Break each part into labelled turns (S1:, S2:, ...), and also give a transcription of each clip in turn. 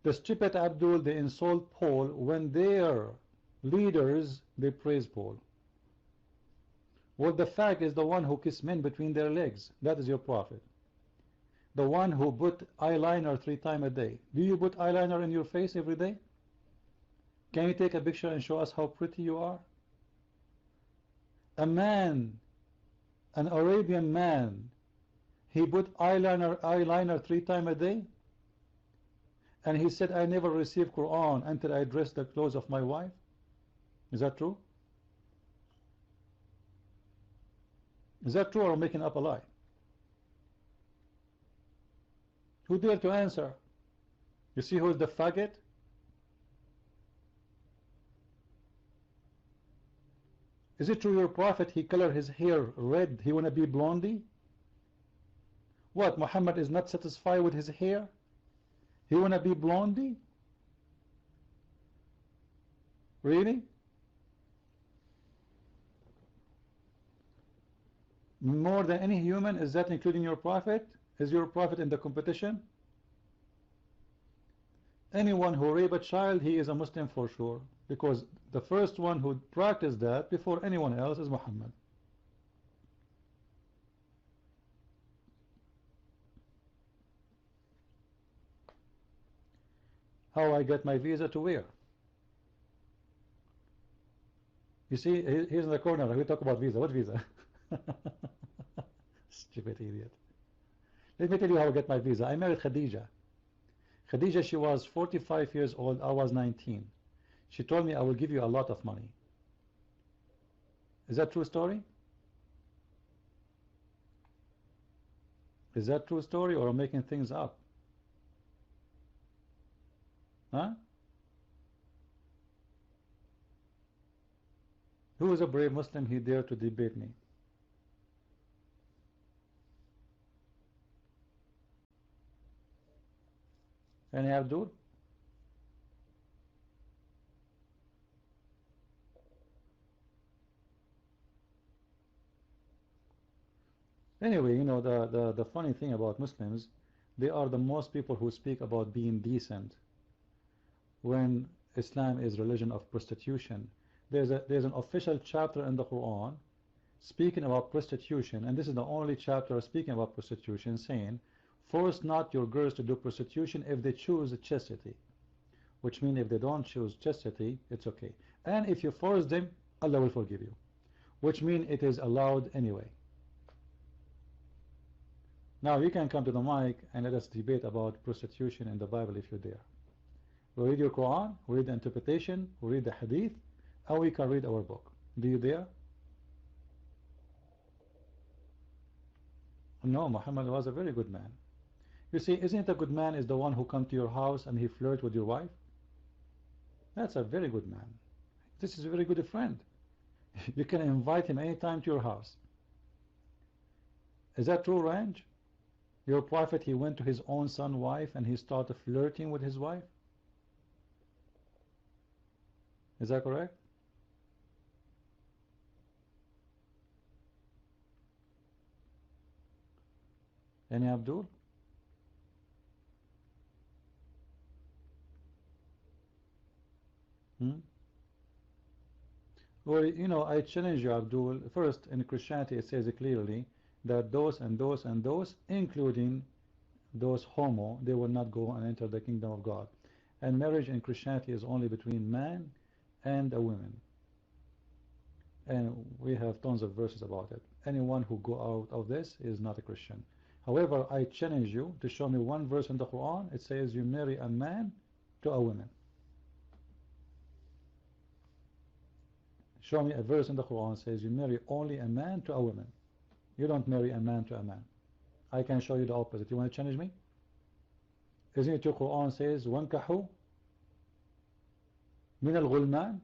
S1: The stupid Abdul, they insult Paul when their leaders, they praise Paul. Well, the fact is the one who kissed men between their legs. That is your prophet. The one who put eyeliner 3 times a day. Do you put eyeliner in your face every day? Can you take a picture and show us how pretty you are? A man, an Arabian man, he put eyeliner 3 times a day, and he said, I never received Qur'an until I dressed the clothes of my wife. Is that true? Is that true, or I'm making up a lie? Who dare to answer? You see who is the faggot? Is it true your prophet, he colored his hair red, he wanna be blondie? What, Muhammad is not satisfied with his hair? He wanna be blondie? Really? More than any human, is that including your prophet? Is your prophet in the competition? Anyone who rape a child, he is a Muslim for sure, because the first one who practiced that before anyone else is Muhammad. How I get my visa to where? You see, he's in the corner. We talk about visa. What visa? Stupid idiot. Let me tell you how I get my visa. I married Khadija. Khadija, she was 45 years old. I was 19. She told me, I will give you a lot of money. Is that true story? Is that true story, or I'm making things up? Huh? Who is a brave Muslim? He dared to debate me. Any Abdul? Anyway, you know, the funny thing about Muslims, they are the most people who speak about being decent when Islam is religion of prostitution. There's an official chapter in the Qur'an speaking about prostitution, and this is the only chapter speaking about prostitution, saying, force not your girls to do prostitution if they choose chastity, which means if they don't choose chastity, it's okay. And if you force them, Allah will forgive you, which means it is allowed anyway. Now you can come to the mic and let us debate about prostitution in the Bible if you dare. We read your Quran, we read the interpretation, we read the Hadith, and we can read our book. Do you dare? No, Muhammad was a very good man. You see, isn't it a good man is the one who comes to your house and he flirts with your wife? That's a very good man. This is a very good friend. You can invite him anytime to your house. Is that true, Ranj? Your prophet, he went to his own son's wife and he started flirting with his wife? Is that correct? Any Abdul? Well, you know, I challenge you, Abdul. First, in Christianity, it says clearly that those and those and those, including those homo, they will not go and enter the kingdom of God. And marriage in Christianity is only between man and a woman. And we have tons of verses about it. Anyone who go out of this is not a Christian. However, I challenge you to show me one verse in the Quran. It says you marry a man to a woman. Show me a verse in the Quran says you marry only a man to a woman. You don't marry a man to a man. I can show you the opposite. You want to challenge me? Isn't it your Quran says وَانْكَحُوا مِنَ الْغُلْمَانِ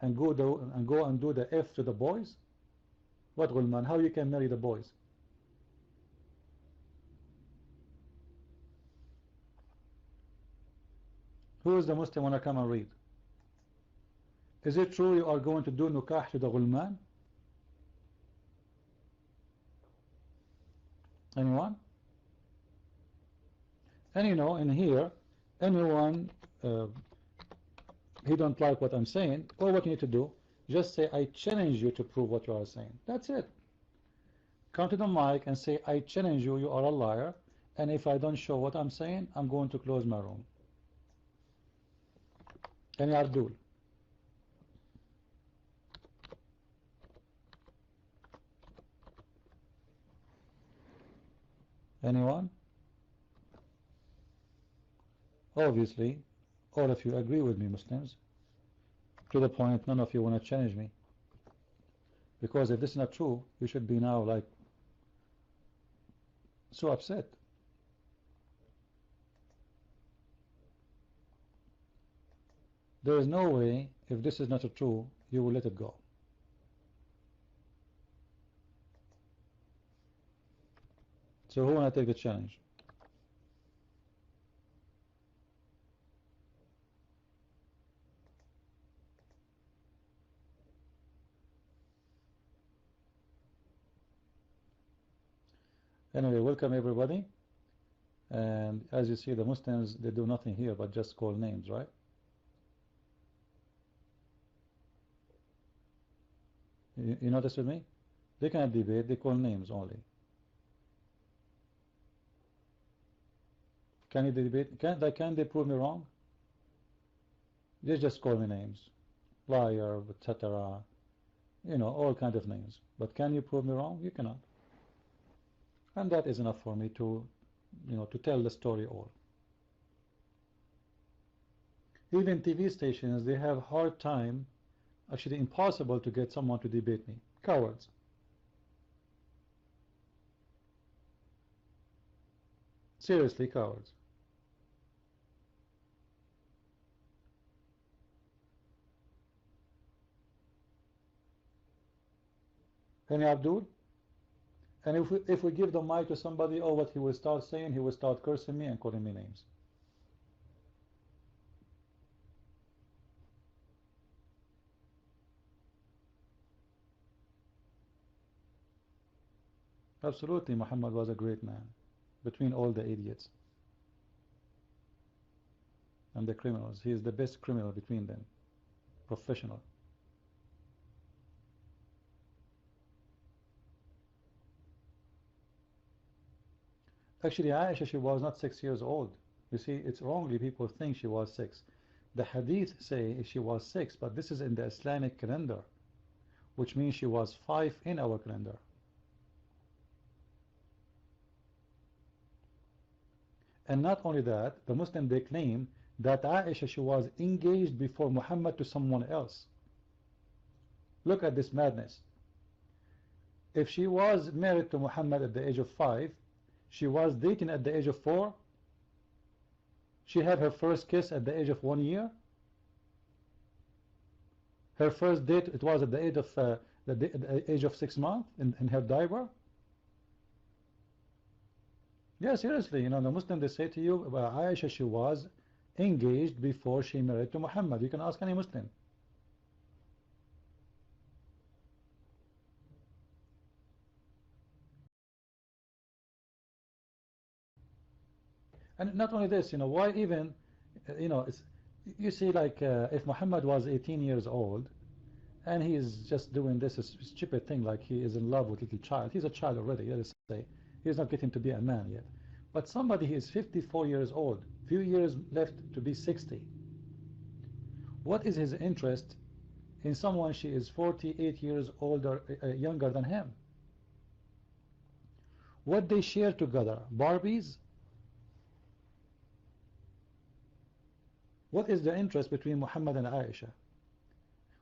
S1: and go and do the F to the boys? What غُلْمان? How you can marry the boys? Who is the Muslim wanna come and read? Is it true you are going to do nukah to the غُلْمان? Anyone? And you know, in here anyone he don't like what I'm saying, all what you need to do, just say, I challenge you to prove what you are saying. That's it. Come to the mic and say, I challenge you, you are a liar, and if I don't show what I'm saying, I'm going to close my room. Any Abdul? Anyone? Obviously, all of you agree with me, Muslims, to the point none of you want to challenge me. Because if this is not true, you should be now like so upset. There is no way, if this is not true, you will let it go. So who want to take the challenge? Anyway, welcome everybody. And as you see, the Muslims, they do nothing here but just call names, right? You notice with me? They cannot debate, they call names only. Can you debate? Can they prove me wrong? They just call me names. Liar, etc. You know, all kind of names. But can you prove me wrong? You cannot. And that is enough for me to, you know, to tell the story all. Even TV stations, they have hard time, actually impossible to get someone to debate me. Cowards. Seriously, cowards. Any Abdul? And if we give the mic to somebody, oh, what he will start saying, he will start cursing me and calling me names. Absolutely, Muhammad was a great man between all the idiots and the criminals. He is the best criminal between them. Professional. Actually, Aisha, she was not 6 years old. You see, it's wrongly people think she was 6. The hadith say she was 6, but this is in the Islamic calendar, which means she was 5 in our calendar. And not only that, the Muslim, they claim that Aisha, she was engaged before Muhammad to someone else. Look at this madness. If she was married to Muhammad at the age of 5, she was dating at the age of 4, she had her first kiss at the age of 1 year, her first date, it was at the age of 6 months in her diaper. Yeah, seriously, you know, the Muslim, they say to you, Aisha, she was engaged before she married to Muhammad. You can ask any Muslim. And not only this, you know, why even, you know, you see, like, if Muhammad was 18 years old, and he is just doing this stupid thing, like he is in love with little child. He's a child already, let us say. He's not getting to be a man yet. But somebody, he is 54 years old, few years left to be 60. What is his interest in someone she is 48 years older, younger than him? What they share together? Barbies? What is the interest between Muhammad and Aisha?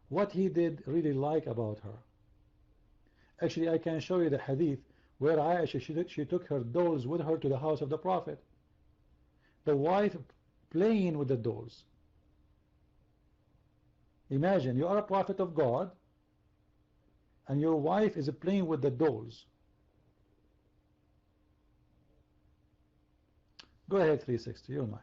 S1: What he did really like about her? Actually, I can show you the hadith where Aisha, she took her dolls with her to the house of the Prophet. The wife playing with the dolls. Imagine, you are a prophet of God, and your wife is playing with the dolls. Go ahead, 360, you're mine.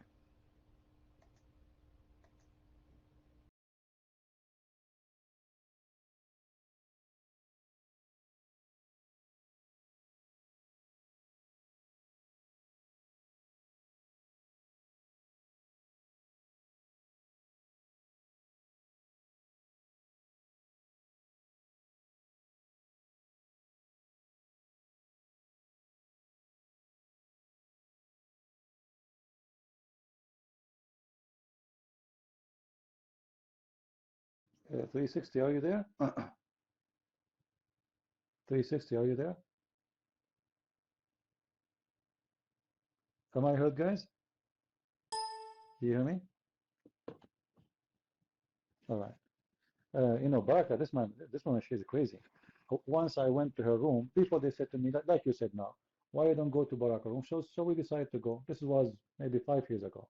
S1: 360, are you there? 360, are you there? Am I heard, guys? Do you hear me? All right. You know, Baraka, this woman, she's crazy. Once I went to her room, people, they said to me, like you said now, why you don't go to Baraka room? So we decided to go. This was maybe 5 years ago.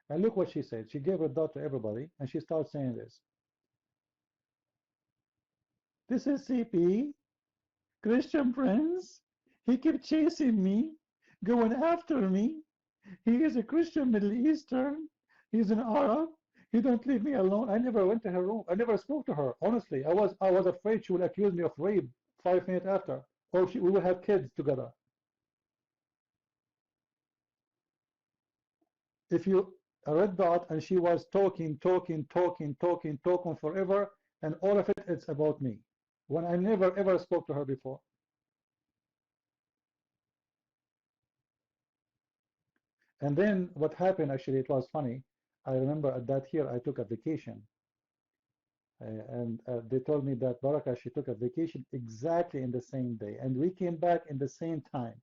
S1: And look what she said. She gave her dot to everybody, and she starts saying this. This is CP, Christian Prince. He kept chasing me, going after me. He is a Christian Middle Eastern. He's an Arab. He don't leave me alone. I never went to her room. I never spoke to her. Honestly, I was afraid she would accuse me of rape 5 minutes after, or we would have kids together. If you read that, and she was talking forever, and all of it's about me, when I never ever spoke to her before. And then what happened, actually, it was funny. I remember at that year I took a vacation. And they told me that Baraka, she took a vacation exactly in the same day. And we came back in the same time.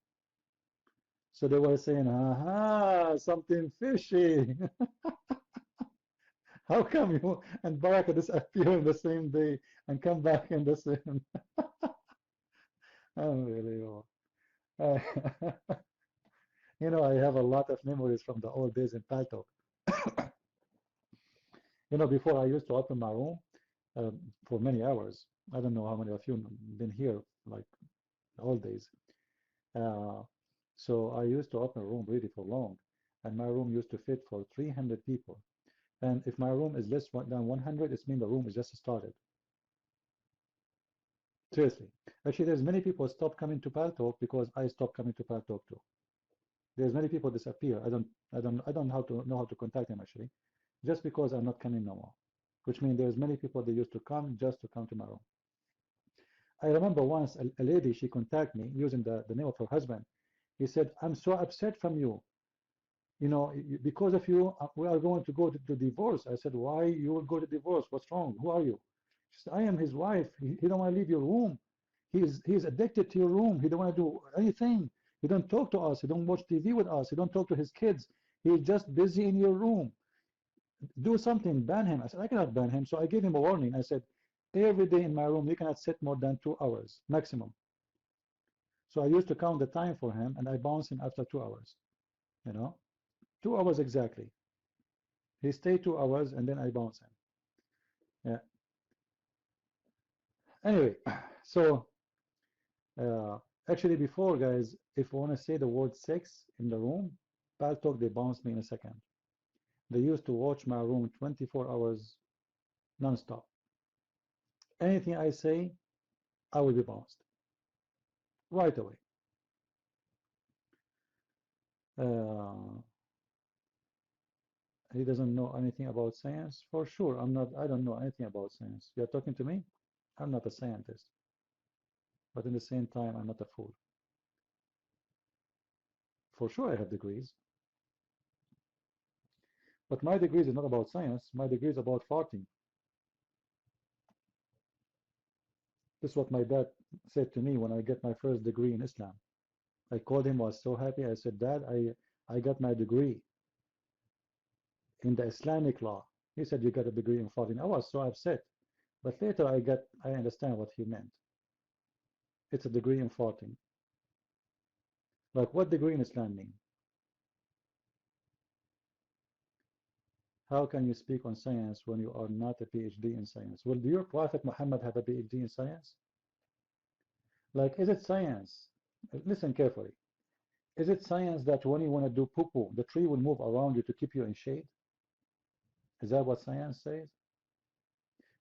S1: So they were saying, aha, something fishy. How come you and Baraka disappear in the same day and come back in the same? Unbelievable. Uh, you know, I have a lot of memories from the old days in Paltalk. You know, before I used to open my room for many hours. I don't know how many of you been here like all days. Uh, so I used to open a room really for long, and my room used to fit for 300 people. And if my room is less than 100, it means the room is just started. Seriously. Actually, there's many people stop coming to Paltalk because I stopped coming to Paltalk too. There's many people disappear. I don't know how to contact them actually, just because I'm not coming no more. Which means there's many people that used to come just to come to my room. I remember once a lady, she contacted me using the name of her husband. He said, I'm so upset from you. You know, because of you, we are going to go to divorce. I said, why you will go to divorce? What's wrong? Who are you? She said, I am his wife. He don't want to leave your room. He's addicted to your room. He don't want to do anything. He don't talk to us. He don't watch TV with us. He don't talk to his kids. He's just busy in your room. Do something, ban him. I said, I cannot ban him. So I gave him a warning. I said, every day in my room, you cannot sit more than 2 hours maximum. So I used to count the time for him, and I bounce him after 2 hours. You know, 2 hours exactly. He stayed 2 hours, and then I bounce him. Yeah. Anyway, so actually, before guys, if you want to say the word sex in the room, Paltalk, they bounce me in a second. They used to watch my room 24 hours non-stop. Anything I say, I will be bounced right away. He doesn't know anything about science. For sure, I don't know anything about science. You're talking to me? I'm not a scientist. But in the same time, I'm not a fool. For sure, I have degrees. But my degrees is not about science. My degree is about farting. This is what my dad said to me when I get my first degree in Islam. I called him, was so happy. I said, Dad, I got my degree in the Islamic law. He said, you got a degree in farting. I was so upset. But later I understand what he meant. It's a degree in farting. Like, what degree in Islam mean? How can you speak on science when you are not a PhD in science? Well, do your Prophet Muhammad have a PhD in science? Like, is it science? Listen carefully. Is it science that when you want to do poo-poo, the tree will move around you to keep you in shade? Is that what science says?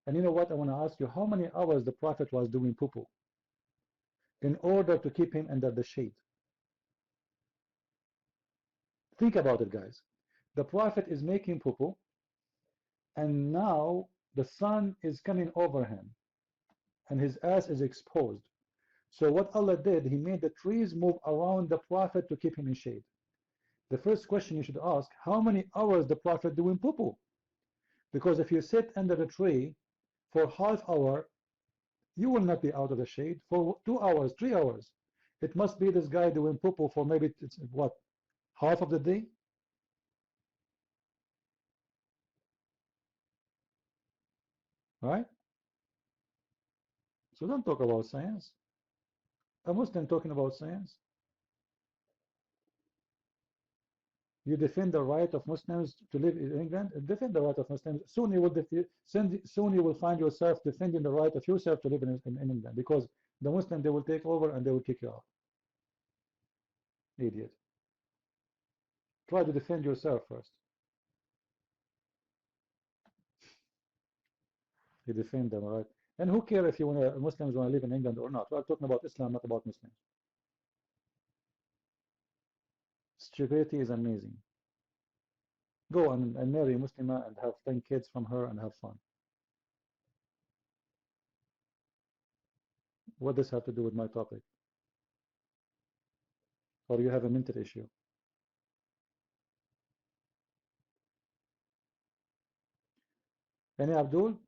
S1: And you know what? I want to ask you, how many hours the Prophet was doing poo-poo in order to keep him under the shade? Think about it, guys. The Prophet is making poo-poo, and now the sun is coming over him, and his ass is exposed. So what Allah did, He made the trees move around the Prophet to keep him in shade. The first question you should ask, how many hours the Prophet doing poo-poo? Because if you sit under the tree For half hour, you will not be out of the shade. For 2 hours, 3 hours, it must be this guy doing poo-poo for maybe, what, half of the day? Right? So don't talk about science. A Muslim talking about science. You defend the right of Muslims to live in England. Defend the right of Muslims. Soon you will soon you will find yourself defending the right of yourself to live in England, because the Muslim, they will take over and they will kick you out. Idiot. Try to defend yourself first. You defend them, right? And who cares if Muslims want to live in England or not? We're talking about Islam, not about Muslims. Stupidity is amazing. Go and marry a Muslimah and have 10 kids from her and have fun. What does have to do with my topic? Or you have a mental issue? Any Abdul?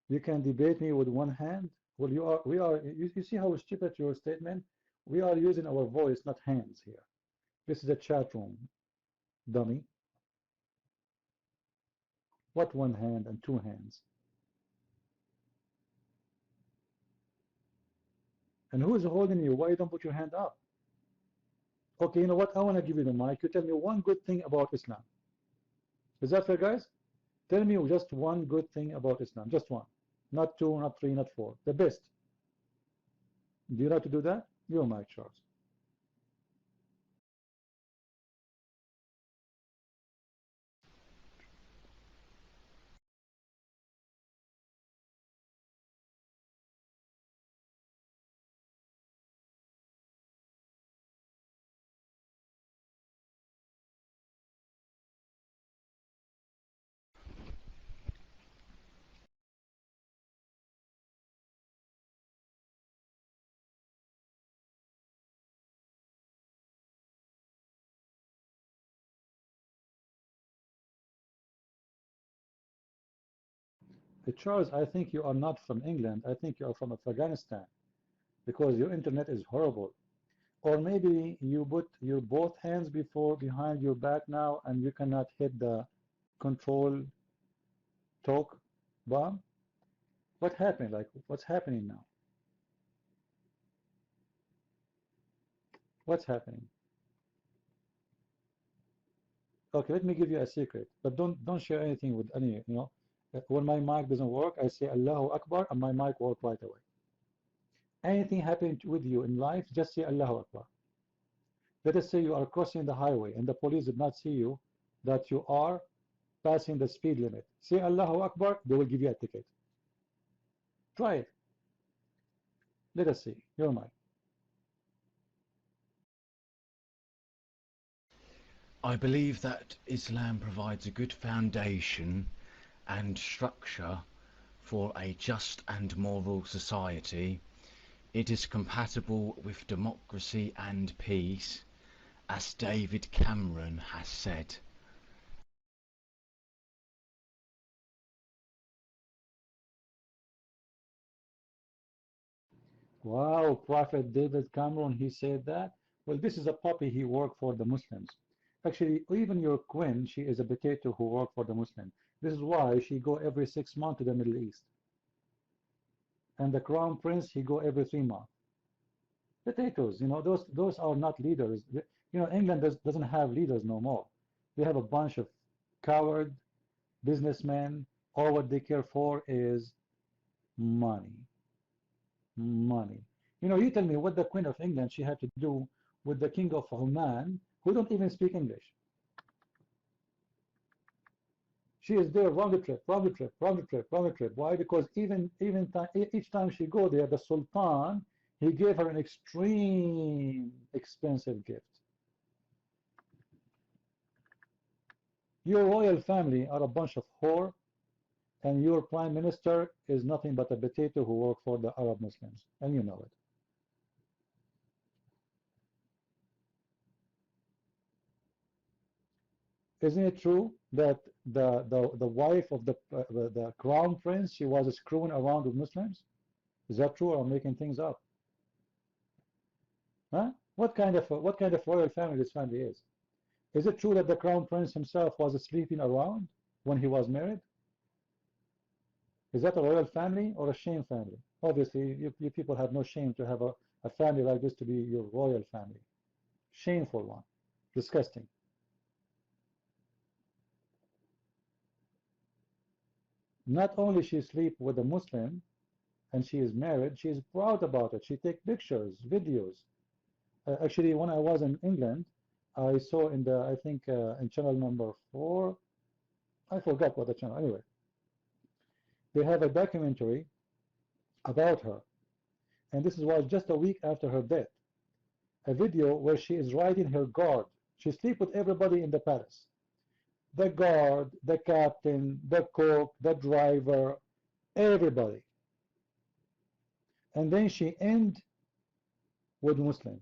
S1: You can debate me with one hand? Well, you see how stupid your statement? We are using our voice, not hands here. This is a chat room, dummy. What one hand and two hands? And who is holding you? Why you don't put your hand up? Okay, you know what? I want to give you the mic. You tell me one good thing about Islam. Is that fair, guys? Tell me just one good thing about Islam. Just one. Not two, not three, not four. The best. Do you know how to do that? Your mic, Charles. Charles, I think you are not from England. I think you are from Afghanistan, because your internet is horrible. Or maybe you put your both hands behind your back now and you cannot hit the control talk bomb. What happened? Like, what's happening now? What's happening? Okay, let me give you a secret, but don't share anything with any, you know. When my mic doesn't work, I say Allahu Akbar and my mic works right away. Anything happening with you in life, just say Allahu Akbar. Let us say you are crossing the highway and the police did not see you, that you are passing the speed limit. Say Allahu Akbar, they will give you a ticket. Try it. Let us see. Your mic.
S2: I believe that Islam provides a good foundation and structure for a just and moral society. It is compatible with democracy and peace, as David Cameron has said.
S1: Wow, Prophet David Cameron, he said that. Well, this is a puppy, he worked for the Muslims. Actually, even your queen, she is a potato who worked for the Muslim. This is why she go every 6 months to the Middle East. And the crown prince, he go every 3 months. Potatoes, you know, those are not leaders. You know, England doesn't have leaders no more. They have a bunch of coward businessmen. All what they care for is money. Money. You know, you tell me what the Queen of England she had to do with the King of Oman, who don't even speak English. She is there round the trip, round the trip, round the trip, round the trip. Why? Because each time she go there, the Sultan, he gave her an extreme expensive gift. Your royal family are a bunch of whore, and your prime minister is nothing but a potato who work for the Arab Muslims, and you know it. Isn't it true that the wife of the crown prince, she was screwing around with Muslims? Is that true, or I'm making things up? Huh? What kind of royal family this family is? Is it true that the crown prince himself was sleeping around when he was married? Is that a royal family or a shame family? Obviously, you people have no shame to have a family like this to be your royal family. Shameful one. Disgusting. Not only she sleep with a Muslim and she is married, she is proud about it. She take pictures, videos. Actually, when I was in England, I saw in the, I think in channel number 4, I forgot what the channel, anyway. They have a documentary about her. And this was just a week after her death. A video where she is riding her guard. She sleep with everybody in the palace. The guard, the captain, the cook, the driver, everybody. And then she end with Muslim.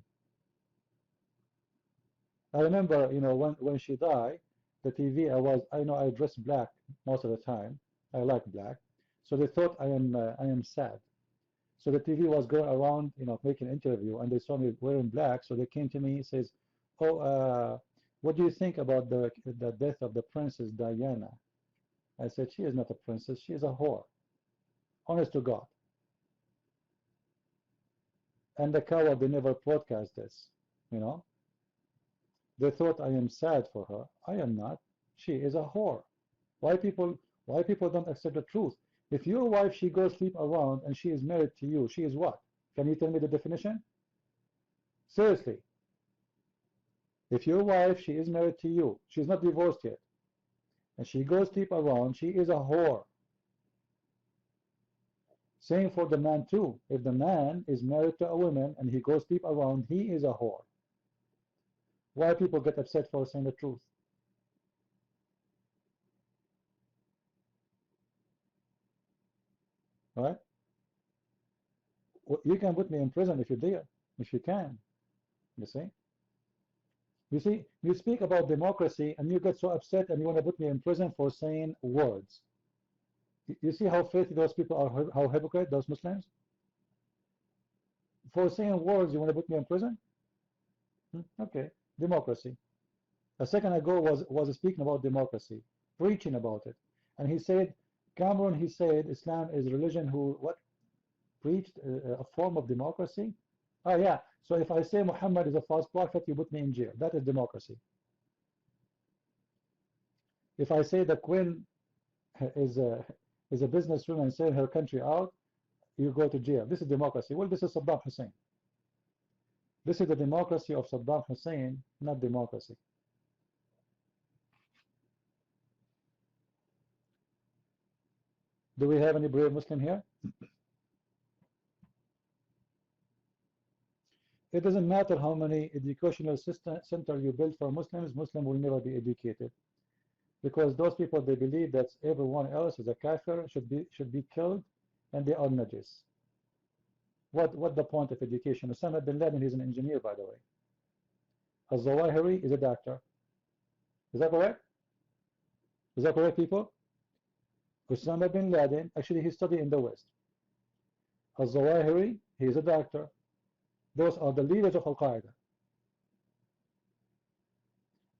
S1: I remember, you know, when she died, the TV, I dress black most of the time. I like black. So they thought I am sad. So the TV was going around, you know, making an interview, and they saw me wearing black. So they came to me and says, "Oh, what do you think about the death of the Princess Diana?" I said, "She is not a princess. She is a whore. Honest to God." And the coward, they never broadcast this, you know. They thought I am sad for her. I am not. She is a whore. Why people don't accept the truth? If your wife, she goes sleep around and she is married to you, she is what? Can you tell me the definition? Seriously. If your wife, she is married to you, she's not divorced yet, and she goes sleep around, she is a whore. Same for the man too. If the man is married to a woman and he goes sleep around, he is a whore. Why people get upset for saying the truth? Right? You can put me in prison if you dare, if you can. You see? You see, you speak about democracy and you get so upset and you want to put me in prison for saying words. You see how filthy those people are, how hypocrite, those Muslims? For saying words, you want to put me in prison? Okay, democracy. A second ago was speaking about democracy, preaching about it. And he said, Cameron, he said, Islam is a religion who, what? Preached a form of democracy? Oh yeah, so if I say Muhammad is a false prophet, you put me in jail. That is democracy. If I say the Queen is a businesswoman selling her country out, you go to jail. This is democracy. Well, this is Saddam Hussein. This is the democracy of Saddam Hussein, not democracy. Do we have any brave Muslim here? It doesn't matter how many educational centers you build for Muslims, Muslim will never be educated. Because those people, they believe that everyone else is a kafir, should be killed, and they are najis. What the point of education? Osama bin Laden, he's an engineer, by the way. Al-Zawahiri is a doctor. Is that correct? Is that correct, people? Osama bin Laden, actually he studied in the West. Al-Zawahiri, he is a doctor. Those are the leaders of Al-Qaeda.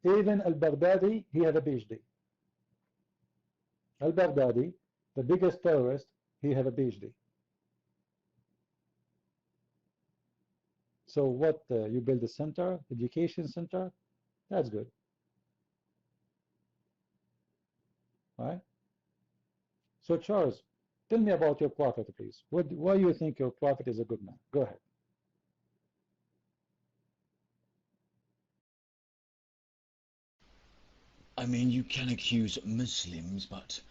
S1: Even Al-Baghdadi, he had a PhD. Al-Baghdadi, the biggest terrorist, he had a PhD. So what, you build a center, education center, that's good. Right? So Charles, tell me about your prophet, please. Why do you think your prophet is a good man? Go ahead.
S2: I mean, you can accuse Muslims, but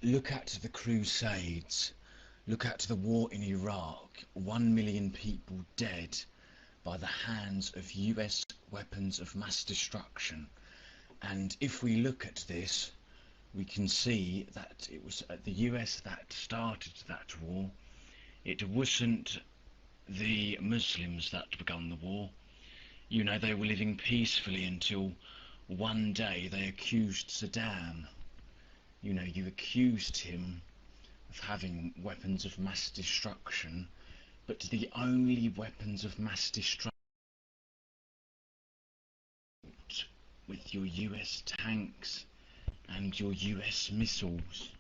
S2: look at the Crusades. Look at the war in Iraq. 1 million people dead by the hands of US weapons of mass destruction. And if we look at this, we can see that it was the US that started that war. It wasn't the Muslims that began the war. You know, they were living peacefully until one day they accused Saddam. You know, you accused him of having weapons of mass destruction, but the only weapons of mass destruction with your US tanks and your US missiles.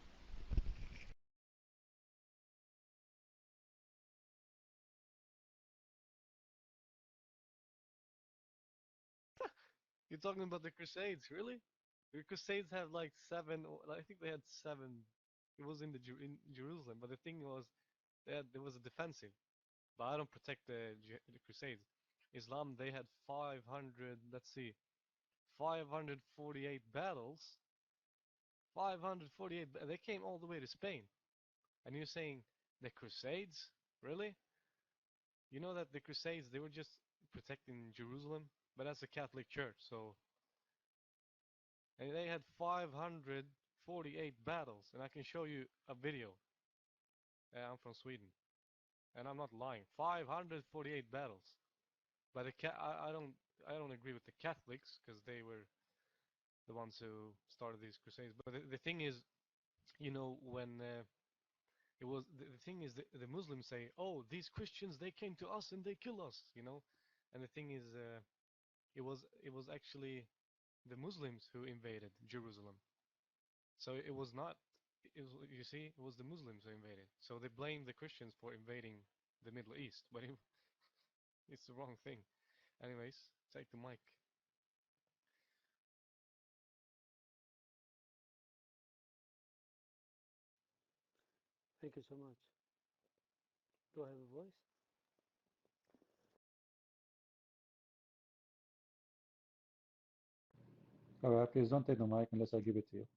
S3: You're talking about the Crusades, really? The Crusades have like seven, I think they had seven. It was in in Jerusalem, but the thing was, there was a defensive. But I don't protect the Crusades. Islam, they had 500. Let's see, 548 battles. 548. They came all the way to Spain, and you're saying the Crusades, really? You know that the Crusades, they were just protecting Jerusalem, but that's a Catholic church, so. And they had 548 battles, and I can show you a video. I'm from Sweden, and I'm not lying. 548 battles. But I don't agree with the Catholics because they were the ones who started these crusades. But the thing is, you know, when it was the thing is the Muslims say, "Oh, these Christians, they came to us and they kill us," you know. And the thing is, it was actually the Muslims who invaded Jerusalem. So it was not, you see, it was the Muslims who invaded. So they blame the Christians for invading the Middle East, but it's the wrong thing. Anyways, take the mic.
S4: Thank you so much. Do I have a voice?
S1: Alright, please don't take the mic unless I give it to you.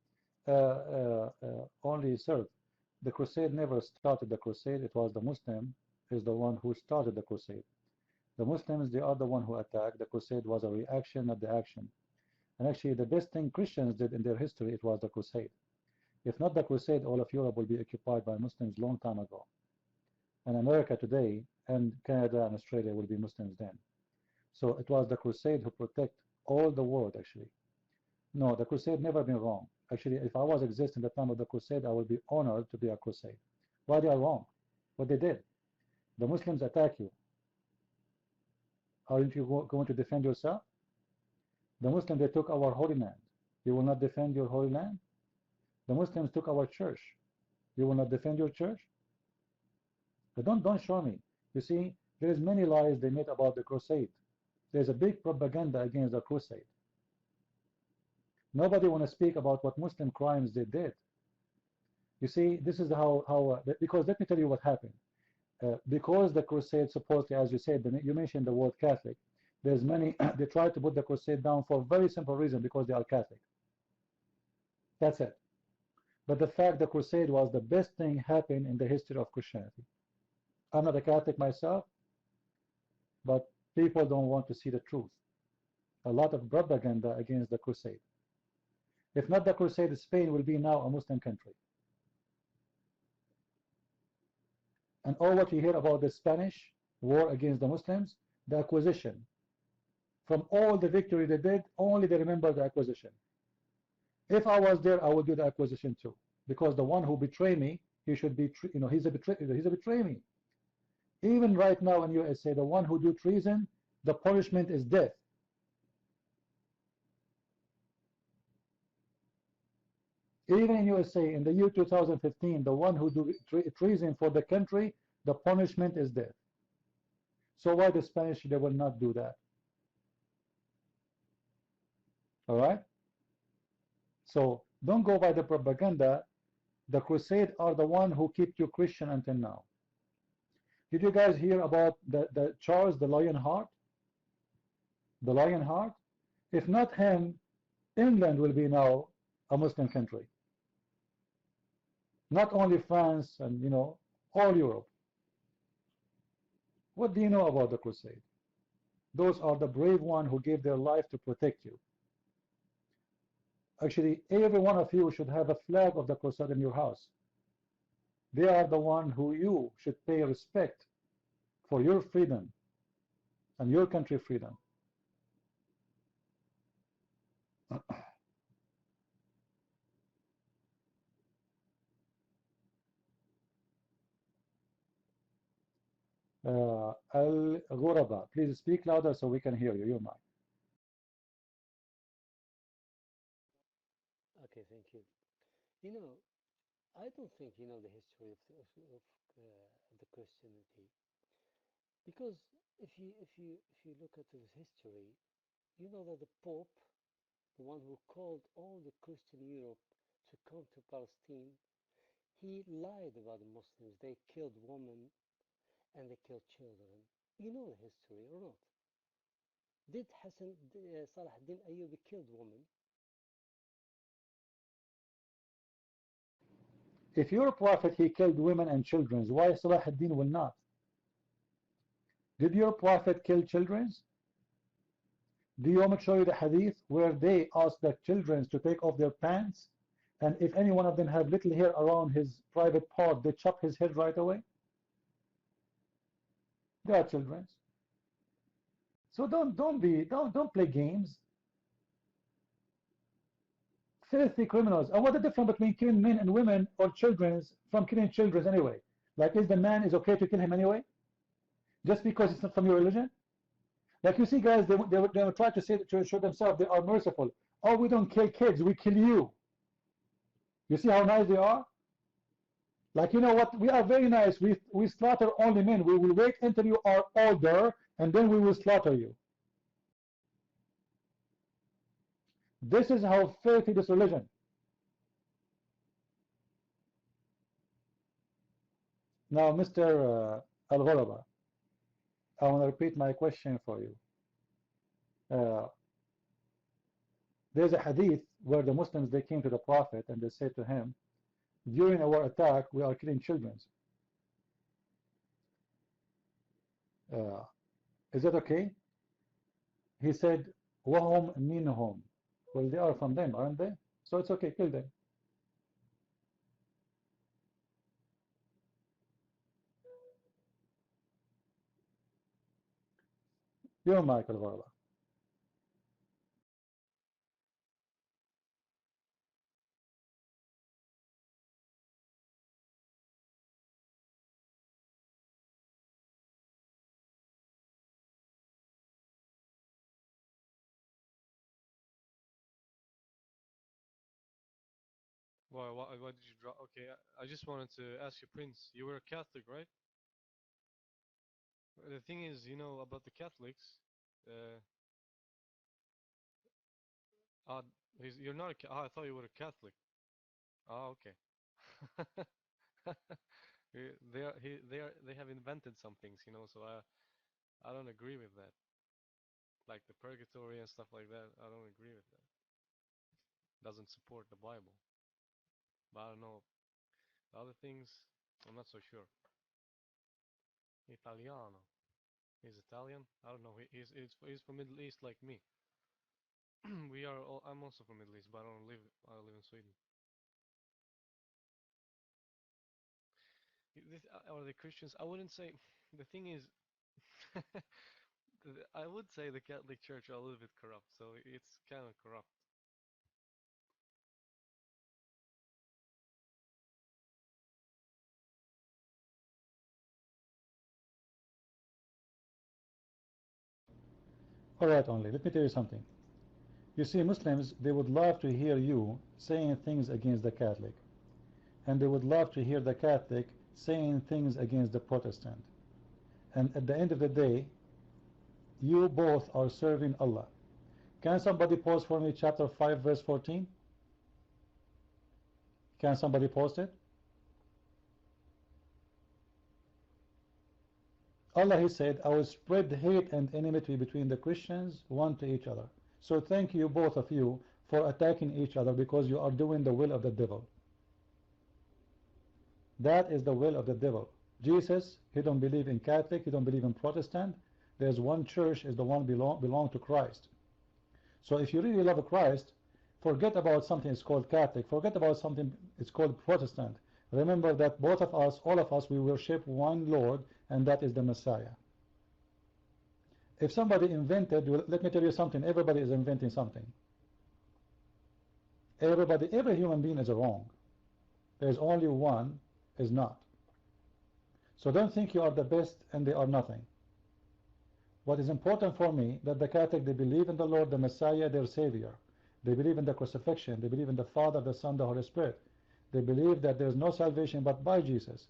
S1: Only, sir, the crusade never started the crusade. It was the Muslim is the one who started the crusade. The Muslims, they are the one who attacked. The crusade was a reaction, not the action. And actually, the best thing Christians did in their history, it was the crusade. If not the crusade, all of Europe will be occupied by Muslims long time ago. And America today and Canada and Australia will be Muslims then. So it was the crusade who protect all the world, actually. No, the crusade never been wrong. Actually, if I was exist in the time of the crusade, I would be honored to be a crusade. Why they are wrong? What they did? The Muslims attack you. Aren't you going to defend yourself? The Muslims, they took our holy land. You will not defend your holy land? The Muslims took our church. You will not defend your church? But don't show me. You see, there's many lies they made about the crusade. There's a big propaganda against the crusade. Nobody want to speak about what Muslim crimes they did. You see, this is because let me tell you what happened. Because the crusade supposedly, as you said, you mentioned the word Catholic. There's many, they try to put the crusade down for a very simple reason, because they are Catholic. That's it. But the fact the crusade was the best thing happened in the history of Christianity. I'm not a Catholic myself, but people don't want to see the truth. A lot of propaganda against the crusade. If not the crusade, Spain will be now a Muslim country. And all what you hear about the Spanish war against the Muslims, the acquisition. From all the victory they did, only they remember the acquisition. If I was there, I would do the acquisition too. Because the one who betrayed me, he should be, he's a betray me. Even right now in USA, the one who do treason, the punishment is death. Even in USA, in the year 2015, the one who do treason for the country, the punishment is death. So why the Spanish, they will not do that? All right? So don't go by the propaganda. The crusade are the one who kept you Christian until now. Did you guys hear about the Charles the Lionheart? The Lionheart? If not him, England will be now a Muslim country. Not only France and, all Europe. What do you know about the crusade? Those are the brave ones who gave their life to protect you. Actually, every one of you should have a flag of the crusade in your house. They are the one who you should pay respect for your freedom and your country freedom. Al-Ghuraba, please speak louder so we can hear you. You're mine.
S4: Okay, thank you. You know, I don't think you know the history of the Christianity, because if you look at the history, you know that the Pope, the one who called all the Christian Europe to come to Palestine, he lied about the Muslims. They killed women and they killed children. You know the history or not? Did Salah ad-Din Ayyubi killed women?
S1: If your prophet he killed women and children, why Salah ad-Din will not? Did your prophet kill children? Do you want me to show you the hadith where they asked the children to take off their pants, and if any one of them have little hair around his private part, they chop his head right away? They are children. So don't play games. Filthy criminals. And what's the difference between killing men and women or children from killing children anyway? Like, is the man is okay to kill him anyway? Just because it's not from your religion? Like, you see, guys, they will try to say to show themselves they are merciful. Oh, we don't kill kids, we kill you. You see how nice they are? Like, you know what? We are very nice. We slaughter only men. We will wait until you are older, and then we will slaughter you. This is how filthy this religion. Now, Mr. Al-Ghuraba, I want to repeat my question for you. There's a hadith where the Muslims, they came to the Prophet and they said to him, during our attack, we are killing children. Is that okay? He said, وَهُمْ مِنْهُمْ. Well, they are from them, aren't they? So it's okay, kill them. You're Michael Varla.
S3: Why did you drop? Okay, I just wanted to ask you, Prince. You were a Catholic, right? The thing is, you know about the Catholics. Uh, uh you're not a. I thought you were a Catholic. Oh, okay. They have invented some things, you know. So I don't agree with that. Like the purgatory and stuff like that. I don't agree with that. Doesn't support the Bible. But I don't know. The other things, I'm not so sure. Italiano. He's Italian? I don't know. He's from Middle East like me. I'm also from Middle East, but I live in Sweden. Are they Christians? I wouldn't say. The thing is, I would say the Catholic Church are a little bit corrupt, so it's kind of corrupt.
S1: Alright, only. Let me tell you something. You see, Muslims, they would love to hear you saying things against the Catholic. And they would love to hear the Catholic saying things against the Protestant. And at the end of the day, you both are serving Allah. Can somebody post for me chapter 5 verse 14? Can somebody post it? Allah, he said, I will spread hate and enmity between the Christians, one to each other. So thank you, both of you, for attacking each other, because you are doing the will of the devil. That is the will of the devil. Jesus, he don't believe in Catholic, he don't believe in Protestant. There's one church, is the one belong to Christ. So if you really love Christ, forget about something it's called Catholic, forget about something it's called Protestant. Remember that both of us, all of us, we worship one Lord, and that is the Messiah. If somebody invented, let me tell you something, everybody is inventing something. Everybody, every human being is wrong. There's only one is not. So don't think you are the best and they are nothing. What is important for me, that the Catholic, they believe in the Lord, the Messiah, their Savior. They believe in the crucifixion. They believe in the Father, the Son, the Holy Spirit. They believe that there is no salvation but by Jesus.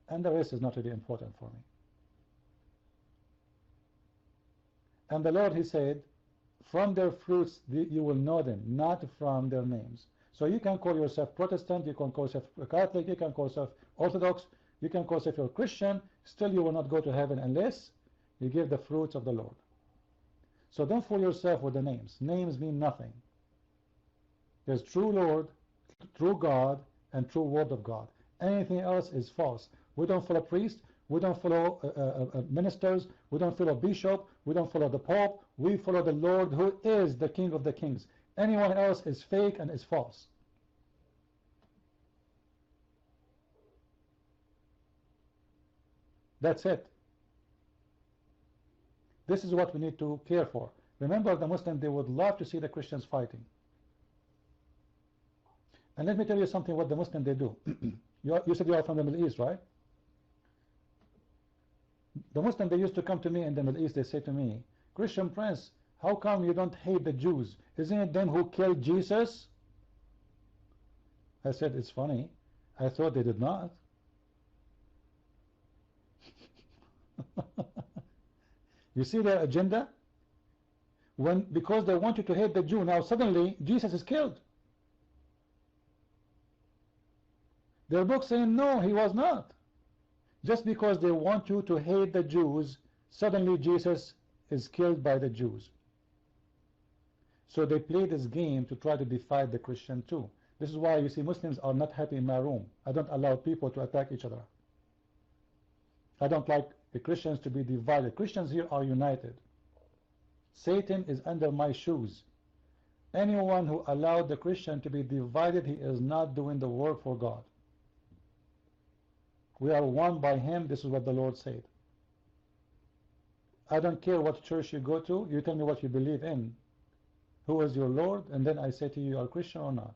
S1: And the rest is not really important for me. And the Lord, He said, from their fruits you will know them, not from their names. So you can call yourself Protestant, you can call yourself Catholic, you can call yourself Orthodox, you can call yourself you're Christian, still you will not go to heaven unless you give the fruits of the Lord. So don't fool yourself with the names. Names mean nothing. There's true Lord, true God, and true Word of God. Anything else is false. We don't follow priests, we don't follow ministers, we don't follow bishop, we don't follow the Pope, we follow the Lord who is the King of the Kings. Anyone else is fake and is false. That's it. This is what we need to care for. Remember, the Muslims, they would love to see the Christians fighting. And let me tell you something what the Muslims, they do. You said you are from the Middle East, right? The Muslims, they used to come to me in the Middle East, they say to me, Christian Prince, how come you don't hate the Jews? Isn't it them who killed Jesus? I said, it's funny. I thought they did not. You see their agenda? Because they want you to hate the Jew, now suddenly Jesus is killed. Their book saying, no, he was not. Just because they want you to hate the Jews, suddenly Jesus is killed by the Jews. So they play this game to try to divide the Christian too. This is why you see Muslims are not happy in my room. I don't allow people to attack each other. I don't like the Christians to be divided. Christians here are united. Satan is under my shoes. Anyone who allowed the Christian to be divided, he is not doing the work for God. We are one by Him. This is what the Lord said. I don't care what church you go to. You tell me what you believe in. Who is your Lord? And then I say to you, you are Christian or not.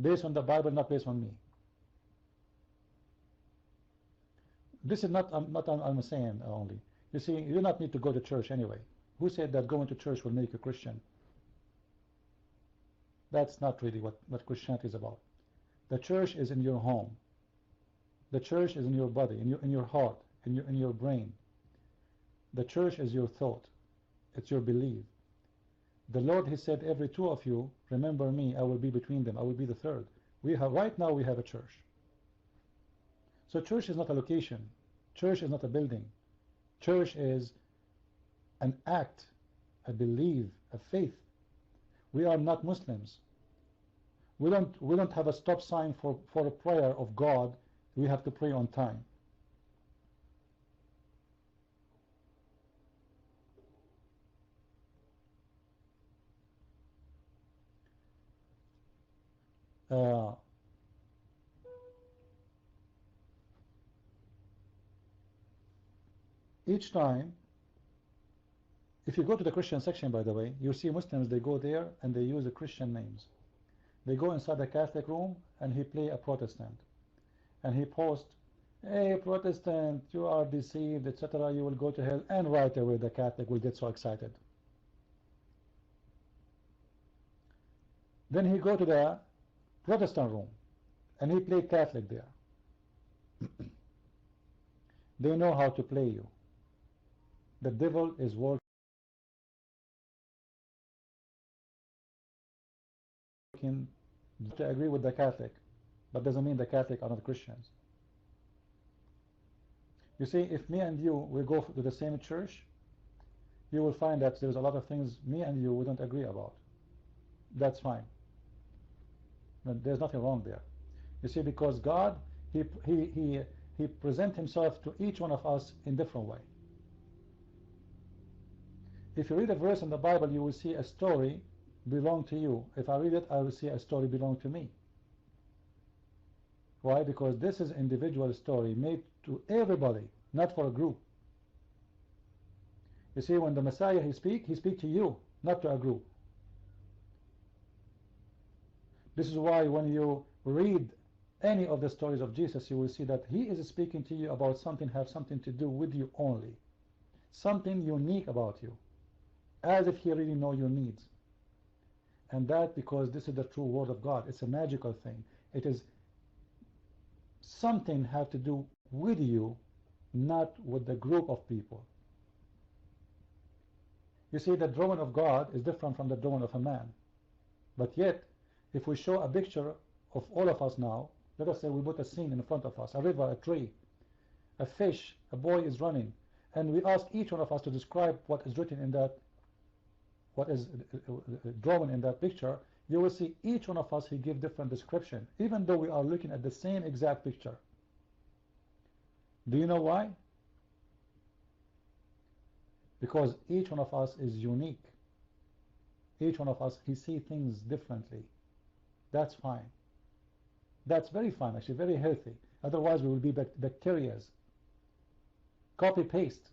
S1: Based on the Bible, not based on me. This is not I'm saying only. You see, you do not need to go to church anyway. Who said that going to church will make you Christian? That's not really what Christianity is about. The church is in your home. The church is in your body, in your heart, in your brain. The church is your thought. It's your belief. The Lord, He said, every two of you, remember me, I will be between them. I will be the third. Right now we have a church. So church is not a location. Church is not a building. Church is an act, a belief, a faith. We are not Muslims. We don't have a stop sign for a prayer of God. We have to pray on time. Each time, if you go to the Christian section, by the way, you see Muslims, they go there and they use the Christian names. They go inside the Catholic room and he play a Protestant. And he posts, hey Protestant, you are deceived, etc., you will go to hell. And right away the Catholic will get so excited. Then he go to the Protestant room and he play Catholic there. They know how to play you. The devil is working to agree with the Catholic, but doesn't mean the Catholic are not Christians. You see, if me and you we go to the same church, you will find that there's a lot of things me and you we don't agree about. That's fine. But there's nothing wrong there. You see, because God, He presents Himself to each one of us in different way. If you read a verse in the Bible, you will see a story belong to you. If I read it, I will see a story belong to me. Why? Because this is individual story made to everybody, not for a group. You see, when the Messiah he speak to you, not to a group. This is why when you read any of the stories of Jesus, you will see that he is speaking to you about something have something to do with you only, something unique about you, as if he really know your needs. And that because this is the true word of God. It's a magical thing. It is something have to do with you, not with the group of people. You see, the drawing of God is different from the drawing of a man. But yet, if we show a picture of all of us now, let us say we put a scene in front of us, a river, a tree, a fish, a boy is running, and we ask each one of us to describe what is written in that, what is drawn in that picture, you will see each one of us, he give different description, even though we are looking at the same exact picture. Do you know why? Because each one of us is unique. Each one of us, he sees things differently. That's fine. That's very fine, actually, very healthy. Otherwise, we will be bacteria. Copy-paste.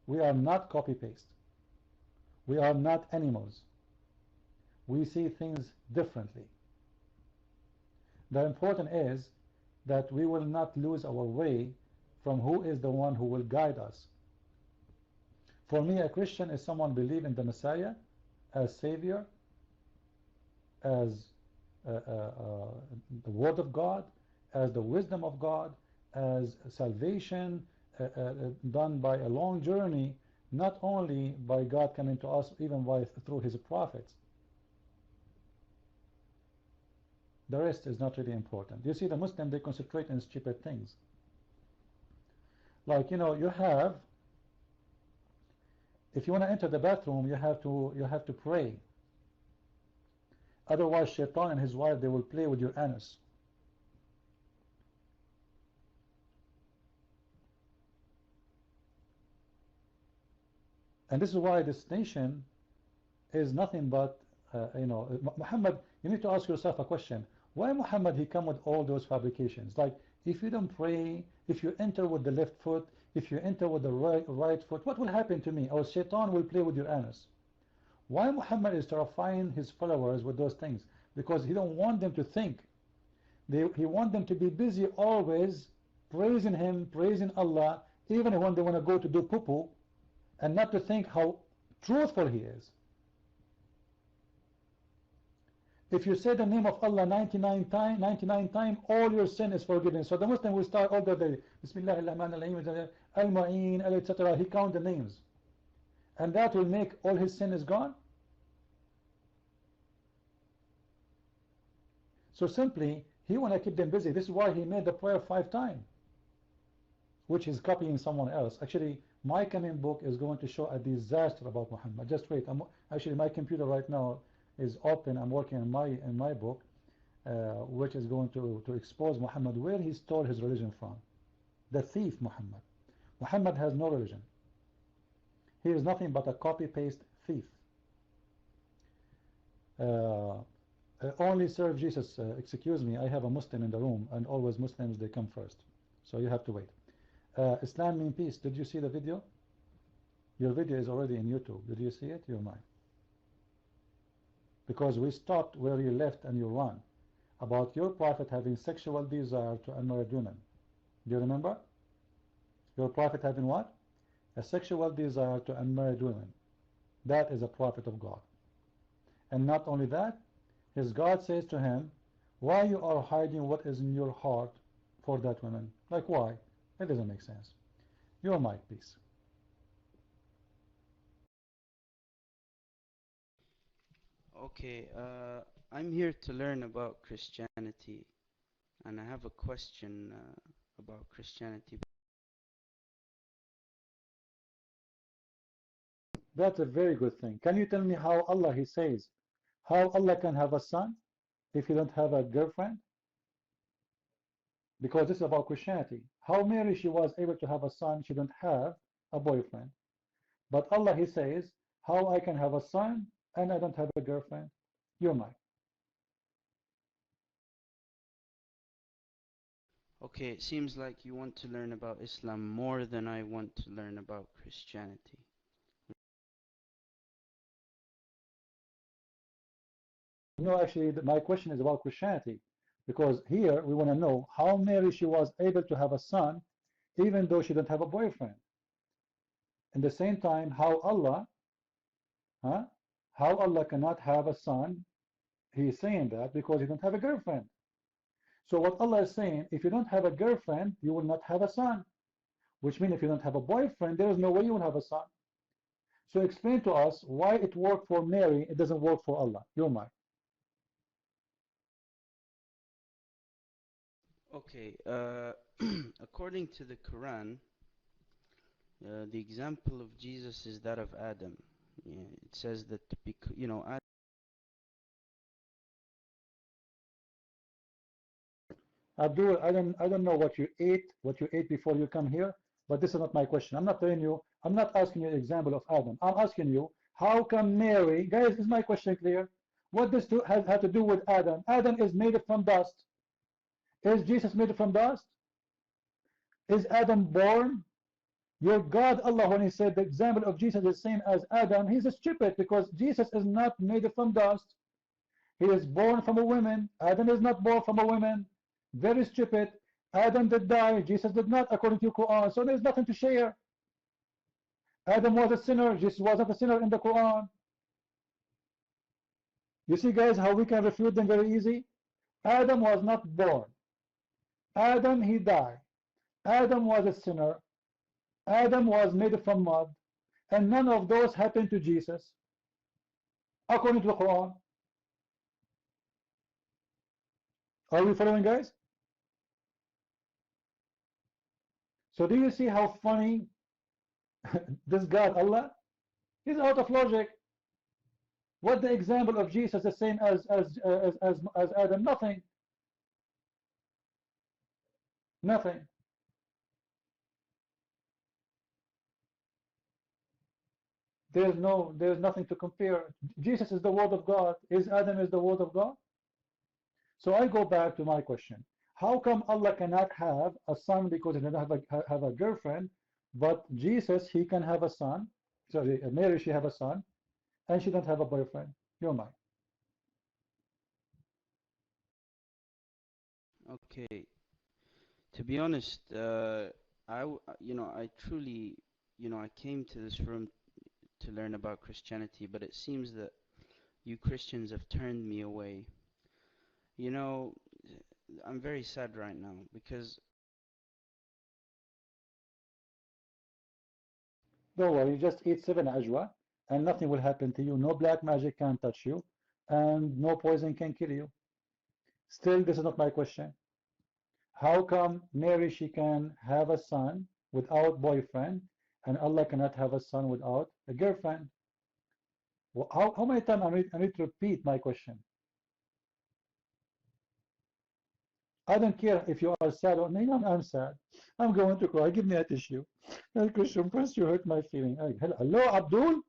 S1: We are not copy-paste. We are not animals. We see things differently. The important is that we will not lose our way from who is the one who will guide us. For me, a Christian is someone believe in the Messiah as Savior, as the Word of God, as the wisdom of God, as salvation done by a long journey, not only by God coming to us, even through His prophets. The rest is not really important. You see, the Muslims, they concentrate on stupid things. Like, you know, you have, if you want to enter the bathroom, you have to pray. Otherwise, Shaitan and his wife, they will play with your anus. And this is why this nation is nothing but, you know, Muhammad, you need to ask yourself a question. Why Muhammad, he come with all those fabrications? Like, if you don't pray, if you enter with the left foot, if you enter with the right foot, what will happen to me? Or Shaitan will play with your anus. Why Muhammad is terrifying his followers with those things? Because he don't want them to think. He wants them to be busy always praising him, praising Allah, even when they want to go to do poo-poo, and not to think how truthful he is. If you say the name of Allah 99 times, all your sin is forgiven. So the Muslim will start all the day, Bismillah ar-Rahman ar-Rahim, Al-Mu'in, etc. He count the names. And that will make all his sin is gone. So simply, he want to keep them busy. This is why he made the prayer 5 times, which is copying someone else. Actually, my coming book is going to show a disaster about Muhammad. Just wait. Actually, my computer right now is open. I'm working on my book, which is going to expose Muhammad, where he stole his religion from. The thief Muhammad. Muhammad has no religion. He is nothing but a copy-paste thief. Only serve Jesus. Excuse me, I have a Muslim in the room, and always Muslims, they come first. So you have to wait. Islam mean peace. Did you see the video? Your video is already in YouTube. Did you see it? You're mine. Because we stopped where you left and you run. About your prophet having sexual desire to unmarried women. Do you remember? Your prophet having what? A sexual desire to unmarried women. That is a prophet of God. And not only that, his God says to him, why you are hiding what is in your heart for that woman? Like why? It doesn't make sense. Your mic, please.
S5: Okay, I'm here to learn about Christianity, and I have a question about Christianity.
S1: That's a very good thing. Can you tell me how Allah, he says, how Allah can have a son if he don't have a girlfriend? Because this is about Christianity. How Mary, she was able to have a son, she don't have a boyfriend. But Allah, he says, how I can have a son and I don't have a girlfriend? You're mine.
S5: Okay, it seems like you want to learn about Islam more than I want to learn about Christianity.
S1: No, actually, my question is about Christianity. Because here we want to know how Mary she was able to have a son even though she didn't have a boyfriend. In the same time, huh? How Allah cannot have a son, he is saying that because he don't have a girlfriend. So what Allah is saying, if you don't have a girlfriend, you will not have a son. Which means if you don't have a boyfriend, there is no way you will have a son. So explain to us why it worked for Mary, it doesn't work for Allah. You're mine.
S5: Okay, according to the Quran, the example of Jesus is that of Adam. Yeah, it says that, you know,
S1: Abdul, I don't know what you ate before you come here, but this is not my question. I'm not asking you an example of Adam. I'm asking you, how come Mary, guys, is my question clear? What does have to do with Adam? Adam is made from dust. Is Jesus made from dust? Is Adam born? Your God, Allah, when he said the example of Jesus is the same as Adam, he's stupid because Jesus is not made from dust. He is born from a woman. Adam is not born from a woman. Very stupid. Adam did die. Jesus did not, according to Quran. So there's nothing to share. Adam was a sinner. Jesus wasn't a sinner in the Quran. You see, guys, how we can refute them very easy? Adam was not born. Adam, he died. Adam was a sinner. Adam was made from mud. And none of those happened to Jesus, according to the Quran. Are we following, guys? So do you see how funny this God, Allah, he's out of logic. What the example of Jesus the same as Adam? Nothing. Nothing. There's nothing to compare. Jesus is the word of God. Is Adam is the word of God? So I go back to my question. How come Allah cannot have a son because he doesn't have a girlfriend, but Jesus, he can have a son? Sorry, Mary, she have a son, and she don't have a boyfriend. You're mine.
S5: okay. To be honest, you know, I truly, you know, I came to this room to learn about Christianity, but it seems that you Christians have turned me away. You know, I'm very sad right now because
S1: Don't worry, just eat 7 ajwa, and nothing will happen to you. No black magic can touch you, and no poison can kill you. Still, this is not my question. How come Mary she can have a son without boyfriend, and Allah cannot have a son without a girlfriend? How many times I need to repeat my question? I don't care if you are sad or no, I'm sad. I'm going to cry. Give me a tissue. Christian Prince, you hurt my feeling. Hello, Abdul.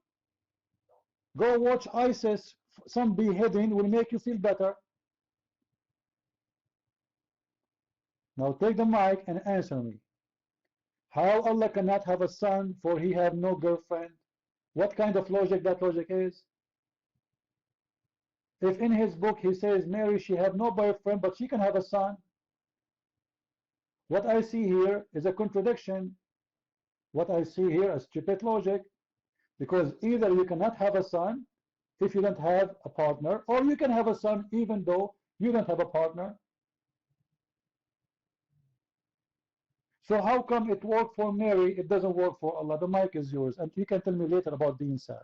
S1: Go watch ISIS. Some beheading will make you feel better. Now take the mic and answer me. How Allah cannot have a son for he have no girlfriend? What kind of logic that logic is? If in his book he says Mary she have no boyfriend but she can have a son, what I see here is a contradiction. What I see here is stupid logic, because either you cannot have a son if you don't have a partner, or you can have a son even though you don't have a partner. So how come it worked for Mary, it doesn't work for Allah? The mic is yours, and you can tell me later about being sad.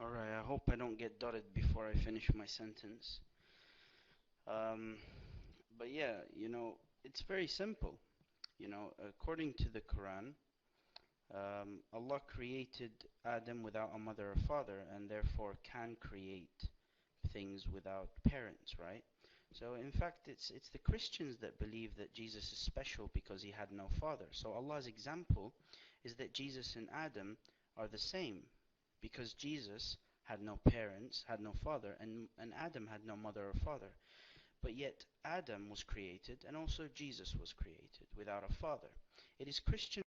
S5: alright, I hope I don't get dotted before I finish my sentence. Um, but yeah, you know, it's very simple. You know, according to the Quran, Allah created Adam without a mother or father, and therefore can create things without parents, right? So in fact, it's the Christians that believe that Jesus is special because he had no father. So Allah's example is that Jesus and Adam are the same, because Jesus had no parents, had no father, and Adam had no mother or father. But yet Adam was created, and also Jesus was created without a father. It is Christian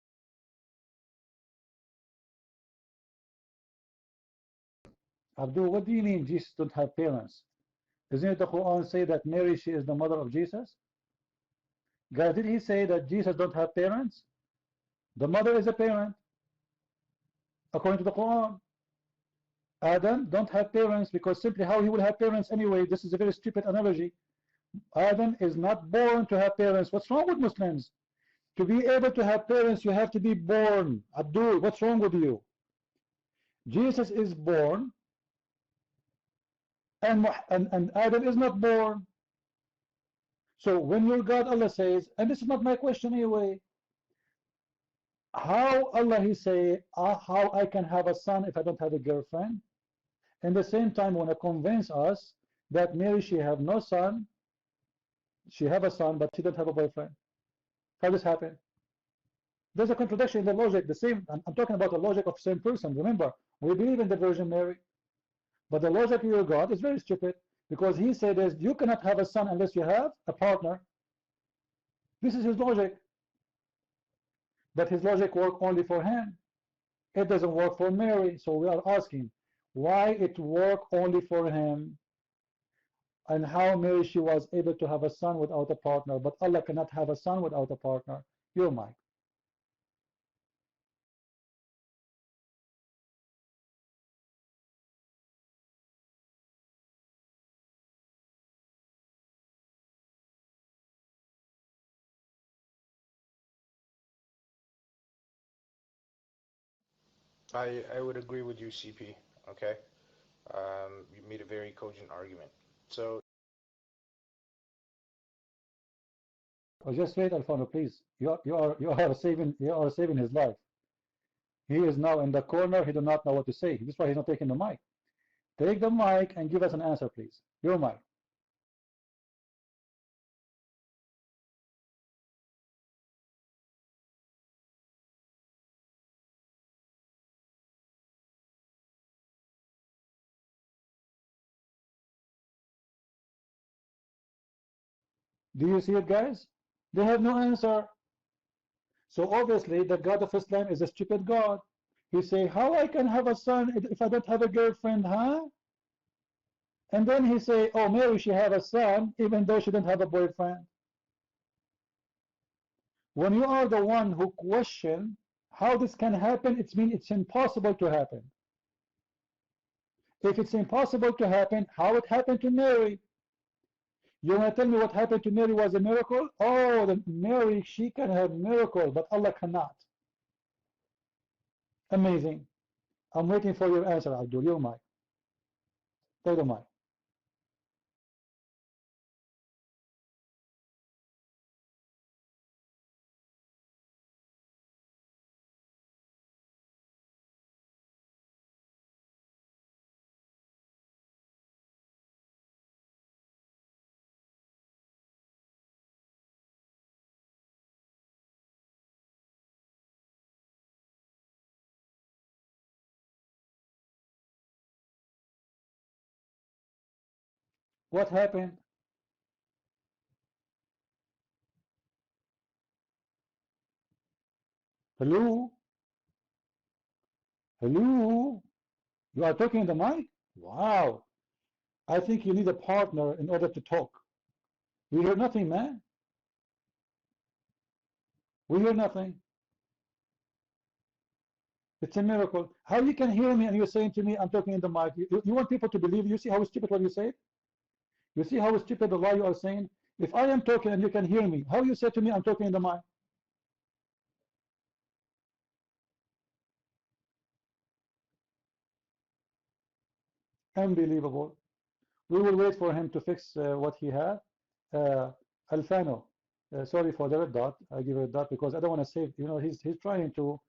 S1: Abdul, what do you mean Jesus don't have parents? Doesn't it the Quran say that Mary, she is the mother of Jesus? Guys, did he say that Jesus don't have parents? The mother is a parent, according to the Quran. Adam don't have parents because simply how he will have parents anyway? This is a very stupid analogy. Adam is not born to have parents. What's wrong with Muslims? To be able to have parents, you have to be born. Abdul, what's wrong with you? Jesus is born, and Adam is not born. So when your God Allah says, and this is not my question anyway, how Allah he say, how I can have a son if I don't have a girlfriend? And the same time want to convince us that Mary, she have no son, she have a son, but she don't have a boyfriend. How does this happen? There's a contradiction in the logic. The same. I'm talking about the logic of the same person. Remember, we believe in the Virgin Mary, but the logic of your God is very stupid because he said is you cannot have a son unless you have a partner. This is his logic, but his logic works only for him. It doesn't work for Mary. So we are asking why it worked only for him, and how Mary she was able to have a son without a partner, but Allah cannot have a son without a partner. You're Mike.
S6: I would agree with you, CP. Okay, you made a very cogent argument. So
S1: Oh, just wait, Alfano, please. You are saving his life. He is now in the corner. He does not know what to say. This is why he's not taking the mic. Take the mic and give us an answer, please. Your mic. Do you see it, guys? They have no answer. So obviously, the God of Islam is a stupid God. He say, how I can have a son if I don't have a girlfriend, huh? And then he say, oh, Mary, she have a son, even though she don't have a boyfriend. When you are the one who question how this can happen, it means it's impossible to happen. If it's impossible to happen, how it happened to Mary? You want to tell me what happened to Mary was a miracle? Oh, the Mary, she can have miracle, but Allah cannot. Amazing. I'm waiting for your answer, Abdul. Your mic. Take the mic. What happened? Hello? Hello? You are talking in the mic? Wow. I think you need a partner in order to talk. We hear nothing, man. We hear nothing. It's a miracle. How you can hear me and you're saying to me, I'm talking in the mic. You want people to believe you? See how stupid what you say? You see how stupid the lie you are saying? If I am talking and you can hear me, how you say to me, I'm talking in the mic? Unbelievable. We will wait for him to fix what he had. Alfano, sorry for the red dot. I give it a dot because I don't want to save. You know, he's trying to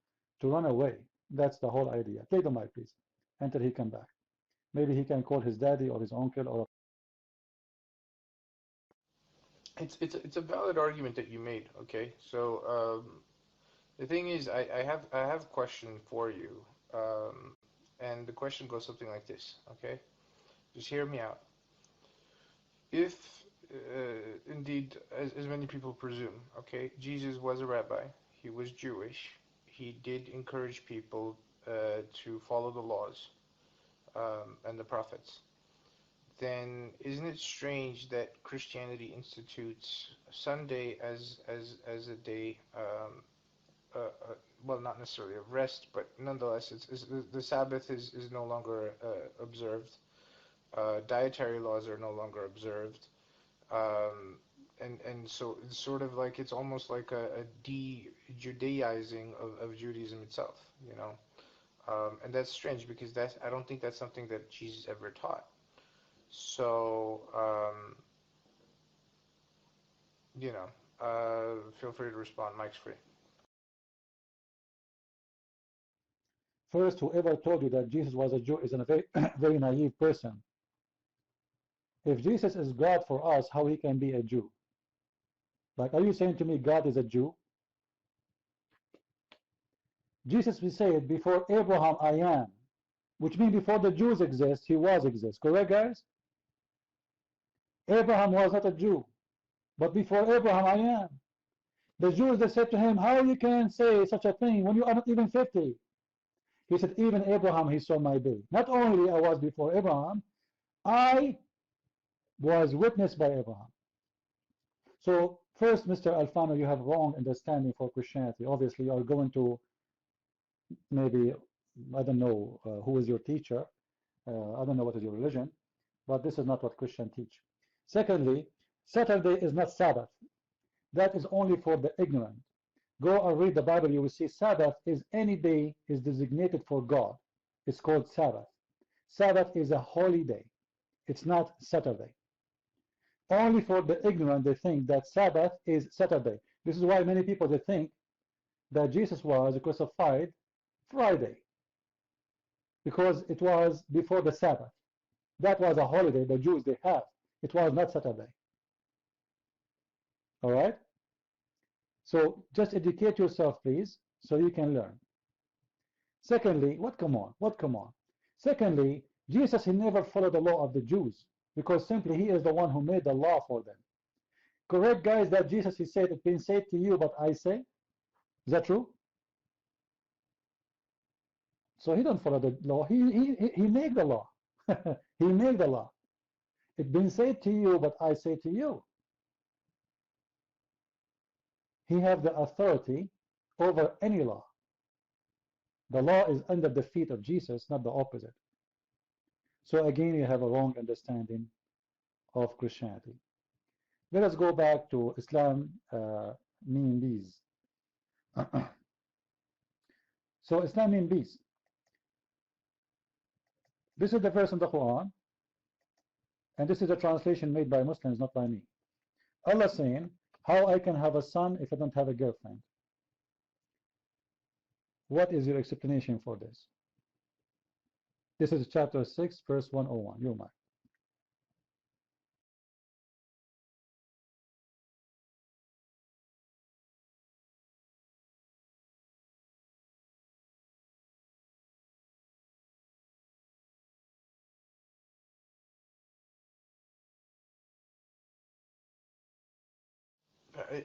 S1: run away. That's the whole idea. Take the mic, please, until he come back. Maybe he can call his daddy or his uncle or.
S6: it's a valid argument that you made. Okay, so the thing is, I have a question for you, and the question goes something like this. Okay, just hear me out. If indeed, as many people presume, okay, Jesus was a rabbi, he was Jewish, he did encourage people to follow the laws. and the prophets, then isn't it strange that Christianity institutes Sunday as a day, well, not necessarily of rest, but nonetheless, the Sabbath is no longer observed. Dietary laws are no longer observed. And so it's sort of like it's almost like a de-Judaizing of Judaism itself, you know. And that's strange because I don't think that's something that Jesus ever taught. So, you know, feel free to respond. Mike's free.
S1: First, whoever told you that Jesus was a Jew is a very, very naive person. If Jesus is God for us, how he can be a Jew? Like, are you saying to me God is a Jew? Jesus will say it, before Abraham I am, which means before the Jews exist, he was exist. Correct, guys? Abraham was not a Jew, but before Abraham I am. The Jews, they said to him, how you can say such a thing when you are not even 50? He said, even Abraham, he saw my day. Not only I was before Abraham, I was witnessed by Abraham. So first, Mr. Alfano, you have wrong understanding for Christianity. Obviously, you are going to maybe, I don't know who is your teacher. I don't know what is your religion, but this is not what Christians teach. Secondly, Saturday is not Sabbath. That is only for the ignorant. Go and read the Bible, you will see Sabbath is any day is designated for God. It's called Sabbath. Sabbath is a holy day. It's not Saturday. Only for the ignorant they think that Sabbath is Saturday. This is why many people they think that Jesus was crucified Friday because it was before the Sabbath. That was a holiday the Jews they have. It was not Saturday. All right? So just educate yourself, please, so you can learn. Secondly, come on. Secondly, Jesus, he never followed the law of the Jews because simply he is the one who made the law for them. Correct, guys, that Jesus, he said, it's been said to you, but I say. Is that true? So he don't follow the law. He made the law. He made the law. It's been said to you, but I say to you. He have the authority over any law. The law is under the feet of Jesus, not the opposite. So again, you have a wrong understanding of Christianity. Let us go back to Islam mean peace. So Islam mean peace. This is the verse in the Quran, and this is a translation made by Muslims, not by me. Allah saying, how I can have a son if I don't have a girlfriend? What is your explanation for this? This is chapter 6, verse 101. Your mic.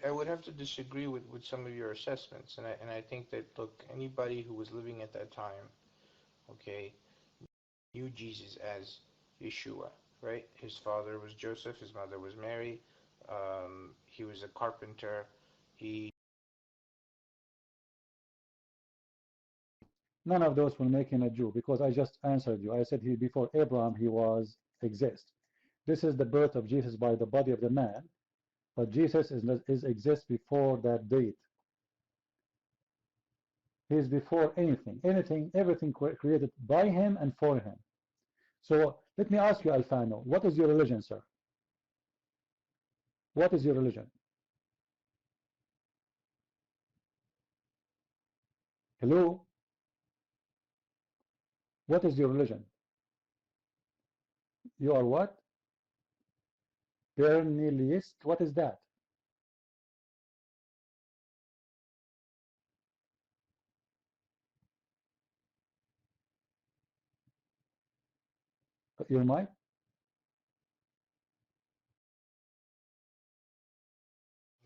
S6: I would have to disagree with some of your assessments, and I think that, look, anybody who was living at that time, okay, knew Jesus as Yeshua, right? His father was Joseph, his mother was Mary. He was a carpenter. He
S1: None of those will make him a Jew because I just answered you. I said he before Abraham he was exist. This is the birth of Jesus by the body of the man, but Jesus is exists before that date. He is before anything, everything created by him and for him. So let me ask you, Alfano, what is your religion, sir? What is your religion? Hello? What is your religion? You are what? Perennialist? What is that? Your mic?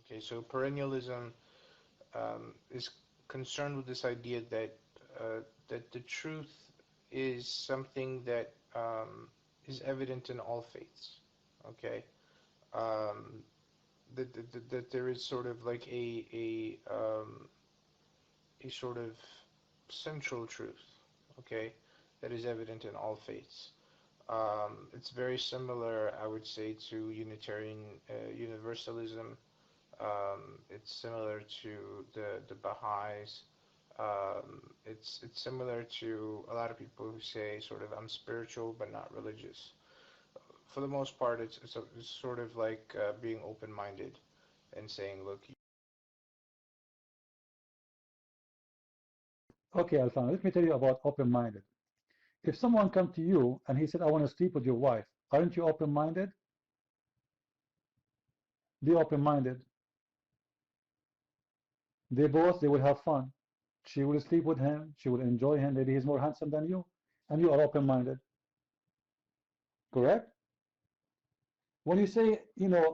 S6: Okay, so perennialism is concerned with this idea that that the truth is something that is evident in all faiths. Okay, um, that there is sort of like a sort of central truth. Okay, that is evident in all faiths. It's very similar, I would say, to Unitarian Universalism. It's similar to the Baha'is. It's similar to a lot of people who say sort of I'm spiritual but not religious. For the most part, it's sort of like being open-minded and saying, look,
S1: Okay, Alfano, let me tell you about open-minded. If someone come to you and he said, I want to sleep with your wife, aren't you open-minded? Be open-minded. They will have fun. She will sleep with him. She will enjoy him. Maybe he's more handsome than you. And you are open-minded. Correct? When you say,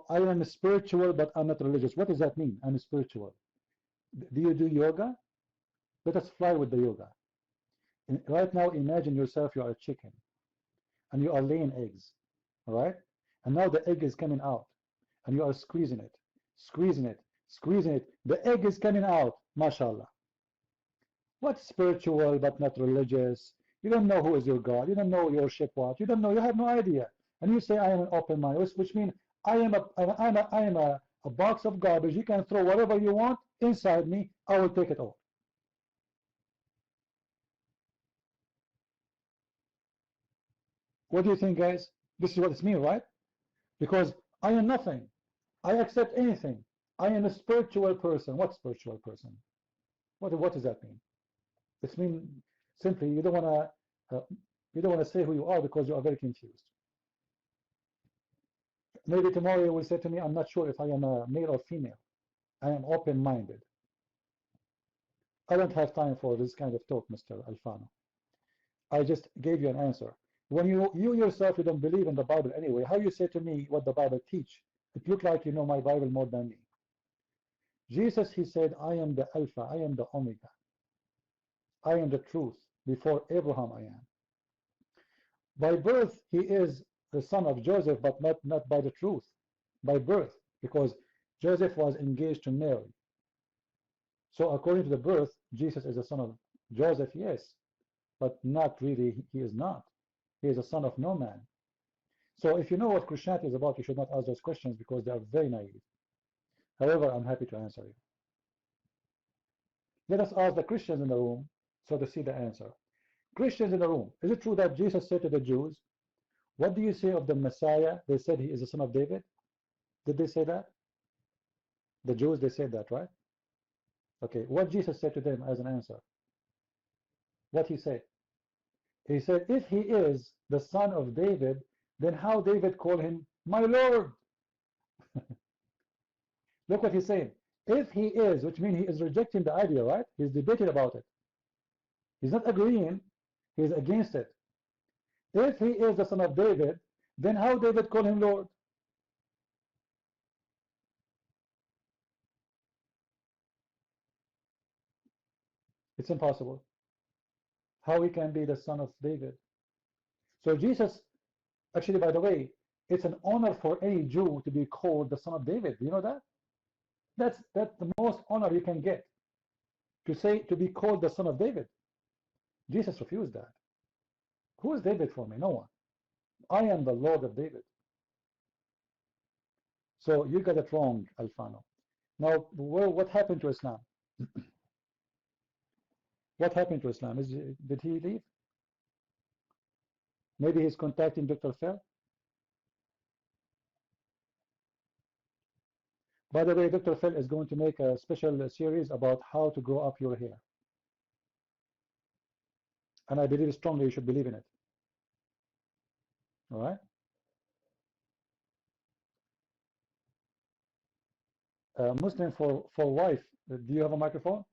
S1: I am spiritual, but I'm not religious, what does that mean? I'm spiritual. Do you do yoga? Let us fly with the yoga. Right now, imagine yourself, you are a chicken. And you are laying eggs. All right? And now the egg is coming out. And you are squeezing it, squeezing it, squeezing it. The egg is coming out, mashallah. What's spiritual but not religious? You don't know who is your God. You don't know your ship what. You don't know. You have no idea. And you say, I am an open mind, which means I am a box of garbage. You can throw whatever you want inside me. I will take it all. What do you think, guys? This is what it means, right? Because I am nothing. I accept anything. I am a spiritual person. What spiritual person? What does that mean? It means simply you don't want to say who you are because you are very confused. Maybe tomorrow you will say to me, I'm not sure if I am a male or female. I am open-minded. I don't have time for this kind of talk, Mr. Alfano. I just gave you an answer. When you yourself, you don't believe in the Bible anyway, how you say to me what the Bible teach? It look like you know my Bible more than me. Jesus, he said, I am the Alpha, I am the Omega. I am the truth. Before Abraham I am. By birth, he is the son of Joseph, but not by the truth. By birth, because Joseph was engaged to Mary. So according to the birth, Jesus is the son of Joseph, yes, but not really, he is not. He is a son of no man. So if you know what Christianity is about, you should not ask those questions because they are very naive. However, I'm happy to answer you. Let us ask the Christians in the room so to see the answer. Christians in the room, is it true that Jesus said to the Jews, what do you say of the Messiah? They said he is the son of David. Did they say that? The Jews, they said that, right? Okay, what Jesus said to them as an answer? What he said? He said, if he is the son of David, then how David called him my Lord? Look what he's saying. If he is, which means he is rejecting the idea, right? He's debating about it. He's not agreeing, he's against it. If he is the son of David, then how David called him Lord? It's impossible. How he can be the son of David? So Jesus, actually, by the way, it's an honor for any Jew to be called the son of David. Do you know that? That's the most honor you can get. To be called the son of David. Jesus refused that. Who is David for me? No one. I am the Lord of David. So you got it wrong, Alfano. Now, what happened to Islam? What happened to Islam? Did he leave? Maybe he's contacting Dr. Phil. By the way, Dr. Phil is going to make a special series about how to grow up your hair. And I believe strongly you should believe in it. All right? Muslim for wife. Do you have a microphone?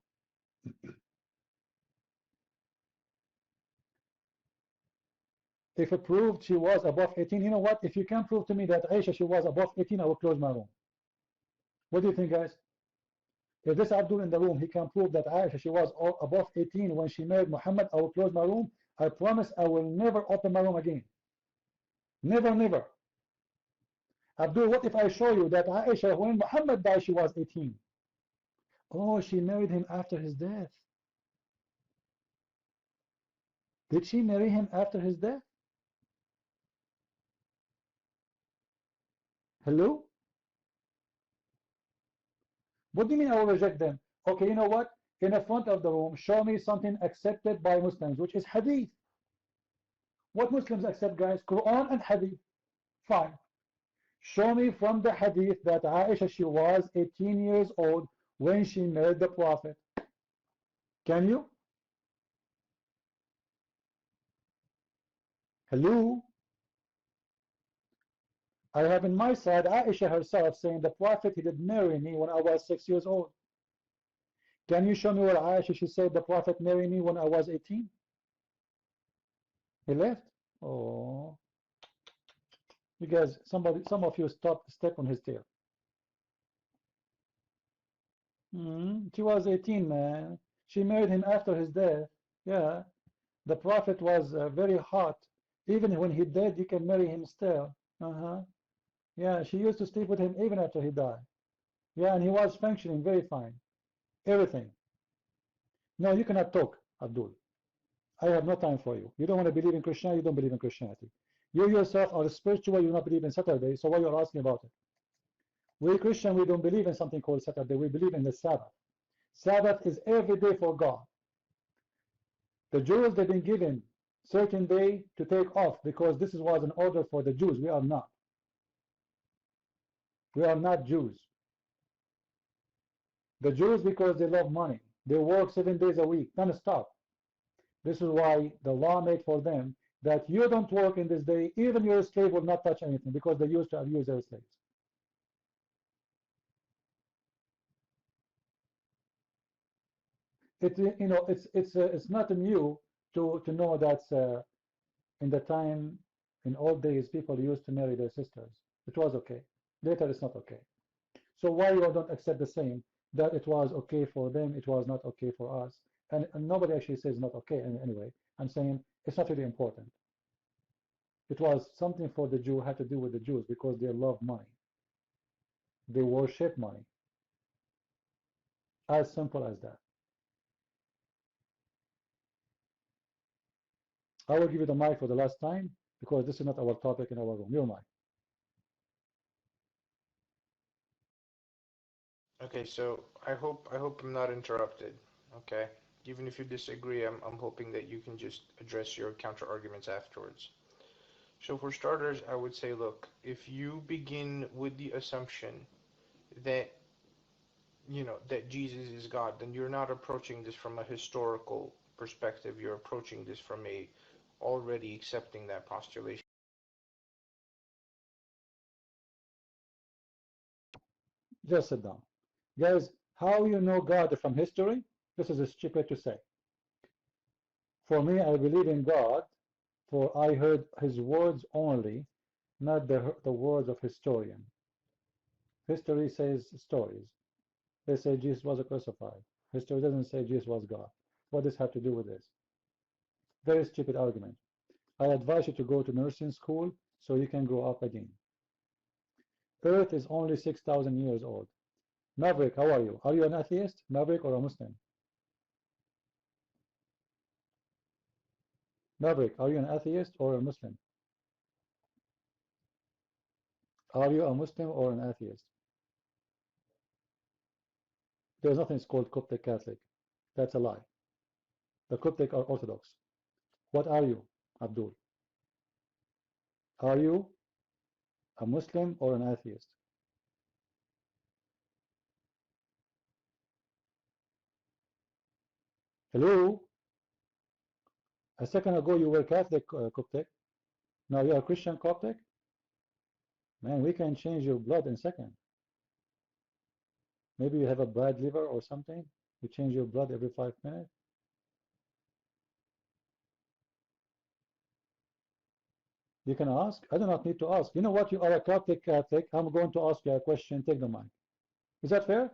S1: If it proved she was above 18, you know what? If you can prove to me that Aisha, she was above 18, I will close my room. What do you think, guys? If this Abdul in the room, he can prove that Aisha, she was above 18 when she married Muhammad, I will close my room. I promise I will never open my room again. Never, never. Abdul, what if I show you that Aisha, when Muhammad died, she was 18? Oh, she married him after his death. Did she marry him after his death? Hello? What do you mean I will reject them? Okay, you know what? In the front of the room, show me something accepted by Muslims, which is hadith. What Muslims accept, guys? Qur'an and hadith. Fine. Show me from the hadith that Aisha, she was 18 years old when she married the Prophet. Can you? Hello? I have in my side Aisha herself saying the Prophet, he did marry me when I was 6 years old. Can you show me where Aisha, she said the Prophet married me when I was 18? He left? Oh. You guys, some of you step on his tail. She was 18, man. She married him after his death. Yeah. The Prophet was very hot. Even when he died, you can marry him still. Yeah, she used to sleep with him even after he died. Yeah, and he was functioning very fine. Everything. No, you cannot talk, Abdul. I have no time for you. You don't want to believe in Christianity, you don't believe in Christianity. You yourself are spiritual, you do not believe in Saturday, so why are you asking about it? We Christian, we don't believe in something called Saturday, we believe in the Sabbath. Sabbath is every day for God. The Jews, they've been given certain day to take off because this was an order for the Jews. We are not. We are not Jews. The Jews, because they love money, they work 7 days a week, non-stop. This is why the law made for them that you don't work in this day, even your slave will not touch anything because they used to abuse their slaves. It's not new to know that in the time, in old days, people used to marry their sisters. It was okay. Later, it's not okay. So why you don't accept the same, that it was okay for them, it was not okay for us? And nobody actually says not okay anyway. I'm saying it's not really important. It was something for the Jew, had to do with the Jews because they love money. They worship money. As simple as that. I will give you the mic for the last time because this is not our topic in our room. Your mic.
S6: Okay, so I hope I'm not interrupted. Okay, even if you disagree, I'm hoping that you can just address your counter arguments afterwards. So for starters, I would say, look, if you begin with the assumption that that Jesus is God, then you're not approaching this from a historical perspective. You're approaching this from a already accepting that postulation.
S1: Just sit down. Guys, how you know God from history? This is stupid to say. For me, I believe in God, for I heard his words only, not the words of historian. History says stories. They say Jesus was crucified. History doesn't say Jesus was God. What does this have to do with this? Very stupid argument. I advise you to go to nursing school so you can grow up again. Earth is only 6,000 years old. Maverick, how are you? Are you an atheist, Maverick, or a Muslim? Maverick, are you an atheist or a Muslim? Are you a Muslim or an atheist? There's nothing called Coptic Catholic. That's a lie. The Coptic are Orthodox. What are you, Abdul? Are you a Muslim or an atheist? Hello? A second ago you were Catholic Coptic. Now you are Christian Coptic? Man, we can change your blood in a second. Maybe you have a bad liver or something. We change your blood every 5 minutes. You can ask. I do not need to ask. You know what? You are a Coptic Catholic. I'm going to ask you a question. Take the mic. Is that fair?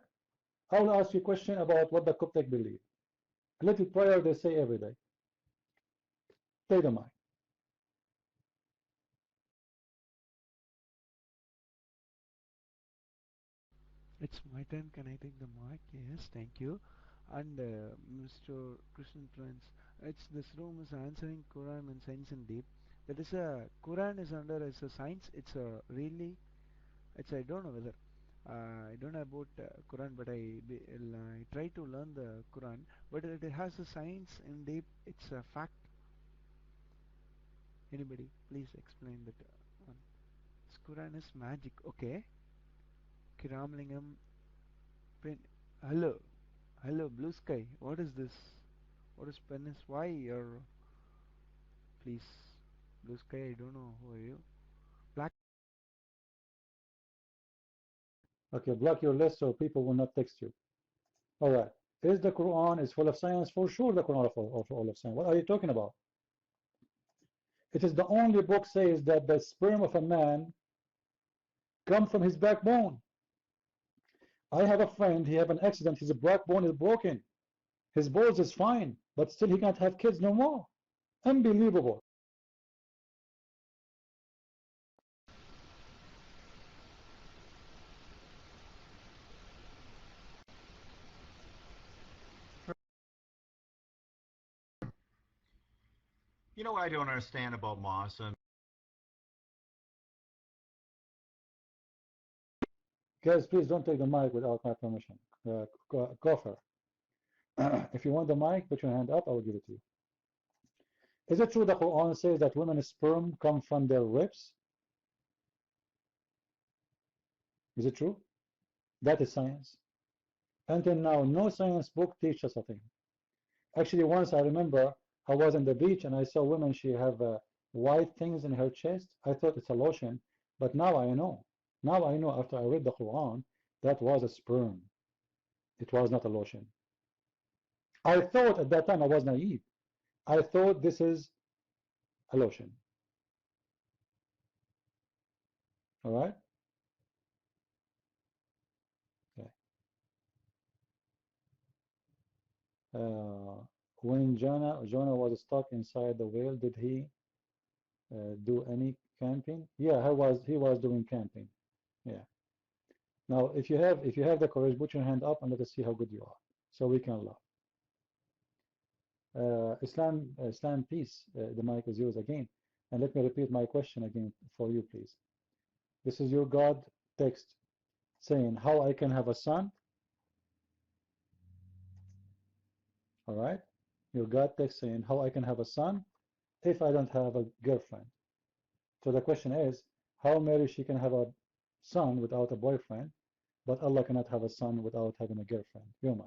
S1: I will ask you a question about what the Coptic believe. A little prayer they say every day. Take the mic.
S7: It's my turn. Can I take the mic? Yes, thank you. And Mr. Christian Prince, it's this room is answering Quran and science in deep. That is a Quran is under as a science. It's a really. It's I don't know whether. I don't know about Quran, but I try to learn the Quran. But it has a science in deep. It's a fact. Anybody, please explain that one. This Quran is magic. Okay. Kiramlingam. Hello. Hello, blue sky. What is this? What is penis? Why you're please blue sky? I don't know who are you. Black.
S1: Okay, block your list so people will not text you. All right. Is the Quran is full of science? For sure, the Quran is full of science. What are you talking about? It is the only book says that the sperm of a man come from his backbone. I have a friend. He have an accident. His backbone is broken. His balls is fine, but still he can't have kids no more. Unbelievable.
S2: You know what I don't understand about Moss?
S1: Guys, please don't take the mic without my permission. Gopher. If you want the mic, put your hand up. I will give it to you. Is it true the Quran says that women's sperm come from their ribs? Is it true? That is science. Until now, no science book teaches a thing. Actually, once I remember I was on the beach and I saw women, she have white things in her chest. I thought it's a lotion, but now I know. Now I know after I read the Quran, that was a sperm. It was not a lotion. I thought at that time I was naive. I thought this is a lotion. All right? Okay. When Jonah was stuck inside the whale, did he do any camping? Yeah, he was doing camping. Yeah. Now, if you have the courage, put your hand up and let us see how good you are, so we can laugh. Islam, peace. The mic is yours again, and let me repeat my question again for you, please. This is your God text saying how I can have a son. All right, your God text saying how I can have a son if I don't have a girlfriend. So the question is, how Mary she can have a son without a boyfriend, but Allah cannot have a son without having a girlfriend? Your mic.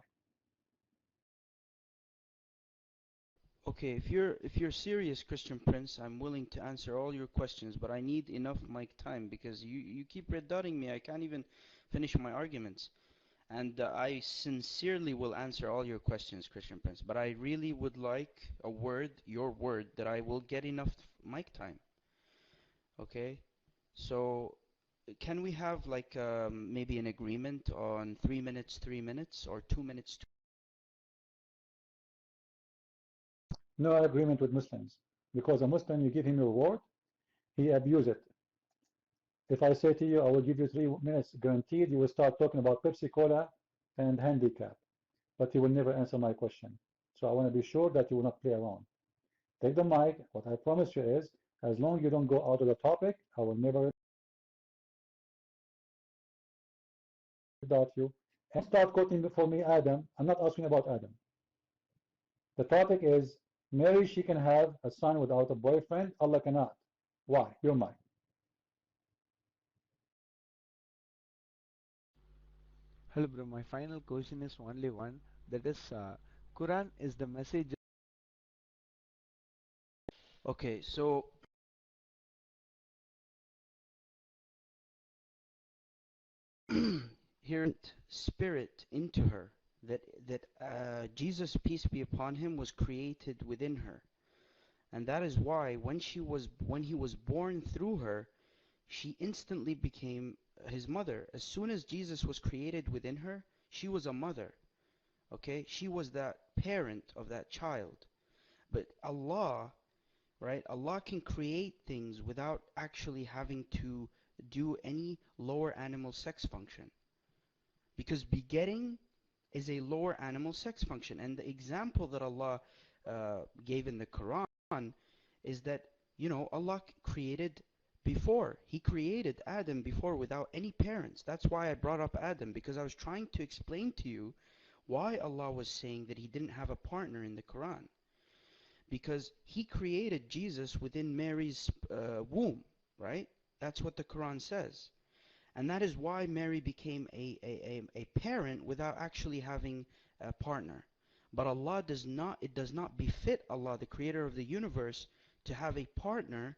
S5: Okay, if you're serious, Christian Prince, I'm willing to answer all your questions, but I need enough mic time because you keep red dotting me. I can't even finish my arguments. And I sincerely will answer all your questions, Christian Prince, but I really would like a word, your word, that I will get enough mic time. Okay? So can we have like maybe an agreement on 3 minutes, or 2 minutes?
S1: No agreement with Muslims, because a Muslim, you give him your word, he abuse it. If I say to you, I will give you 3 minutes guaranteed, you will start talking about Pepsi Cola and handicap, but you will never answer my question. So I want to be sure that you will not play around. Take the mic. What I promise you is, as long as you don't go out of the topic, I will never doubt you. And start quoting for me Adam. I'm not asking about Adam. The topic is Mary, she can have a son without a boyfriend. Allah cannot. Why? Your mic.
S7: Hello, bro. My final question is only one. That is, Quran is the message.
S5: Okay, so here spirit into her, that Jesus, peace be upon him, was created within her. And that is why when he was born through her, she instantly became his mother. As soon as Jesus was created within her, she was a mother. Okay? She was that parent of that child. But Allah right? Allah can create things without actually having to do any lower animal sex function. Because begetting is a lower animal sex function. And the example that Allah gave in the Quran is that, you know, Allah created before. He created Adam before without any parents. That's why I brought up Adam, because I was trying to explain to you why Allah was saying that he didn't have a partner in the Quran. Because he created Jesus within Mary's womb, right? That's what the Quran says. And that is why Mary became a parent without actually having a partner. But Allah does not, it does not befit Allah, the creator of the universe, to have a partner,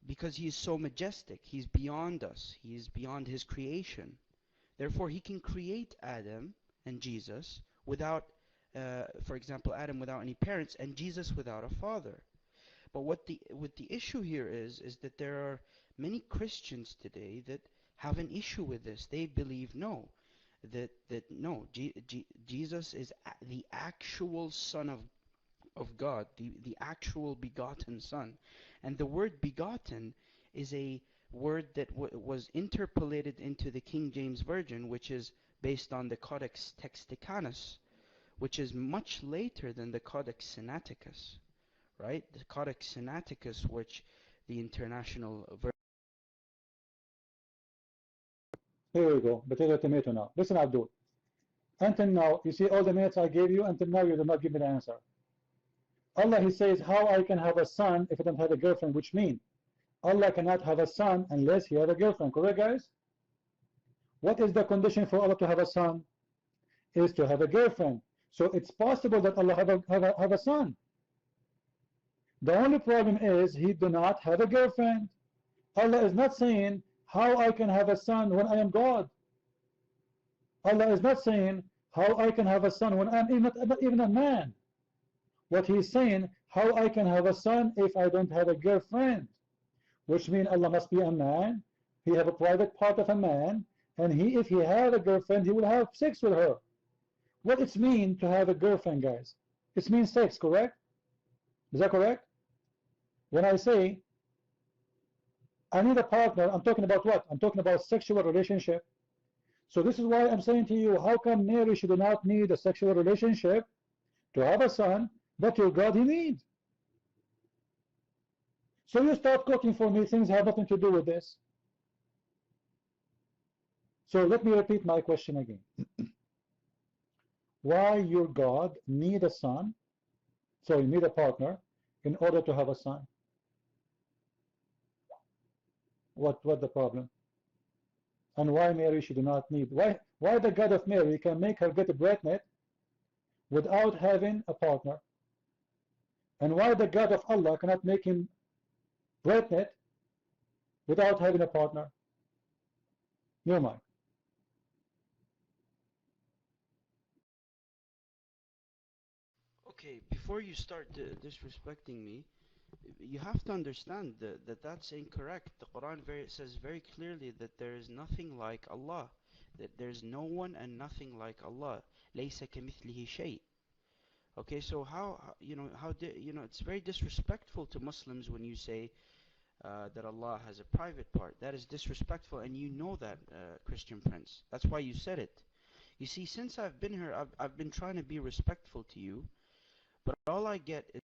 S5: because he is so majestic. He's beyond us. He is beyond his creation. Therefore, he can create Adam and Jesus without, for example, Adam without any parents and Jesus without a father. But what the issue here is that there are many Christians today that have an issue with this. They believe no, that no, Jesus is the actual Son of God, the actual begotten Son. And the word begotten is a word that was interpolated into the King James Version, which is based on the Codex Texticanus, which is much later than the Codex Sinaiticus, right? The Codex Sinaiticus, which the international version.
S1: Here we go. Potato tomato now. Listen, Abdul. Until now, you see all the minutes I gave you, until now you did not give me the answer. Allah, he says, how I can have a son if I don't have a girlfriend, which means Allah cannot have a son unless he has a girlfriend. Correct, guys? What is the condition for Allah to have a son? Is to have a girlfriend. So it's possible that Allah have a son. The only problem is he do not have a girlfriend. Allah is not saying how I can have a son when I am God. Allah is not saying how I can have a son when I'm not even a man. What he is saying, how I can have a son if I don't have a girlfriend, which means Allah must be a man. He have a private part of a man, and if he had a girlfriend, he will have sex with her. What it means to have a girlfriend, guys? It means sex, correct? Is that correct? When I say I need a partner, I'm talking about what? I'm talking about sexual relationship. So this is why I'm saying to you, how come Mary should not need a sexual relationship to have a son, but your God he needs? So you start cooking for me, things have nothing to do with this. So let me repeat my question again. Why your God need a son, so you need a partner, in order to have a son? What the problem? And why Mary should not need? Why the God of Mary can make her get pregnant without having a partner? And why the God of Allah cannot make him pregnant without having a partner? Your mind.
S5: Okay, before you start disrespecting me, you have to understand that that's incorrect. The Quran says very clearly that there is nothing like Allah, that there's no one and nothing like Allah. لَيْسَ كَمِثْلِهِ شَيْءٍ. Okay, so it's very disrespectful to Muslims when you say that Allah has a private part. That is disrespectful, and you know that, Christian Prince. That's why you said it. You see, since I've been here, I've been trying to be respectful to you, but all I get is...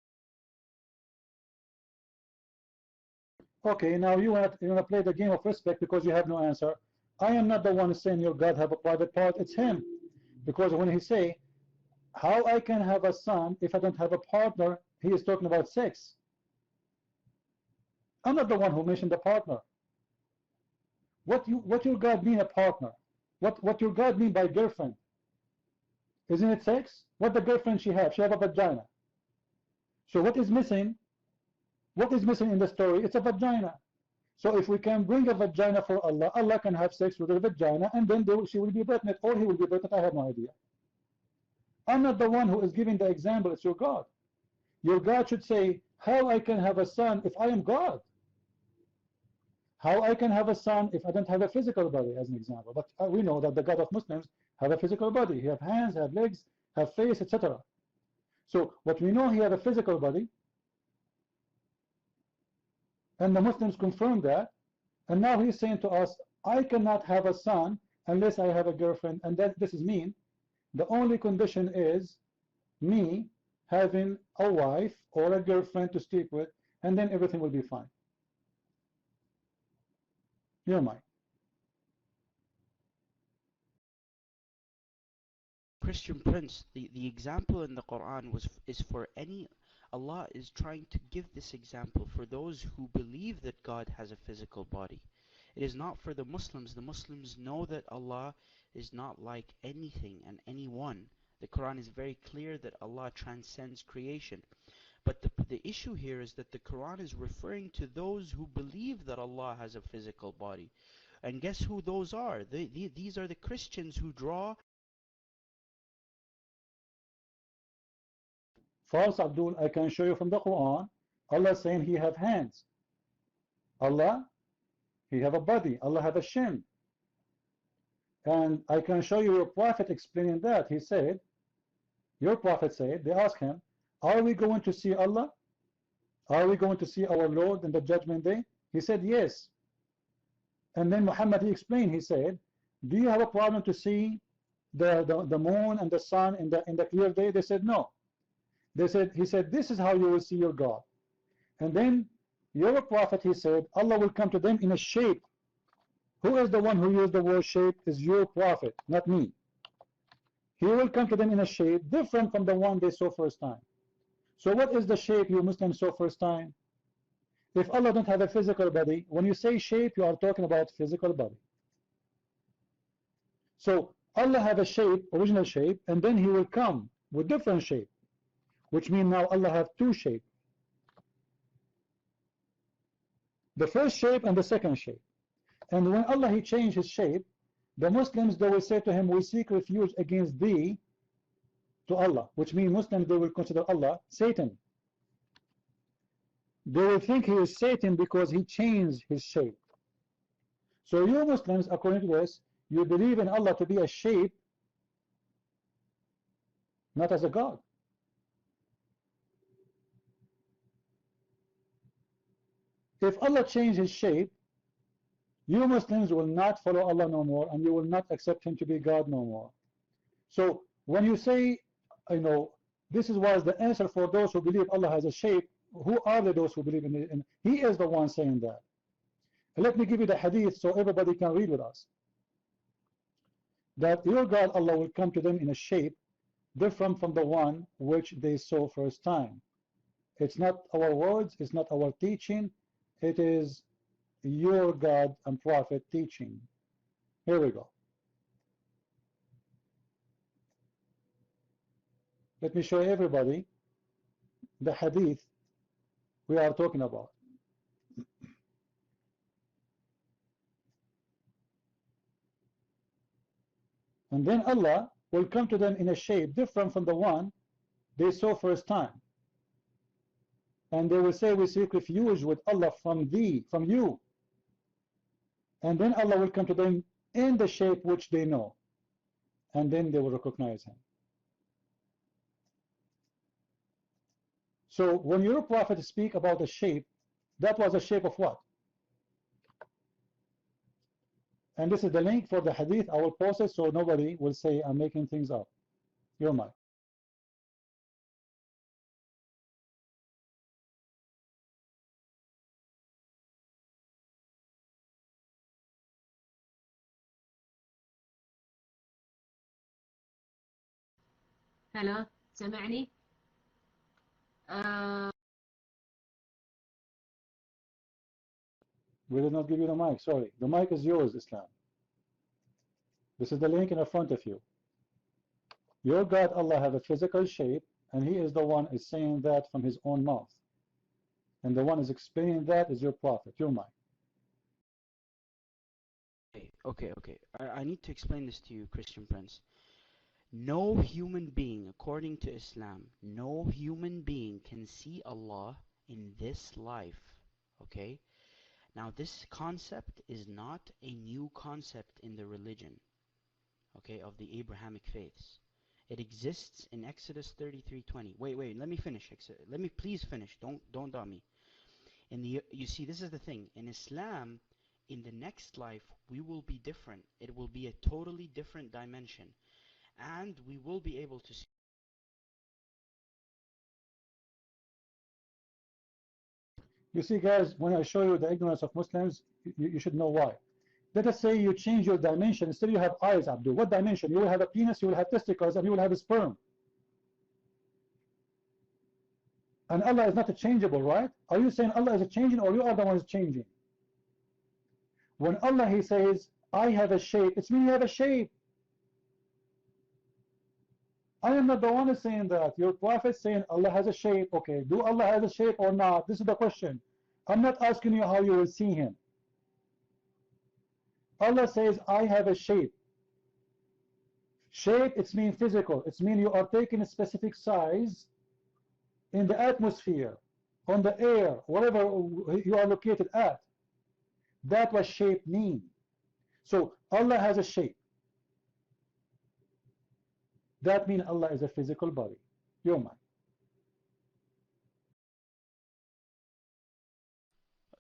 S1: Okay, now you want to play the game of respect because you have no answer. I am not the one saying your God have a private part. It's him. Because when he say, how I can have a son if I don't have a partner, he is talking about sex. I'm not the one who mentioned the partner. What your God mean a partner? What your God mean by girlfriend? Isn't it sex? What the girlfriend she have? She have a vagina. So what is missing? What is missing in the story? It's a vagina. So if we can bring a vagina for Allah, Allah can have sex with a vagina, and then she will be pregnant, or he will be pregnant. I have no idea. I'm not the one who is giving the example. It's your God. Your God should say, how I can have a son if I am God? How I can have a son if I don't have a physical body, as an example. But we know that the God of Muslims have a physical body. He have hands, have legs, have face, etc. So what we know, he have a physical body. And the Muslims confirm that. And now he's saying to us, I cannot have a son unless I have a girlfriend. And that this is mean. The only condition is me having a wife or a girlfriend to sleep with, and then everything will be fine. You're mine.
S5: Christian Prince, the example in the Quran is for any. Allah is trying to give this example for those who believe that God has a physical body. It is not for the Muslims. The Muslims know that Allah is not like anything and anyone. The Quran is very clear that Allah transcends creation. But the issue here is that the Quran is referring to those who believe that Allah has a physical body. And guess who those are? These are the Christians who draw.
S1: False, Abdul, I can show you from the Quran. Allah saying he have hands. Allah, he have a body. Allah have a shin. And I can show you your prophet explaining that. He said, your prophet said, they asked him, are we going to see Allah? Are we going to see our Lord in the judgment day? He said, yes. And then Muhammad, he explained, he said, do you have a problem to see the moon and the sun in the clear day? They said, no. He said, this is how you will see your God. And then your prophet, he said, Allah will come to them in a shape. Who is the one who used the word shape? Is your prophet, not me. He will come to them in a shape different from the one they saw first time. So what is the shape you Muslims saw first time? If Allah don't have a physical body, when you say shape, you are talking about physical body. So Allah have a shape, original shape, and then he will come with different shape, which means now Allah have two shapes. The first shape and the second shape. And when Allah he changed his shape, the Muslims, they will say to him, we seek refuge against thee to Allah, which means Muslims, they will consider Allah Satan. They will think he is Satan because he changed his shape. So you Muslims, according to this, you believe in Allah to be a shape, not as a God. If Allah changed his shape, you Muslims will not follow Allah no more, and you will not accept him to be God no more. So when you say, you know, this was the answer for those who believe Allah has a shape, who are those who believe in it? And he is the one saying that. And let me give you the hadith so everybody can read with us. That your God Allah will come to them in a shape different from the one which they saw first time. It's not our words, it's not our teaching, it is your God and Prophet teaching. Here we go. Let me show everybody the hadith we are talking about. And then Allah will come to them in a shape different from the one they saw first time. And they will say, we seek refuge with Allah from thee, from you. And then Allah will come to them in the shape which they know. And then they will recognize him. So when your prophet speak about the shape, that was a shape of what? And this is the link for the hadith. I will post it so nobody will say I'm making things up. You're mine.
S8: هلا سمعني؟
S1: We did not give you the mic, sorry. The mic is yours, Islam. This is the link in front of you. Your God, Allah, have a physical shape, and he is the one is saying that from his own mouth. And the one is explaining that is your prophet, your mind.
S5: Okay. I need to explain this to you, Christian Prince. No human being, according to Islam, no human being can see Allah in this life. Okay? Now, this concept is not a new concept in the religion, okay, of the Abrahamic faiths. It exists in Exodus 33:20. Wait, let me finish. Let me please finish. Don't doubt me. You see, this is the thing. In Islam, in the next life, we will be different. It will be a totally different dimension. And we will be able to see.
S1: You see, guys, when I show you the ignorance of Muslims, you should know why. Let us say you change your dimension. Instead you have eyes, Abdul. What dimension? You will have a penis, you will have testicles, and you will have a sperm. And Allah is not changeable, right? Are you saying Allah is changing, or you are the ones changing? When Allah, He says, I have a shape, it's meaning you have a shape. I am not the one saying that. Your Prophet saying Allah has a shape. Okay, do Allah has a shape or not? This is the question. I'm not asking you how you will see Him. Allah says, I have a shape. Shape, it's mean physical. It's mean you are taking a specific size in the atmosphere, on the air, wherever you are located at. That's what shape means. So Allah has a shape. That means Allah is a physical body. Your mind.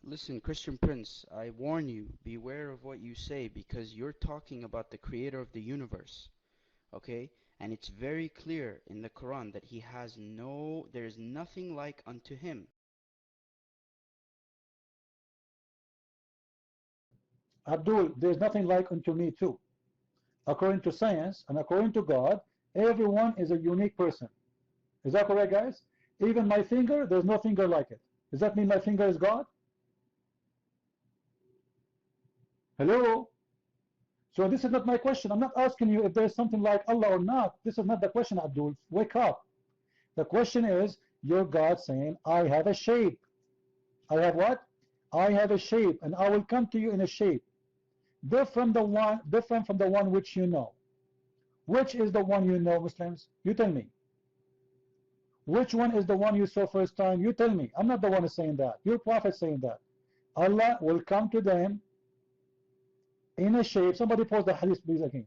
S5: Listen, Christian Prince, I warn you, beware of what you say, because you're talking about the creator of the universe. Okay? And it's very clear in the Quran that there is nothing like unto him.
S1: Abdul, there's nothing like unto me too. According to science and according to God, everyone is a unique person. Is that correct, guys? Even my finger, there's no finger like it. Does that mean my finger is God? Hello? So this is not my question. I'm not asking you if there's something like Allah or not. This is not the question, Abdul. Wake up. The question is, your God saying, I have a shape. I have what? I have a shape, and I will come to you in a shape. Different from the one which you know. Which is the one you know, Muslims? You tell me. Which one is the one you saw first time? You tell me. I'm not the one saying that. Your Prophet saying that. Allah will come to them in a shape. Somebody pause the hadith please again.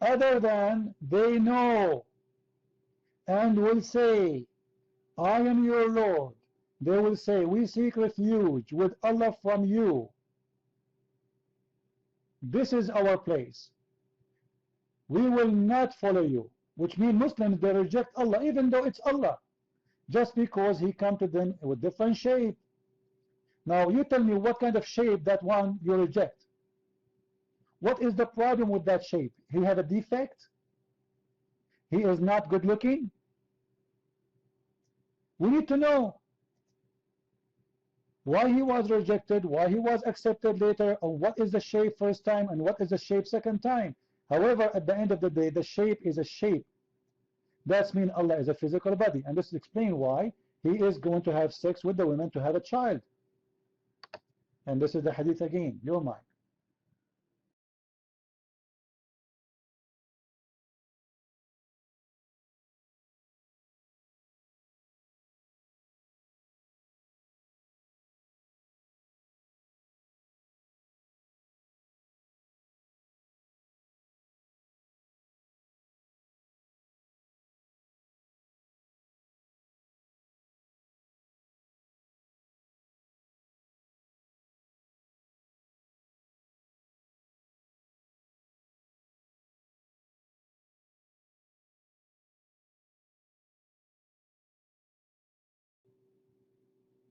S1: Other than they know, and will say, I am your Lord. They will say, we seek refuge with Allah from you. This is our place. We will not follow you. Which means Muslims, they reject Allah, even though it's Allah, just because He come to them with different shape. Now you tell me what kind of shape that one you reject. What is the problem with that shape? He have a defect? He is not good looking? We need to know why he was rejected, why he was accepted later, or what is the shape first time and what is the shape second time. However, at the end of the day, the shape is a shape. That means Allah is a physical body. And this explains why He is going to have sex with the women to have a child. And this is the hadith again, your mind.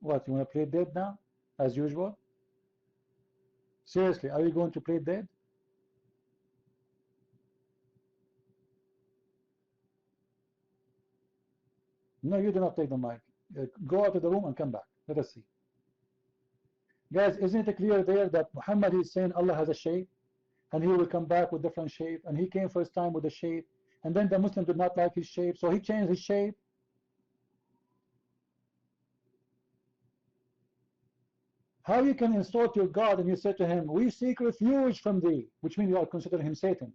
S1: What, you want to play dead now, as usual? Seriously, are you going to play dead? No, you do not take the mic. Go out of the room and come back. Let us see. Guys, isn't it clear there that Muhammad is saying Allah has a shape, and He will come back with different shape, and He came first time with a shape, and then the Muslim did not like his shape, so He changed his shape. How you can insult your God and you say to Him, we seek refuge from Thee, which means you are considering Him Satan.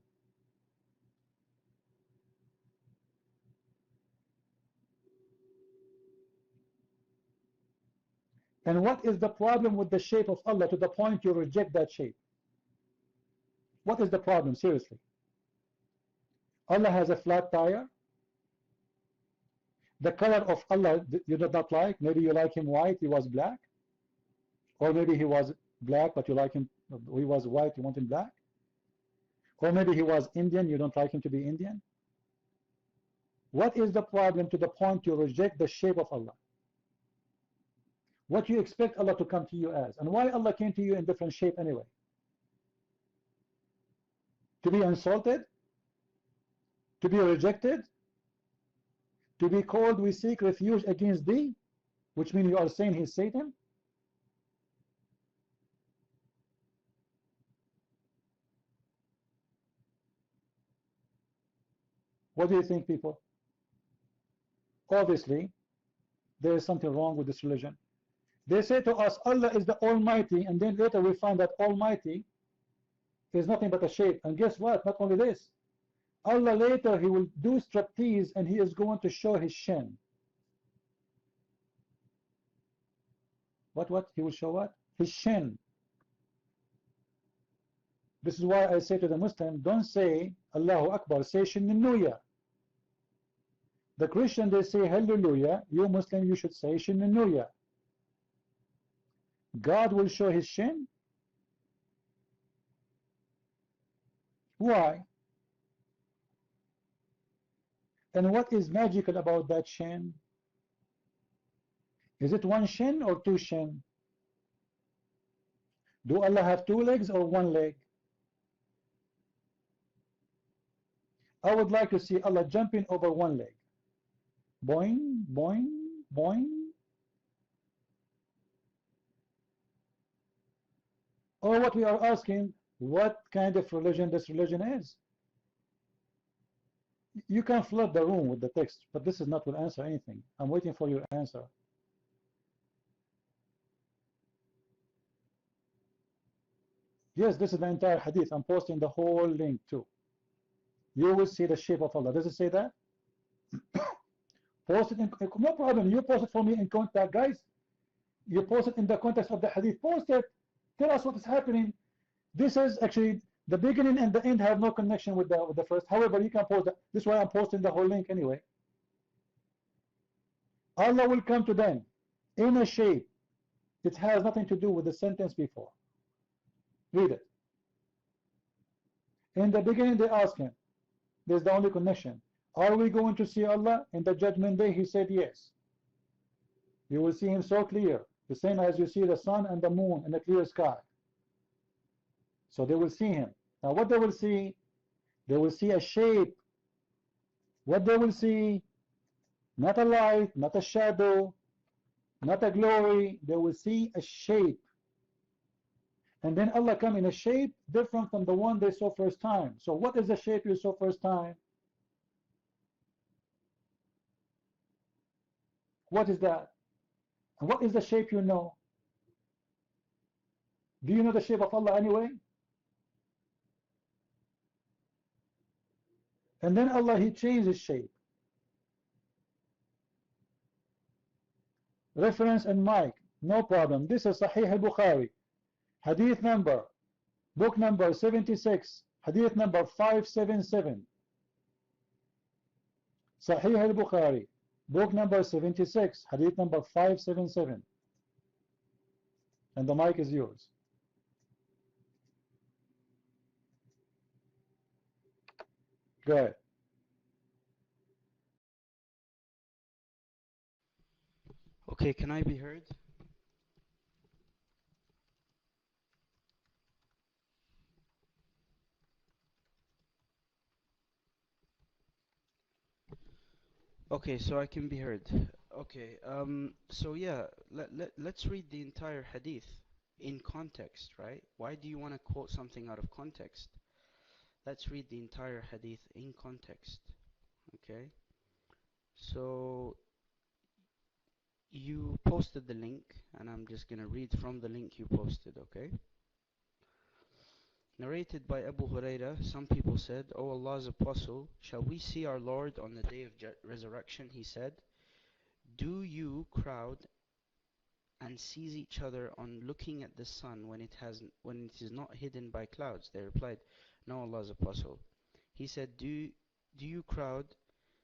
S1: And what is the problem with the shape of Allah to the point you reject that shape? What is the problem, seriously? Allah has a flat tire. The color of Allah you did not like. Maybe you like him white, he was black. Or maybe he was black, but you like him, he was white, you want him black. Or maybe he was Indian, you don't like him to be Indian. What is the problem to the point you reject the shape of Allah? What you expect Allah to come to you as? And why Allah came to you in different shape anyway? To be insulted? To be rejected? To be called, we seek refuge against thee? Which means you are saying he's Satan? What do you think, people? Obviously, there is something wrong with this religion. They say to us, Allah is the Almighty, and then later we find that Almighty is nothing but a shape. And guess what? Not only this, Allah later, he will do striptease and he is going to show his shin. What? He will show what? His shin. This is why I say to the Muslim, don't say Allahu Akbar, say Shinnuya. The Christian, they say Hallelujah. You Muslim, you should say Shinnuya. God will show his shin? Why? And what is magical about that shin? Is it one shin or two shin? Do Allah have two legs or one leg? I would like to see Allah jumping over one leg. Boing, boing, boing. Or what we are asking, what kind of religion this religion is? You can flood the room with the text, but this is not will answer anything. I'm waiting for your answer. Yes, this is the entire hadith. I'm posting the whole link too. You will see the shape of Allah. Does it say that? Post it in, no problem. You post it for me in contact, guys. You post it in the context of the hadith. Post it. Tell us what is happening. This is actually the beginning and the end have no connection with the first. However, you can post that. This is why I'm posting the whole link anyway. Allah will come to them in a shape. It has nothing to do with the sentence before. Read it. In the beginning, they asked him. There's the only connection. Are we going to see Allah in the judgment day? He said yes. You will see him so clear, the same as you see the sun and the moon in a clear sky. So they will see him. Now what they will see a shape. What they will see, not a light, not a shadow, not a glory. They will see a shape. And then Allah come in a shape different from the one they saw first time. So what is the shape you saw first time? What is that? And what is the shape you know? Do you know the shape of Allah anyway? And then Allah, he changed his shape. Reference and mic, no problem. This is Sahih al-Bukhari. Hadith number, book number 76, hadith number 577. Sahih al-Bukhari, book number 76, hadith number 577. And the mic is yours. Go ahead.
S5: Okay, can I be heard? Okay, so I can be heard. Okay, so yeah, let's read the entire hadith in context, right? Why do you want to quote something out of context? Let's read the entire hadith in context, okay? So you posted the link, and I'm just gonna read from the link you posted, okay? Narrated by Abu Huraira, some people said, O Allah's Apostle, shall we see our Lord on the day of resurrection? He said, do you crowd and seize each other on looking at the sun when it is not hidden by clouds? They replied, no, Allah's Apostle. He said, do you crowd,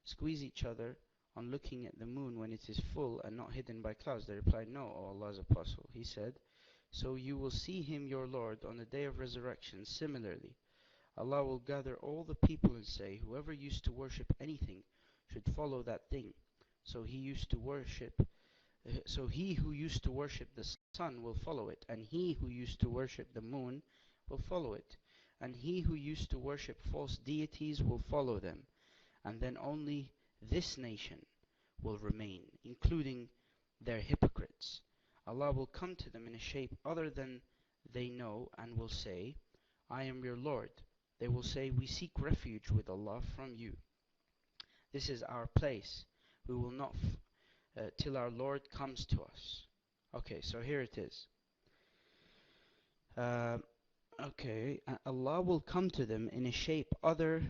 S5: squeeze each other on looking at the moon when it is full and not hidden by clouds? They replied, No, O Allah's Apostle. He said, So you will see him, your Lord, on the day of resurrection. Similarly, Allah will gather all the people and say, Whoever used to worship anything should follow that thing. So he who used to worship the sun will follow it, and he who used to worship the moon will follow it, and he who used to worship false deities will follow them, and then only this nation will remain, including their hypocrites. Allah will come to them in a shape other than they know and will say, I am your Lord. They will say, We seek refuge with Allah from you. This is our place. We will not till our Lord comes to us. Okay, so here it is. Allah will come to them in a shape other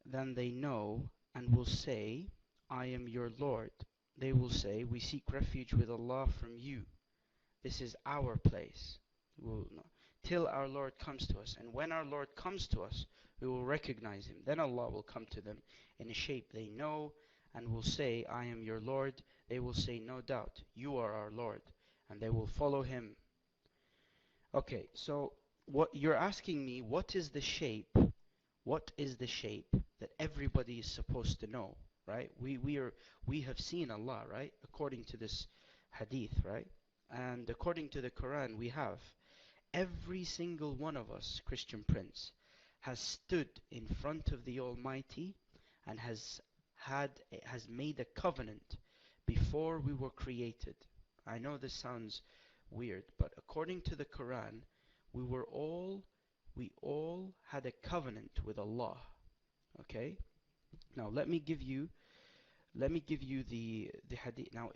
S5: than they know and will say, I am your Lord. They will say, We seek refuge with Allah from you. This is our place. Till our Lord comes to us. And when our Lord comes to us, we will recognize him. Then Allah will come to them in a shape they know and will say, I am your Lord. They will say, No doubt, you are our Lord. And they will follow him. Okay, so what you're asking me, what is the shape that everybody is supposed to know, right? We have seen Allah, right? According to this hadith, right? And according to the Qur'an, we have every single one of us, Christian Prince, has stood in front of the Almighty and has made a covenant before we were created. I know this sounds weird, but according to the Quran, we all had a covenant with Allah. Okay? Now let me give you the hadith. Now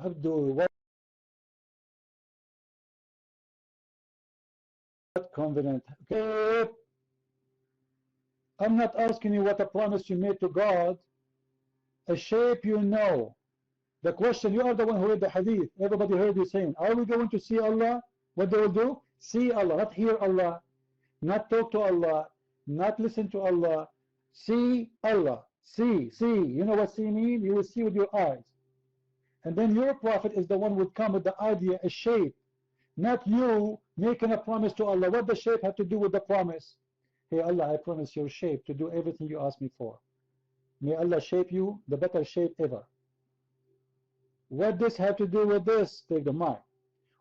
S1: Abdul, what covenant? Okay. I'm not asking you what a promise you made to God. A shape you know. The question, you are the one who read the hadith. Everybody heard you saying, are we going to see Allah? What they will do? See Allah, not hear Allah, not talk to Allah, not listen to Allah. See Allah. See. You know what see means? You will see with your eyes. And then your prophet is the one who would come with the idea, a shape. Not you making a promise to Allah. What does shape have to do with the promise? Hey Allah, I promise your shape to do everything you ask me for. May Allah shape you the better shape ever. What does have to do with this? Take the mic.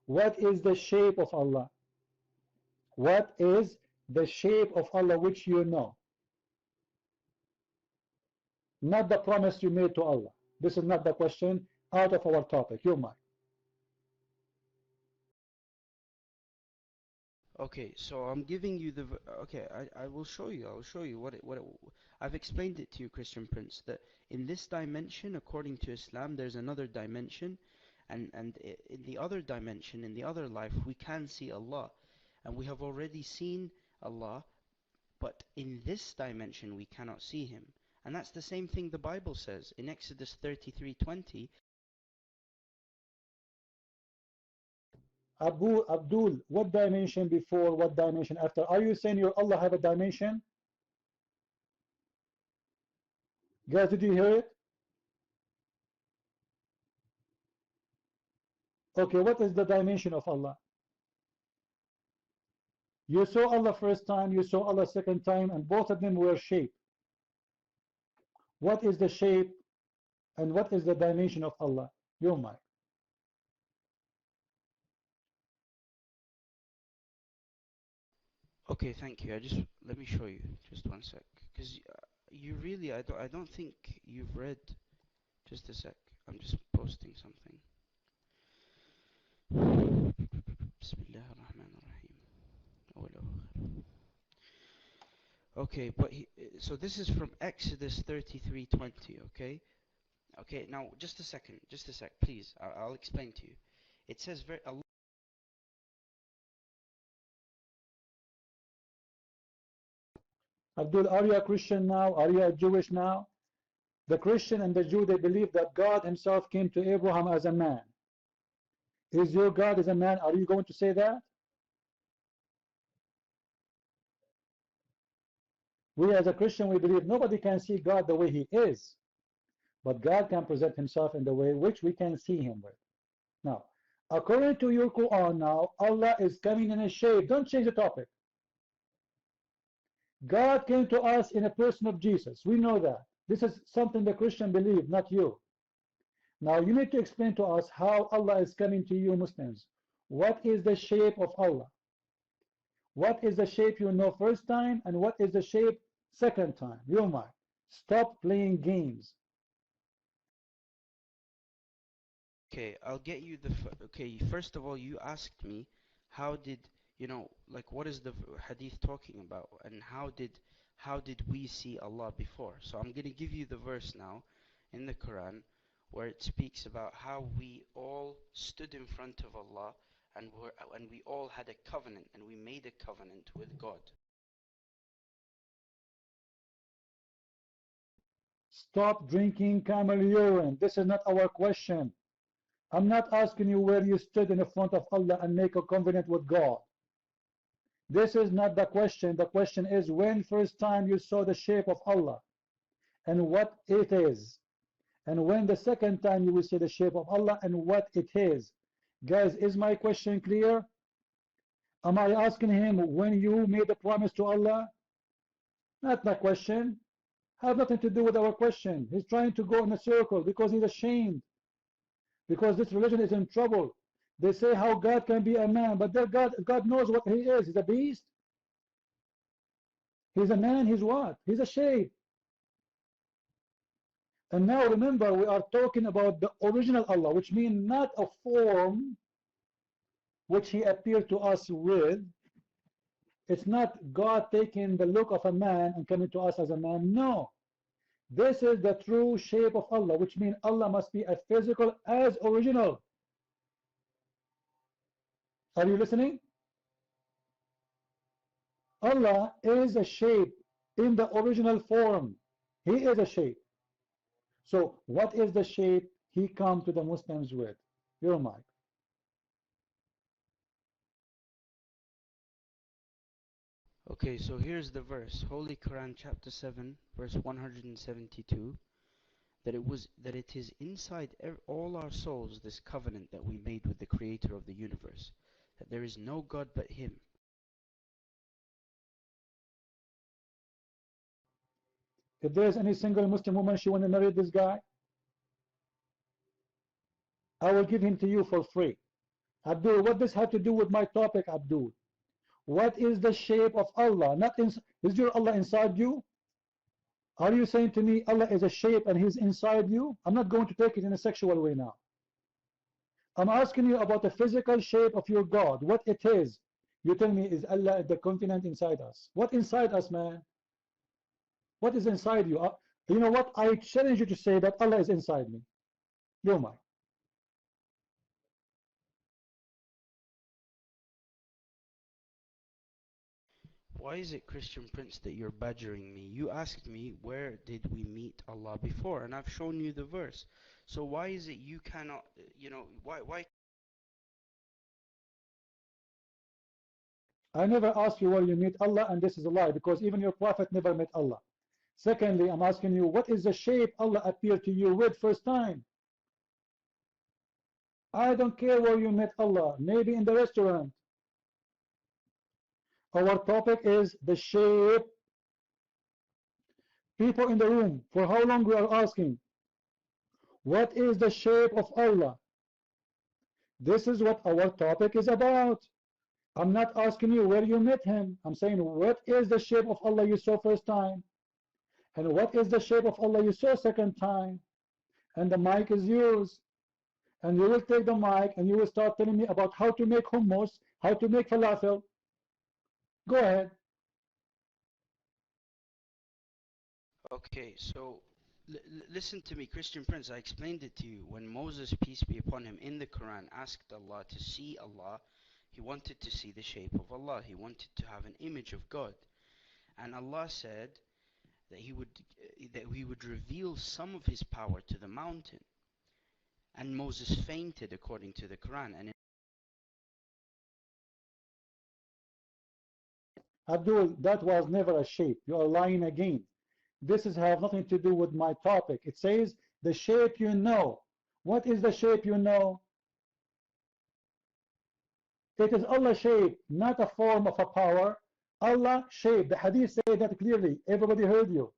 S1: What is the shape of Allah? What is the shape of Allah which you know? Not the promise you made to Allah. This is not the question. Out of our topic. Your mic.
S5: Okay, so I'm giving you the okay. I will show you. I'll show you I've explained it to you, Christian Prince, that in this dimension, according to Islam, there's another dimension, and in the other dimension, in the other life, we can see Allah, and we have already seen Allah, but in this dimension we cannot see him, and that's the same thing the Bible says in Exodus 33:20.
S1: Abdul, what dimension before, what dimension after? Are you saying your Allah have a dimension? Guys, did you hear it? Okay, what is the dimension of Allah? You saw Allah first time, you saw Allah second time, and both of them were shape. What is the shape and what is the dimension of Allah? Your mind.
S5: Okay, thank you. Let me show you just one sec, because you really I don't think you've read. Just a sec. I'm just posting something. Okay, but so this is from Exodus 33:20. Okay. Now just a second, just a sec, please. I'll explain to you. It says very.
S1: Abdul, are you a Christian now? Are you a Jewish now? The Christian and the Jew, they believe that God himself came to Abraham as a man. Is your God as a man? Are you going to say that? We as a Christian, we believe nobody can see God the way he is, but God can present himself in the way which we can see him with. Now, according to your Quran now, Allah is coming in a shape. Don't change the topic. God came to us in a person of Jesus. We know that. This is something the Christian believe, not you. Now you need to explain to us how Allah is coming to you Muslims. What is the shape of Allah? What is the shape you know first time, and what is the shape second time? You might stop playing games.
S5: Okay, I'll get you the. Okay, first of all, you asked me, how did like what is the hadith talking about, and how did we see Allah before? So I'm gonna give you the verse now, in the Quran, where it speaks about how we all stood in front of Allah, and we all had a covenant, and we made a covenant with God.
S1: Stop drinking camel urine. This is not our question. I'm not asking you where you stood in the front of Allah and make a covenant with God. This is not the question. The question is when first time you saw the shape of Allah and what it is. And when the second time you will see the shape of Allah and what it is. Guys, is my question clear? Am I asking him when you made a promise to Allah? Not my question. Have nothing to do with our question. He's trying to go in a circle because he's ashamed. Because this religion is in trouble. They say how God can be a man, but God knows what he is. He's a beast. He's a man, he's what? He's a shape. And now remember, we are talking about the original Allah, which means not a form which he appeared to us with. It's not God taking the look of a man and coming to us as a man. No. This is the true shape of Allah, which means Allah must be a physical as original. Are you listening? Allah is a shape in the original form. He is a shape. So what is the shape he come to the Muslims with? Your mic.
S5: Okay, so here's the verse, Holy Quran chapter 7, verse 172, that it is inside all our souls, this covenant that we made with the creator of the universe, that there is no God but him.
S1: If there is any single Muslim woman she want to marry this guy, I will give him to you for free. Abdul, what does have to do with my topic, Abdul? What is the shape of Allah? Is your Allah inside you? Are you saying to me Allah is a shape and he's inside you? I'm not going to take it in a sexual way now. I'm asking you about the physical shape of your God, what it is. You tell me, is Allah the continent inside us? What inside us, man? What is inside you? You know what? I challenge you to say that Allah is inside me. You're mine.
S5: Why is it, Christian Prince, that you're badgering me? You asked me where did we meet Allah before, and I've shown you the verse. So why is it you cannot, why?
S1: I never asked you where you meet Allah, and this is a lie, because even your prophet never met Allah. Secondly, I'm asking you, what is the shape Allah appeared to you with first time? I don't care where you met Allah, maybe in the restaurant. Our topic is the shape. People in the room, for how long we are asking? What is the shape of Allah? This is what our topic is about. I'm not asking you where you met him. I'm saying what is the shape of Allah you saw first time? And what is the shape of Allah you saw second time? And the mic is yours. And you will take the mic and you will start telling me about how to make hummus, how to make falafel. Go ahead.
S5: Okay, so listen to me, Christian Prince. I explained it to you. When Moses, peace be upon him, in the Quran asked Allah to see Allah, he wanted to see the shape of Allah. He wanted to have an image of God. And Allah said that he would reveal some of his power to the mountain. And Moses fainted according to the Quran. And
S1: Abdul, that was never a shape. You are lying again. This has have nothing to do with my topic. It says the shape you know. What is the shape you know? It is Allah shape, not a form of a power. Allah shape. The hadith say that clearly. Everybody heard you.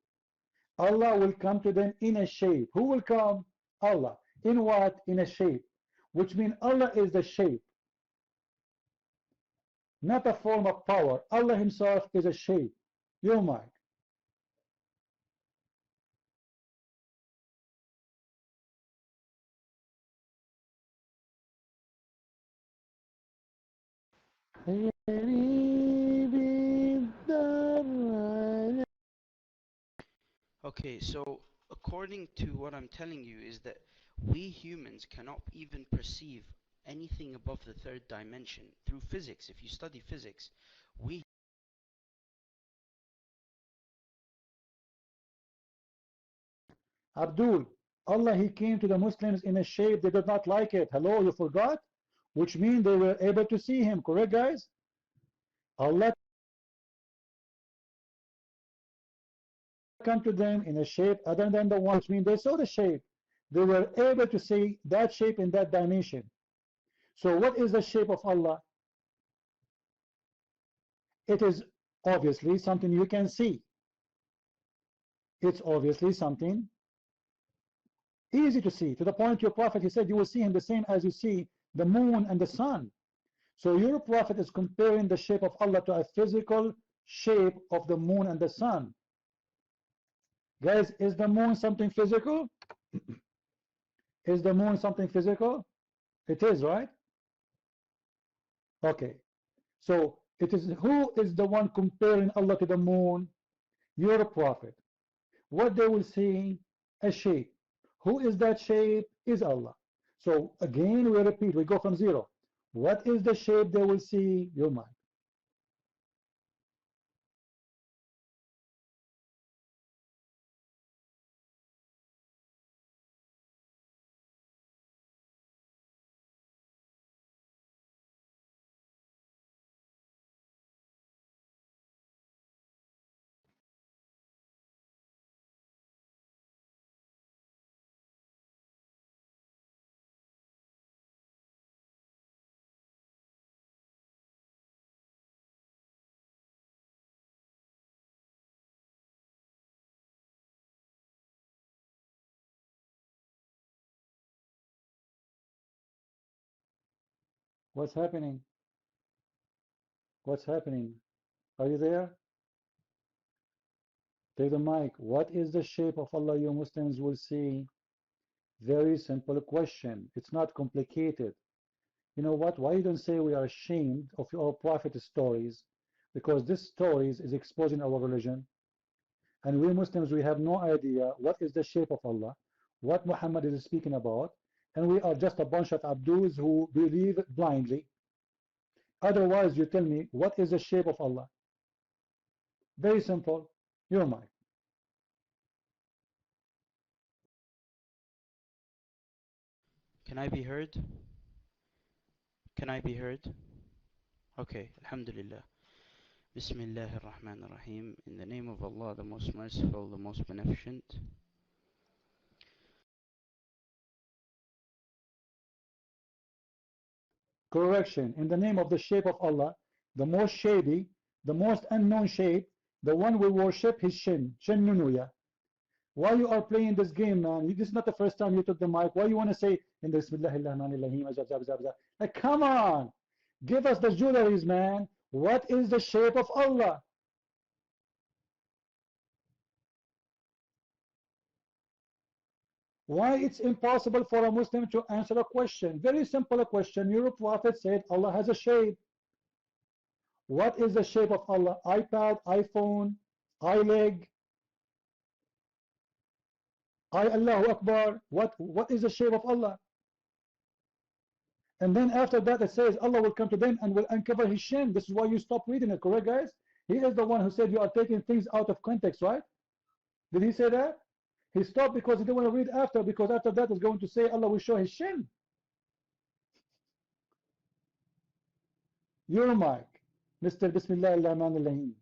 S1: Allah will come to them in a shape. Who will come? Allah. In what? In a shape. Which means Allah is the shape, not a form of power. Allah himself is a shape. Your mic.
S5: Okay, so according to what I'm telling you is that we humans cannot even perceive anything above the third dimension through physics. If you study physics, we
S1: Abdul, Allah, he came to the Muslims in a shape they did not like it. Hello, you forgot? Which means they were able to see him. Correct, guys? Allah come to them in a shape other than the one, which means they saw the shape. They were able to see that shape in that dimension. So what is the shape of Allah? It is obviously something you can see. It's obviously something easy to see. To the point your prophet, he said, you will see him the same as you see the moon and the sun. So your prophet is comparing the shape of Allah to a physical shape of the moon and the sun. Guys, is the moon something physical? Is the moon something physical? It is, right? Okay. So it is, who is the one comparing Allah to the moon? Your prophet. What they will see? A shape. Who is that shape? Is Allah. So again we repeat, we go from zero. What is the shape they will see? Your mind. What's happening? What's happening? Are you there? Take the mic. What is the shape of Allah you Muslims will see? Very simple question. It's not complicated. You know what? Why you don't say we are ashamed of our prophet stories? Because this stories is exposing our religion. And we Muslims, we have no idea what is the shape of Allah, what Muhammad is speaking about, and we are just a bunch of Abduls who believe blindly. Otherwise, you tell me, what is the shape of Allah? Very simple. Your mind.
S5: can I be heard? Can I be heard? Okay, Alhamdulillah. Bismillah ar-Rahman ar-Rahim. In the name of Allah, the most merciful, the most beneficent.
S1: Correction. In the name of the shape of Allah, the most shady, the most unknown shape, the one we worship, his Shin, Shin Nunuya. Why you are playing this game, man? This is not the first time you took the mic. Why you want to say in the Bismillahirrahmanirrahim? Like, come on. Give us the jewelries, man. What is the shape of Allah? Why it's impossible for a Muslim to answer a question? Very simple question. Your prophet said Allah has a shape. What is the shape of Allah? iPad, iPhone, iLeg, Allahu Akbar. What is the shape of Allah? And then after that it says Allah will come to them and will uncover his shin. This is why you stop reading it, correct guys? He is the one who said you are taking things out of context, right? Did he say that? He stopped because he didn't want to read after, because after that is going to say Allah will show his shin. Your mic. Mr. Bismillah ar-Rahman ar-Rahim.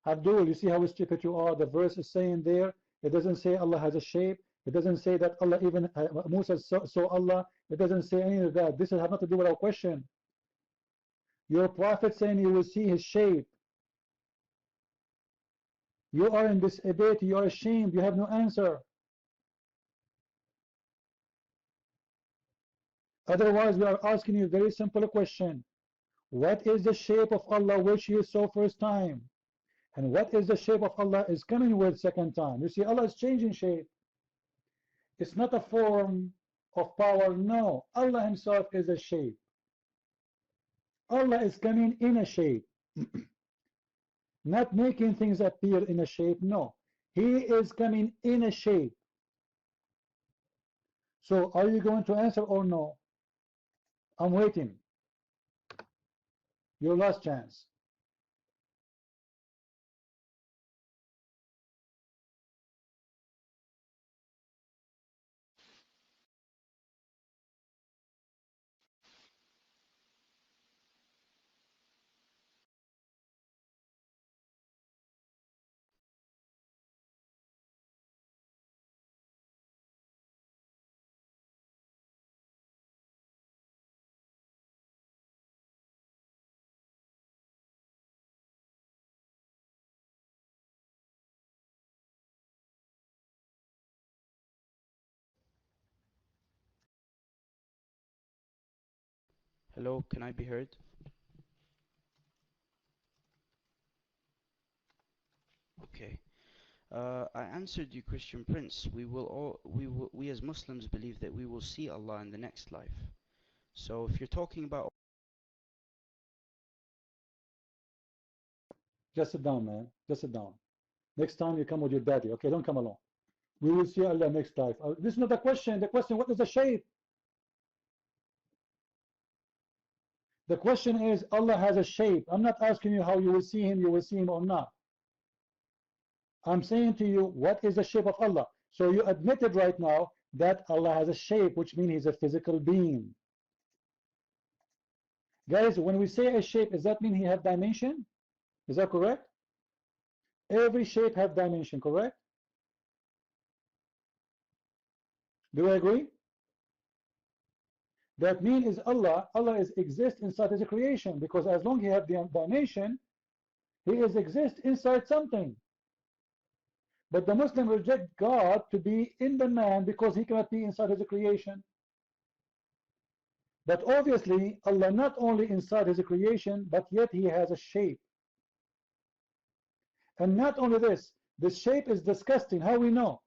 S1: Abdul, you see how stupid you are? The verse is saying there, it doesn't say Allah has a shape. It doesn't say that Allah even, Musa saw Allah. It doesn't say any of that. This has nothing to do with our question. Your prophet saying you will see his shape. You are in this debate, you are ashamed, you have no answer. Otherwise, we are asking you a very simple question. What is the shape of Allah which you saw first time? And what is the shape of Allah is coming with second time? You see, Allah is changing shape. It's not a form of power, no. Allah himself is a shape. Allah is coming in a shape. Not making things appear in a shape, no. He is coming in a shape. So are you going to answer or no? I'm waiting. Your last chance.
S5: Hello, can I be heard? Okay. I answered you, Christian Prince. We as Muslims believe that we will see Allah in the next life. So if you're talking about...
S1: Just sit down, man. Just sit down. Next time you come with your daddy, okay? Don't come alone. We will see Allah next life. This is not the question. The question, what is the shape? The question is, Allah has a shape. I'm not asking you how you will see him or not. I'm saying to you, what is the shape of Allah? So you admitted right now that Allah has a shape, which means he's a physical being. Guys, when we say a shape, does that mean he have dimension? Is that correct? Every shape have dimension, correct? Do I agree? That means is Allah is exist inside his creation, because as long as he have the dimension, he is exist inside something. But the Muslim reject God to be in the man because he cannot be inside his creation. But obviously, Allah not only inside his creation, but yet he has a shape. And not only this, the shape is disgusting. How we know?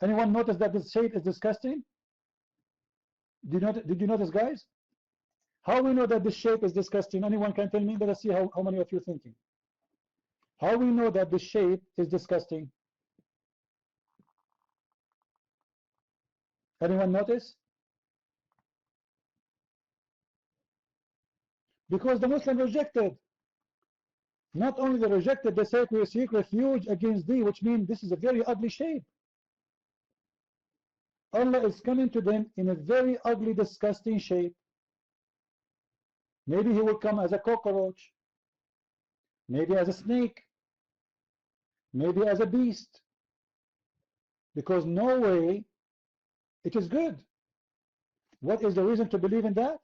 S1: Anyone notice that this shape is disgusting? Did you notice, guys? How we know that this shape is disgusting? Anyone can tell me? Let us see how many of you are thinking. How we know that the shape is disgusting? Anyone notice? Because the Muslim rejected. Not only they rejected, they said we seek refuge against thee, which means this is a very ugly shape. Allah is coming to them in a very ugly, disgusting shape. Maybe he will come as a cockroach, maybe as a snake, maybe as a beast, because no way it is good. What is the reason to believe in that?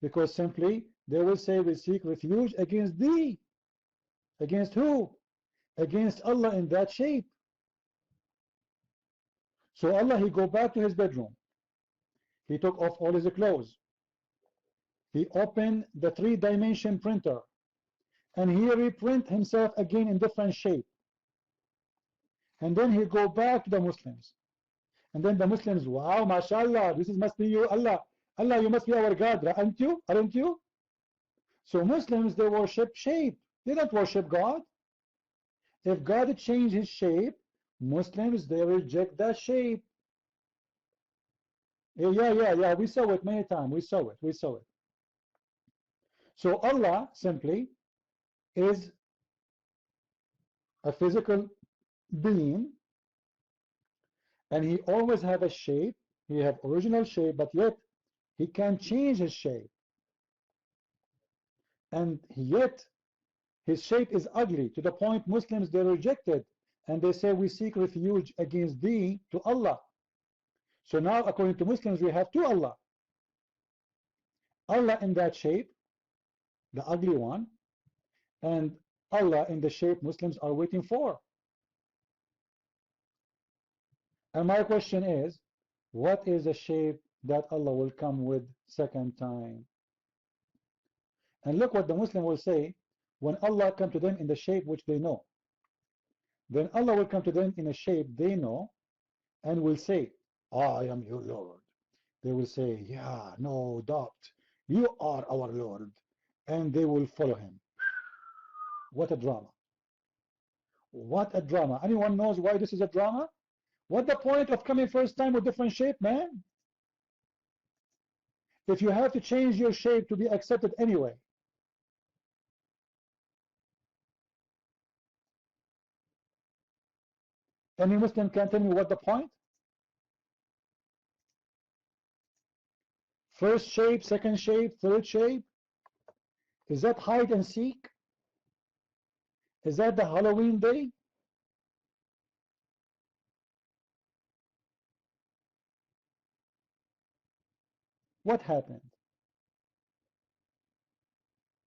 S1: Because simply they will say we seek refuge against thee. Against who? Against Allah in that shape. So Allah, he go back to his bedroom. He took off all his clothes. He opened the 3-dimension printer, and he reprint himself again in different shape. And then he go back to the Muslims. And then the Muslims, wow, mashallah, this must be you, Allah. Allah, you must be our God, aren't you? Aren't you? So Muslims, they worship shape. They don't worship God. If God changed his shape, Muslims, they reject that shape. Yeah, we saw it many times. We saw it. So Allah simply is a physical being, and he always have a shape. He have original shape, but yet he can change his shape, and yet his shape is ugly to the point Muslims, they reject it, and they say we seek refuge against thee to Allah. So now according to Muslims we have two Allah: Allah in that shape, the ugly one, and Allah in the shape Muslims are waiting for. And my question is, what is the shape that Allah will come with second time? And look what the Muslim will say when Allah come to them in the shape which they know. Then Allah will come to them in a shape they know and will say, I am your Lord. They will say, yeah, no doubt, you are our Lord. And they will follow him. What a drama. What a drama. Anyone knows why this is a drama? What the point of coming first time with different shape, man? If you have to change your shape to be accepted anyway. Any Muslim can tell me what the point? First shape, second shape, third shape? Is that hide and seek? Is that the Halloween day? What happened?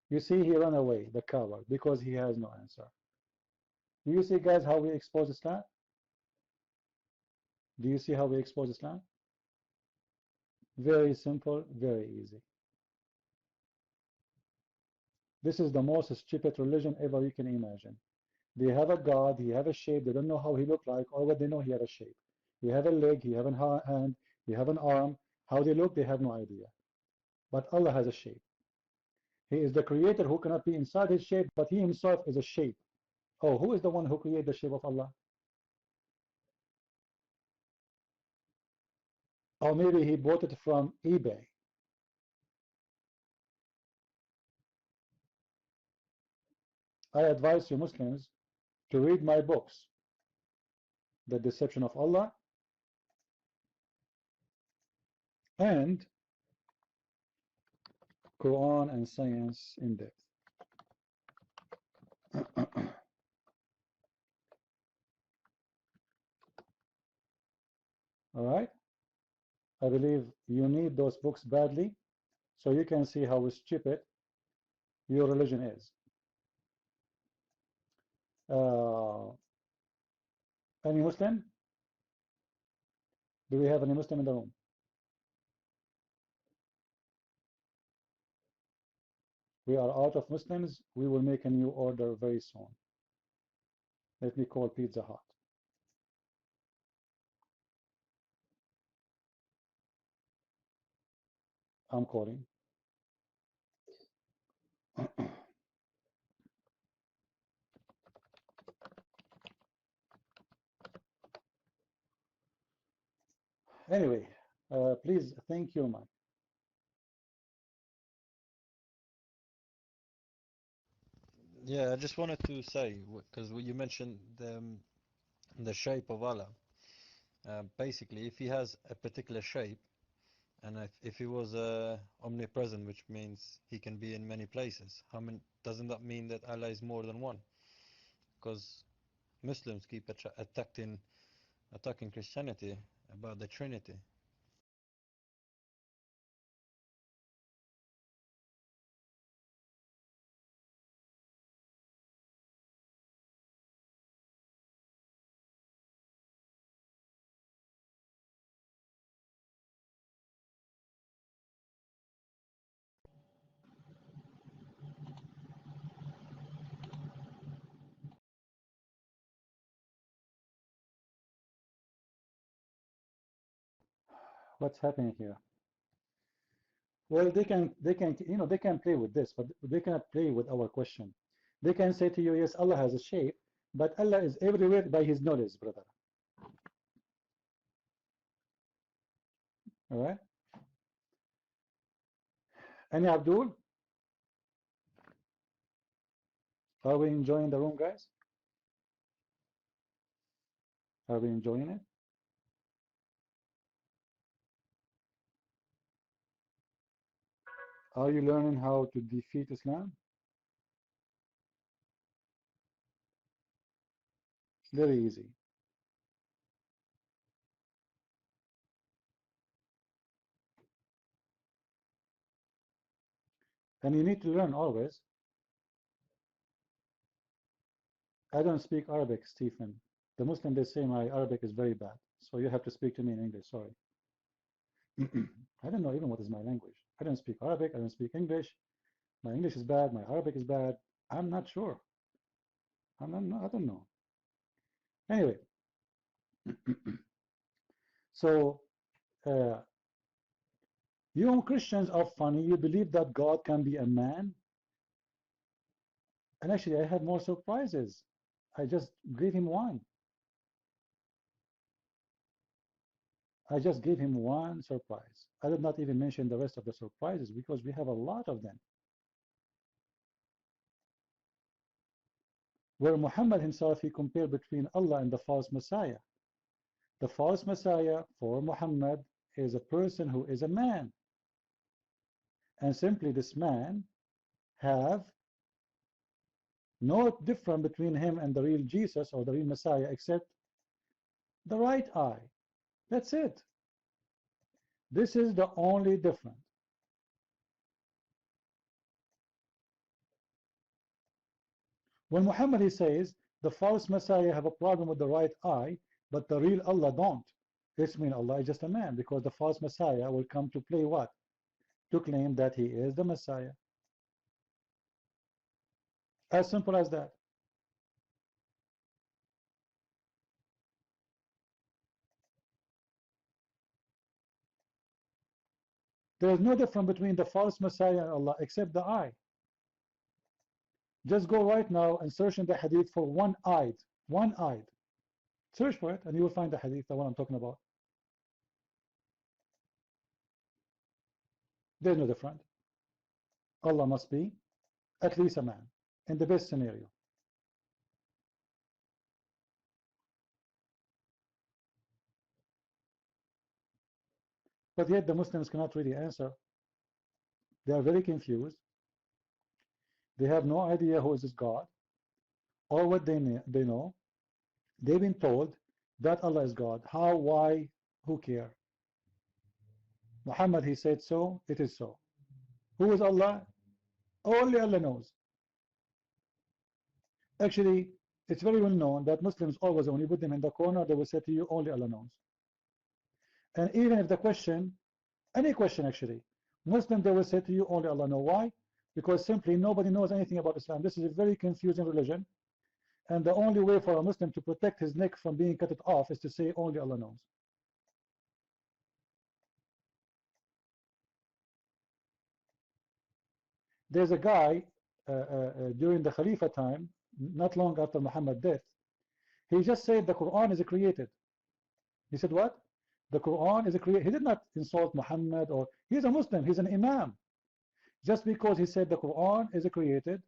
S1: You see, he ran away, the coward, because he has no answer. Do you see, guys, how we expose Islam? Do you see how we expose Islam? Very simple, very easy. This is the most stupid religion ever you can imagine. They have a God, he have a shape, they don't know how he look like, or what they know he have a shape. He have a leg, he have a hand, he have an arm. How they look, they have no idea. But Allah has a shape. He is the creator who cannot be inside his shape, but he himself is a shape. Oh, who is the one who created the shape of Allah? Or maybe he bought it from eBay. I advise you Muslims to read my books, The Deception of Allah and Qur'an and Science in Depth. All right? I believe you need those books badly so you can see how stupid your religion is. Any Muslim? Do we have any Muslim in the room? We are out of Muslims. We will make a new order very soon. Let me call Pizza Hut. I'm calling. Anyway, please, thank you, Mike.
S9: Yeah, I just wanted to say, because you mentioned the shape of Allah. Basically, if he has a particular shape, and if he was omnipresent, which means he can be in many places, doesn't that mean that Allah is more than one? Because Muslims keep attacking Christianity about the Trinity.
S1: What's happening here? Well, they can they can play with this, but they cannot play with our question. They can say to you, yes, Allah has a shape, but Allah is everywhere by his knowledge, brother. All right? Any Abdul? Are we enjoying the room, guys? Are we enjoying it? Are you learning how to defeat Islam? Very easy. And you need to learn always. I don't speak Arabic, Stephen. The Muslim, they say my Arabic is very bad. So you have to speak to me in English, sorry. I don't know even what is my language. I don't speak Arabic, I don't speak English. My English is bad, my Arabic is bad. I'm not sure. I don't know. Anyway, so you Christians are funny. You believe that God can be a man. And actually, I had more surprises. I just gave him one. I just gave him one surprise. I did not even mention the rest of the surprises because we have a lot of them. Where Muhammad himself, he compared between Allah and the false Messiah. The false Messiah for Muhammad is a person who is a man. And simply this man have no difference between him and the real Jesus or the real Messiah except the right eye. That's it. This is the only difference. When Muhammad he says the false Messiah have a problem with the right eye, but the real Allah don't. This means Allah is just a man because the false Messiah will come to play what? To claim that he is the Messiah. As simple as that. There is no difference between the false Messiah and Allah except the eye. Just go right now and search in the hadith for one-eyed. One-eyed. Search for it and you will find the hadith, the one I'm talking about. There's no difference. Allah must be at least a man in the best scenario. But yet the Muslims cannot really answer. They are very confused. They have no idea who is this God or what they know. They've been told that Allah is God. How, why, who care? Muhammad, he said so, it is so. Who is Allah? Only Allah knows. Actually, it's very well known that Muslims always, when you put them in the corner, they will say to you, only Allah knows. And even if the question, any question actually, Muslim, they will say to you, only Allah knows. Why? Because simply nobody knows anything about Islam. This is a very confusing religion. And the only way for a Muslim to protect his neck from being cut off is to say only Allah knows. There's a guy during the Khalifa time, not long after Muhammad's death, he just said the Qur'an is created. He said what? The Qur'an is created. He did not insult Muhammad, or he's a Muslim, he's an Imam. Just because he said the Qur'an is created,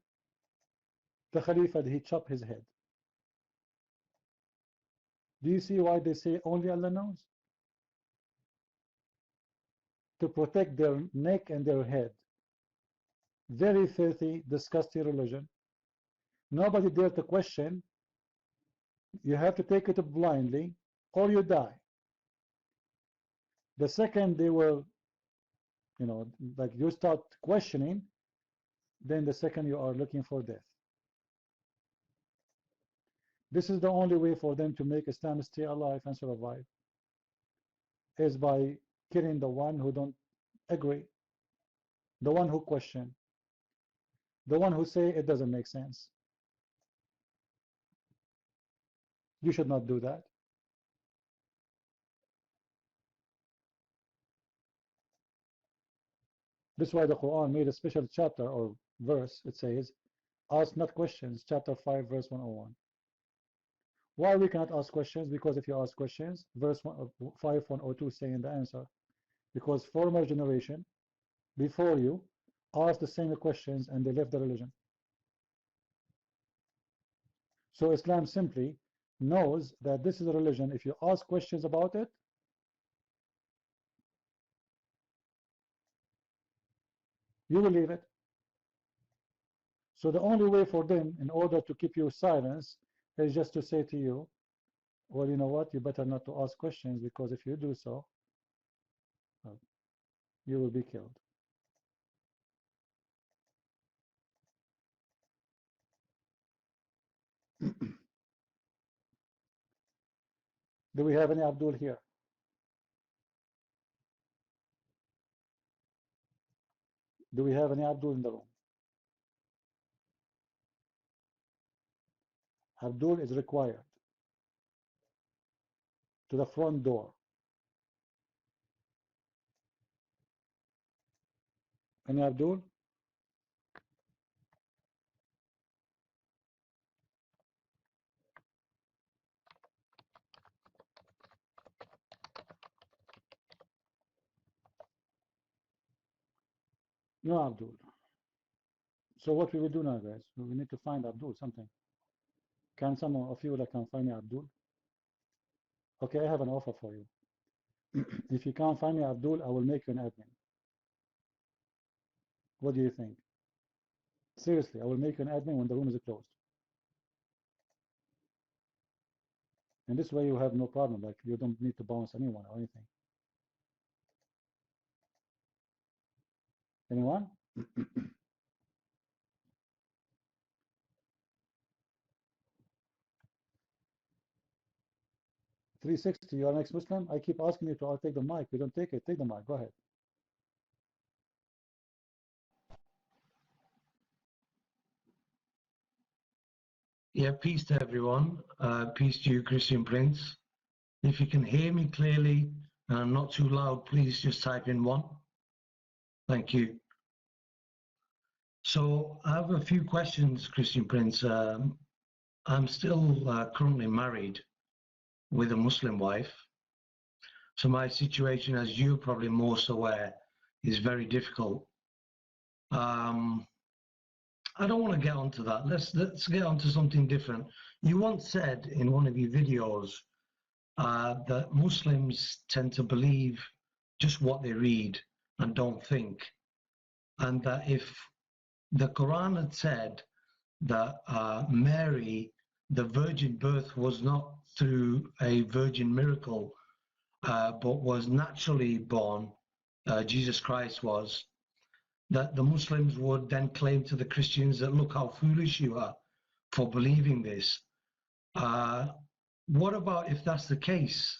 S1: the Khalifa, he chopped his head. Do you see why they say only Allah knows? To protect their neck and their head. Very filthy, disgusting religion. Nobody dare to question. You have to take it blindly or you die. The second they will, like you start questioning, then the second you are looking for death. This is the only way for them to make Islam stay alive and survive, is by killing the one who don't agree, the one who question, the one who say it doesn't make sense. You should not do that. This is why the Quran made a special chapter or verse. It says, ask not questions, chapter 5, verse 101. Why we cannot ask questions? Because if you ask questions, verse 5102 saying the answer. Because former generation before you asked the same questions and they left the religion. So Islam simply knows that this is a religion. If you ask questions about it, you will leave it. So the only way for them, in order to keep you silence, is just to say to you, well, you know what, you better not to ask questions, because if you do so, you will be killed. Do we have any Abdul here? Do we have any Abdul in the room? Abdul is required to the front door. Any Abdul? No Abdul. So what we will do now, guys? We need to find Abdul something. Can some of you like can find me Abdul? Okay, I have an offer for you. If you can't find me Abdul, I will make you an admin. What do you think? Seriously, I will make you an admin when the room is closed. And this way you have no problem, like you don't need to bounce anyone or anything. Anyone? 360, you are an ex-Muslim? I keep asking you to take the mic. You don't take it. Take the mic. Go ahead.
S10: Yeah, peace to everyone. Peace to you, Christian Prince. If you can hear me clearly and I'm not too loud, please just type in 1. Thank you. So I have a few questions, Christian Prince. I'm still currently married with a Muslim wife. So my situation, as you're probably most aware, is very difficult. I don't want to get onto that. Let's get onto something different. You once said in one of your videos that Muslims tend to believe just what they read and don't think, and that if the Quran had said that Mary, the virgin birth was not through a virgin miracle, but was naturally born, Jesus Christ was, that the Muslims would then claim to the Christians that look how foolish you are for believing this. What about if that's the case?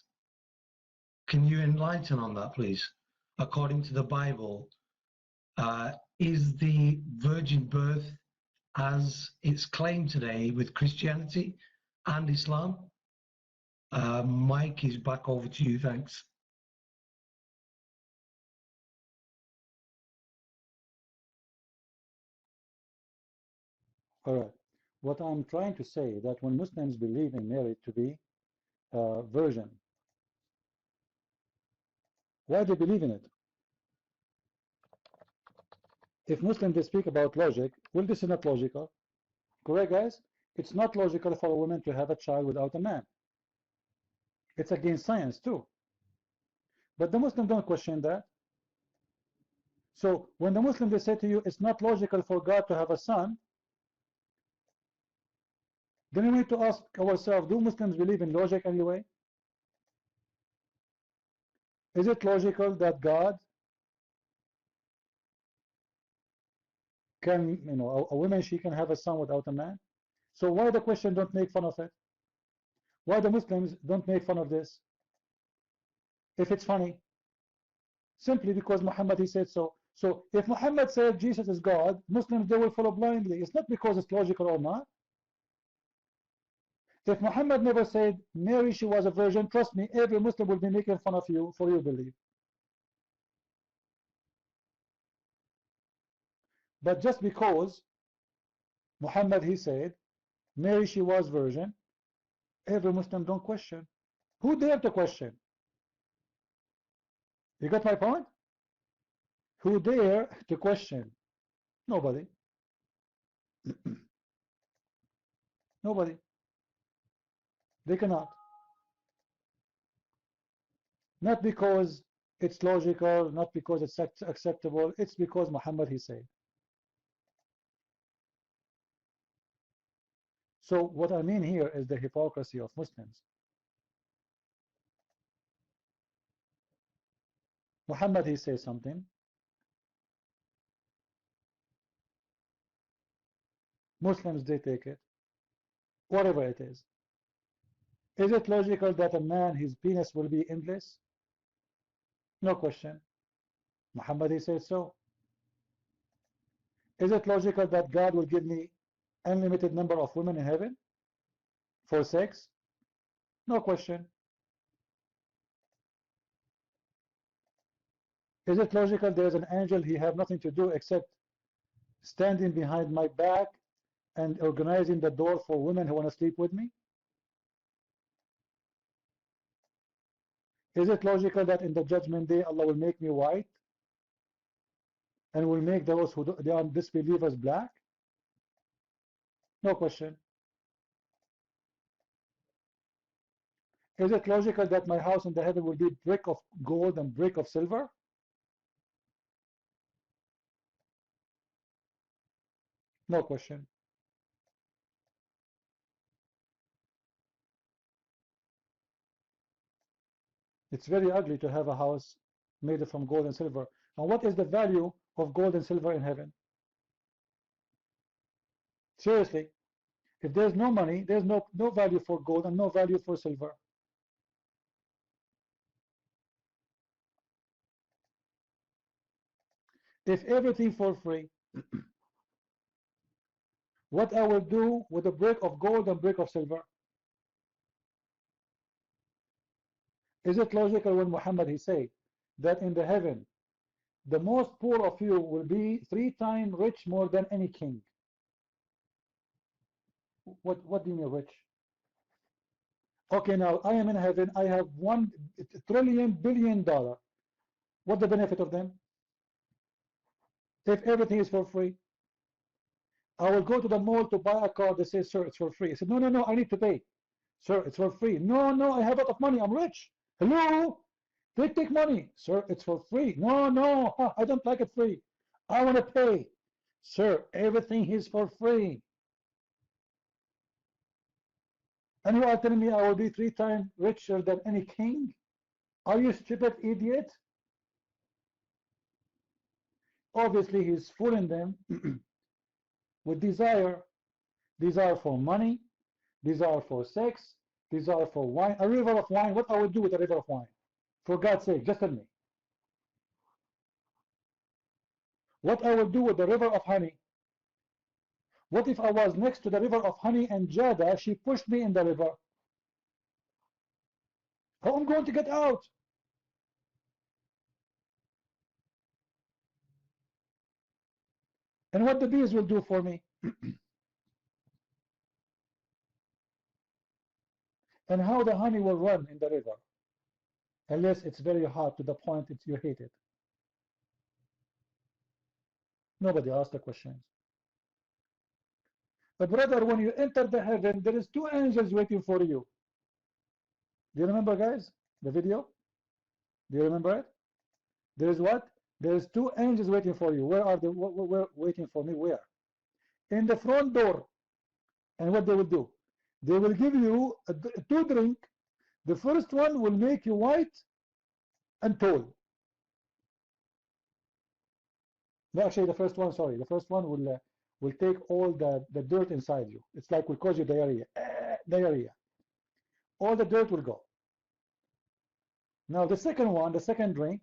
S10: Can you enlighten on that, please? According to the Bible, is the virgin birth as it's claimed today with Christianity and Islam? Mike is back over to you, thanks.
S1: All right. What I'm trying to say that when Muslims believe in Mary to be a virgin, why do they believe in it? If Muslims they speak about logic, well, this is not logical. Correct, guys? It's not logical for a woman to have a child without a man. It's against science too. But the Muslims don't question that. So when the Muslims they say to you, it's not logical for God to have a son, then we need to ask ourselves, do Muslims believe in logic anyway? Is it logical that God can, a woman, she can have a son without a man? So why the question don't make fun of it? Why the Muslims don't make fun of this? If it's funny, simply because Muhammad, he said so. So if Muhammad said Jesus is God, Muslims, they will follow blindly. It's not because it's logical or not. If Muhammad never said Mary, she was a virgin, trust me, every Muslim will be making fun of you for your belief. But just because Muhammad, he said Mary, she was virgin, every Muslim don't question. Who dare to question? You got my point? Who dare to question? Nobody. Nobody. They cannot. Not because it's logical, not because it's acceptable, it's because Muhammad he said. So what I mean here is the hypocrisy of Muslims. Muhammad he says something, Muslims they take it, whatever it is. Is it logical that a man, his penis will be endless? No question. Muhammad he says so. Is it logical that God will give me unlimited number of women in heaven for sex? No question. Is it logical there is an angel, he have nothing to do except standing behind my back and organizing the door for women who want to sleep with me? Is it logical that in the judgment day Allah will make me white and will make those who they are disbelievers black? No question. Is it logical that my house in the heaven will be brick of gold and brick of silver? No question. It's very ugly to have a house made from gold and silver. And what is the value of gold and silver in heaven? Seriously, if there's no money, there's no value for gold and no value for silver. If everything for free, what I will do with a brick of gold and brick of silver? Is it logical when Muhammad he said that in the heaven the most poor of you will be 3 times rich more than any king? What do you mean rich? Okay, now I am in heaven, I have $1 trillion billion. What's the benefit of them? If everything is for free, I will go to the mall to buy a car. They say, sir, it's for free. I said, no, no, no, I need to pay. Sir, it's for free. No, no, I have a lot of money. I'm rich. Hello? Take money. Sir, it's for free. No, no, I don't like it free. I want to pay. Sir, everything is for free. And you are telling me I will be 3 times richer than any king? Are you stupid idiot? Obviously, he's fooling them with desire for money, desire for sex, desire for wine. A river of wine, what I would do with a river of wine? For God's sake, just tell me. What I will do with the river of honey? What if I was next to the river of honey and Jada, she pushed me in the river? How am I going to get out? And what the bees will do for me? And how the honey will run in the river? Unless it's very hot to the point that you hate it. Nobody asked the questions. But brother, when you enter the heaven, there is 2 angels waiting for you. Do you remember, guys, the video? Do you remember it? There is what? There is 2 angels waiting for you. Where are they? Where waiting for me? Where? In the front door. And what they will do? They will give you 2 drink. The first one will make you white and tall. No, actually, the first one, sorry. The first one will take all the dirt inside you. It's like will cause you diarrhea. Diarrhea. All the dirt will go. Now the second one, the second drink,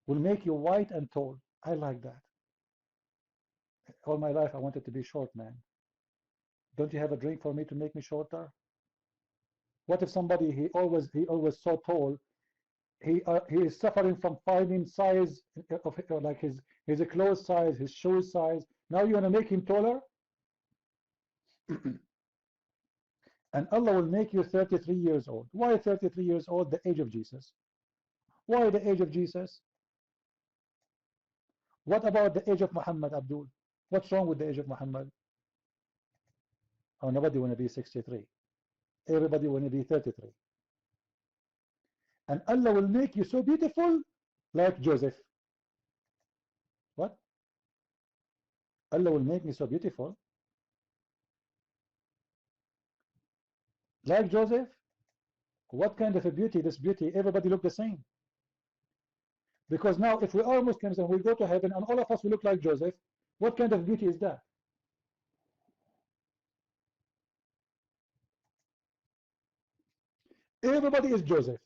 S1: will make you white and tall. I like that. All my life I wanted to be short, man. Don't you have a drink for me to make me shorter? What if somebody he always so tall, he is suffering from finding size of like his clothes size, his shoes size. Now you want to make him taller? And Allah will make you 33 years old. Why 33 years old? The age of Jesus. Why the age of Jesus? What about the age of Muhammad, Abdul? What's wrong with the age of Muhammad? Oh, nobody want to be 63. everybody will be 33. And Allah will make you so beautiful like Joseph. What? Allah will make me so beautiful like Joseph? What kind of a beauty? This beauty, everybody look the same. Because now if we are Muslims and we go to heaven and all of us will look like Joseph, what kind of beauty is that? Everybody is Joseph.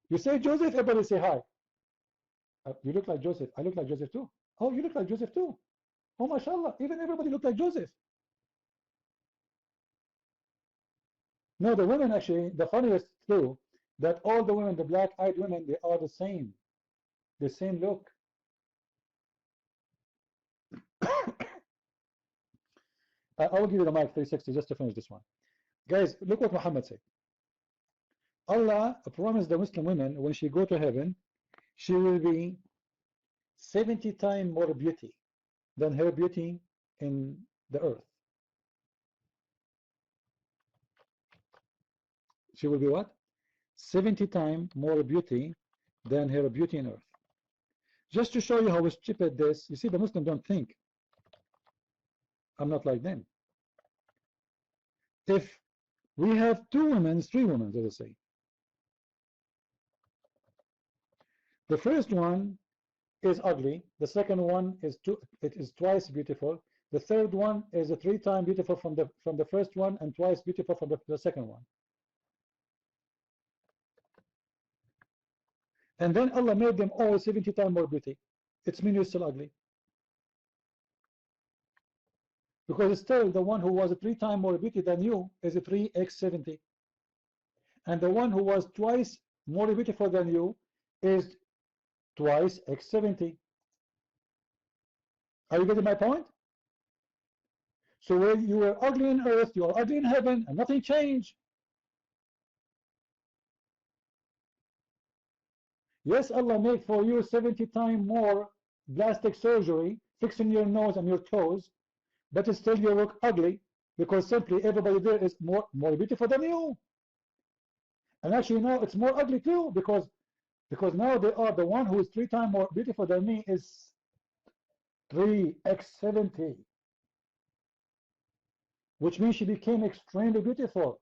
S1: You say Joseph, everybody say hi. You look like Joseph. I look like Joseph too. Oh, you look like Joseph too. Oh, mashallah. Even everybody look like Joseph. No, the women actually, the funniest too, that all the women, the black-eyed women, they are the same look. I will give you the mic 360 just to finish this one. Guys, look what Muhammad said. Allah promised the Muslim women when she go to heaven, she will be 70 times more beauty than her beauty in the earth. She will be what? 70 times more beauty than her beauty in earth. Just to show you how stupid this, you see, the Muslims don't think. I'm not like them. If we have three women, let us say. The first one is ugly. The second one is twice beautiful. The third one is 3 times beautiful from the first one and twice beautiful from the second one. And then Allah made them all 70 times more beauty. It's mean you're still ugly. Because still the one who was 3 times more beauty than you is a 3x70. And the one who was twice more beautiful than you is twice x70. Are you getting my point? So when you were ugly in earth, you are ugly in heaven, and nothing changed. Yes, Allah made for you 70 times more plastic surgery, fixing your nose and your toes, but still you look ugly because simply everybody there is more beautiful than you. And actually now it's more ugly too because now they are the one who is 3 times more beautiful than me is 3x70, which means she became extremely beautiful.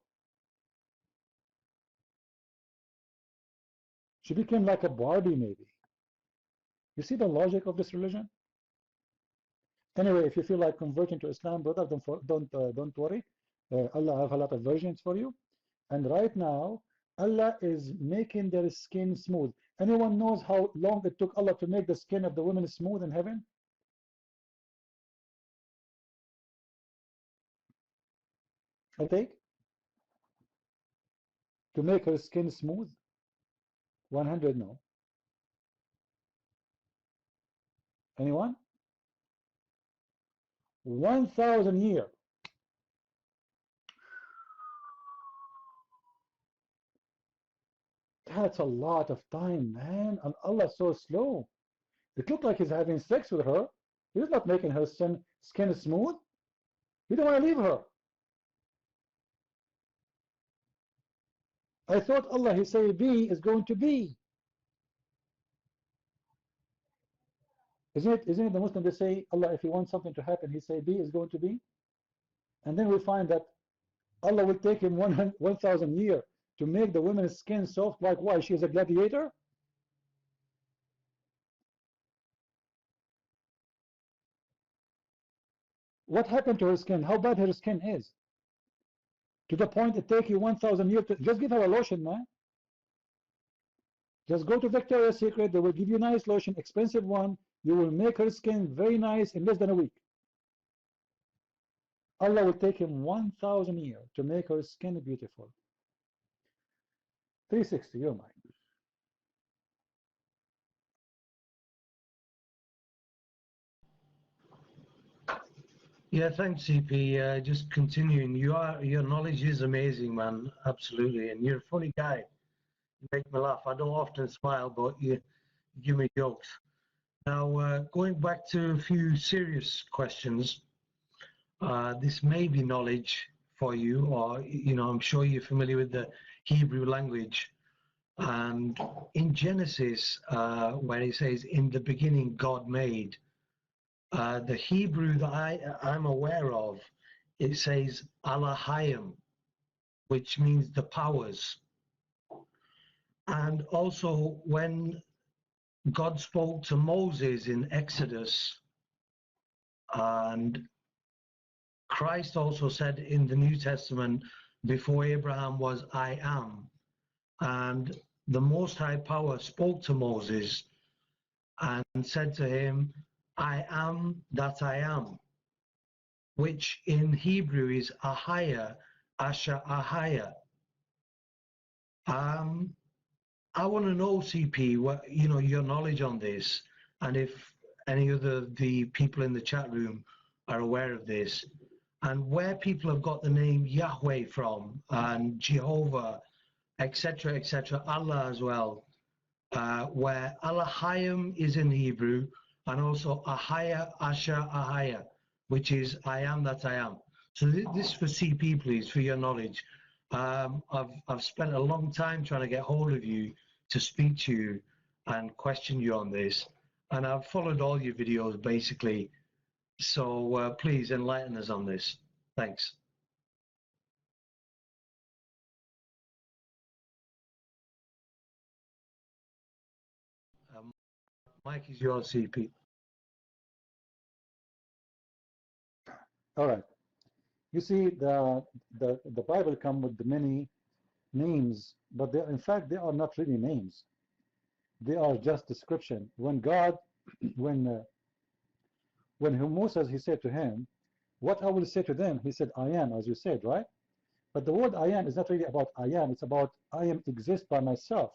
S1: She became like a Barbie maybe. You see the logic of this religion? Anyway, if you feel like converting to Islam, brother, don't worry. Allah have a lot of versions for you. And right now, Allah is making their skin smooth. Anyone knows how long it took Allah to make the skin of the women smooth in heaven? I take to make her skin smooth 100 no. Anyone? 1,000 years. That's a lot of time, man. And Allah's so slow. It looked like he's having sex with her. He's not making her skin smooth. He don't want to leave her. I thought Allah, he said be is going to be. Isn't it the Muslim, they say, Allah, if you want something to happen, he say be is going to be? And then we find that Allah will take him 1,000 years to make the woman's skin soft. Like why? She is a gladiator? What happened to her skin? How bad her skin is? To the point it takes you 1,000 years to just give her a lotion, man. Just go to Victoria's Secret. They will give you nice lotion, expensive one. You will make her skin very nice in less than a week. Allah will take him 1,000 years to make her skin beautiful. 360, you're mine.
S10: Yeah, thanks, CP. Just continuing, your knowledge is amazing, man. Absolutely, and you're a funny guy. You make me laugh. I don't often smile, but you give me jokes. Now, going back to a few serious questions. This may be knowledge for you, or I'm sure you're familiar with the Hebrew language. And in Genesis, where it says, "In the beginning, God made," the Hebrew that I'm aware of, it says Alahayim, which means the powers. And also, when God spoke to Moses in Exodus, and Christ also said in the New Testament, "Before Abraham was, I am." And the Most High Power spoke to Moses and said to him, "I am that I am," which in Hebrew is Ahaya, Asha Ahaya. I want to know, CP, what your knowledge on this, and if any of the people in the chat room are aware of this, and where people have got the name Yahweh from, and Jehovah, etc., etc., Allah as well, where Alahayim is in Hebrew, and also Ahaya, Asha, Ahaya, which is I am that I am. So this for CP, please, for your knowledge. I've spent a long time trying to get hold of you to speak to you and question you on this, and I've followed all your videos basically. So please enlighten us on this. Thanks. Mike is yours, CP.
S1: All right. You see, the Bible come with many names, but in fact they are not really names. They are just description. When God, when Moses, he said to him, "What I will say to them," he said, "I am," as you said, right? But the word "I am" is not really about I am. It's about I am exist by myself.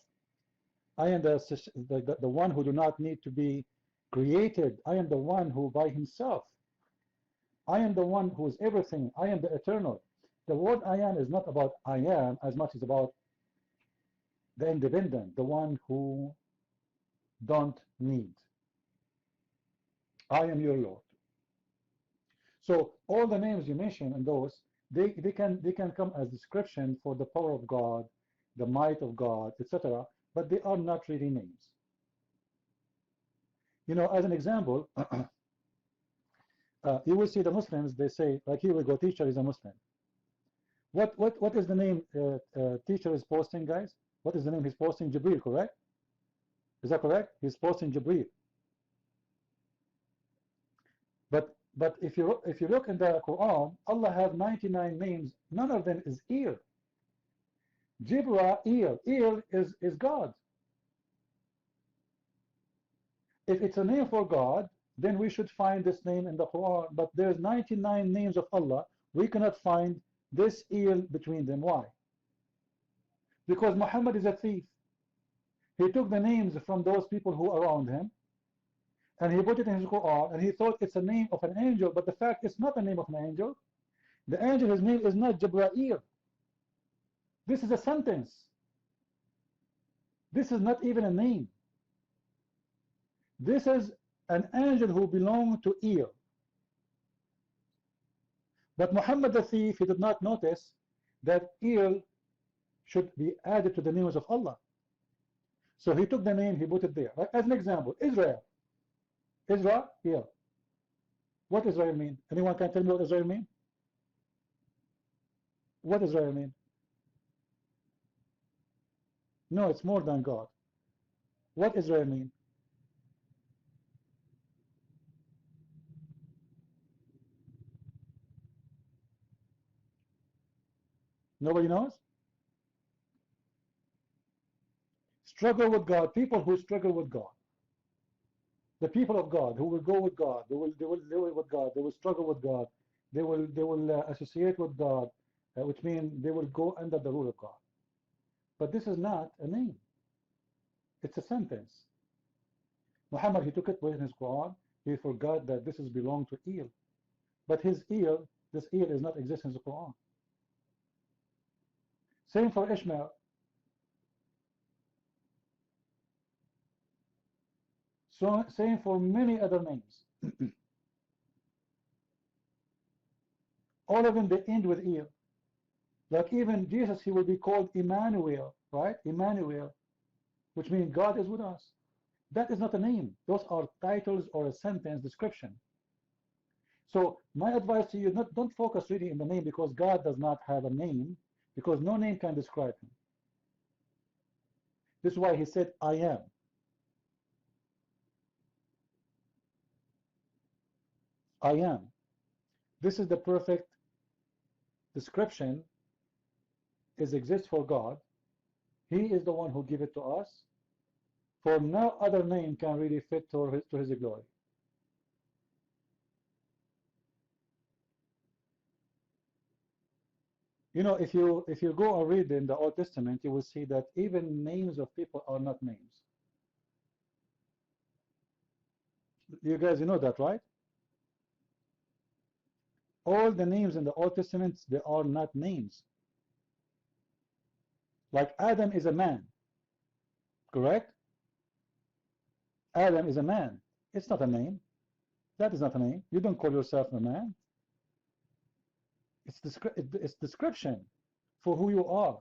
S1: I am the one who do not need to be created. I am the one who by himself. I am the one who is everything. I am the eternal. The word I am is not about I am as much as about the independent, the one who don't need. I am your Lord. So all the names you mentioned and those, they can come as description for the power of God, the might of God, etc. But they are not really names. As an example, you will see the Muslims, they say, like, here we go, teacher is a Muslim. What is the name teacher is posting, guys? What is the name he's posting? Jibril, correct? Is that correct? He's posting Jibril. But if you look in the Quran, Allah has 99 names. None of them is ear. Jibril, ear is God. If it's a name for God, then we should find this name in the Quran. But there's 99 names of Allah. We cannot find this ear between them. Why? Because Muhammad is a thief. He took the names from those people who are around him, and he put it in his Quran, and he thought it's a name of an angel, but the fact it's not the name of an angel. The angel, his name is not Jibreel. This is a sentence. This is not even a name. This is an angel who belonged to ear. But Muhammad the thief, he did not notice that ear should be added to the names of Allah. So he took the name, he put it there. Like, as an example, Israel. Israel, here. What Israel mean? Anyone can tell me what Israel mean? What Israel mean? No, it's more than God. What Israel mean? Nobody knows? Struggle with God. People who struggle with God. The people of God who will go with God. They will live with God. They will struggle with God. They will associate with God, which means they will go under the rule of God. But this is not a name. It's a sentence. Muhammad, he took it with his Quran. He forgot that this is belong to ear. But his ear, this ear is not exist in the Quran. Same for Ishmael. So same for many other names. All of them, they end with ear. Like even Jesus, he will be called Emmanuel, right? Emmanuel, which means God is with us. That is not a name. Those are titles or a sentence description. So my advice to you, don't focus really in the name, because God does not have a name, because no name can describe him. This is why he said, I am. I am. This is the perfect description exists for God. He is the one who gave it to us. For no other name can really fit to his glory. You know, if you go and read in the Old Testament, you will see that even names of people are not names. You guys, you know that, right? All the names in the Old Testament, they are not names. Like Adam is a man, correct? Adam is a man. It's not a name. That is not a name. You don't call yourself a man. It's description for who you are.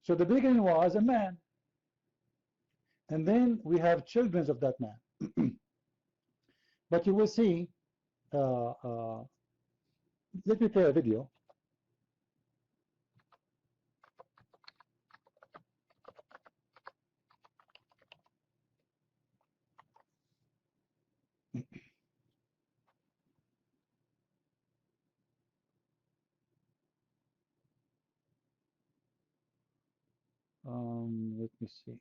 S1: So the beginning was a man. And then we have children of that man. But you will see, let me play a video. Let me see.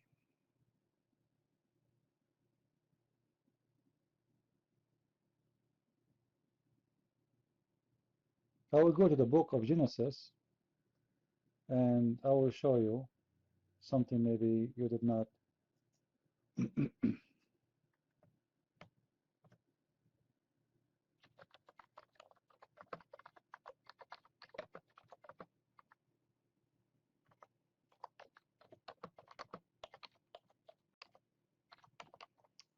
S1: I will go to the book of Genesis and I will show you something maybe you did not.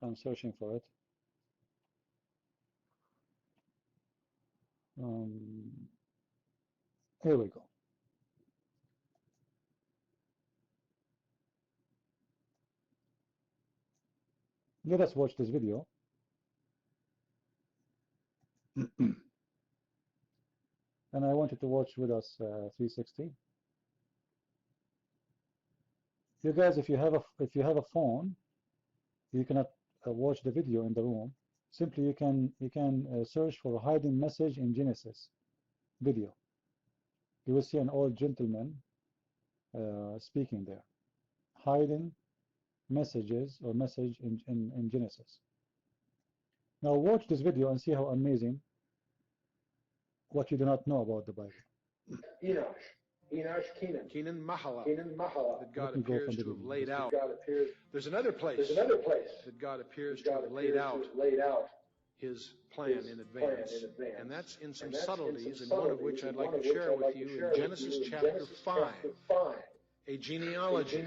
S1: I'm searching for it. Here we go. Let us watch this video. And I want you to watch with us 360. You guys, if you have a phone, you cannot watch the video in the room. Simply you can search for hiding message in Genesis video. You will see an old gentleman speaking there. Hiding messages or message in Genesis. Now watch this video and see how amazing what you do not know about the Bible. Enosh,
S11: Kenan, Mahala, that God appears to have laid out. There's another place that God appears to have laid out his plan in advance. And that's in some subtleties, and one of which I'd like to share with you in Genesis chapter 5, a genealogy.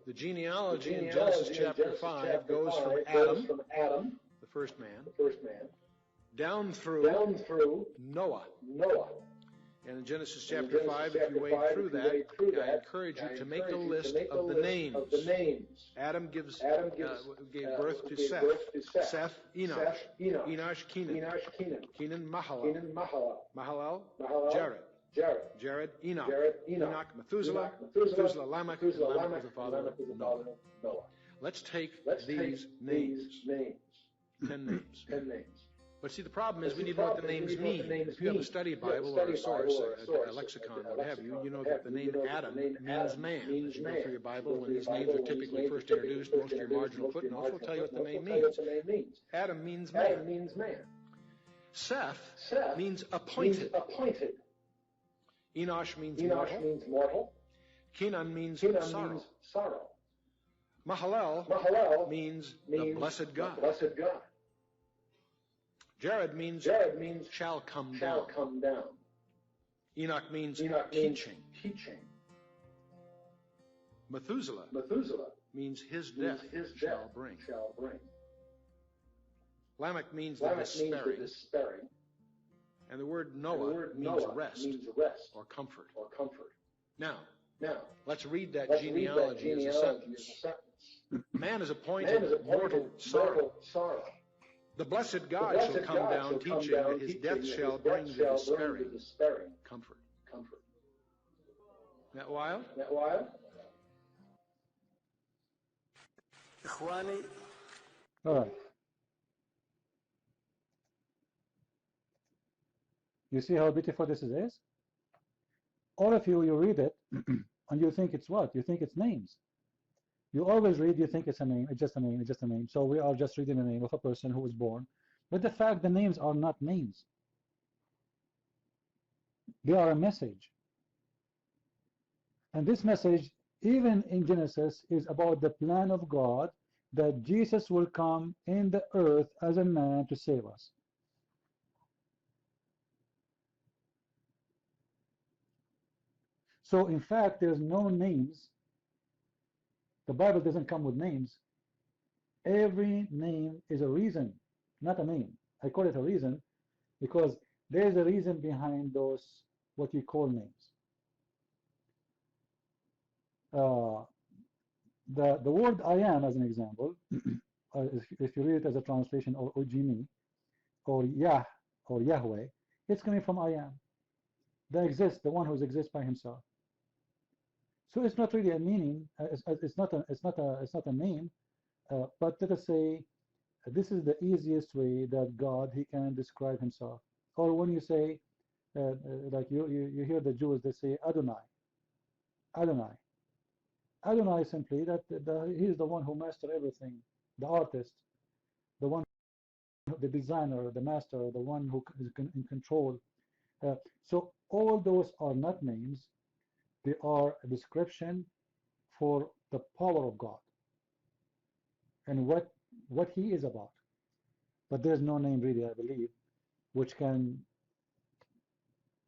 S11: The genealogy in Genesis chapter 5 goes from Adam, the first man, down through Noah. And in Genesis chapter 5, if you wade through that, I encourage you to make a list of the names. Adam gave birth to Seth. Seth, Enosh. Enosh, Kenan. Kenan, Mahalalel, Jared. Jared, Enoch. Enoch, Methuselah. Methuselah, Lamech. And Lamech was the father of Noah. Let's take these names. 10 names. But see, the problem is we need to know what the names mean. If you have a study Bible or a source, a lexicon, what have you, you know that the name Adam means man. As you go through your Bible, when these names are typically first introduced, most of your marginal footnotes will tell you what the name means. Adam means man. Seth means appointed. Enosh means mortal. Kenan means sorrow. Mahalalel means the blessed God. Jared means shall come down. Enoch means teaching. Methuselah means his death shall bring. Lamech means the despairing. And the word Noah means rest or comfort. Now, let's read that genealogy as a sentence. Man is appointed mortal sorrow. The blessed God shall come down, teaching that his death shall bring the despairing comfort. Isn't that wild?
S1: All right. You see how beautiful this is? All of you read it, and you think it's what? You think it's names. You always read, you think it's a name, it's just a name, it's just a name. So we are just reading the name of a person who was born. But the fact the names are not names. They are a message. And this message, even in Genesis, is about the plan of God that Jesus will come in the earth as a man to save us. So in fact, there's no names. The Bible doesn't come with names. Every name is a reason, not a name. I call it a reason because there's a reason behind those, what you call names. The word I am, as an example, if you read it as a translation, or Ujimi, or Yah, or Yahweh, it's coming from I am. The one who exists by himself. So it's not really a meaning. It's not a name. But let us say this is the easiest way that God, he can describe himself. Or when you say, like you hear the Jews, they say Adonai. Adonai. Adonai simply that he is the one who masters everything, the artist, the one, the designer, the master, the one who is in control. So all those are not names. They are a description for the power of God and what he is about. But there's no name really, I believe, which can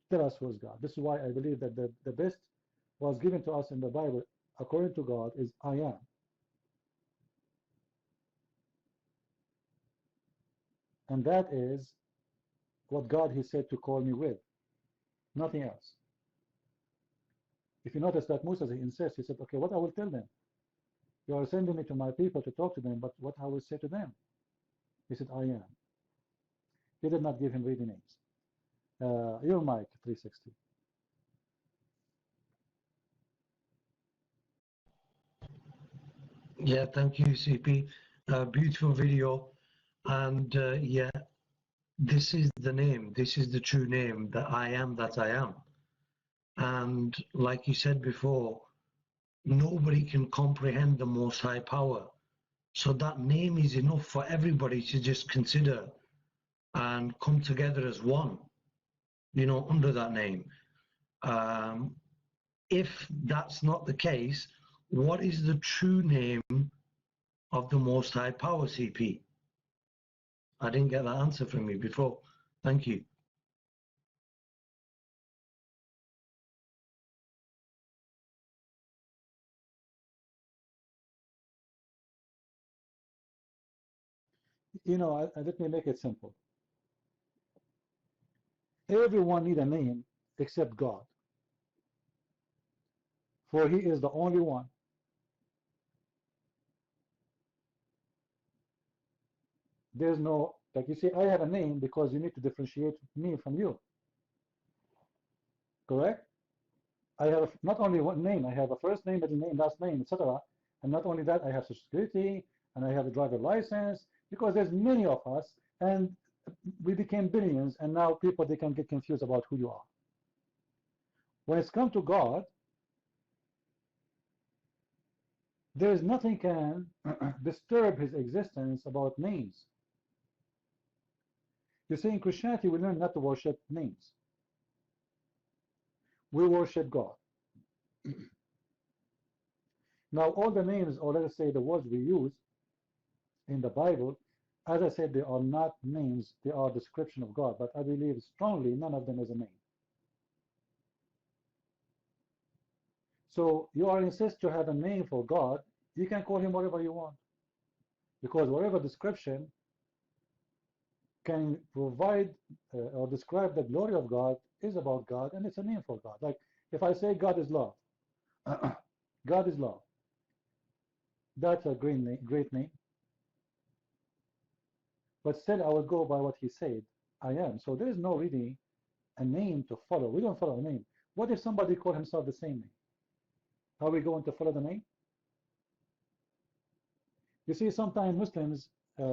S1: tell us who is God. This is why I believe that the best was given to us in the Bible, according to God, is I am. And that is what God, he said to call me with. Nothing else. If you notice that Moses, he insists, he said, okay, what I will tell them? You are sending me to my people to talk to them, but what I will say to them? He said, I am. He did not give him really names. Your mic, 360.
S10: Yeah, thank you, CP. Beautiful video. And yeah, this is the name. This is the true name, that I am that I am. And like you said before, nobody can comprehend the Most High power. So that name is enough for everybody to just consider and come together as one, you know, under that name. If that's not the case, what is the true name of the Most High Power, CP? I didn't get that answer from you before. Thank you.
S1: You know, let me make it simple. Everyone needs a name except God. For he is the only one. There's no, like you say, I have a name because you need to differentiate me from you. Correct? I have not only one name, I have a first name, middle name, last name, etc. And not only that, I have Social Security, and I have a driver license, because there's many of us, and we became billions, and now people, they can get confused about who you are. When it's come to God, there is nothing can disturb his existence about names. You see, in Christianity, we learn not to worship names. We worship God. Now, all the names, or let us say the words we use in the Bible, as I said, they are not names, they are description of God, but I believe strongly none of them is a name. So you are insist to have a name for God, you can call him whatever you want. Because whatever description can provide or describe the glory of God is about God, and it's a name for God. Like if I say God is love, God is love, that's a great name. But still, I will go by what he said. I am. So there is no really a name to follow. We don't follow a name. What if somebody called himself the same name? Are we going to follow the name? You see, sometimes Muslims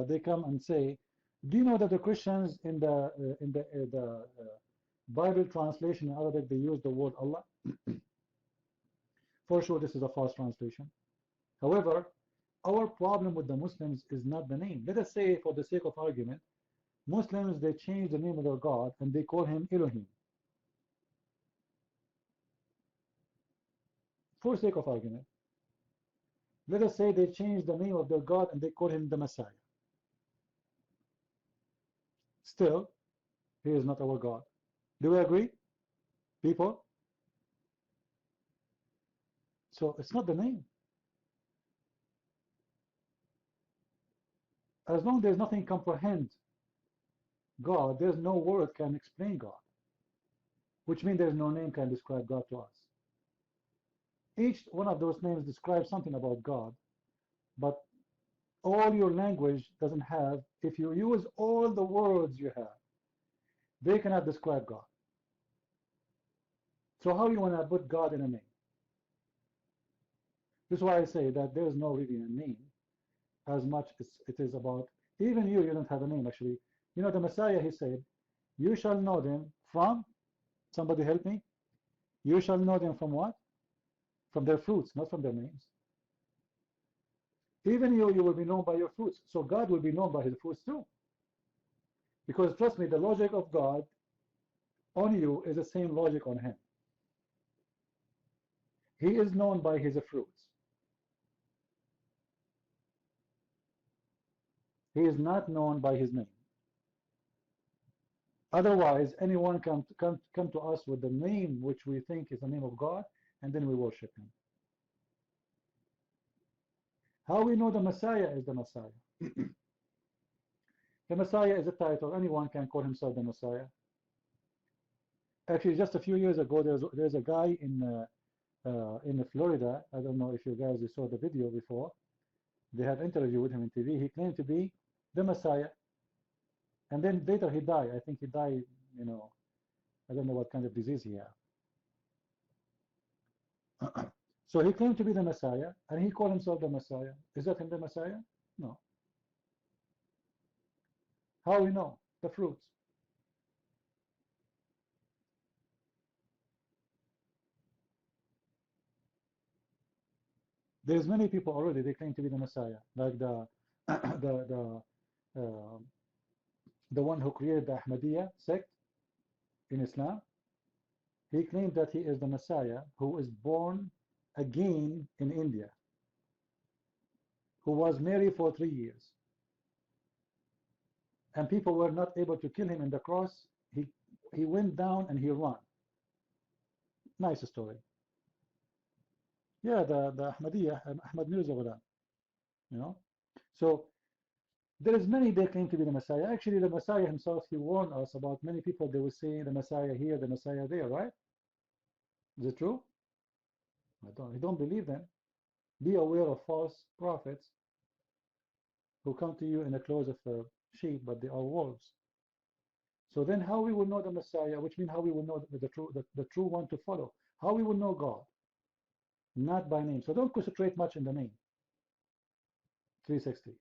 S1: they come and say, "Do you know that the Christians in the Bible translation in Arabic they use the word Allah?" For sure, this is a false translation. However, our problem with the Muslims is not the name. Let us say, for the sake of argument, Muslims they change the name of their God and they call him Elohim. For sake of argument, let us say they change the name of their God and they call him the Messiah. Still, he is not our God. Do we agree, people? So it's not the name. As long as there's nothing comprehend God, there's no word can explain God, which means there's no name can describe God to us. Each one of those names describes something about God, but all your language doesn't have, if you use all the words you have, they cannot describe God. So how you want to put God in a name? This is why I say that there is no really a name as much as it is about, even you don't have a name actually. You know, the Messiah, he said, you shall know them from, somebody help me? You shall know them from what? From their fruits, not from their names. Even you will be known by your fruits. So God will be known by his fruits too. Because trust me, the logic of God on you is the same logic on him. He is known by his fruits. He is not known by his name. Otherwise, anyone come to us with the name which we think is the name of God, and then we worship him. How we know the Messiah is the Messiah? The Messiah is a title. Anyone can call himself the Messiah. Actually, just a few years ago, there's a guy in Florida. I don't know if you guys saw the video before. They had interview with him on TV. He claimed to be the Messiah, and then later he died. I think he died, you know, I don't know what kind of disease he had. So he claimed to be the Messiah, and he called himself the Messiah. Is that him the Messiah? No. How we know? The fruits. There's many people already, they claim to be the Messiah, like the uh, the one who created the Ahmadiyya sect in Islam. He claimed that he is the Messiah who is born again in India, who was married for 3 years. And people were not able to kill him in the cross. He went down and he ran. Nice story. Yeah, the Ahmadiyya, Ahmad Mirza Ghulam, you know. So there is many they claim to be the Messiah. Actually, the Messiah himself, he warned us about many people. They will say the Messiah here, the Messiah there, right? Is it true? I don't believe them. Be aware of false prophets who come to you in the clothes of sheep, but they are wolves. So then how we will know the Messiah, which means how we will know the true one to follow. How we will know God? Not by name. So don't concentrate much in the name. 360.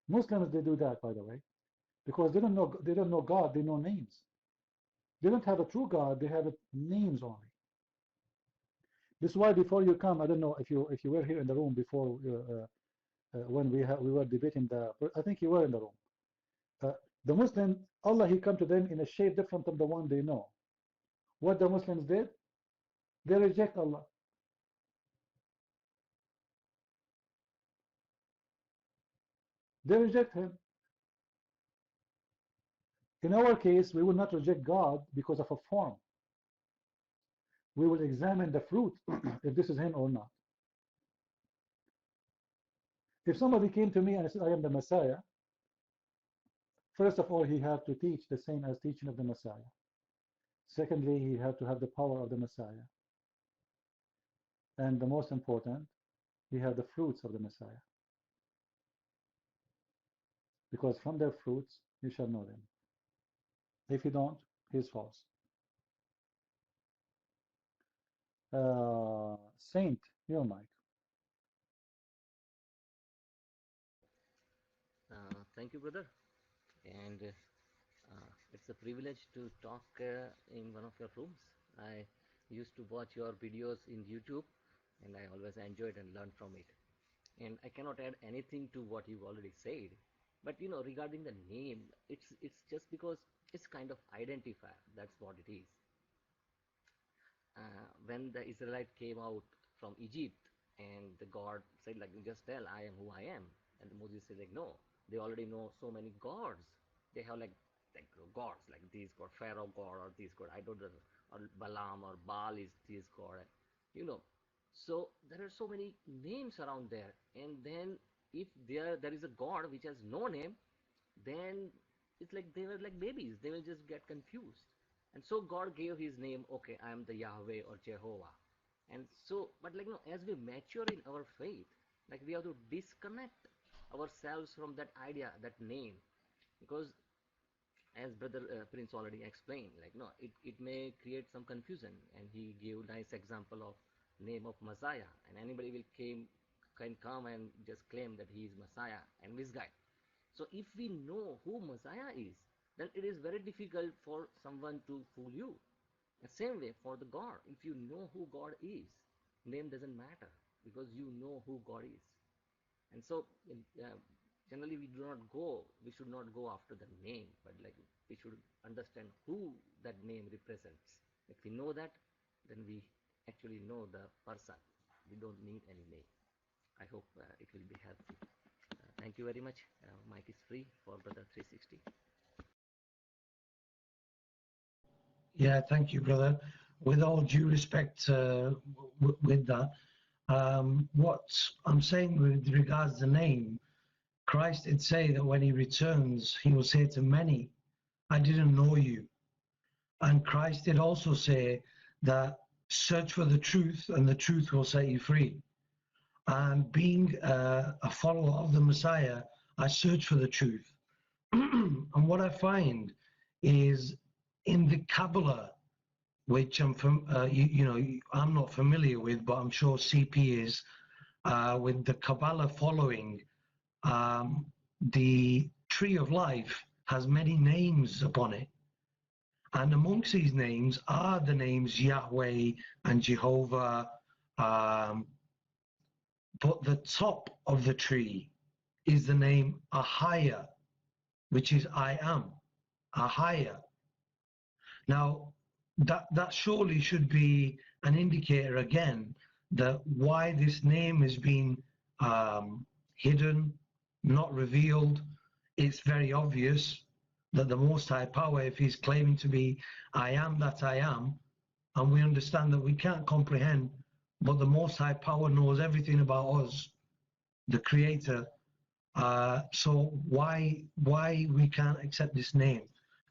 S1: Muslims, they do that, by the way, because they don't know God, they know names. They don't have a true God, they have names only. This is why before you come, I don't know if you were here in the room before when we were debating I think you were in the room. The Muslim, Allah, he come to them in a shape different from the one they know. What the Muslims did? They reject Allah. They reject him. In our case, we will not reject God because of a form. We will examine the fruit if this is him or not. If somebody came to me and said, I am the Messiah, First of all, he had to teach the same as teaching of the Messiah. Secondly, he had to have the power of the Messiah. And the most important, he had the fruits of the Messiah. Because from their fruits you shall know them. If you don't, he's false. Saint, your mic.
S12: Thank you, brother. And it's a privilege to talk in one of your rooms. I used to watch your videos in YouTube, and I always enjoyed and learned from it. And I cannot add anything to what you already said. But regarding the name, it's just because it's kind of identifier. That's what it is. When the Israelite came out from Egypt, and the God said, like, just tell I am who I am, and Moses said, like, no, they already know so many gods. They have like gods, like this god, Pharaoh god, or this god, I don't know, or Balaam or Baal is this god, you know. So there are so many names around there, and then if there is a god which has no name, then it's like they were like babies. They will just get confused. And so God gave his name, okay, I am the Yahweh or Jehovah. And so, but like, as we mature in our faith, like we have to disconnect ourselves from that idea, that name. Because as Brother Prince already explained, like, no, it may create some confusion. And he gave nice example of name of Messiah. And anybody can come and just claim that he is Messiah and misguide. So if we know who Messiah is, then it is very difficult for someone to fool you. The same way for the God, if you know who God is, name doesn't matter because you know who God is. And so generally we should not go after the name, but like we should understand who that name represents. If we know that, then we actually know the person. We don't need any name. I hope it will be helpful. Thank you very much. Mic is free for Brother 360.
S10: Yeah, thank you, brother. With all due respect, with that, what I'm saying with regards to the name, Christ did say that when he returns, he will say to many, I didn't know you. And Christ did also say that search for the truth and the truth will set you free. And being a follower of the Messiah, I search for the truth. And what I find is in the Kabbalah, which I'm I'm not familiar with, but I'm sure CP is, with the Kabbalah following, the tree of life has many names upon it. And amongst these names are the names Yahweh and Jehovah, but the top of the tree is the name Ahaya, which is I am, Ahaya. Now, that surely should be an indicator again that why this name has been hidden, not revealed. It's very obvious that the Most High Power, if he's claiming to be I am that I am, and we understand that we can't comprehend, but the Most High Power knows everything about us, the Creator. So why we can't accept this name?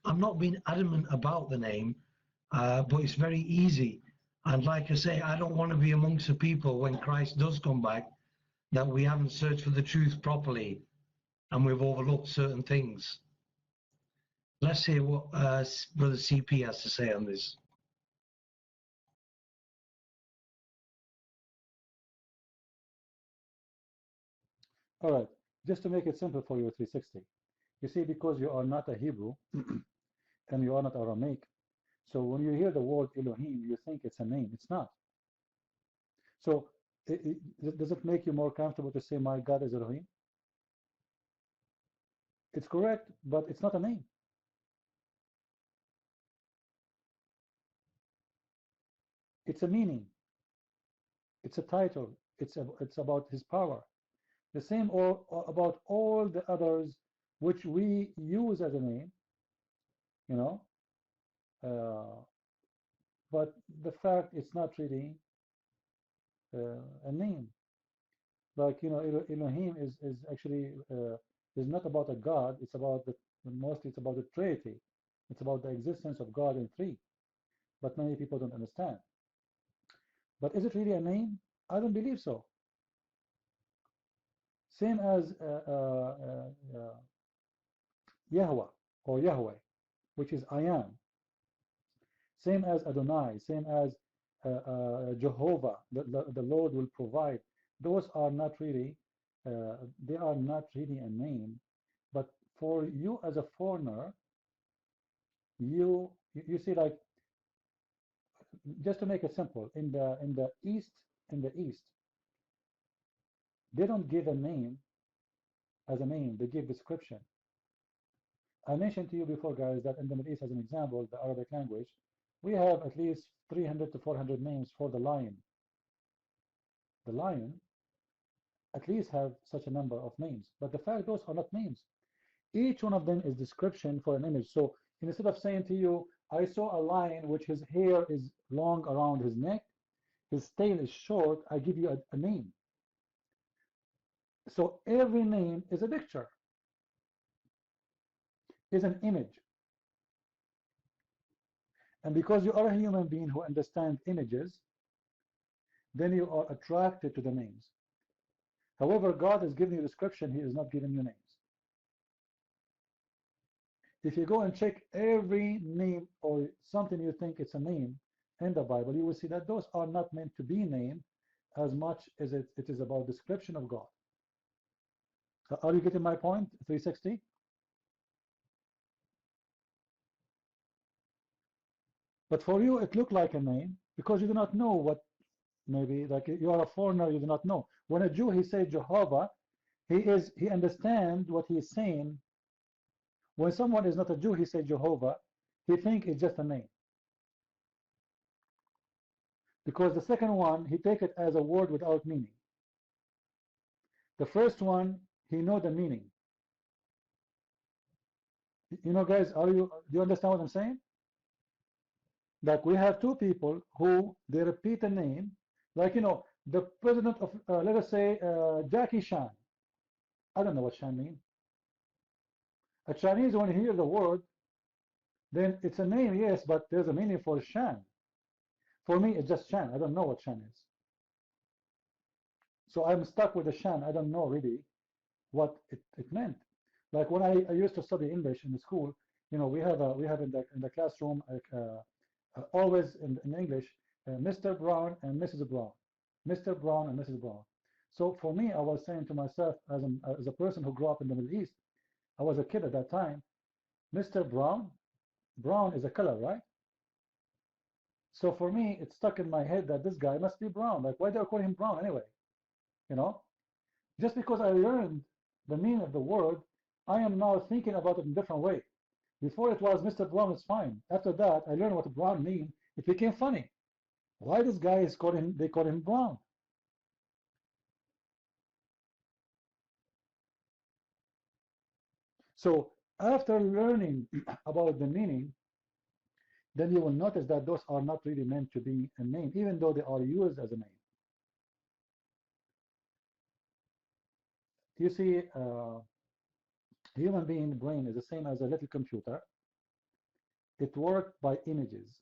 S10: I'm not being adamant about the name, but it's very easy. And like I say, I don't want to be amongst the people when Christ does come back that we haven't searched for the truth properly and we've overlooked certain things. Let's hear what Brother CP has to say on this.
S1: All right, just to make it simple for you, 360. You see, because you are not a Hebrew and you are not Aramaic, so when you hear the word Elohim, you think it's a name. It's not. So does it make you more comfortable to say my God is Elohim? It's correct, but it's not a name. It's a meaning. It's a title. It's about his power. The same about all the others which we use as a name, you know. But the fact it's not really a name. Like, you know, Elohim is actually is not about a god. It's about Mostly it's about the Trinity. It's about the existence of God in three. But many people don't understand. But is it really a name? I don't believe so. Same as Yahweh or Yahweh, which is I am. Same as Adonai, same as Jehovah, the Lord will provide. Those are not really, they are not really a name. But for you as a foreigner, you see, like, just to make it simple, in the East, they don't give a name as a name. They give description. I mentioned to you before, guys, that in the Middle East, as an example, the Arabic language, we have at least 300 to 400 names for the lion. The lion at least have such a number of names. But the fact, those are not names. Each one of them is description for an image. So instead of saying to you, I saw a lion which his hair is long around his neck, his tail is short, I give you a name. So every name is a picture, is an image. And because you are a human being who understands images, then you are attracted to the names. However, God is giving you description, He is not giving you names. If you go and check every name or something you think it's a name in the Bible, you will see that those are not meant to be named as much as it is about description of God. Are you getting my point? 360? But for you, it looked like a name because you do not know what, maybe, like you are a foreigner, you do not know. When a Jew, he says Jehovah, he understands what he is saying. When someone is not a Jew, he says Jehovah, he thinks it's just a name. Because the second one, he take it as a word without meaning. The first one, he know the meaning. You know, guys, do you understand what I'm saying? Like we have two people who they repeat a name, like, you know, the president of, let us say, Jackie Chan. I don't know what Chan means. A Chinese, when he hears the word, then it's a name, yes, but there's a meaning for Shan. For me, it's just Shan. I don't know what Shan is. So I'm stuck with the Shan. I don't know really what it meant. Like when I used to study English in the school, you know, we have in the classroom always in English, Mr. Brown and Mrs. Brown, Mr. Brown and Mrs. Brown. So for me, I was saying to myself, as a person who grew up in the Middle East, I was a kid at that time. Mr. Brown, brown is a color, right? So for me, it stuck in my head that this guy must be brown. Like, why do I call him brown anyway? You know, just because I learned the meaning of the word, I am now thinking about it in a different way. Before it was Mr. Brown is fine. After that, I learned what brown means. It became funny. Why this guy is calling? They call him brown. So after learning about the meaning, then you will notice that those are not really meant to be a name, even though they are used as a name. You see, human being brain is the same as a little computer. It works by images.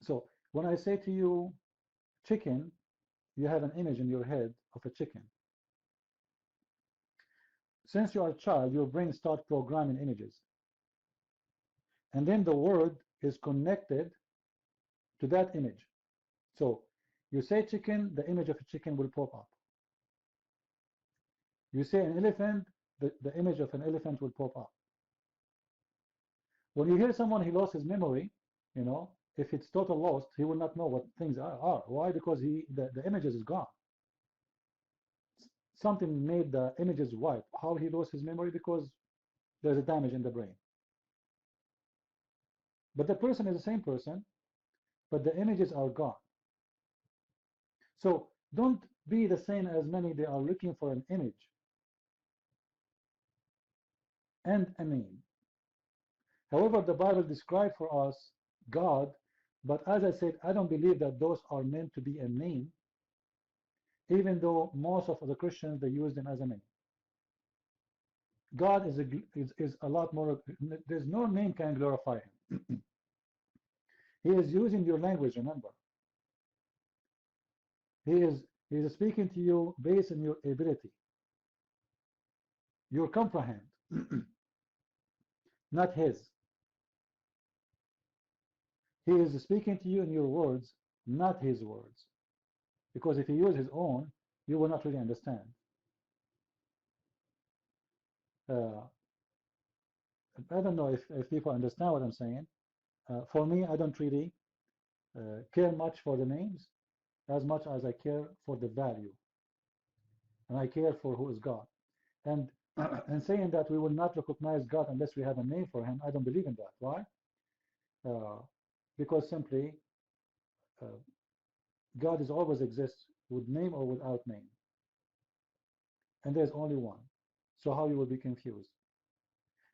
S1: So when I say to you chicken, you have an image in your head of a chicken. Since you are a child, your brain starts programming images. And then the word is connected to that image. So you say chicken, the image of a chicken will pop up. You say an elephant, the image of an elephant will pop up. When you hear someone he lost his memory, you know, if it's total lost, he will not know what things are. Why? Because the images is gone. Something made the images white. How he lost his memory? Because there's a damage in the brain. But the person is the same person, but the images are gone. So don't be the same as many. They are looking for an image and a name. However, the Bible describes for us God, but as I said, I don't believe that those are meant to be a name, even though most of the Christians, they use them as a name. God is a lot more. There's no name can glorify him. He is using your language, remember. He is speaking to you based on your ability, your comprehend, not his. He is speaking to you in your words, not his words. Because if he uses his own, you will not really understand. I don't know if people understand what I'm saying. For me, I don't really care much for the names as much as I care for the value. And I care for who is God. And and saying that we will not recognize God unless we have a name for him, I don't believe in that. Why? Because simply God is always exists with name or without name. And there's only one. So how you will be confused?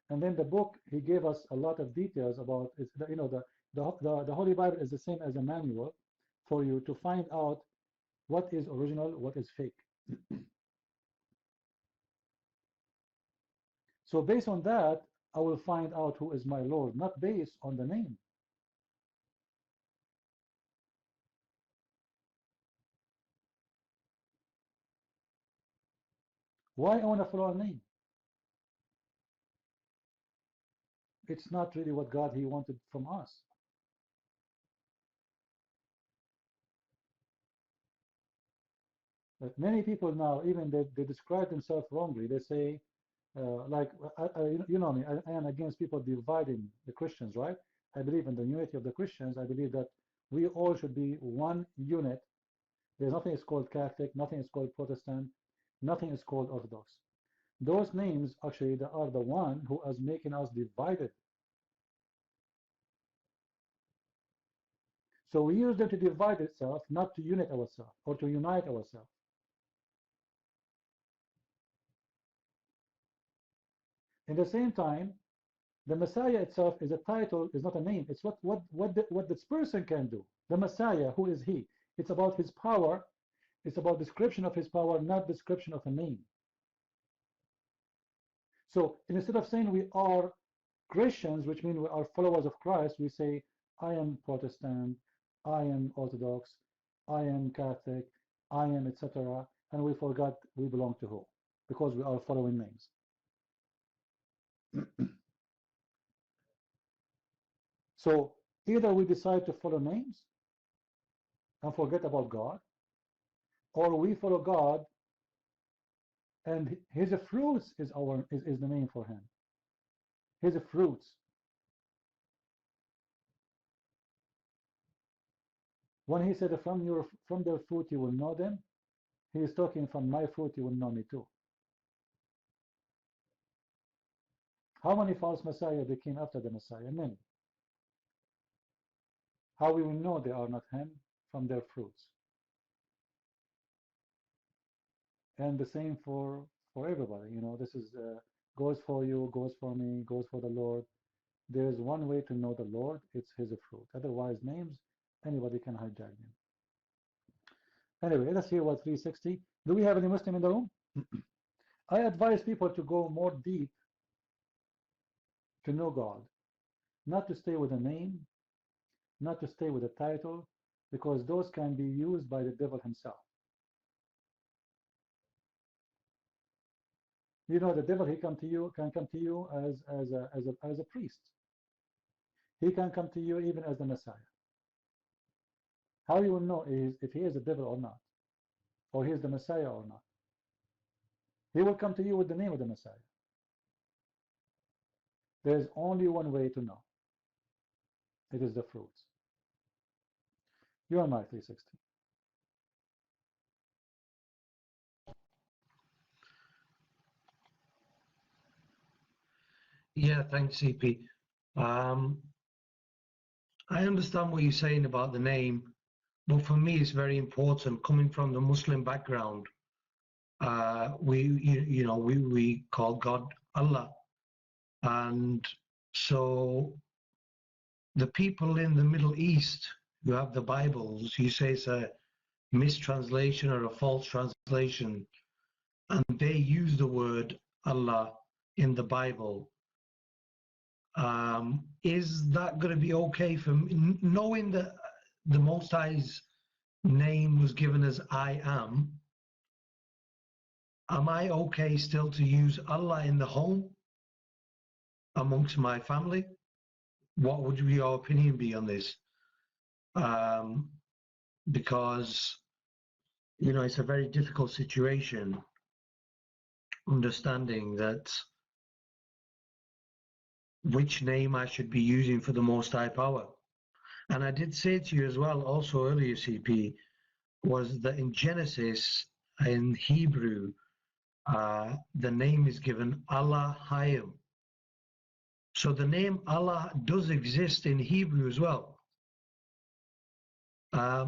S1: And then the book, he gave us a lot of details about, you know, the Holy Bible is the same as a manual for you to find out what is original, what is fake. So based on that, I will find out who is my Lord, not based on the name. Why I want to follow a name? It's not really what God he wanted from us. But many people now, even they describe themselves wrongly. They say, like, you know me, I am against people dividing the Christians, right? I believe in the unity of the Christians. I believe that we all should be one unit. There's nothing is called Catholic, nothing is called Protestant, nothing is called Orthodox. Those names actually they are the one who is making us divided. So we use them to divide itself, not to unite ourselves or to unite ourselves. In the same time, the Messiah itself is a title, is not a name. It's what this person can do. The Messiah, who is he? It's about his power. It's about description of his power, not description of a name. So instead of saying we are Christians, which means we are followers of Christ, we say, I am Protestant, I am Orthodox, I am Catholic, I am etc. And we forgot we belong to who? Because we are following names. So either we decide to follow names and forget about God, or we follow God and his fruits is the name for him. His fruits. When he said from their fruit you will know them, he is talking from my fruit you will know me too. How many false messiahs they came after the Messiah? Many. How we will know they are not him? From their fruits. And the same for everybody. You know, this is goes for you, goes for me, goes for the Lord. There is one way to know the Lord, it's his fruit. Otherwise, names, anybody can hijack them. Anyway, let's hear what 360. Do we have any Muslim in the room? I advise people to go more deep to know God. Not to stay with a name, not to stay with a title, because those can be used by the devil himself. You know, the devil can come to you as a priest. He can come to you even as the Messiah. How you will know is if he is the devil or not, or he is the Messiah or not. He will come to you with the name of the Messiah. There is only one way to know. It is the fruits. You are my 360.
S10: Yeah, thanks, CP. I understand what you're saying about the name, but for me, it's very important. Coming from the Muslim background, we call God Allah, and so the people in the Middle East who have the Bibles, you say it's a mistranslation or a false translation, and they use the word Allah in the Bible, is that going to be okay for me, knowing that the Most High's name was given as I am? Am I okay still to use Allah in the home amongst my family? What would your opinion be on this? Because, you know, it's a very difficult situation, understanding that which name I should be using for the Most High Power. And I did say to you as well, also earlier, CP, was that in Genesis, in Hebrew, the name is given Allah Hayim. So the name Allah does exist in Hebrew as well. I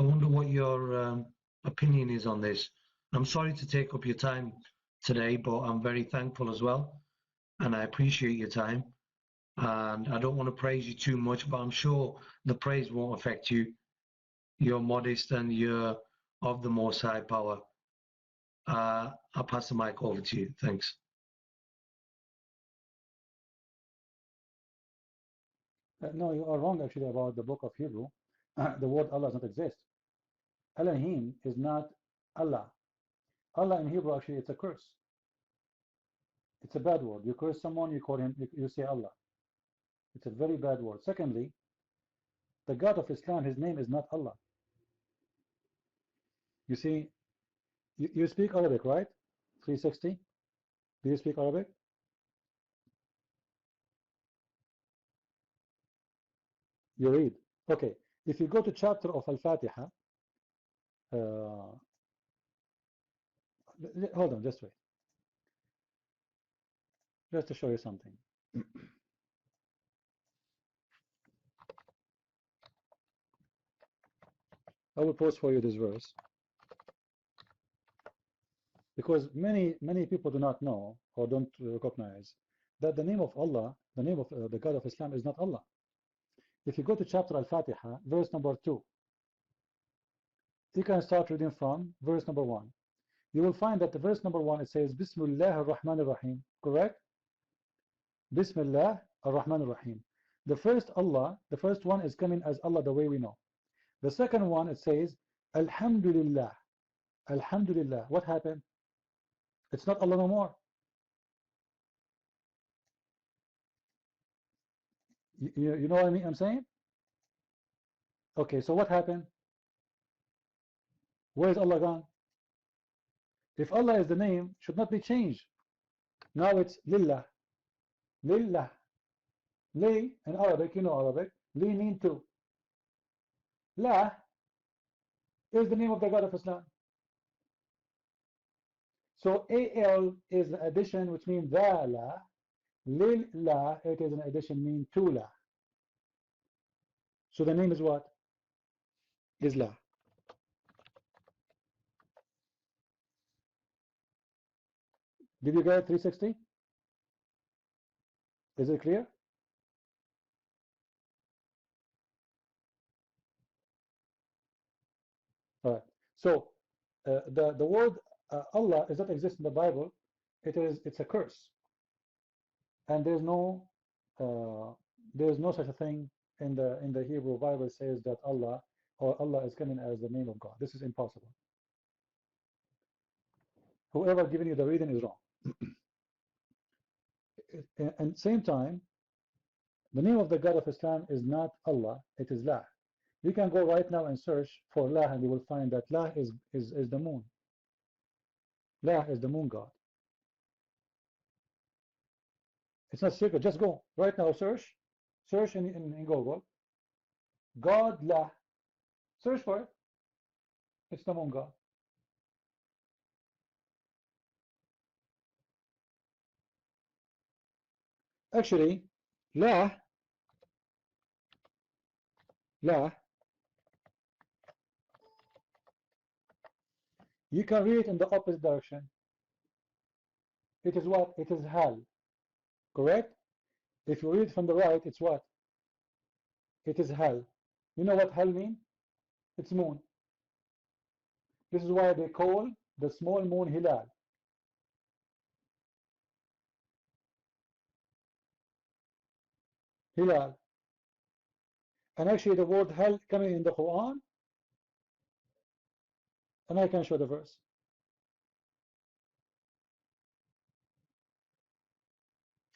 S10: wonder what your opinion is on this. I'm sorry to take up your time today, but I'm very thankful as well, and I appreciate your time. And I don't want to praise you too much, but I'm sure the praise won't affect you. You're modest and you're of the Most High Power. I'll pass the mic over to you. Thanks.
S1: No, you are wrong actually about the book of Hebrew. The word Allah does not exist. Elohim is not Allah. Allah in Hebrew actually it's a curse. It's a bad word. You curse someone, you call him, you say Allah. It's a very bad word. Secondly, the God of Islam, his name is not Allah. You see, you speak Arabic, right? 360? Do you speak Arabic? You read. Okay. If you go to chapter of Al-Fatiha, hold on, just wait. Just to show you something. I will post for you this verse because many people do not know or don't recognize that the name of Allah, the name of the God of Islam is not Allah. If you go to chapter Al-Fatiha, verse number 2, you can start reading from verse number 1. You will find that the verse number 1 it says Bismillah ar-Rahman ar-Rahim, correct? Bismillah ar-Rahman ar-Rahim. The first Allah, the first one is coming as Allah the way we know. The second one it says Alhamdulillah. Alhamdulillah. What happened? It's not Allah no more. You know what I mean? I'm saying? Okay, so what happened? Where is Allah gone? If Allah is the name, should not be changed. Now it's Lillah. Lillah. Li in Arabic, you know Arabic. Li mean two. La is the name of the God of Islam. So AL is an addition which means the la. Lillah, it is an addition mean to la. So the name is what? Is la. Did you get 360? Is it clear? All right. So the word Allah does not exist in the Bible. It's a curse, and there's no such a thing in the Hebrew Bible says that Allah is coming as the name of God. This is impossible. Whoever giving you the reading is wrong. And same time, the name of the God of Islam is not Allah, it is La. You can go right now and search for La and you will find that La is the moon. La is the moon God. It's not secret, just go right now, search in Google, God La. Search for it. It's the moon God. Actually, La, you can read it in the opposite direction. It is what? It is Hal. Correct? If you read from the right, it's what? It is Hal. You know what Hal means? It's moon. This is why they call the small moon Hilal. Hilal. And actually the word hell coming in the Quran, and I can show the verse.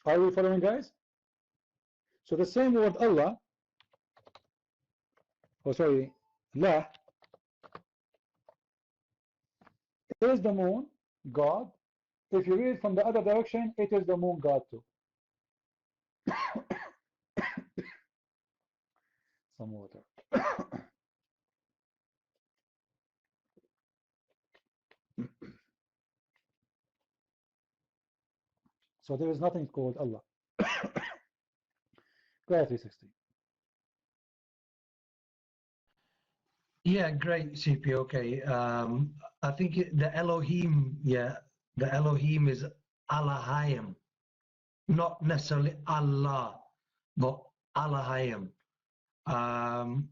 S1: Are we following, guys? So the same word Allah, La, is the moon, God. If you read from the other direction, it is the moon God too. Some water. So there is nothing called Allah. Go ahead, 360.
S10: Yeah, great, CP. Okay. I think the Elohim, the Elohim is Allahayim, not necessarily Allah, but Allahayim. And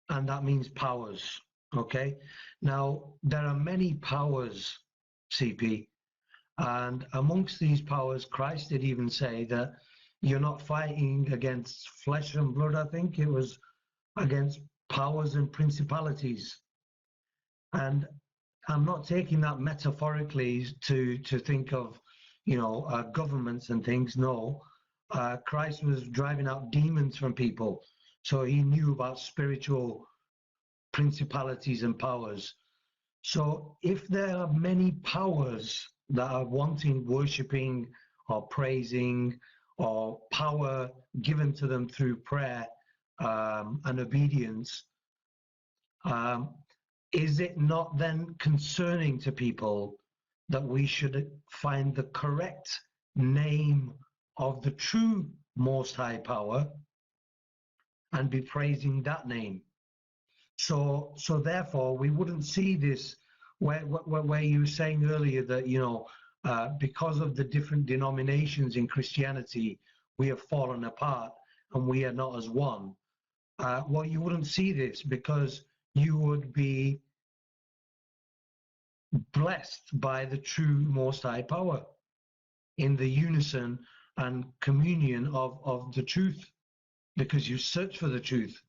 S10: that means powers. Okay. Now, there are many powers, CP. And amongst these powers, Christ did even say that you're not fighting against flesh and blood. I think it was against powers and principalities. And I'm not taking that metaphorically to think of, governments and things. No, Christ was driving out demons from people. So he knew about spiritual principalities and powers. So if there are many powers that are wanting worshipping or praising or power given to them through prayer and obedience, is it not then concerning to people that we should find the correct name of the true Most High Power and be praising that name? So therefore, we wouldn't see this where you were saying earlier that, because of the different denominations in Christianity, we have fallen apart and we are not as one. Well, you wouldn't see this because you would be blessed by the true Most High Power in the unison and communion of the truth, because you search for the truth.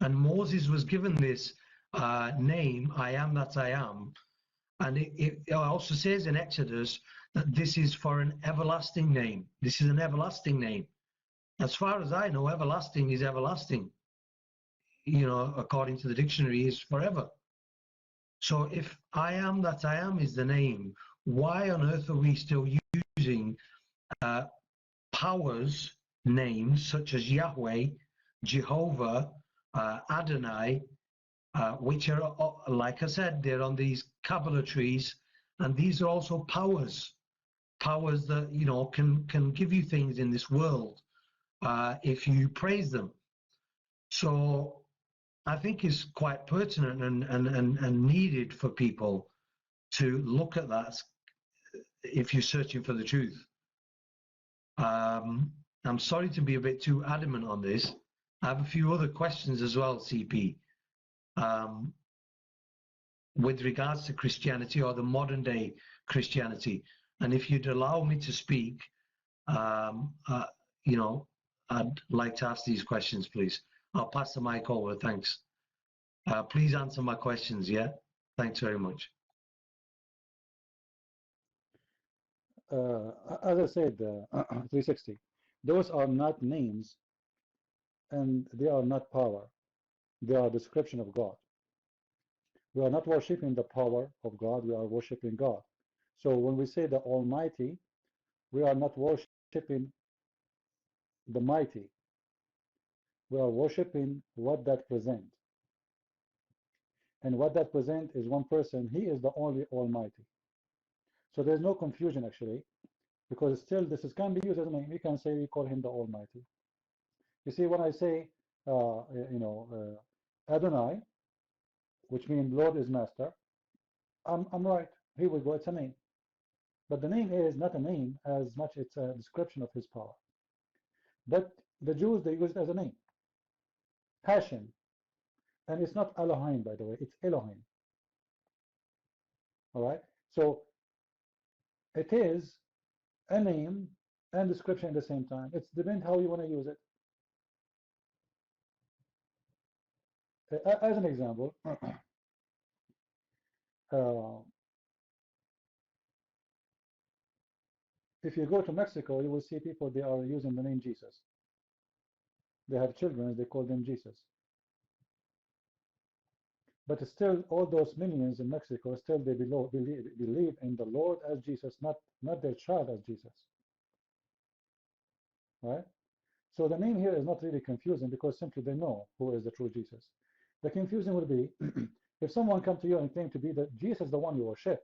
S10: And Moses was given this name, I am that I am. And it also says in Exodus that this is for an everlasting name. This is an everlasting name. As far as I know, everlasting is everlasting. According to the dictionary, is forever. So if I am that I am is the name, why on earth are we still using powers names such as Yahweh, Jehovah, Adonai, which are, like I said, they're on these Kabbalah trees, and these are also powers that can give you things in this world if you praise them. So I think it's quite pertinent and needed for people to look at that if you're searching for the truth. I'm sorry to be a bit too adamant on this. I have a few other questions as well, CP, with regards to Christianity or the modern day Christianity. And if you'd allow me to speak, I'd like to ask these questions, please. I'll pass the mic over. Thanks. Please answer my questions, yeah? Thanks very much.
S1: As I said, 360, those are not names and they are not power. They are a description of God. We are not worshipping the power of God, we are worshipping God. So when we say the Almighty, we are not worshipping the mighty. We are worshipping what that presents. And what that presents is one person. He is the only Almighty. So there's no confusion actually, because still this can be used as a name. We can say we call him the Almighty. You see, when I say, Adonai, which means Lord is Master, I'm right. Here we go. It's a name. But the name is not a name as much it's a description of his power. But the Jews, they use it as a name. Hashem. And it's not Elohim, by the way. It's Elohim. All right? So it is a name and description at the same time. It's depends how you want to use it. As an example, if you go to Mexico, you will see people, they are using the name Jesus. They have children, they call them Jesus. But still, all those millions in Mexico, still they believe in the Lord as Jesus, not their child as Jesus. Right? So the name here is not really confusing because simply they know who is the true Jesus. The confusion will be if someone come to you and claim to be that Jesus the one you worship,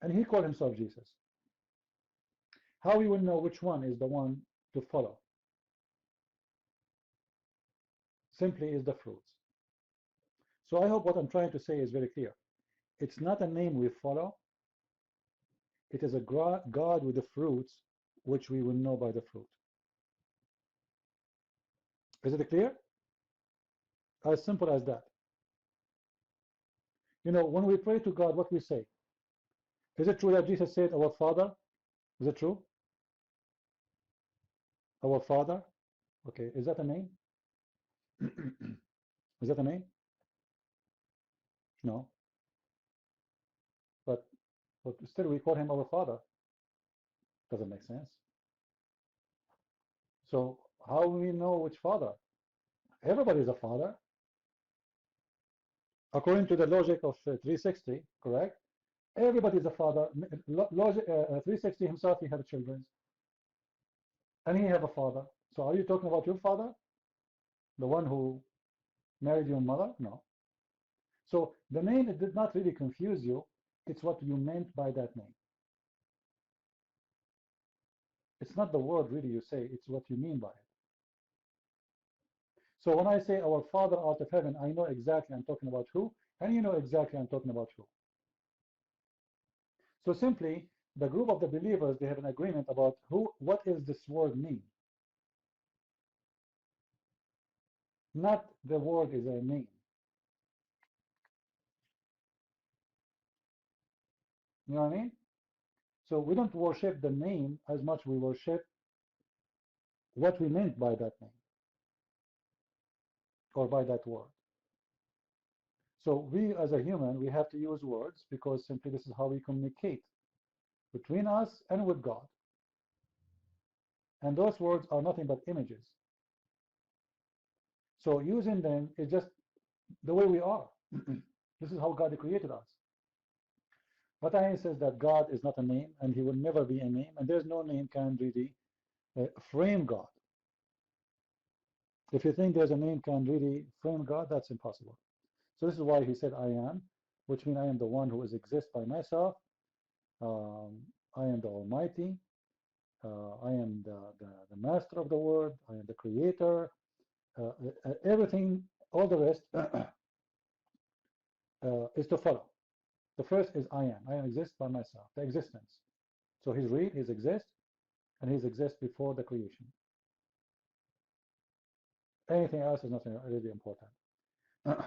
S1: and he called himself Jesus. How we will know which one is the one to follow? Simply is the fruits. So I hope what I'm trying to say is very clear. It's not a name we follow. It is a God with the fruits, which we will know by the fruit. Is it clear? As simple as that. You know, when we pray to God, what we say? Is it true that Jesus said, our Father? Is it true? Our Father? Okay, is that a name? Is that a name? No. But still we call him our Father. Doesn't make sense. So how do we know which Father? Everybody is a Father. According to the logic of 360, correct? Everybody is a father. Logic, 360 himself, he had children. And he have a father. So are you talking about your father? The one who married your mother? No. So the name, it did not really confuse you. It's what you meant by that name. It's not the word really you say, it's what you mean by it. So when I say our Father out of heaven, I know exactly I'm talking about who, and you know exactly I'm talking about who. So simply, the group of the believers, they have an agreement about what is this word mean. Not the word is a name. You know what I mean? So we don't worship the name as much we worship what we meant by that name or by that word. So we as a human, we have to use words because simply this is how we communicate between us and with God. And those words are nothing but images. So using them is just the way we are. This is how God created us. But I says that God is not a name and he will never be a name, and there's no name can really frame God. If you think there's a name can really frame God, that's impossible. So this is why he said I am, which means I am the one who is exist by myself. I am the Almighty. I am the master of the world. I am the creator. Everything, all the rest is to follow. The first is I am. I exist by myself, the existence. So he's real, he's exist, and he's exist before the creation. Anything else is not really important.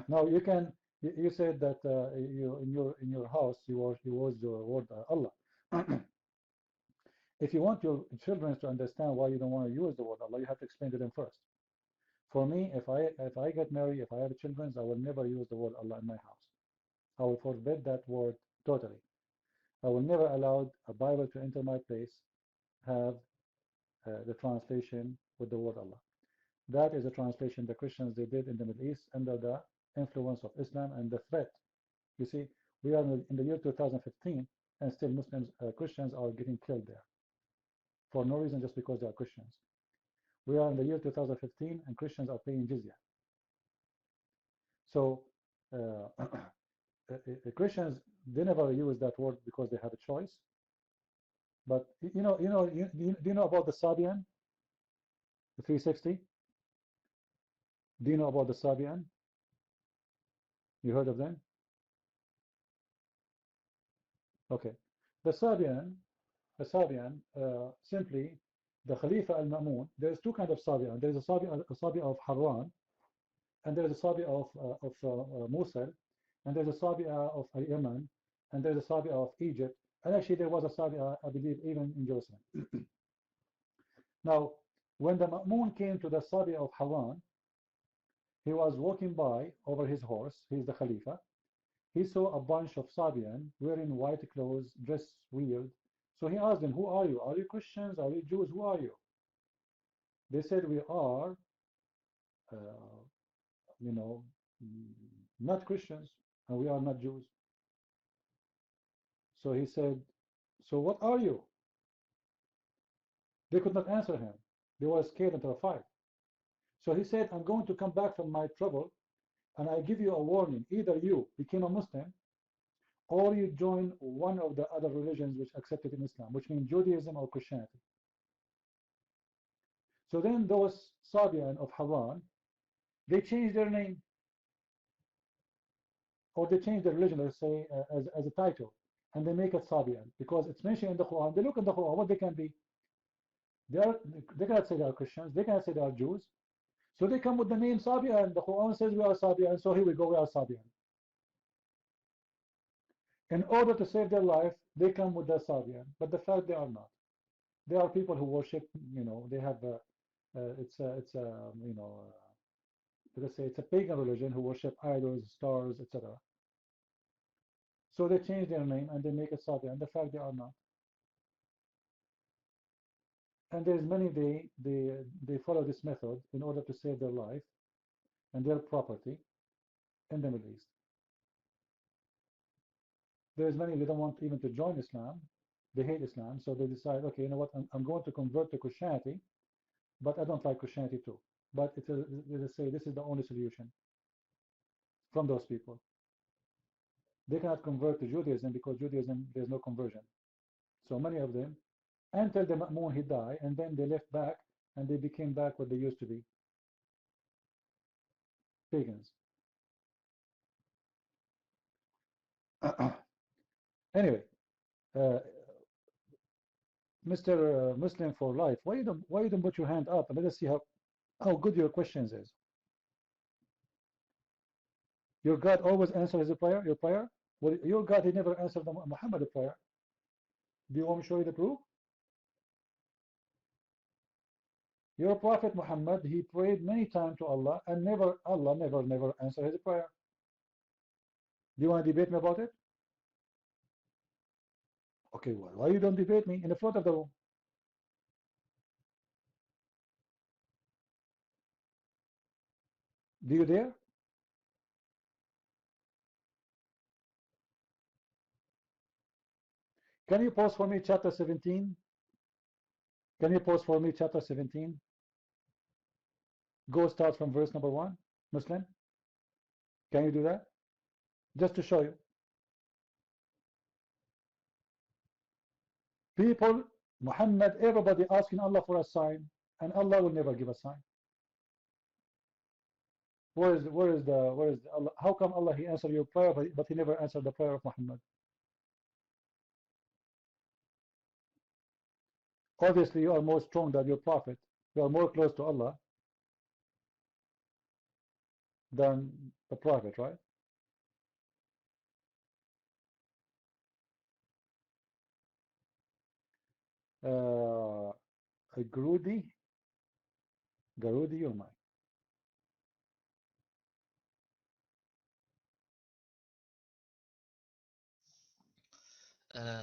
S1: Now you can. You said that you in your house you use your word Allah. If you want your children to understand why you don't want to use the word Allah, you have to explain to them first. For me, if I get married, if I have children, I will never use the word Allah in my house. I will forbid that word totally. I will never allow a Bible to enter my place, have the translation with the word Allah. That is a translation the Christians they did in the Middle East under the influence of Islam and the threat. You see, we are in the year 2015 and still Muslims, Christians are getting killed there for no reason, just because they are Christians. We are in the year 2015 and Christians are paying jizya. So Christians, they never use that word because they have a choice. But do you know about the Sabian, the 360? Do you know about the Sabian? You heard of them? Okay. The Sabian, simply the Khalifa al-Ma'mun. There's two kinds of Sabian. There's a Sabian of Harran, and there's a Sabian of Mosul, and there's a Sabian of Yemen, and there's a Sabian of Egypt, and actually there was a Sabian, I believe, even in Jerusalem. Now, when the Ma'mun came to the Sabi of Haran, he was walking by over his horse. He's the Khalifa. He saw a bunch of Sabian wearing white clothes, dressed weird. So he asked them, who are you? Are you Christians? Are you Jews? Who are you? They said, we are, uh, you know, not Christians, and we are not Jews. So he said, so what are you? They could not answer him. They were scared and terrified. So he said, I'm going to come back from my trouble, and I give you a warning. Either you became a Muslim, or you join one of the other religions which accepted in Islam, which means Judaism or Christianity. So then those Sabian of Haran, they changed their name, or they changed their religion, let's say, as a title, and they make it Sabian, because it's mentioned in the Quran. They look in the Quran, what they can be. They cannot say they are Christians, they cannot say they are Jews. So they come with the name Sabian. The Quran says we are Sabian, so here we go, we are Sabian. In order to save their life, they come with the Sabian, but the fact they are not. They are people who worship, they have, let's say it's a pagan religion who worship idols, stars, etc. So they change their name and they make it Sabian. The fact they are not. And there's many, they follow this method in order to save their life and their property in the Middle East. There's many, they don't want even to join Islam. They hate Islam, so they decide, okay, you know what, I'm going to convert to Christianity, but I don't like Christianity too. But they say this is the only solution from those people. They cannot convert to Judaism because Judaism, there's no conversion. So many of them, until the Ma'mun he died, and then they left back and they became back what they used to be, pagans. Anyway, Mr. Muslim for life, why you don't put your hand up and let us see how good your questions is. Your God always answers your prayer. Well, your God, he never answered the Muhammad prayer. Do you want me to show you the proof? Your Prophet Muhammad, he prayed many times to Allah, and Allah never answered his prayer. Do you want to debate me about it? Okay, well, why you don't debate me in the front of the room? Do you dare? Can you pause for me chapter 17? Can you pause for me chapter 17? Go start from verse number 1, Muslim. Can you do that? Just to show you. People, Muhammad, everybody asking Allah for a sign, and Allah will never give a sign. Where is Allah? How come Allah he answered your prayer, but he never answered the prayer of Muhammad? Obviously, you are more strong than your prophet. You are more close to Allah than the prophet, right? Garudi, you're mine.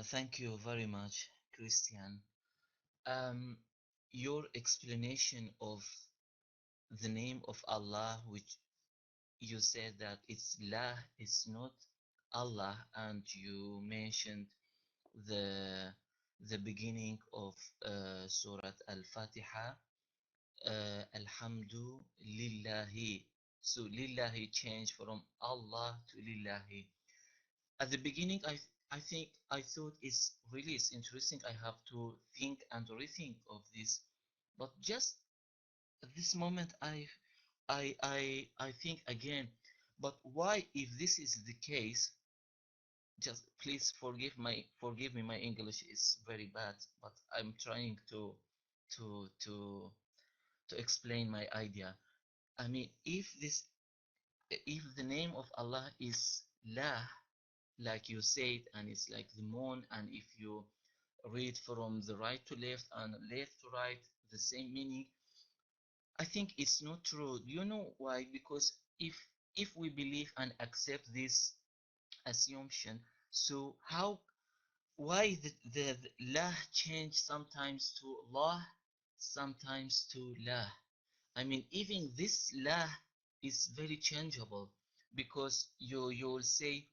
S13: Thank you very much, Christian. Your explanation of the name of Allah, which you said that it's La, it's not Allah, and you mentioned the beginning of Surah Al-Fatiha, Alhamdu Lillahi. So Lillahi changed from Allah to Lillahi. At the beginning, I thought it's interesting. I have to think and rethink of this, but just at this moment, I think again. But why, if this is the case, just please forgive me. My English is very bad, but I'm trying to to to explain my idea. I mean, if the name of Allah is La, like you said, and it's like the moon, and if you read from the right to left and left to right, the same meaning. I think it's not true. Do you know why? Because if we believe and accept this assumption, so why the lah change sometimes to Allah, sometimes to lah? I mean, even this lah is very changeable, because you'll say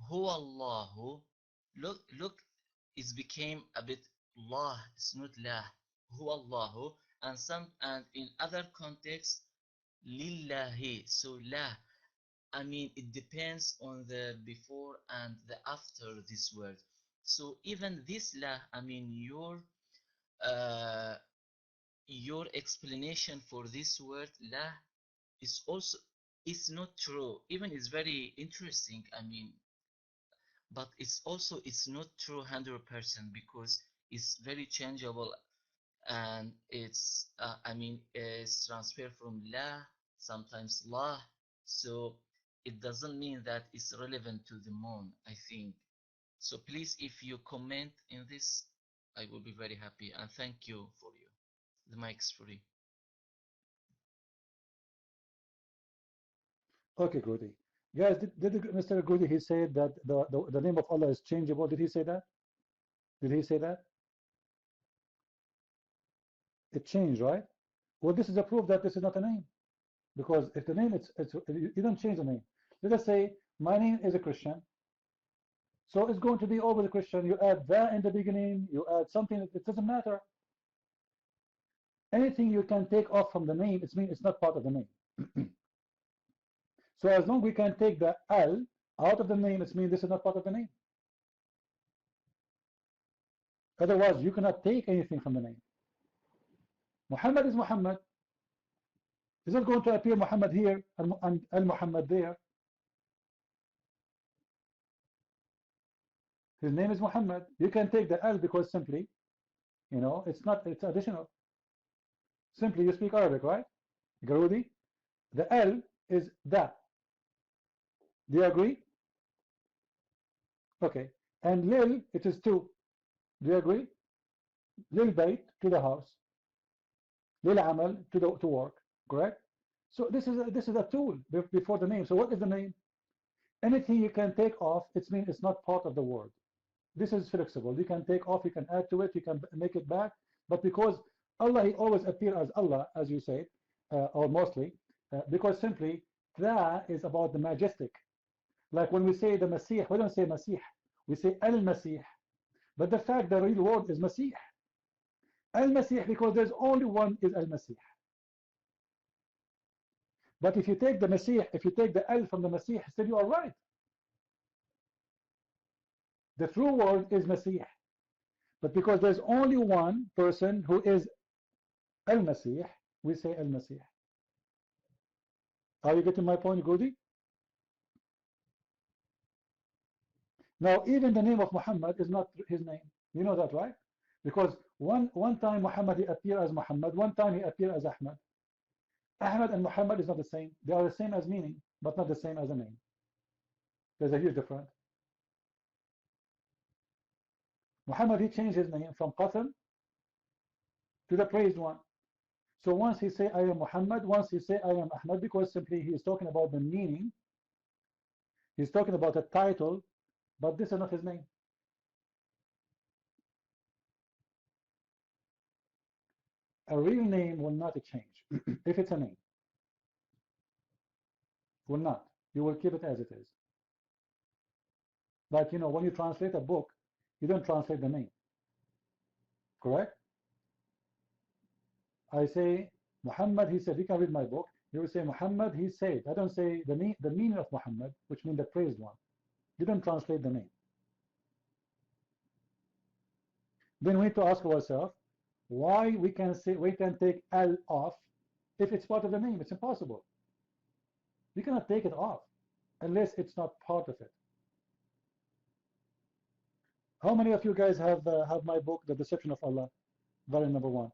S13: Hu Allahu. Look, it became a bit Allah. It's not lah. Hu Allahu, and in other contexts lillahi. So lah. I mean, it depends on the before and the after this word. So even this lah, I mean, uh, your explanation for this word la is also is not true. Even it's very interesting. I mean, but it's not true 100%, because it's very changeable, and it's I mean, it's transferred from la, sometimes la. So it doesn't mean that it's relevant to the moon, I think. So please, if you comment in this, I will be very happy, and thank you for you. The mic's free.
S1: Okay, Goody. Guys, did Mr. Goody, he said that the name of Allah is changeable. Did he say that? Did he say that? It changed, right? Well, this is a proof that this is not a name. Because if the name, you don't change the name. Let us say, my name is a Christian. So it's going to be always a Christian. You add that in the beginning, you add something, it doesn't matter. Anything you can take off from the name, it means it's not part of the name. So as long as we can take the al out of the name, it means this is not part of the name. Otherwise, you cannot take anything from the name. Muhammad is Muhammad. Is not going to appear Muhammad here and al-Muhammad there. His name is Muhammad. You can take the al because simply, you know, it's additional. Simply you speak Arabic, right? Garudi. The al is that. Do you agree? Okay. And lil, it is to. Do you agree? Lil bayt, to the house. Lil amal, to work. Correct? So this is a tool before the name. So what is the name? Anything you can take off, it means it's not part of the word. This is flexible. You can take off, you can add to it, you can make it back. But because Allah, he always appears as Allah, as you say, or mostly, because simply, that is about the majestic. Like when we say the Masih, we don't say Masih, we say Al-Masih. But the fact the real word is Masih. Al-Masih, because there's only one is Al-Masih. But if you take the Masih, if you take the Al from the Masih, still you are right. The true word is Masih. But because there's only one person who is Al-Masih, we say Al-Masih. Are you getting my point, Goody? Now, even the name of Muhammad is not his name. You know that, right? Because one time Muhammad, he appeared as Muhammad, one time he appeared as Ahmad. Ahmad and Muhammad is not the same. They are the same as meaning, but not the same as a name. There's a huge difference. Muhammad, he changed his name from Qasim to the praised one. So once he say I am Muhammad, once he say I am Ahmad, because simply he is talking about the meaning. He's talking about a title, but this is not his name. A real name will not change. If it's a name, will not. You will keep it as it is. Like, you know, when you translate a book, you don't translate the name. Correct? I say, Muhammad, he said, you can read my book. You will say, Muhammad, he said. I don't say the meaning of Muhammad, which means the praised one. You don't translate the name. Then we need to ask ourselves, why we can take al off if it's part of the name. It's impossible. You cannot take it off unless it's not part of it. How many of you guys have my book, The Deception of Allah, volume number 1?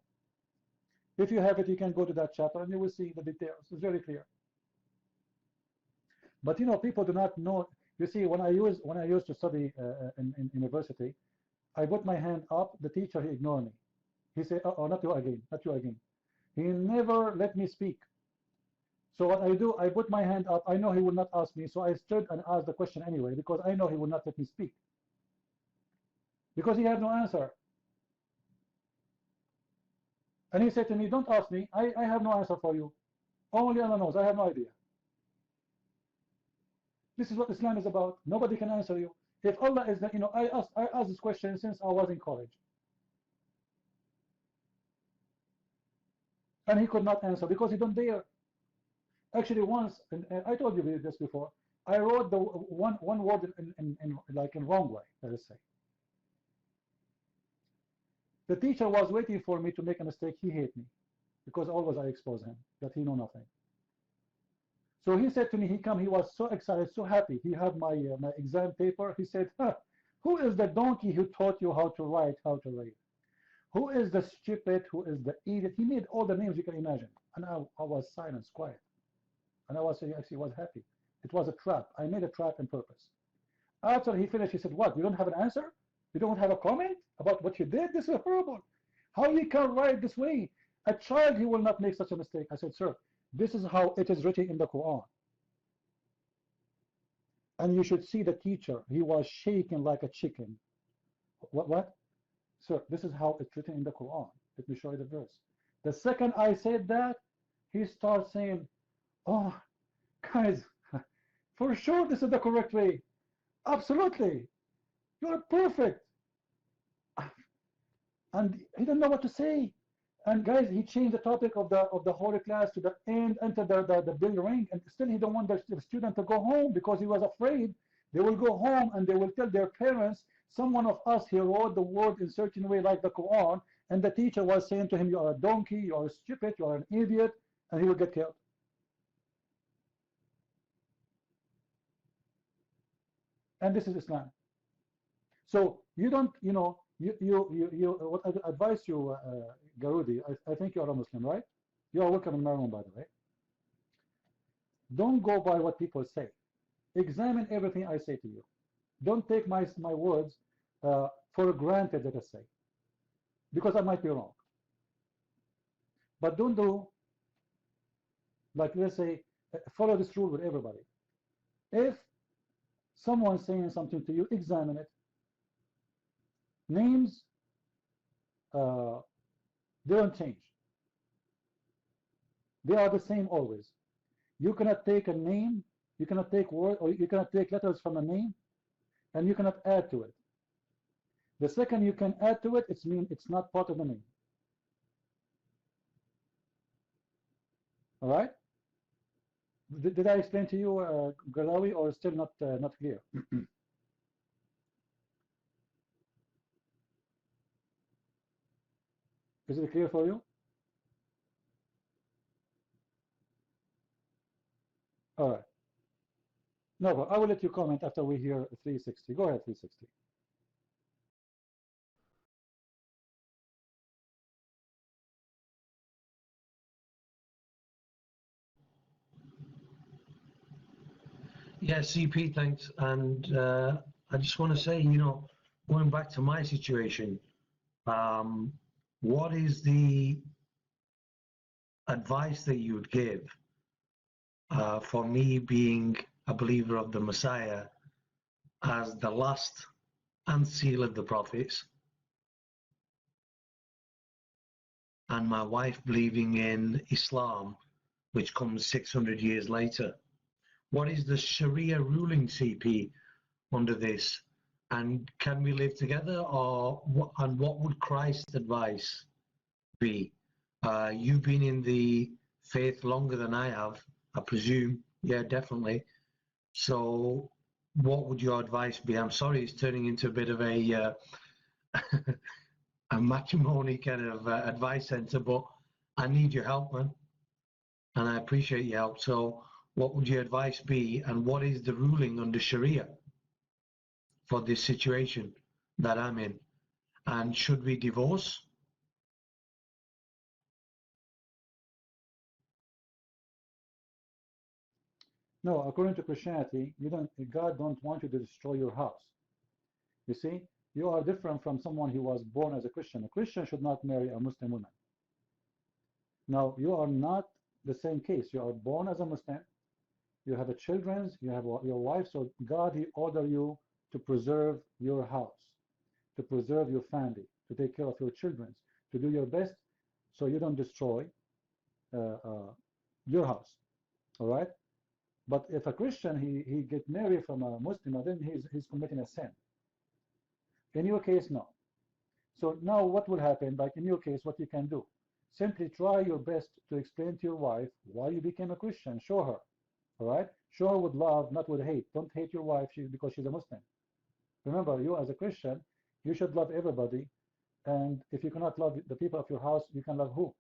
S1: If you have it, you can go to that chapter and you will see the details. It's very clear. But you know, people do not know. You see, when I used to study in university, I put my hand up. The teacher, he ignored me. He said, oh, not you again, not you again. He never let me speak. So what I do, I put my hand up. I know he will not ask me, so I stood and asked the question anyway, because I know he will not let me speak. Because he had no answer. And he said to me, don't ask me, I have no answer for you. Only Allah knows, I have no idea. This is what Islam is about. Nobody can answer you. If Allah is, I asked this question since I was in college. And he could not answer because he don't dare. Actually, once, and I told you this before, I wrote the one word in wrong way, let us say. The teacher was waiting for me to make a mistake. He hated me because always I expose him that he know nothing. So he said to me, he was so excited, so happy. He had my exam paper. He said, huh, who is the donkey who taught you how to write, how to read? Who is the stupid? Who is the idiot? He made all the names you can imagine. And I was silent, quiet. And I was actually was happy. It was a trap. I made a trap on purpose. After he finished, he said, what? You don't have an answer? You don't have a comment about what you did? This is horrible. How you can write this way? A child, he will not make such a mistake. I said, sir, this is how it is written in the Qur'an. And you should see the teacher. He was shaking like a chicken. What? Sir, this is how it's written in the Qur'an. Let me show you the verse. The second I said that, he starts saying, oh, guys, for sure this is the correct way. Absolutely. You're perfect. And he didn't know what to say. And guys, he changed the topic of the whole class to the end, enter the bell ring, and still he don't want the student to go home because he was afraid they will go home and they will tell their parents, someone of us he wrote the word in a certain way like the Quran, and the teacher was saying to him, you are a donkey, you are stupid, you are an idiot, and he will get killed. And this is Islam. So you don't, what I advise you, Garudi, I think you are a Muslim, right? You are welcome in my room, by the way. Don't go by what people say. Examine everything I say to you. Don't take my words for granted, let us say, because I might be wrong. But don't do, like, let's say, follow this rule with everybody. If someone's saying something to you, examine it. Names, they don't change. They are the same always. You cannot take a name, you cannot take word, or you cannot take letters from a name, and you cannot add to it. The second you can add to it, it's not part of the name. All right? Did I explain to you, Galawi, or still not clear? Is it clear for you? All right. No, but I will let you comment after we hear 360. Go ahead, 360.
S10: Yeah, CP, thanks. And I just want to say, going back to my situation, what is the advice that you would give for me being a believer of the Messiah as the last and seal of the prophets, and my wife believing in Islam, which comes 600 years later? What is the Sharia ruling, CP, under this? And can we live together, and what would Christ's advice be? You've been in the faith longer than I have, I presume. Yeah, definitely. So what would your advice be? I'm sorry it's turning into a bit of a a matrimony kind of advice center, but I need your help, man, and I appreciate your help. So what would your advice be, and what is the ruling under Sharia for this situation that I'm in? And should we divorce?
S1: No, according to Christianity, God don't want you to destroy your house. You see, You are different from someone who was born as a Christian. A Christian should not marry a Muslim woman. Now, you are not the same case. You are born as a Muslim. You have a children. You have your wife. So God, He ordered you to preserve your house, to preserve your family, to take care of your children, to do your best so you don't destroy your house. All right? But if a Christian, he get married from a Muslim, then he's committing a sin. In your case, no. So now what will happen? Like in your case, what you can do, simply try your best to explain to your wife why you became a Christian. Show her. All right? Show her with love, not with hate. Don't hate your wife because she's a Muslim. Remember, you as a Christian, you should love everybody. And if you cannot love the people of your house, you can love who?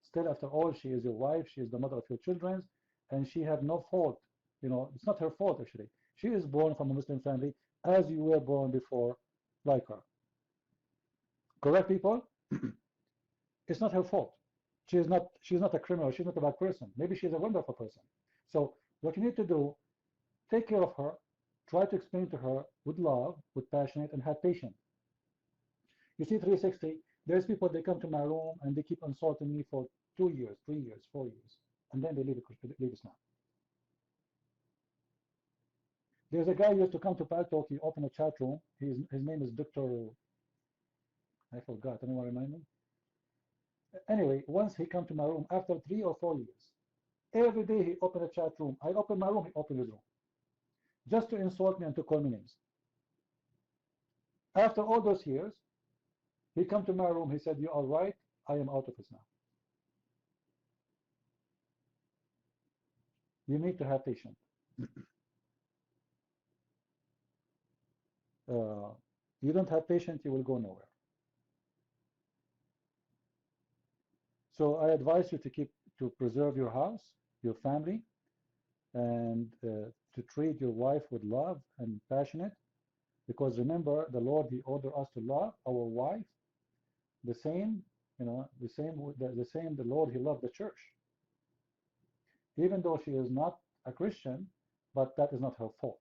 S1: Still, after all, she is your wife. She is the mother of your children. And she have no fault. You know, it's not her fault, actually. She is born from a Muslim family as you were born before, like her. Correct, people? It's not her fault. She's not a criminal. She's not a bad person. Maybe she's a wonderful person. So what you need to do, take care of her, try to explain to her with love, with passionate, and have patience. You see, 360, there's people, they come to my room and they keep insulting me for 2 years, 3 years, 4 years, and then they leave Islam. There's a guy who used to come to Paltalk. He opened a chat room. His name is Dr. I forgot. Anyone remind me? Anyway, once he come to my room after 3 or 4 years. Every day he opened a chat room. I open my room, he opened his room. Just to insult me and to call me names. After all those years, he come to my room. He said, "You are right. I am out of Islam." You need to have patience. You don't have patience, you will go nowhere. So I advise you to preserve your house, your family, and to treat your wife with love and passionate. Because remember, the Lord, He ordered us to love our wife the same, the Lord, He loved the church. Even though she is not a Christian, but that is not her fault.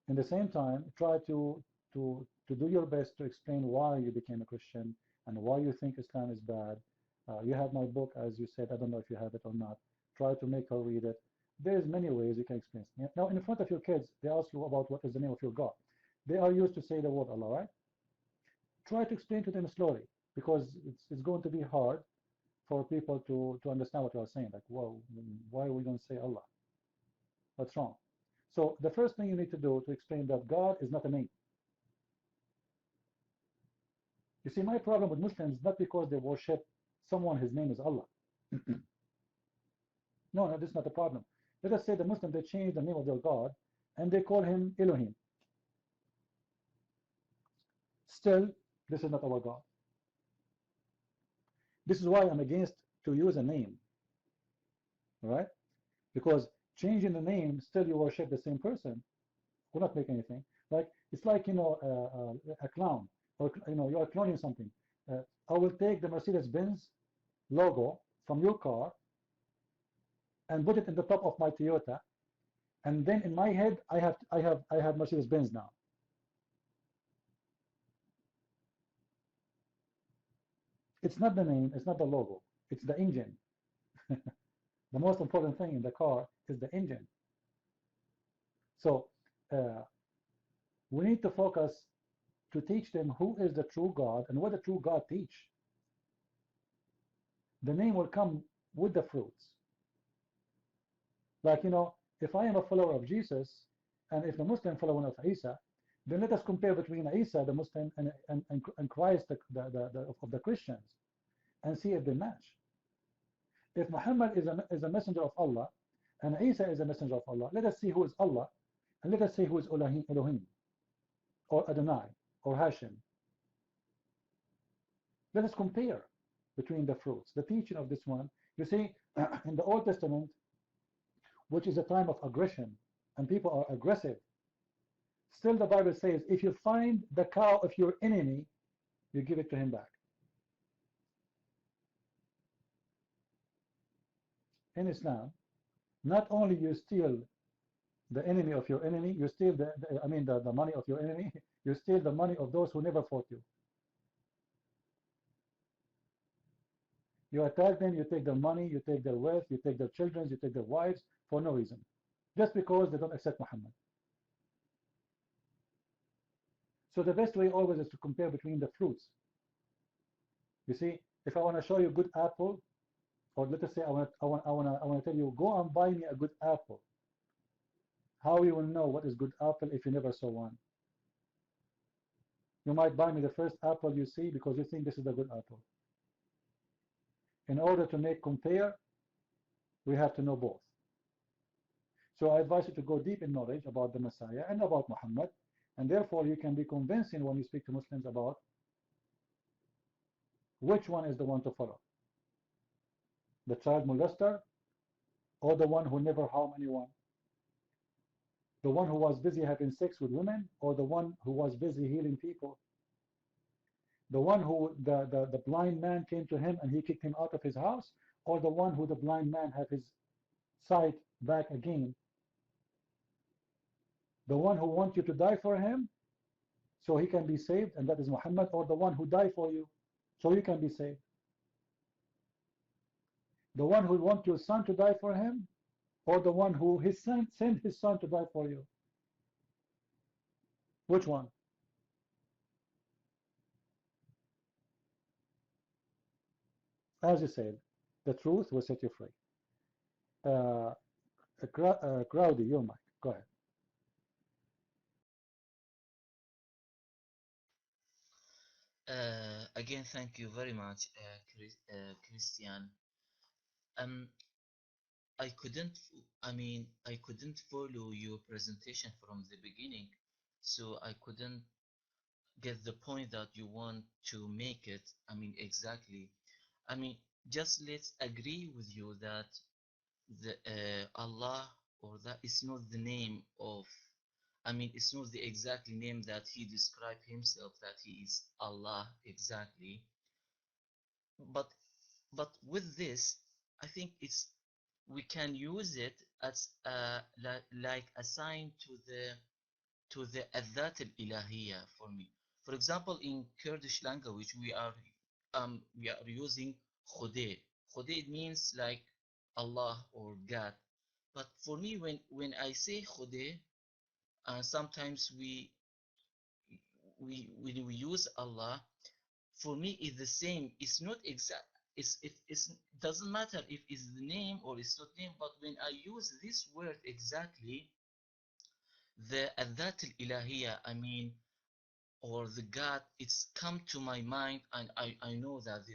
S1: In the same time, try to do your best to explain why you became a Christian and why you think Islam is bad. You have my book, as you said. I don't know if you have it or not. Try to make her read it. There's many ways you can explain it. Now, in front of your kids, they ask you about what is the name of your God. They are used to say the word Allah, right? Try to explain to them slowly, because it's going to be hard for people to understand what you are saying. Like, well, why we don't say Allah? What's wrong? So the first thing you need to do to explain that God is not a name. You see, my problem with Muslims is not because they worship someone, his name is Allah. No, this is not the problem. Let us say the Muslims, they change the name of their God and they call him Elohim. Still, this is not our God. This is why I'm against to use a name. Right? Because changing the name, still you worship the same person, will not make anything. Like, it's like, a clown, or, you are cloning something. I will take the Mercedes-Benz logo from your car and put it in the top of my Toyota, and then in my head I have Mercedes-Benz now. It's not the name, it's not the logo, it's the engine. The most important thing in the car is the engine. So we need to focus to teach them who is the true God and what the true God teach. The name will come with the fruits. Like, if I am a follower of Jesus, and if the Muslim follower of Isa, then let us compare between Isa, the Muslim, and Christ, of the Christians, and see if they match. If Muhammad is a messenger of Allah, and Isa is a messenger of Allah, let us see who is Allah, and let us see who is Elohim, or Adonai, or Hashim. Let us compare between the fruits, the teaching of this one. You see, in the Old Testament, which is a time of aggression, and people are aggressive, still the Bible says, if you find the cow of your enemy, you give it to him back. In Islam, not only you steal the enemy of your enemy, you steal the money of your enemy, you steal the money of those who never fought you. You attack them, you take their money, you take their wealth, you take their children, you take their wives for no reason. Just because they don't accept Muhammad. So the best way always is to compare between the fruits. You see, if I want to show you a good apple, or let us say I want to tell you, go and buy me a good apple. How you will know what is good apple if you never saw one? You might buy me the first apple you see because you think this is a good apple. In order to make compare, we have to know both. So I advise you to go deep in knowledge about the Messiah and about Muhammad, and therefore you can be convincing when you speak to Muslims about which one is the one to follow. The child molester or the one who never harmed anyone? The one who was busy having sex with women or the one who was busy healing people? The one who the blind man came to him and he kicked him out of his house, or the one who the blind man had his sight back again? The one who wants you to die for him so he can be saved, and that is Muhammad, or the one who died for you so you can be saved? The one who wants your son to die for him, or the one who his son sent his son to die for you? Which one? As you said, the truth will set you free. Crowdy, your mic. Go ahead.
S13: Again, thank you very much, Christian. I couldn't, I couldn't follow your presentation from the beginning, so I couldn't get the point that you want to make it. Exactly. Just let's agree with you that the Allah, or that is not the name of, it's not the exact name that he described himself, that he is Allah exactly. But with this, I think we can use it as like a sign to the Adhat al-Ilahiyya for me. For example, in Kurdish language, we are using Khode. Khode means like Allah or God. But for me, when I say Khode, sometimes when we use Allah, for me it's the same. It's not exact. It doesn't matter if it's the name or it's not name. But when I use this word exactly, the Adhat al-Ilahiyya, or the God, it's come to my mind, and I know that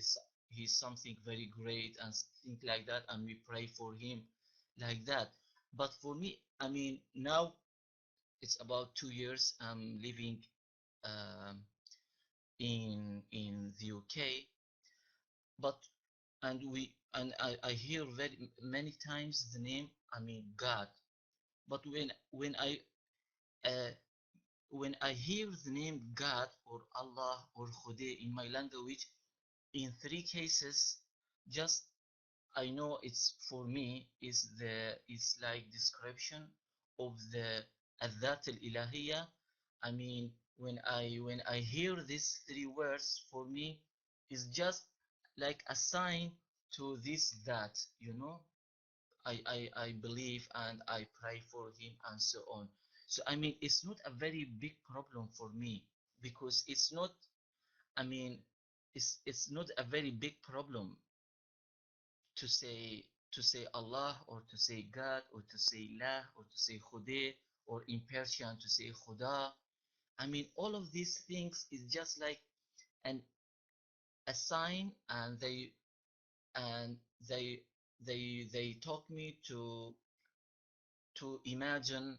S13: he's something very great and things like that, and we pray for him like that. But for me, now it's about 2 years I'm living um, in the UK, but I hear very many times the name, God. But uh, when I hear the name God or Allah or Khode in my language, in 3 cases, just I know it's, for me, it's like description of the Adhat al-Ilahiyya. When I hear these 3 words, for me, it's just like a sign to this, that, I believe and I pray for him and so on. So it's not a very big problem for me, because it's not, I mean, it's not a very big problem to say Allah, or to say God, or to say La, or to say Khode, or in Persian to say Khuda. All of these things is just like a sign, and and they they taught me to imagine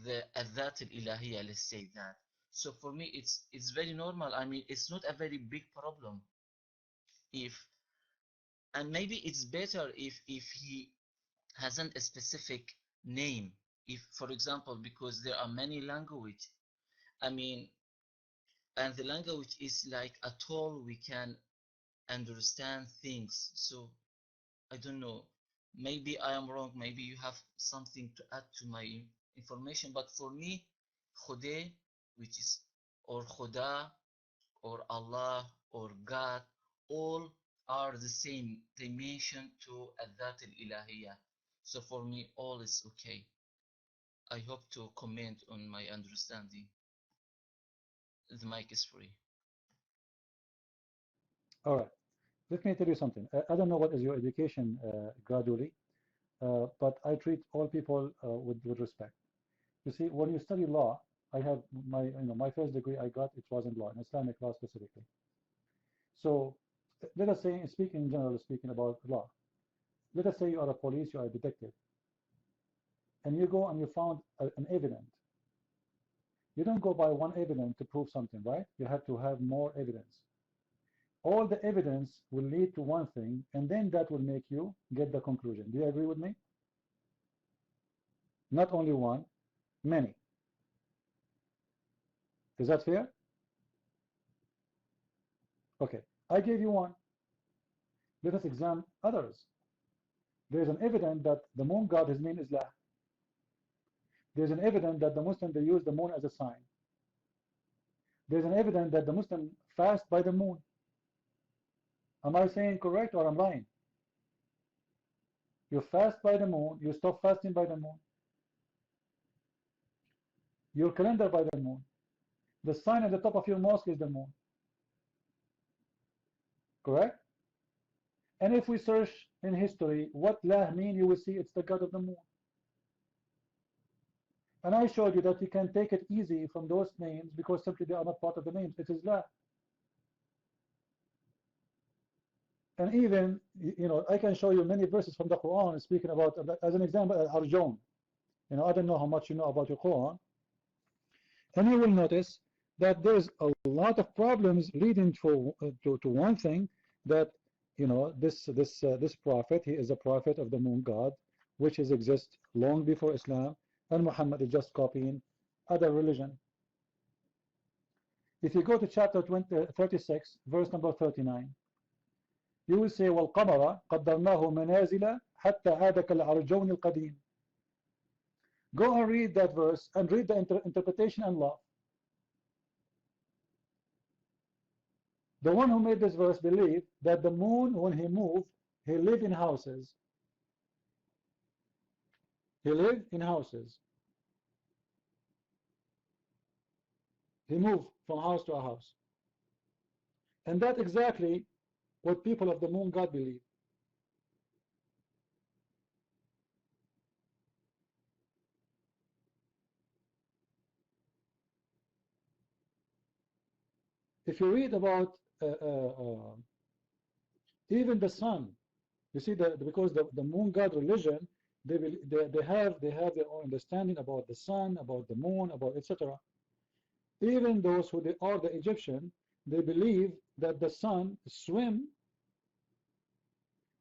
S13: the Adhat al-Ilahiyya, let's say that. So for me, it's very normal. It's not a very big problem. If And maybe it's better if he hasn't a specific name. If, for example, because there are many language, I mean, and the language is like a tool we can understand things. So I don't know. Maybe I am wrong. Maybe you have something to add to my information. But for me, Khuda, which is, or Khuda, or Allah, or God, all are the same. They mention to Adhat al-Ilahiyah. So for me, all is okay. I hope to comment on my understanding. The mic is free.
S1: All right. Let me tell you something. I don't know what is your education gradually, but I treat all people with respect. You see, when you study law, I have my first degree I got, it was in law, in Islamic law specifically. So let us say, speaking in general, speaking about law, let us say you are a police, you are a detective, and you go and you found an evidence. You don't go by one evidence to prove something, right? You have to have more evidence. All the evidence will lead to one thing, and then that will make you get the conclusion. Do you agree with me? Not only one, many. Is that fair? Okay, I gave you one. Let us examine others. There is an evidence that the moon god, his name is La. There is an evidence that the Muslim, they use the moon as a sign. There is an evidence that the Muslim fast by the moon. Am I saying correct or am I lying? You fast by the moon, you stop fasting by the moon. Your calendar by the moon. The sign at the top of your mosque is the moon. Correct? And if we search in history what Lah mean, you will see it's the god of the moon. And I showed you that you can take it easy from those names because simply they are not part of the names. It is La. And even, I can show you many verses from the Qur'an speaking about, as an example, Arjun. I don't know how much you know about your Qur'an. And you will notice that there's a lot of problems leading to one thing, that this prophet, he is a prophet of the moon god, which has existed long before Islam, and Muhammad is just copying other religion. If you go to chapter 36, verse number 39, you will say, وَالْقَمَرَ قَدَّرْنَاهُ مَنَازِلَ حَتَّى عَادَ كَالْعَرْجَوْنِ الْقَدِيمِ. Go and read that verse and read the interpretation and law. The one who made this verse believed that the moon, when he moved, he lived in houses. He lived in houses. He moved from house to a house. And that's exactly what people of the moon god believe. If you read about even the sun, you see that because the moon god religion, they have their own understanding about the sun, about the moon, about etc. Even those who are the Egyptian, they believe that the sun swim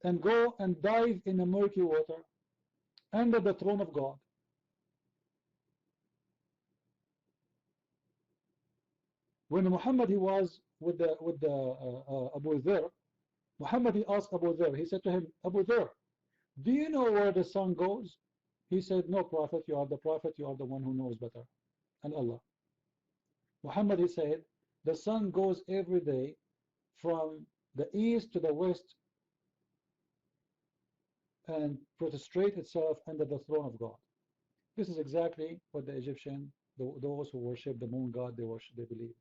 S1: and go and dive in the murky water under the throne of God. When Muhammad, he was with Abu Dharr, Muhammad, he asked Abu Dharr, he said to him, Abu Dharr, do you know where the sun goes? He said, no, Prophet, you are the Prophet, you are the one who knows better, and Allah. Muhammad, he said, the sun goes every day from the east to the west and prostrate itself under the throne of God. This is exactly what the Egyptian, those who worship the moon god, they believe.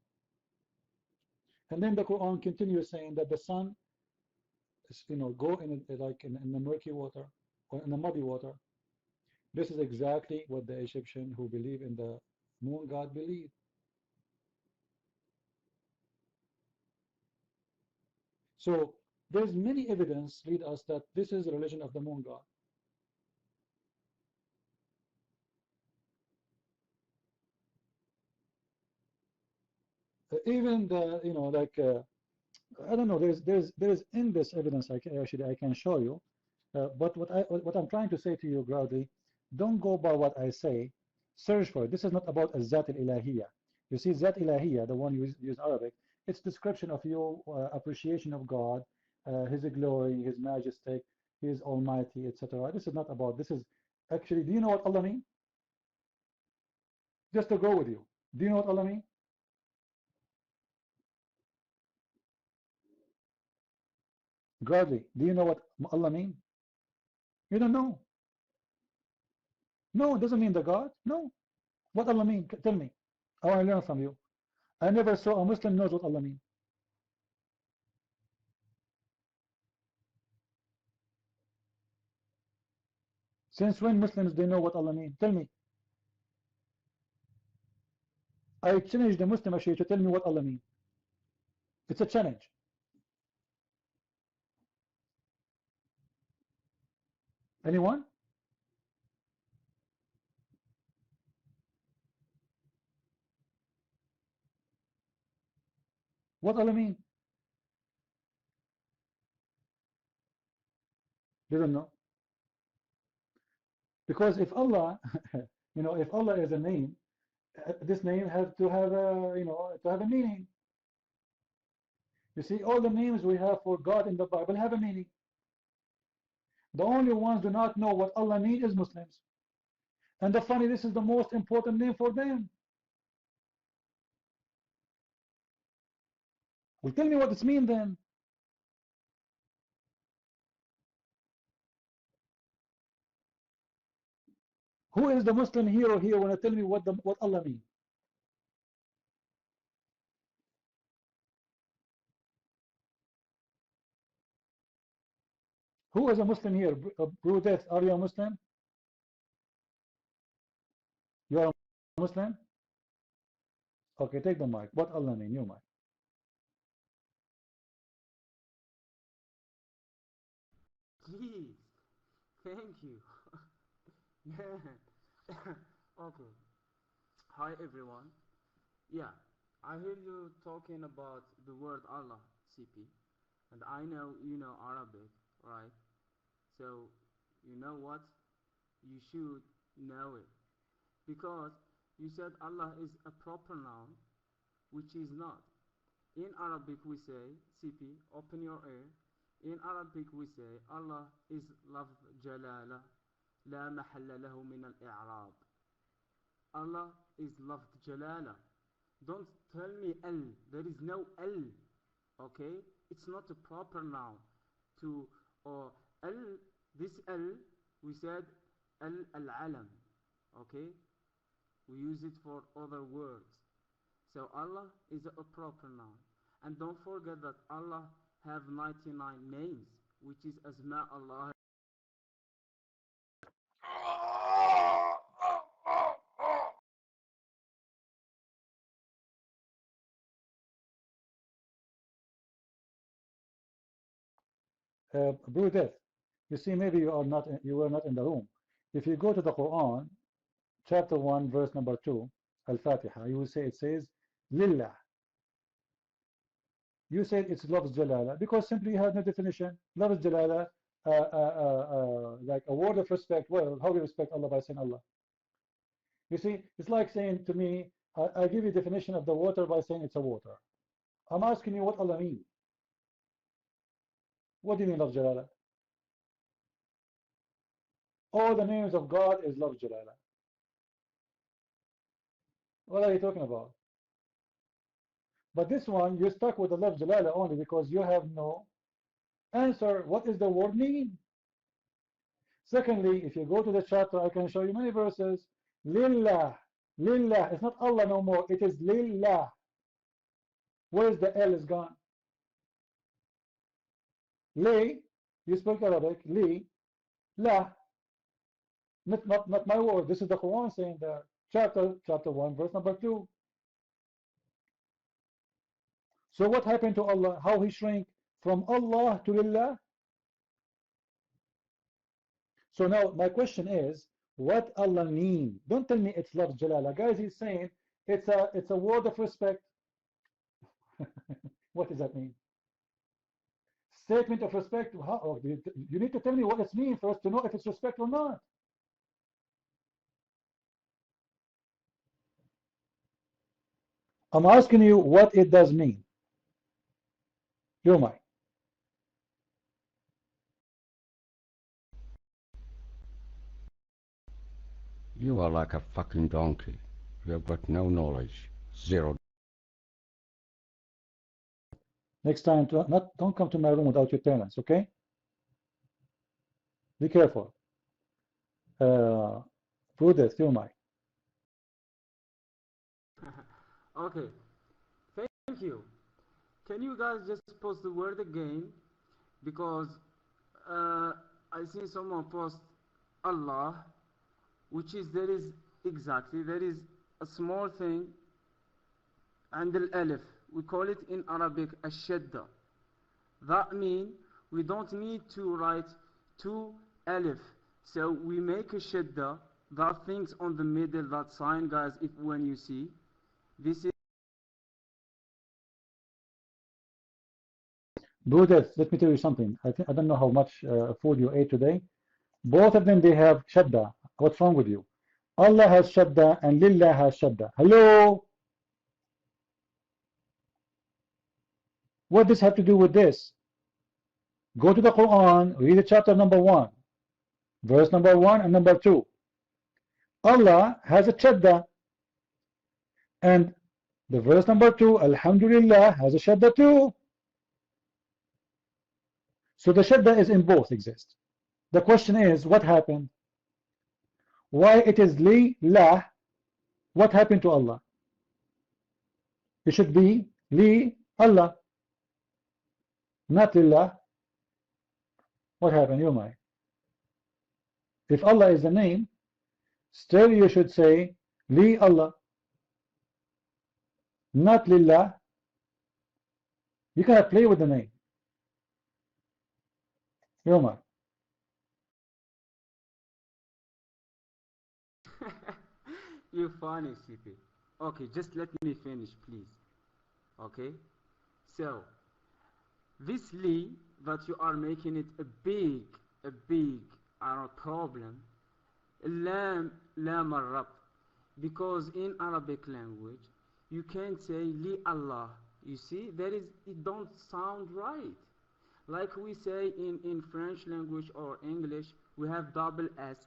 S1: And then the Quran continues saying that the sun, go in the murky water or in the muddy water. This is exactly what the Egyptian who believe in the moon god believe. So there's many evidence lead us that this is the religion of the moon god. Even the I don't know, there's in this evidence I can show you, but what I'm trying to say to you, Graudly, don't go by what I say, search for it. This is not about Zat al-Ilahiyya. You see, Zat Ilahiyya, the one you use Arabic, it's description of your appreciation of God, His glory, His majesty, His almighty, etc. This is not about, this is actually, do you know what Allah means? Just to go with you. Do you know what Allah means? Gladly, do you know what Allah means? You don't know. No, it doesn't mean the God. No. What Allah mean? Tell me. I want to learn from you. I never saw a Muslim knows what Allah means. Since when Muslims they know what Allah means? Tell me. I challenge the Muslim Ashir to tell me what Allah means. It's a challenge. Anyone? What Allah mean? They don't know. Because if Allah, if Allah is a name, this name has to have a, to have a meaning. You see, all the names we have for God in the Bible have a meaning. The only ones do not know what Allah means is Muslims. And the funny, this is the most important name for them. Well, tell me what this means then. Who is the Muslim hero here when I tell me what Allah means? Who is a Muslim here? Brudet, are you a Muslim? You are a Muslim? Okay, take the mic. What Allah mean? Your mic.
S14: Please. Thank you. Okay. Hi everyone. Yeah, I hear you talking about the word Allah, CP. And I know you know Arabic, right? So, you know what? You should know it. Because you said Allah is a proper noun, which is not. In Arabic we say, CP, open your ear. In Arabic we say, Allah is lafz jalala, la mahalla lahu min al-i'rab. Allah is lafz jalala. Don't tell me al. There is no al. Okay? It's not a proper noun. To or al, this al, we said al-alam. Okay? We use it for other words. So Allah is a proper noun. And don't forget that Allah have 99 names, which is Asma Allah.
S1: Brudet, you see, maybe you were not in the room. If you go to the Quran, chapter 1, verse number 2, Al-Fatiha, you will say it says Lillah. You said it's Lafz Jalala because simply you have no definition. Lafz Jalala, like a word of respect. Well, how do you respect Allah by saying Allah? You see, it's like saying to me, I give you a definition of the water by saying it's a water. I'm asking you what Allah means. What do you mean Lafz Jalala? All the names of God is Lafz Jalala. What are you talking about? But this one, you're stuck with the Lafz Jalala only because you have no answer. What does the word mean? Secondly, if you go to the chapter, I can show you many verses. Lillah. Lillah. It's not Allah no more. It is Lillah. Where is the L is gone? Li. You speak Arabic. Li. La. Not my word. This is the Quran saying that. Chapter 1, verse number 2. So what happened to Allah? How he shrank from Allah to Lillah? So now my question is, what Allah mean? Don't tell me it's Lafz Jalala. Guys, he's saying it's a word of respect. What does that mean? Statement of respect. How, you need to tell me what it means first to know if it's respect or not. I'm asking you what it does mean. You're mine.
S15: You are like a fucking donkey. You have got no knowledge. Zero.
S1: Next time, don't come to my room without your parents, okay? Be careful. Prudence, you might.
S14: Okay, thank you. Can you guys just post the word again? Because I see someone post Allah, which is there is a small thing and al-alif. We call it in Arabic ash-shadda. That means we don't need to write two alif. So we make a shadda, that thing's on the middle, that sign, guys, if when you see. This is
S1: Brothers, let me tell you something. I don't know how much food you ate today. Both of them, they have shadda. What's wrong with you? Allah has shadda and Lillah has shadda. Hello? What does have to do with this? Go to the Quran, read the chapter number 1, verse number 1 and number 2. Allah has a shadda, and the verse number 2, Alhamdulillah, has a shadda too. So the shadda is in both exist. The question is, what happened? Why it is li, la? What happened to Allah? It should be li, Allah, not lillah. What happened? You might. If Allah is the name, still you should say li Allah, not lillah. You cannot play with the name. You might.
S14: you're funny, CP. Okay, just let me finish, please. Okay, so this li that you are making it a big problem. Lam al-rab, because in Arabic language you can't say li Allah. You see, it don't sound right. Like we say in French language or English, we have double S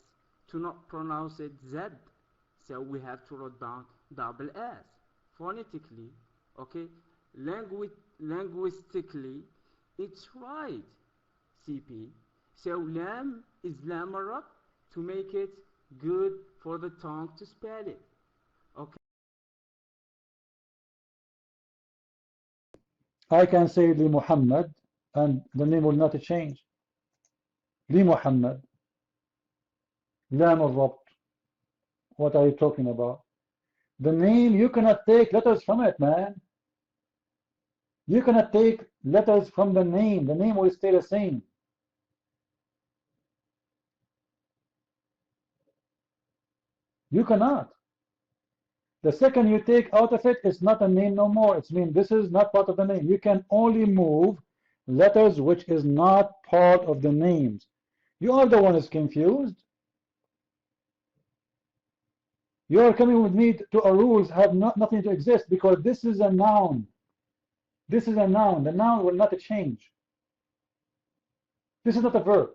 S14: to not pronounce it Z, so we have to write down double S phonetically. Okay, linguistically, it's right, CP. So lam is lam arab to make it good for the tongue to spell it. Okay.
S1: I can say li Muhammad and the name will not change. Li Muhammad. Lam al-Rabt. What are you talking about? The name, you cannot take letters from it, man. You cannot take letters from the name. The name will stay the same. You cannot. The second you take out of it, it's not a name no more. It's mean this is not part of the name. You can only move letters which is not part of the names. You are the one who's confused. You are coming with me to a rules have nothing to exist because this is a noun. This is a noun. The noun will not change. This is not a verb.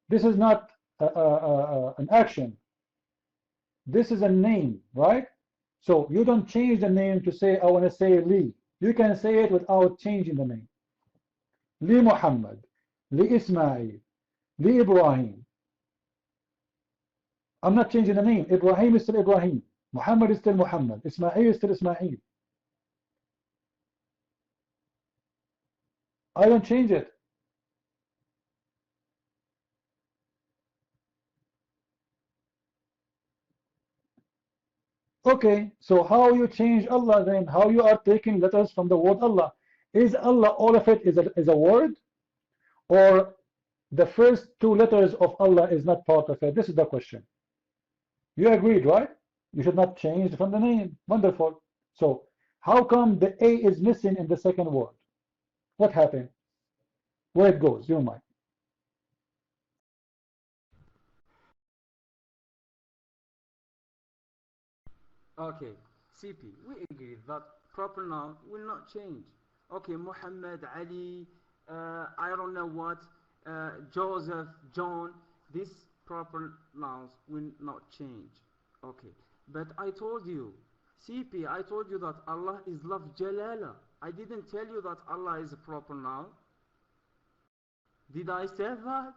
S1: This is not an action. This is a name, right? So you don't change the name to say, I want to say Li. You can say it without changing the name. Li Muhammad, Li Ismail, Li Ibrahim. I'm not changing the name. Ibrahim is still Ibrahim. Muhammad is still Muhammad. Ismail is still Ismail. I don't change it. Okay, so how you change Allah then? How you are taking letters from the word Allah? Is Allah, all of it is a word? Or the first two letters of Allah is not part of it? This is the question. You agreed, right? You should not change from the name. Wonderful. So how come the A is missing in the second word? What happened? Where it goes? You might.
S14: Okay, CP, we agree that proper noun will not change. Okay, Muhammad, Ali, I don't know what, Joseph, John, these proper nouns will not change. Okay, But I told you, CP, I told you that Allah is love jalala. I didn't tell you that Allah is a proper noun. Did I say that?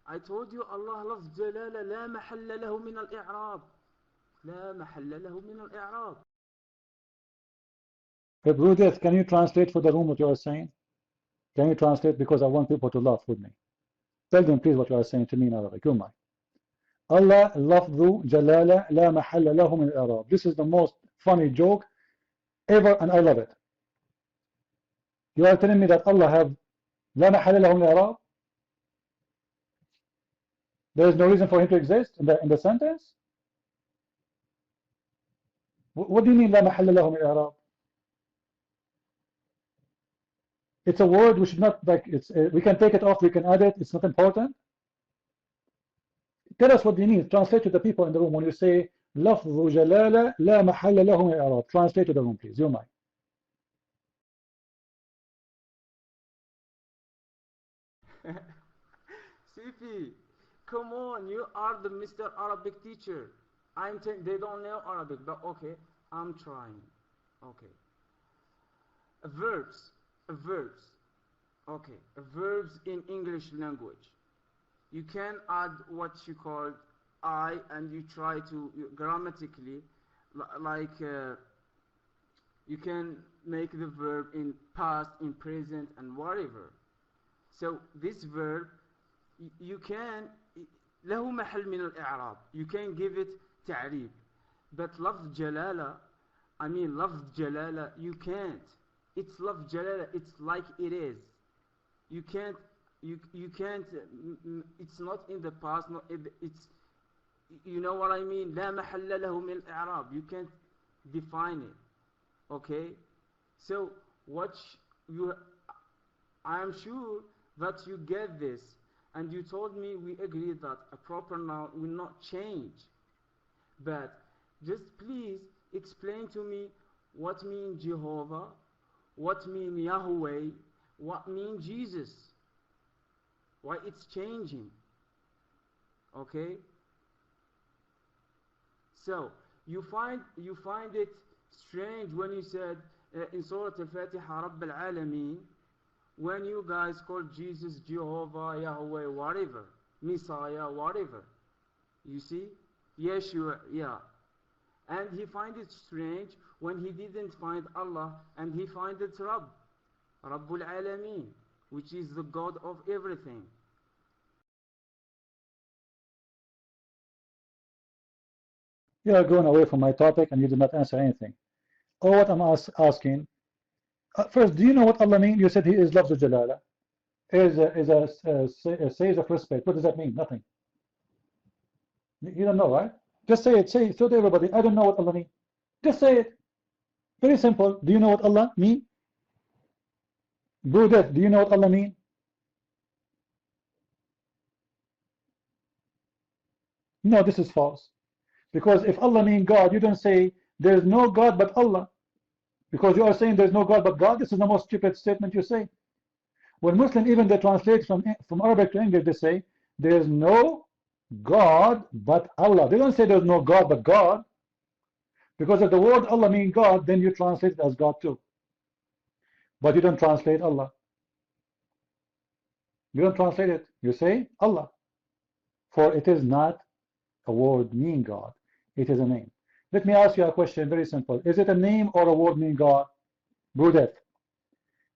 S14: I told you Allah loves jalala لا محل له من الإعراب. لا محل له من الإعراب.
S1: Hey, Brudith, can you translate for the room what you are saying? Can you translate, because I want people to laugh with me. Tell them please what you are saying to me in Arabic. You mind? Allah lafzu jalala la mahalla lahu min al-i'rab. This is the most funny joke ever, and I love it. You are telling me that Allah have la mahalla lahu min al-i'rab? There is no reason for him to exist in the sentence? What do you mean la mahalla lahu min al-i'rab? It's a word we should not, like, it's we can take it off, we can add it, it's not important. Tell us what you mean. Translate to the people in the room when you say لفظ جلالة لا محل له من الإعراب. Translate to the room, please. You mind?
S14: CP, come on, you are the Mr. Arabic teacher. They don't know Arabic, but okay, I'm trying. Okay. Verbs. Okay, verbs in English language. You can add what you call I, and you try to grammatically, like you can make the verb in past, in present, and whatever. So this verb, you can له محل من الإعراب. You can give it تعريب. But لفظ جلالة, لفظ جلالة, you can't. It's love jalala, it's like it is. You can't, it's not in the past, it's, you know what I mean? لا محل له من الإعراب. You can't define it. Okay? So, I am sure that you get this, and you told me we agreed that a proper noun will not change. But, just please explain to me what means Jehovah, what mean Yahweh, what mean Jesus, why it's changing. Okay, so you find it strange when you said in Surah Al-Fatiha Rabb al-Alameen, when you guys call Jesus Jehovah, Yahweh, whatever, Messiah, whatever, you see, Yeshua, yeah. And he find it strange when he didn't find Allah, and he find it Rabbul Alameen, which is the God of everything.
S1: You are going away from my topic and you did not answer anything. Or what I'm asking, first, do you know what Allah means? You said he is Lafzul Jalala, is a says of respect. What does that mean? Nothing. You don't know, right? Just say it. Say it to everybody. I don't know what Allah means. Just say it. Very simple. Do you know what Allah means? Buddha, do you know what Allah means? No, this is false. Because if Allah means God, you don't say there is no God but Allah. Because you are saying there is no God but God. This is the most stupid statement you say. When Muslims, even they translate from Arabic to English, they say there is no God but Allah. They don't say there is no God but God. Because if the word Allah means God, then you translate it as God too. But you don't translate Allah. You don't translate it. You say Allah. For it is not a word mean God. It is a name. Let me ask you a question, very simple. Is it a name or a word mean God? Brudet.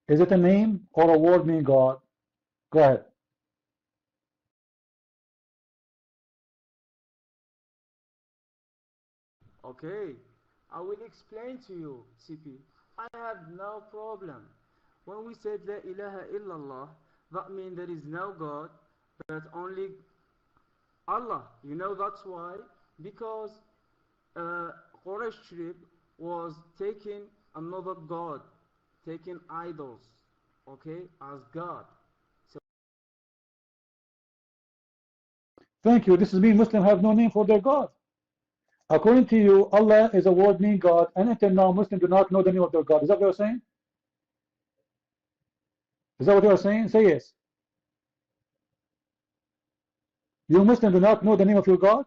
S1: Is it a name or a word mean God? Go ahead.
S14: Okay, I will explain to you, CP. I have no problem. When we said La ilaha illallah, that means there is no God, but only Allah. You know that's why? Because Quraysh trib was taking another God, taking idols, okay, as God. So
S1: thank you. This is mean Muslims have no name for their God. According to you, Allah is a word meaning God, and until now Muslims do not know the name of their God. Is that what you're saying? Is that what you're saying? Say yes. You Muslims do not know the name of your God?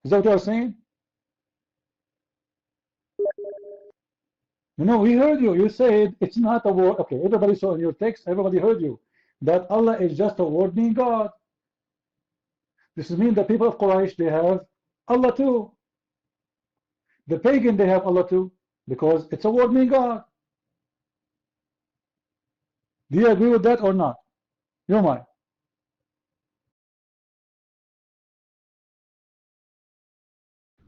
S1: Is that what you're saying? No, we heard you. You said it's not a word. Okay, everybody saw in your text, everybody heard you, that Allah is just a word meaning God. This means the people of Quraysh, they have Allah too. The pagan, they have Allah too, because it's a word meaning God. Do you agree with that or not? Your mind.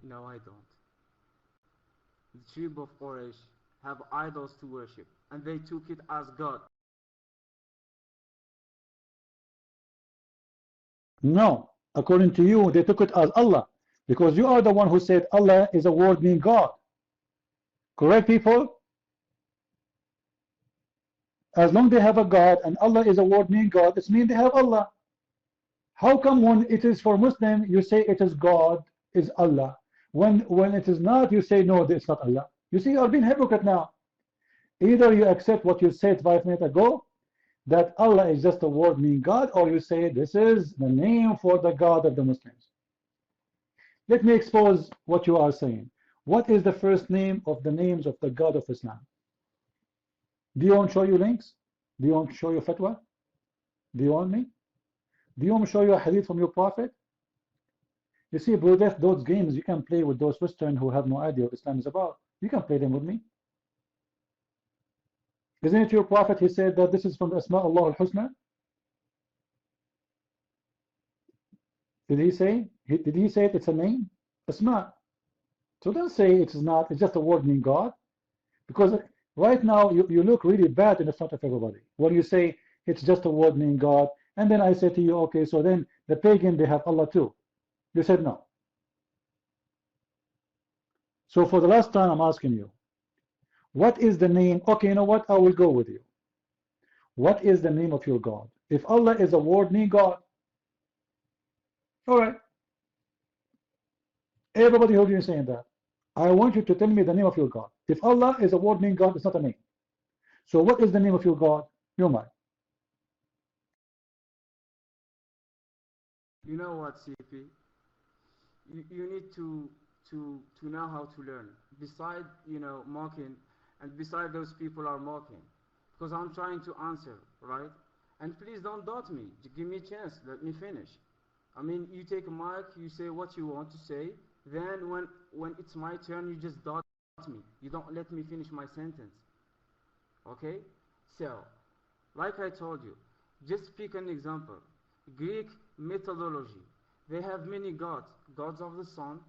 S14: No, I don't. The tribe of Quraysh have idols to worship, and they took it as God.
S1: No, according to you, they took it as Allah, because you are the one who said Allah is a word meaning God. Correct, people? As long as they have a God and Allah is a word meaning God, it means they have Allah. How come when it is for Muslim, you say it is God, is Allah? When it is not, you say no, it's not Allah. You see, you are being hypocrite now. Either you accept what you said 5 minutes ago, that Allah is just a word meaning God, or you say this is the name for the God of the Muslims. Let me expose what you are saying. What is the first name of the names of the God of Islam? Do you want to show you links? Do you want to show you fatwa? Do you want me? Do you want me to show you a hadith from your prophet? You see, brother, those games you can play with those Western who have no idea what Islam is about. You can play them with me. Isn't it your prophet? He said that this is from the Asma Allah al-Husna. Did he say? Did he say it's a name? Asma. So don't say it is not. It's just a word meaning God. Because right now you look really bad in the front of everybody when you say it's just a word meaning God. And then I say to you, okay, so then the pagan, they have Allah too. You said no. So for the last time, I'm asking you, what is the name? Okay, you know what? I will go with you. What is the name of your God? If Allah is a word meaning God, all right. Everybody heard you saying that. I want you to tell me the name of your God. If Allah is a word meaning God, it's not a name. So what is the name of your God? Your mind.
S14: You know what, CP? You need to know how to learn. Beside, mocking, and beside those people are mocking. Because I'm trying to answer, right? And please don't doubt me. Give me a chance. Let me finish. I mean, you take a mic, you say what you want to say. Then when it's my turn, you just doubt me. You don't let me finish my sentence. Okay? So, like I told you, just pick an example. Greek mythology. They have many gods. Gods of the sun,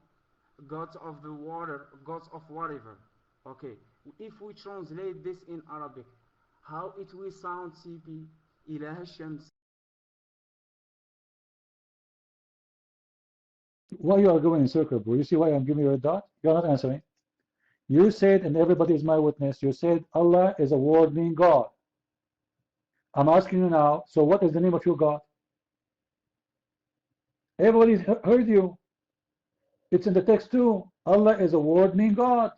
S14: gods of the water, gods of whatever. Okay, if we translate this in Arabic, how it will sound, CP? Ilah Shams.
S1: Why you are going in circle, bro? You see why I'm giving you a dot? You're not answering. You said, and everybody is my witness, you said Allah is a word meaning God. I'm asking you now, so what is the name of your God? Everybody's heard you. It's in the text too. Allah is a word meaning God.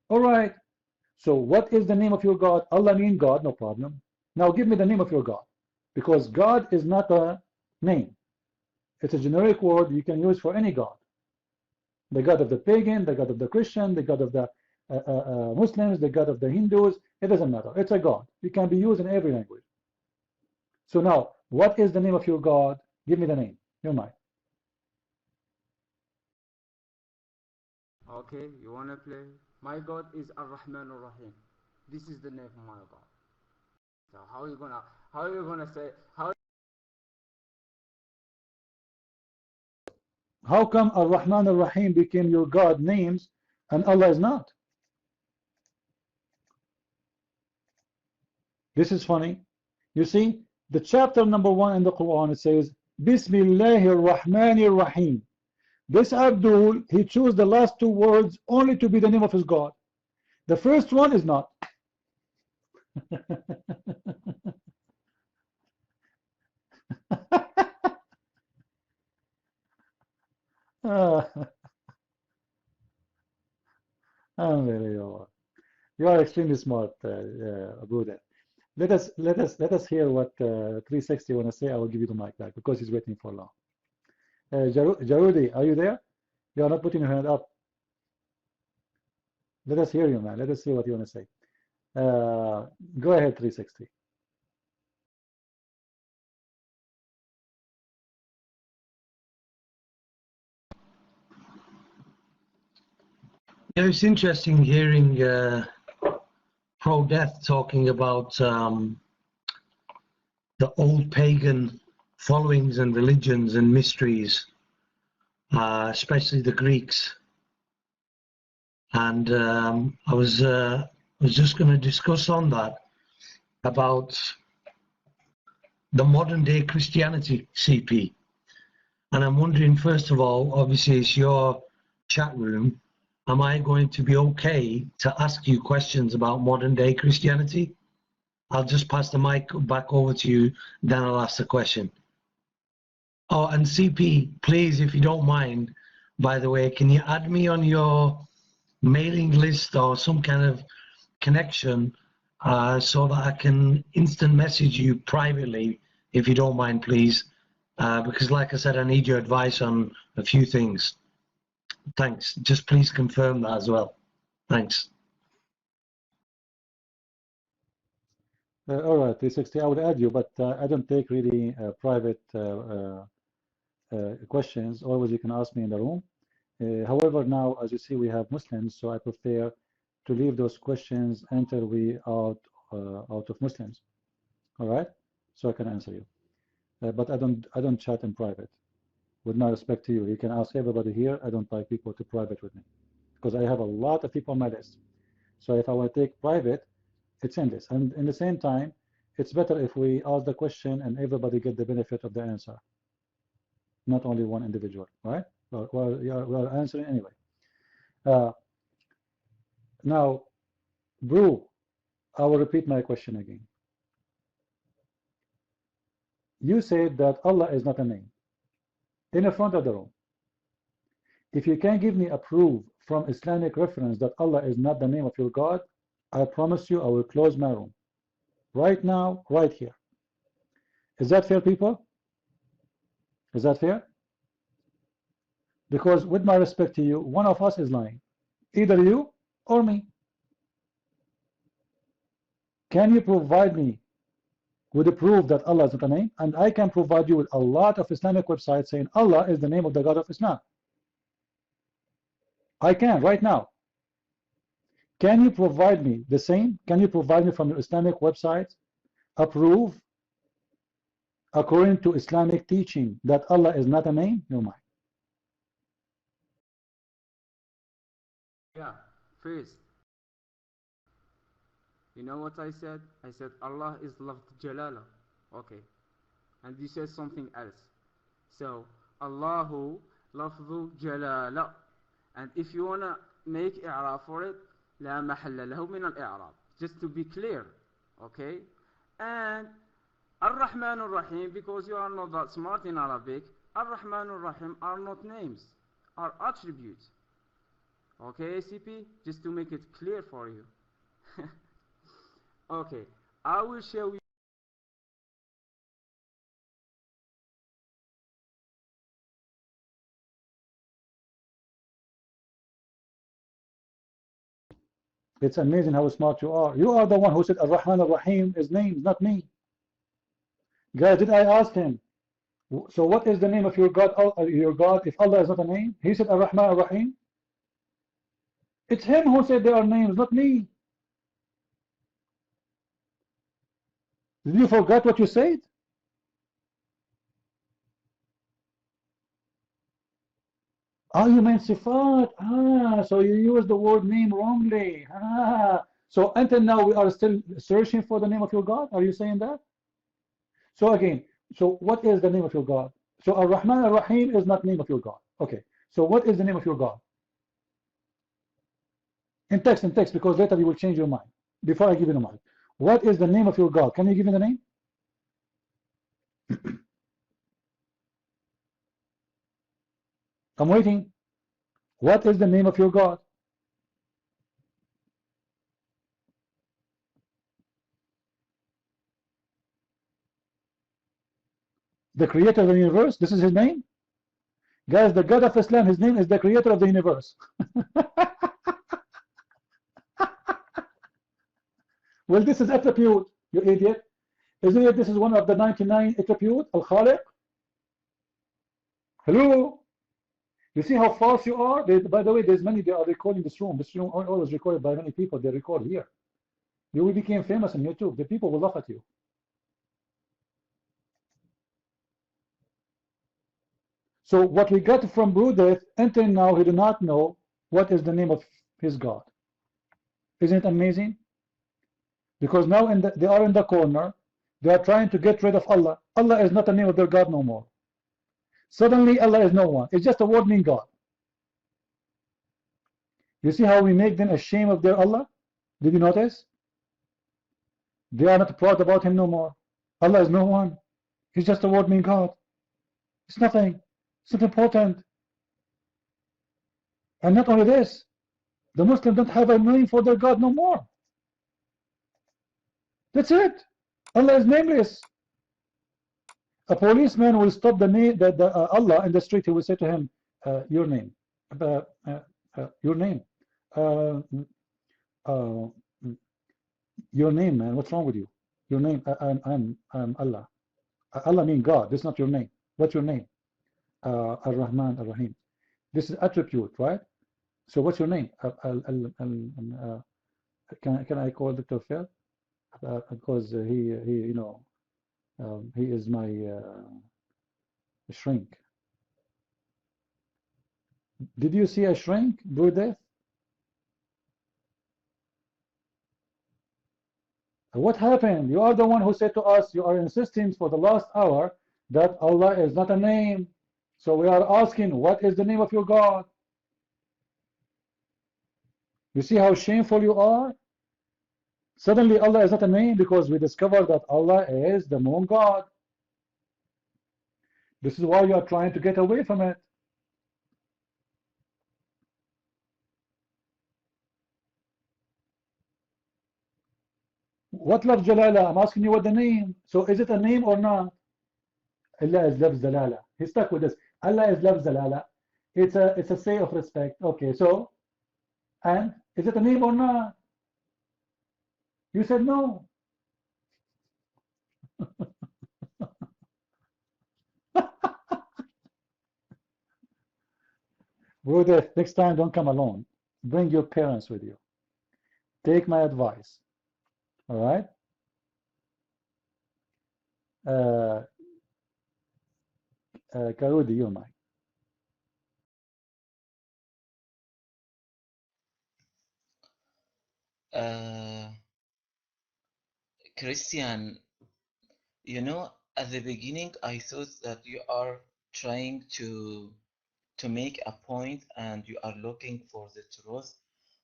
S1: All right. So what is the name of your God? Allah mean God, no problem. Now give me the name of your God. Because God is not a name. It's a generic word you can use for any God. The God of the pagan, the God of the Christian, the God of the Muslims, the God of the Hindus. It doesn't matter. It's a God. It can be used in every language. So now, what is the name of your God? Give me the name. Your mind.
S14: Okay, you wanna play? My God is Ar-Rahman Ar-Rahim. This is the name of my God. So how are you gonna say,
S1: How come Ar-Rahman Ar-Rahim became your God names and Allah is not? This is funny. You see, the chapter number 1 in the Quran, it says, Bismillahir Rahmanir Rahim. This Abdul, he chose the last 2 words only to be the name of his God. The first one is not. Unbelievable. You are extremely smart, Buddha. Let us hear what 360 want to say. I will give you the mic back because he's waiting for long. Jarudi, are you there? You are not putting your hand up. Let us hear you, man. Let us see what you want to say. Go ahead, 360.
S10: Yeah, it's interesting hearing pro-death talking about the old pagan followings and religions and mysteries, especially the Greeks. And I was just going to discuss on that about the modern day Christianity, CP. And I'm wondering, first of all, obviously it's your chat room. Am I going to be okay to ask you questions about modern day Christianity? I'll just pass the mic back over to you, then I'll ask the question. Oh, and CP, please, if you don't mind, by the way, can you add me on your mailing list or some kind of connection so that I can instant message you privately, if you don't mind, please? Because like I said, I need your advice on a few things. Thanks. Just please confirm that as well. Thanks.
S1: All right, 360, I would add you, but I don't take really private questions. Always you can ask me in the room. However, now, as you see, we have Muslims, so I prefer to leave those questions until we are out of Muslims. All right, so I can answer you. But I don't chat in private. With my respect to you, you can ask everybody here. I don't like people to private with me because I have a lot of people on my list. So if I want to take private, it's endless. And in the same time, it's better if we ask the question and everybody get the benefit of the answer, not only one individual, right? Well, we are answering anyway. Now, Brew, I will repeat my question again. You said that Allah is not a name in the front of the room. If you can give me a proof from Islamic reference that Allah is not the name of your God, I promise you I will close my room. Right now, right here. Is that fair, people? Is that fair? Because with my respect to you, one of us is lying. Either you or me. Can you provide me with a proof that Allah is not a name? And I can provide you with a lot of Islamic websites saying Allah is the name of the God of Islam. I can right now. Can you provide me the same? Can you provide me from your Islamic website a proof according to Islamic teaching that Allah is not a name? No, mind.
S14: Yeah, first, you know what I said? I said Allah is Lafd Jalala. Okay. And you said something else. So, Allahu Lafdhu Jalala. And if you want to make i'rab for it, لا محل له من الإعراب. Just to be clear. Okay? And Ar-Rahman Ar-Rahim, because you are not that smart in Arabic, Ar-Rahman Ar-Rahim are not names, are attributes. Okay, CP? Just to make it clear for you. Okay, I will show you.
S1: It's amazing how smart you are. You are the one who said Ar-Rahman Ar-Rahim is names, not me. Guys, did I ask him? So what is the name of your God if Allah is not a name? He said Ar-Rahman Ar-Rahim. It's him who said they are names, not me. Did you forget what you said? Oh, you meant sifat. So you use the word name wrongly. So until now we are still searching for the name of your God? Are you saying that? So again, so what is the name of your God? So Ar-Rahman Ar-Rahim is not name of your God. Okay. So what is the name of your God? In text, because later you will change your mind. Before I give you the mic. What is the name of your God? Can you give me the name? I'm waiting. What is the name of your God? The creator of the universe? This is his name? Guys, the God of Islam, his name is the creator of the universe. Well, this is attribute, you idiot. Isn't it this is one of the 99 attribute, Al-Khaliq? Hello? You see how false you are? By the way, there's many, they are recording this room. This room always recorded by many people. They record here. You became famous on YouTube. The people will laugh at you. So what we got from Brudeth, until now, he do not know what is the name of his God. Isn't it amazing? Because now they are in the corner. They are trying to get rid of Allah. Allah is not the name of their God no more. Suddenly Allah is no one. It's just a word meaning God. You see how we make them ashamed of their Allah? Did you notice? They are not proud about him no more. Allah is no one. He's just a word meaning God. It's nothing. It's not important. And not only this, the Muslims don't have a name for their God no more. That's it. Allah is nameless. A policeman will stop Allah in the street. He will say to him, your name. Your name. Your name, man. What's wrong with you? Your name. I'm Allah. Allah means God. This is not your name. What's your name? Ar-Rahman, Ar-Rahim. This is attribute, right? So what's your name? Can I call Dr. Phil? Because he you know, he is my shrink. Did you see a shrink do this? What happened? You are the one who said to us, you are insisting for the last hour that Allah is not a name. So we are asking, what is the name of your God? You see how shameful you are? Suddenly Allah is not a name because we discovered that Allah is the moon God. This is why you are trying to get away from it. What love Jalala? I'm asking you what the name. So is it a name or not? Allah is love Jalala. He stuck with this. Allah is love Jalala. It's a say of respect. Okay, so, and is it a name or not? You said no. Brother, next time don't come alone. Bring your parents with you. Take my advice. All right? Karudi, you're mine.
S13: Christian, you know, at the beginning I thought that you are trying to make a point and you are looking for the truth,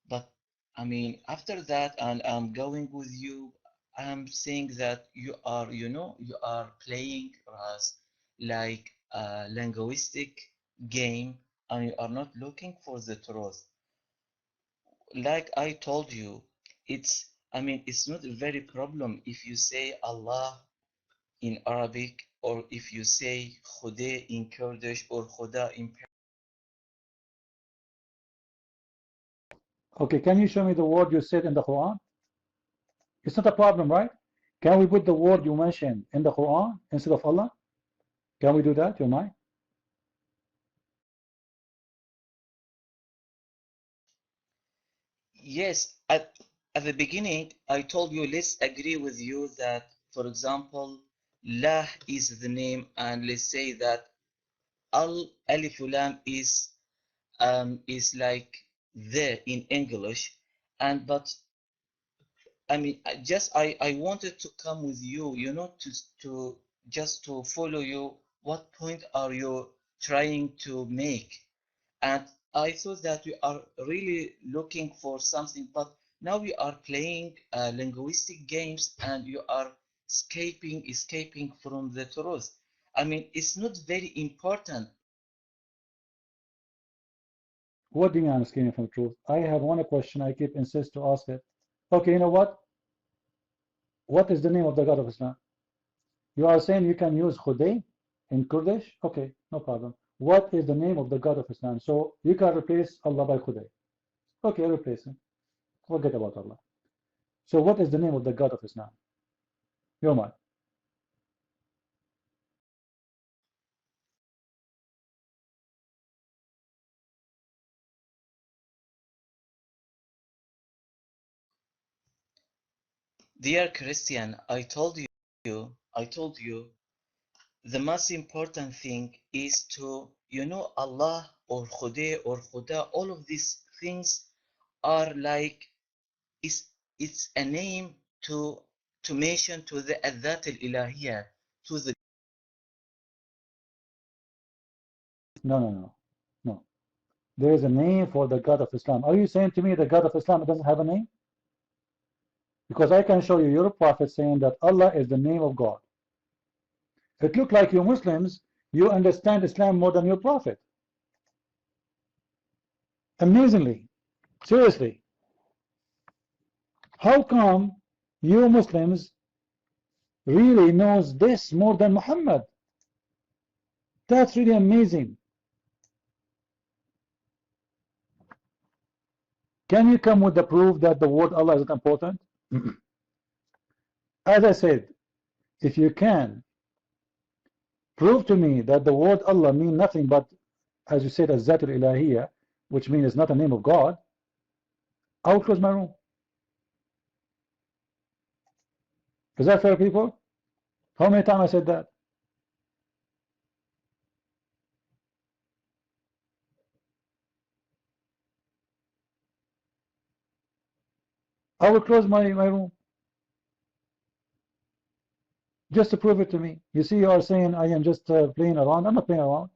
S13: but I mean after that, and I'm going with you, I'm saying that you are, you know, you are playing as like a linguistic game and you are not looking for the truth. Like I told you, I mean, it's not a very problem if you say Allah in Arabic or if you say Khuda in Kurdish or Khuda in
S1: Okay, can you show me the word you said in the Quran? It's not a problem, right? Can we put the word you mentioned in the Quran instead of Allah? Can we do that? You mind?
S13: Yes, at the beginning, I told you, let's agree with you that, for example, La is the name, and let's say that Alif Lam is like the in English, and but I mean, I wanted to come with you, you know, to just to follow you. What point are you trying to make? And I thought that we are really looking for something, but now we are playing linguistic games, and you are escaping from the truth. I mean, it's not very important.
S1: What do you mean I'm escaping from the truth? I have one question I keep insist to ask it. Okay, you know what? What is the name of the God of Islam? You are saying you can use Khuday in Kurdish? Okay, no problem. What is the name of the God of Islam? So you can replace Allah by Khuday. Okay, replace him. Forget about Allah. So what is the name of the God of Islam? Your mind.
S13: Dear Christian, I told you, the most important thing is to, Allah or Khuda, all of these things are like, it's a name to mention to the Adhat al-Ilahiyah, to the
S1: No. There is a name for the God of Islam. Are you saying to me the God of Islam doesn't have a name? Because I can show you your prophet saying that Allah is the name of God. It looks like you Muslims, you understand Islam more than your prophet. Amazingly. Seriously. How come you Muslims really knows this more than Muhammad? That's really amazing. Can you come with the proof that the word Allah is important? As I said, if you can prove to me that the word Allah means nothing but, as you said, Zat al-Ilahiyya, which means it's not a name of God, I will close my room. Is that fair, people? How many times I said that? I will close my room. Just to prove it to me. You see, you are saying I am just playing around. I'm not playing around.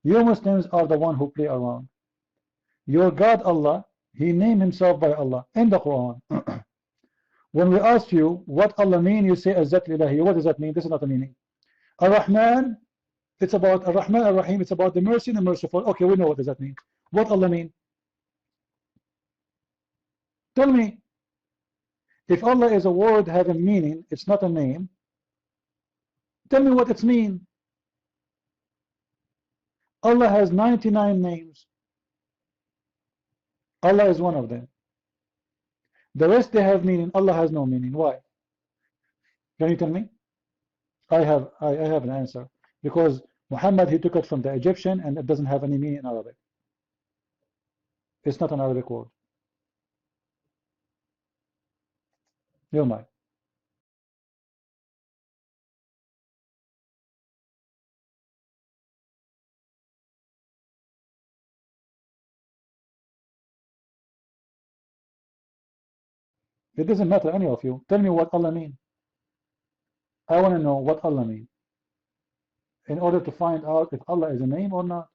S1: You Muslims are the one who play around. Your God Allah, He named Himself by Allah in the Quran. When we ask you what Allah mean, you say Azzat Ilahi. What does that mean? This is not a meaning. Ar-Rahman, it's about Ar-Rahman Ar-Rahim, it's about the mercy and the merciful. Okay, we know what does that mean. What Allah mean? Tell me. If Allah is a word having meaning, it's not a name. Tell me what it's mean. Allah has 99 names. Allah is one of them. The rest they have meaning. Allah has no meaning. Why? Can you tell me? I have an answer. Because Muhammad, he took it from the Egyptian and it doesn't have any meaning in Arabic. It's not an Arabic word. Your mind. It doesn't matter, any of you. Tell me what Allah mean. I want to know what Allah mean. In order to find out if Allah is a name or not.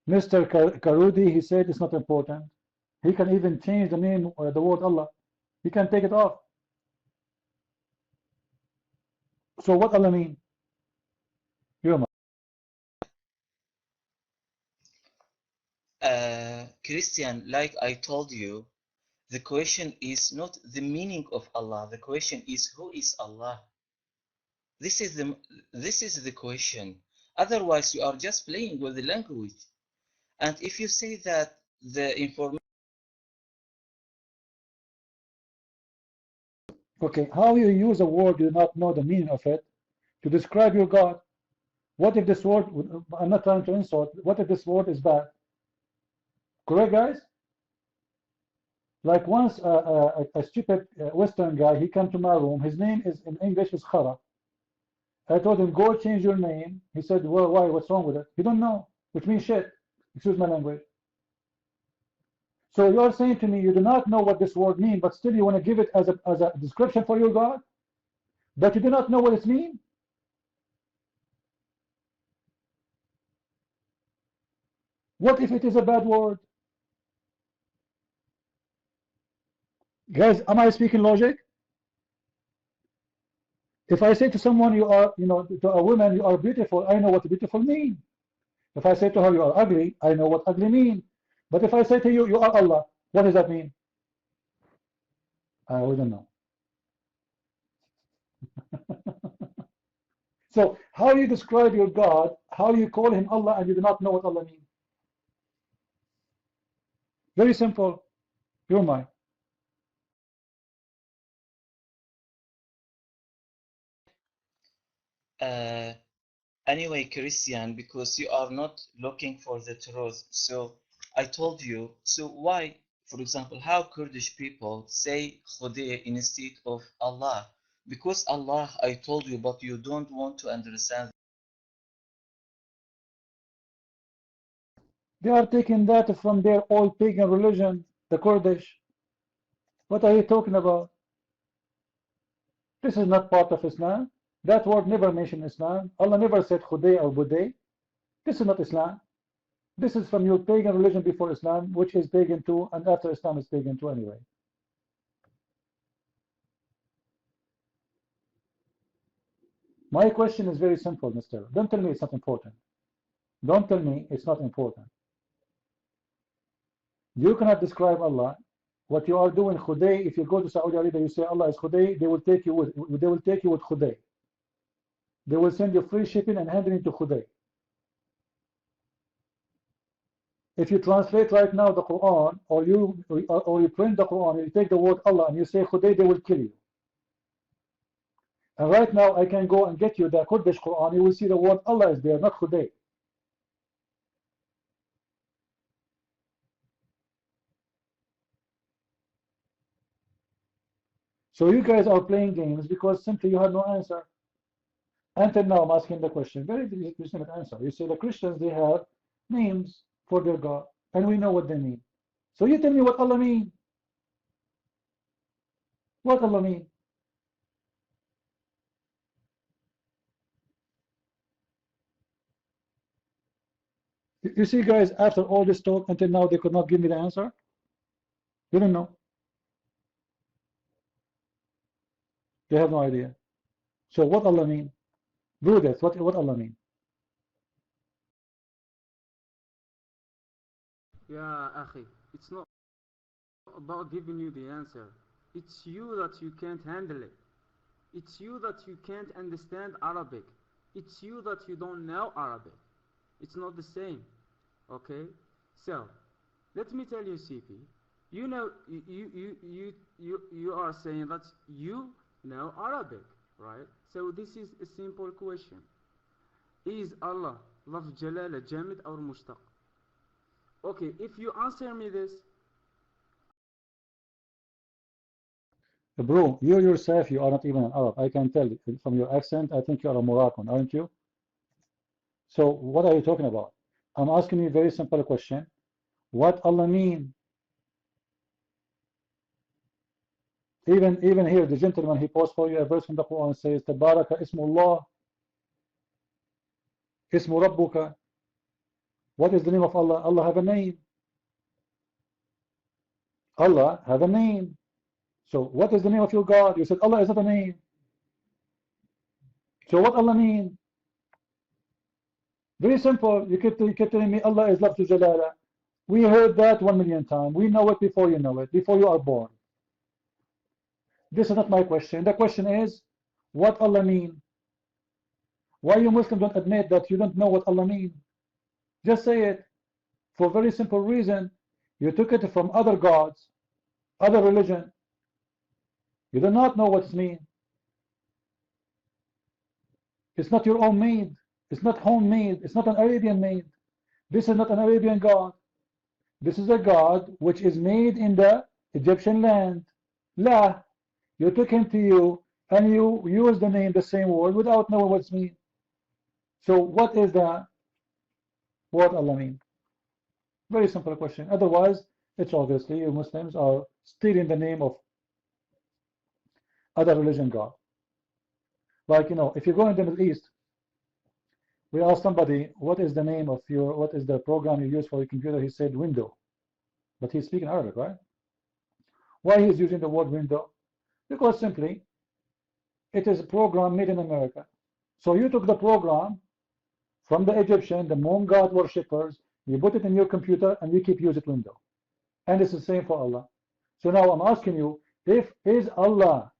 S1: Mr. Karudi, he said it's not important. He can even change the name or the word Allah. He can take it off. So what Allah mean? Your mind.
S13: Christian, like I told you, the question is not the meaning of Allah. The question is, who is Allah? This is the question. Otherwise, you are just playing with the language. And if you say that the information.
S1: Okay, how you use a word you do not know the meaning of it to describe your God? What if this word, I'm not trying to insult, what if this word is bad? Correct, guys? Like once a stupid Western guy, he came to my room. His name is in English is Khara. I told him, go change your name. He said, well, why? What's wrong with it? You don't know, which means shit. Excuse my language. So you're saying to me, you do not know what this word means, but still you want to give it as a description for your God? But you do not know what it means? What if it is a bad word? Guys, am I speaking logic? If I say to someone, you are, to a woman, you are beautiful, I know what beautiful means. If I say to her, you are ugly, I know what ugly means. But if I say to you, you are Allah, what does that mean? I wouldn't know. So how you describe your God, how you call him Allah, and you do not know what Allah means? Very simple. Your mind.
S13: anyway Christian, because you are not looking for the truth. So I told you, so why, for example, how Kurdish people say Khuday instead of Allah? Because Allah, I told you, but you don't want to understand.
S1: They are taking that from their old pagan religion, the Kurdish. What are you talking about? This is not part of Islam. That word never mentioned Islam. Allah never said Khuday or Buday. This is not Islam. This is from your pagan religion before Islam, which is pagan too, and after Islam is pagan too anyway. My question is very simple, mister. Don't tell me it's not important. Don't tell me it's not important. You cannot describe Allah. What you are doing, Khuday, if you go to Saudi Arabia, you say Allah is Khuday, they will take you with Khuday. They will send you free shipping and handing it to Khuday. If you translate right now the Quran, or you print the Quran, you take the word Allah and you say Khuday, they will kill you. And right now I can go and get you the Kurdish Quran, you will see the word Allah is there, not Khuday. So you guys are playing games because simply you have no answer. Until now I'm asking the question, very legitimate answer. You say the Christians, they have names for their God, and we know what they mean. So you tell me what Allah mean. What Allah mean? You see guys, after all this talk, until now they could not give me the answer. They don't know. They have no idea. So what Allah mean? Do this. What Allah mean?
S14: Yeah, Akhi, it's not about giving you the answer. It's you that you can't handle it. It's you that you can't understand Arabic. It's you that you don't know Arabic. It's not the same. Okay? So, let me tell you, CP. You know, you are saying that you know Arabic, right? So this is a simple question. Is Allah lafz jalala jamid or mushtaq? Okay, if you answer me this,
S1: Bro, you yourself, you are not even an Arab. I can tell from your accent, I think you are a Moroccan, aren't you? So what are you talking about? I'm asking you a very simple question. What Allah mean? Even here, the gentleman, he posed for you a verse from the Quran, says, Tabaraka ismullah, ismu rabbuka. What is the name of Allah? Allah have a name. Allah have a name. So what is the name of your God? You said Allah is not a name. So what Allah mean? Very simple. You kept telling me Allah is lafzu jalala. We heard that 1,000,000 times. We know it before you know it, before you are born. This is not my question. The question is, what Allah mean? Why you Muslims don't admit that you don't know what Allah mean? Just say it. For a very simple reason. You took it from other gods, other religion. You do not know what it means. It's not your own made. It's not homemade. It's not an Arabian made. This is not an Arabian God. This is a God which is made in the Egyptian land. La. You took him to you and you use the name, the same word, without knowing what it means. So what is the word Allah mean? Very simple question. Otherwise, it's obviously you Muslims are stealing the name of other religion God. Like, you know, if you go in the Middle East, we ask somebody, what is the name of what is the program you use for your computer? He said window. But he's speaking Arabic, right? Why he's using the word window? Because simply, it is a program made in America. So you took the program from the Egyptian, the moon god worshippers, you put it in your computer and you keep using it window. And it's the same for Allah. So now I'm asking you, is Allah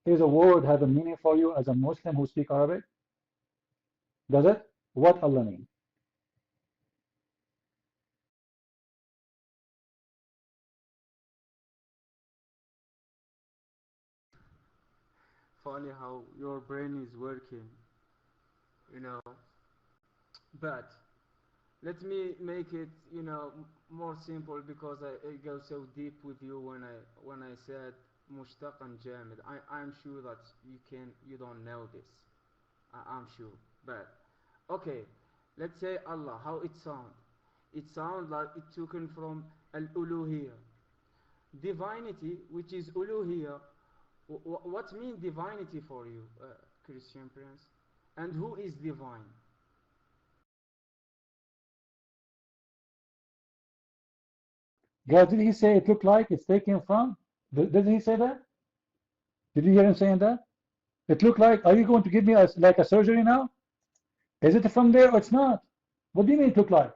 S1: is a word have a meaning for you as a Muslim who speak Arabic? Does it? What Allah mean?
S14: funny how your brain is working. you know. But let me make it, more simple, because I go so deep with you when I said mushtaq and jamid. I'm sure that you don't know this. I'm sure. But okay, let's say Allah, how it sound? It sounds like it taken from al-uluhiyya, divinity, which is uluhiyya. What means divinity for you, Christian Prince? And who is divine?
S1: Guys, did he say it looked like it's taken from? Did he say that? Did you hear him saying that? It looked like, are you going to give me like a surgery now? Is it from there or it's not? What do you mean it looked like?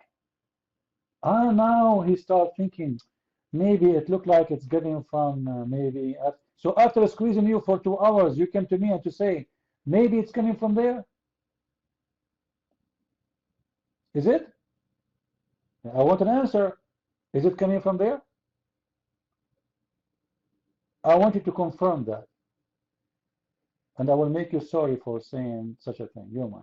S1: Ah, now he started thinking, maybe it looked like it's getting from maybe. So after squeezing you for 2 hours, you came to me and to say, maybe it's coming from there? Is it? I want an answer. Is it coming from there? I want you to confirm that. And I will make you sorry for saying such a thing. You're mine.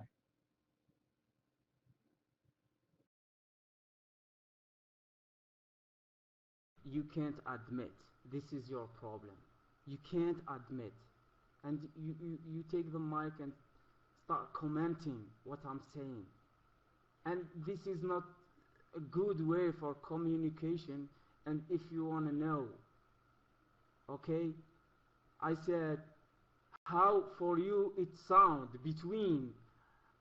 S14: You can't admit. This is your problem. You can't admit. And you take the mic and start commenting what I'm saying. And this is not a good way for communication. And if you want to know, okay, I said, how for you it sound between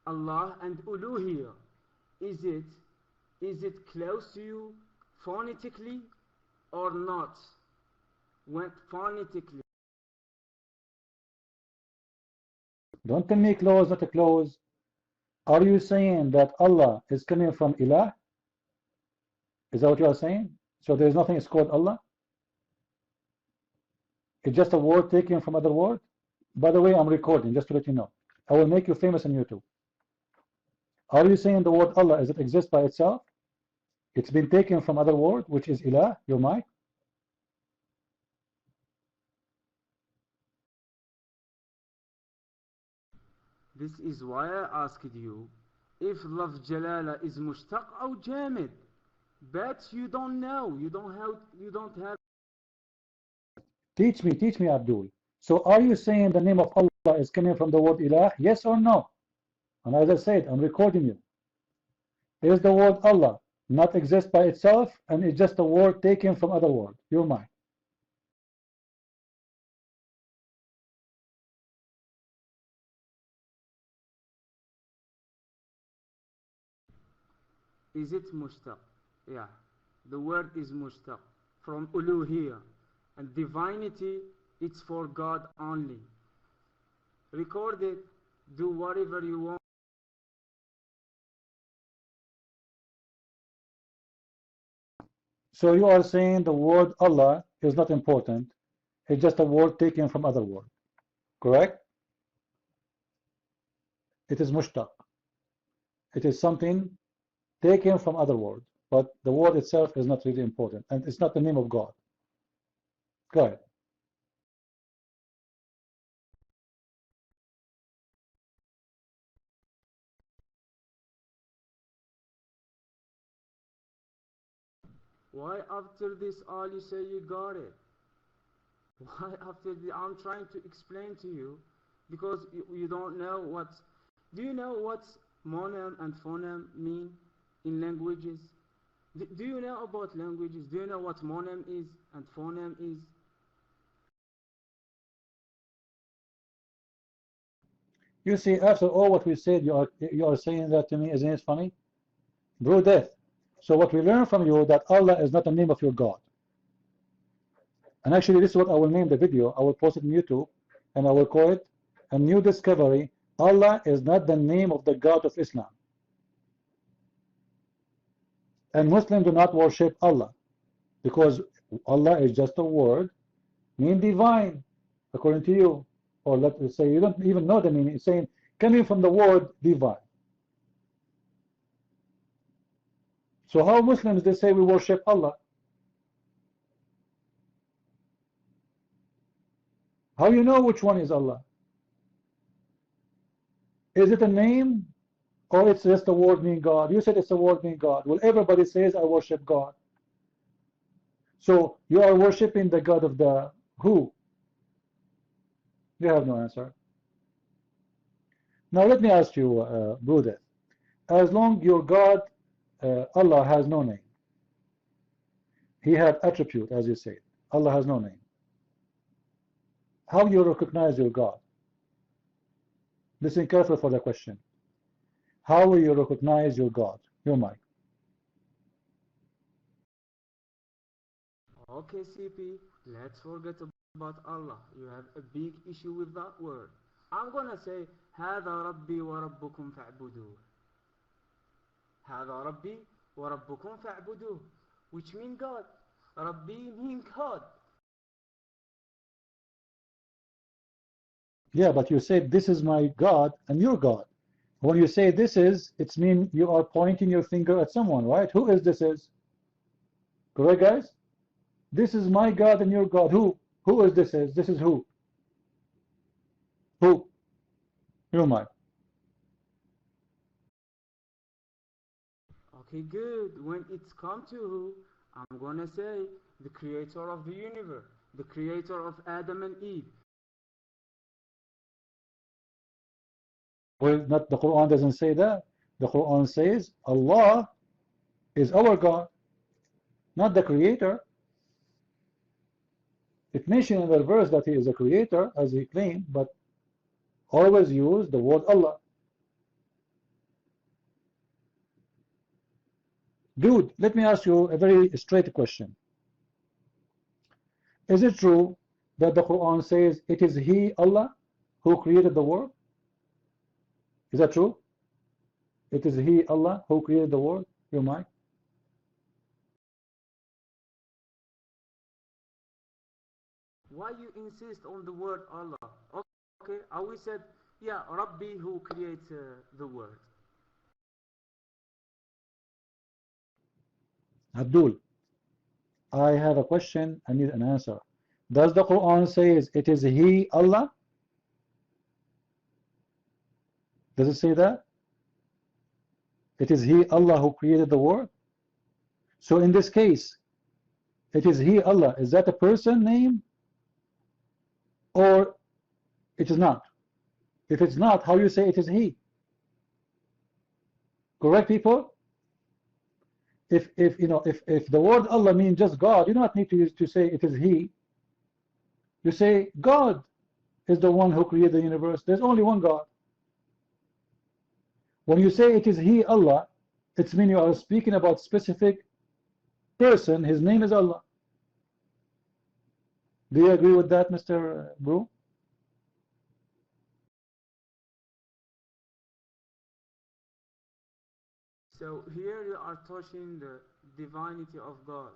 S14: Allah and uluhiyya? Is it close to you phonetically or not? When phonetically.
S1: Don't tell me close, not a close. Are you saying that Allah is coming from ilah? Is that what you are saying? So there is nothing is called Allah? It's just a word taken from other word? By the way, I'm recording, just to let you know. I will make you famous on YouTube. Are you saying the word Allah, does it exist by itself? It's been taken from other word, which is ilah, your mic?
S14: This is why I asked you if love jalala is mushtaq or jamid. But you don't know. You don't have.
S1: Teach me, Abdul. So are you saying the name of Allah is coming from the word ilah? Yes or no? And as I said, I'm recording you. Is the word Allah not exist by itself and it's just a word taken from other word? You're mine.
S14: Is it mushtaq? Yeah. The word is mushtaq from uluhiyya. And divinity, it's for God only. Record it. Do whatever you want.
S1: So you are saying the word Allah is not important. It's just a word taken from other word. Correct? It is mushtaq. It is something taken from other word. But the word itself is not really important. And it's not the name of God. Go ahead.
S14: Why after this all you say you got it? Why after the, I'm trying to explain to you because you don't know what. Do you know what monem and phonem mean in languages? Do you know about languages? Do you know what monem is and phonem is?
S1: You see, after all what we said, you are saying that to me. Isn't it funny? Bro, death. So what we learn from you that Allah is not the name of your God. And actually, this is what I will name the video. I will post it on YouTube, and I will call it a new discovery. Allah is not the name of the God of Islam. And Muslims do not worship Allah because Allah is just a word, mean divine, according to you. Or let's say you don't even know the meaning. It's saying coming from the word divine. So how Muslims, they say we worship Allah? How you know which one is Allah? Is it a name Or it's just a word mean God? You said it's a word mean God. Well, everybody says I worship God. So you are worshiping the God of the who? You have no answer. Now let me ask you, Buddha, as long your God, Allah, has no name, He have attribute, as you said. Allah has no name. How you recognize your God? Listen carefully for the question. How will you recognize your God? Your mic.
S14: Okay, CP, let's forget about Allah. You have a big issue with that word. I'm gonna say هذا ربي وربكم فاعبدوه. هذا ربي وربكم فاعبدوه, which mean God. Rabbi mean God.
S1: Yeah, but you said this is my God and your God. When you say this is, it's mean you are pointing your finger at someone, right? Who is this is? Correct, guys? This is my God and your God. Who? Who is this is? This is who? Who? Your mic.
S14: Okay, good. When it's come to who, I'm gonna say the creator of the universe, the creator of Adam and Eve.
S1: Well, not the Quran doesn't say that. The Quran says Allah is our God, not the creator. It mentioned in the verse that He is a creator, as He claimed, but always use the word Allah. Dude, let me ask you a very straight question. Is it true that the Quran says it is He, Allah, who created the world? Is that true? It is He, Allah, who created the world? Your mic?
S14: Why you insist on the word Allah? Okay, I will say, yeah, Rabbi who creates the world.
S1: Abdul, I have a question. I need an answer. Does the Quran says it is He, Allah? Does it say that? It is He, Allah, who created the world? So in this case, it is He, Allah. Is that a person name? Or it is not? If it's not, how you say it is He? Correct, people? If the word Allah means just God, you don't need to say it is He. You say God is the one who created the universe. There's only one God. When you say it is He, Allah, it's mean you are speaking about specific person. His name is Allah. Do you agree with that, Mr. Brew?
S14: So here you are touching the divinity of God,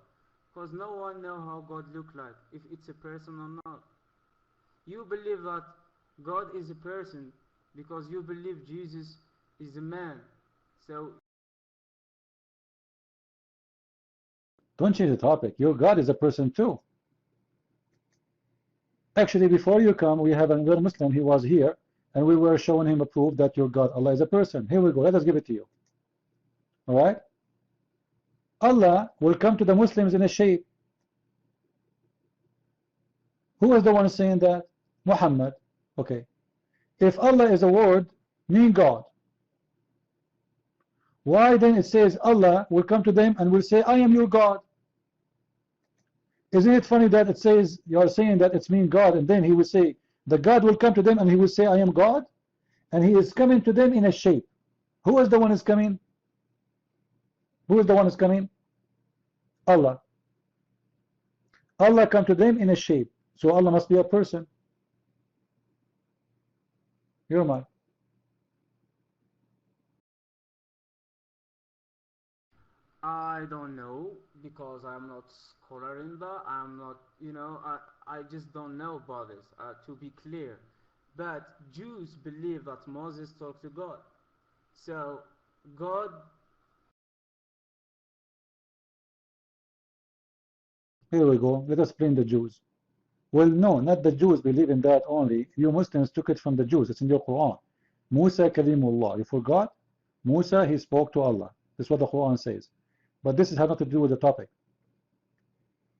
S14: because no one knows how God looks like, if it's a person or not. You believe that God is a person because you believe Jesus is a man. So
S1: Don't change the topic. Your God is a person too. Actually, before you come, we have another Muslim. He was here, and we were showing him a proof that your God, Allah, is a person. Here we go. Let us give it to you. All right? Allah will come to the Muslims in a shape. Who is the one saying that? Muhammad. Okay. If Allah is a word, mean God, why then it says Allah will come to them and will say, I am your God? Isn't it funny that it says, you are saying that it's mean God, and then He will say, the God will come to them and He will say, I am God? And He is coming to them in a shape. Who is the one is coming? Who is the one is coming? Allah. Allah come to them in a shape. So Allah must be a person. You're mine.
S14: I don't know, because I'm not scholar in that. I'm not, I just don't know about this, to be clear. But Jews believe that Moses talked to God. So God...
S1: Here we go. Let us blame the Jews. Well, no, not the Jews believe in that only. You Muslims took it from the Jews. It's in your Quran. Musa Kalimullah. You forgot? Musa, he spoke to Allah. This is what the Quran says. But this has nothing to do with the topic.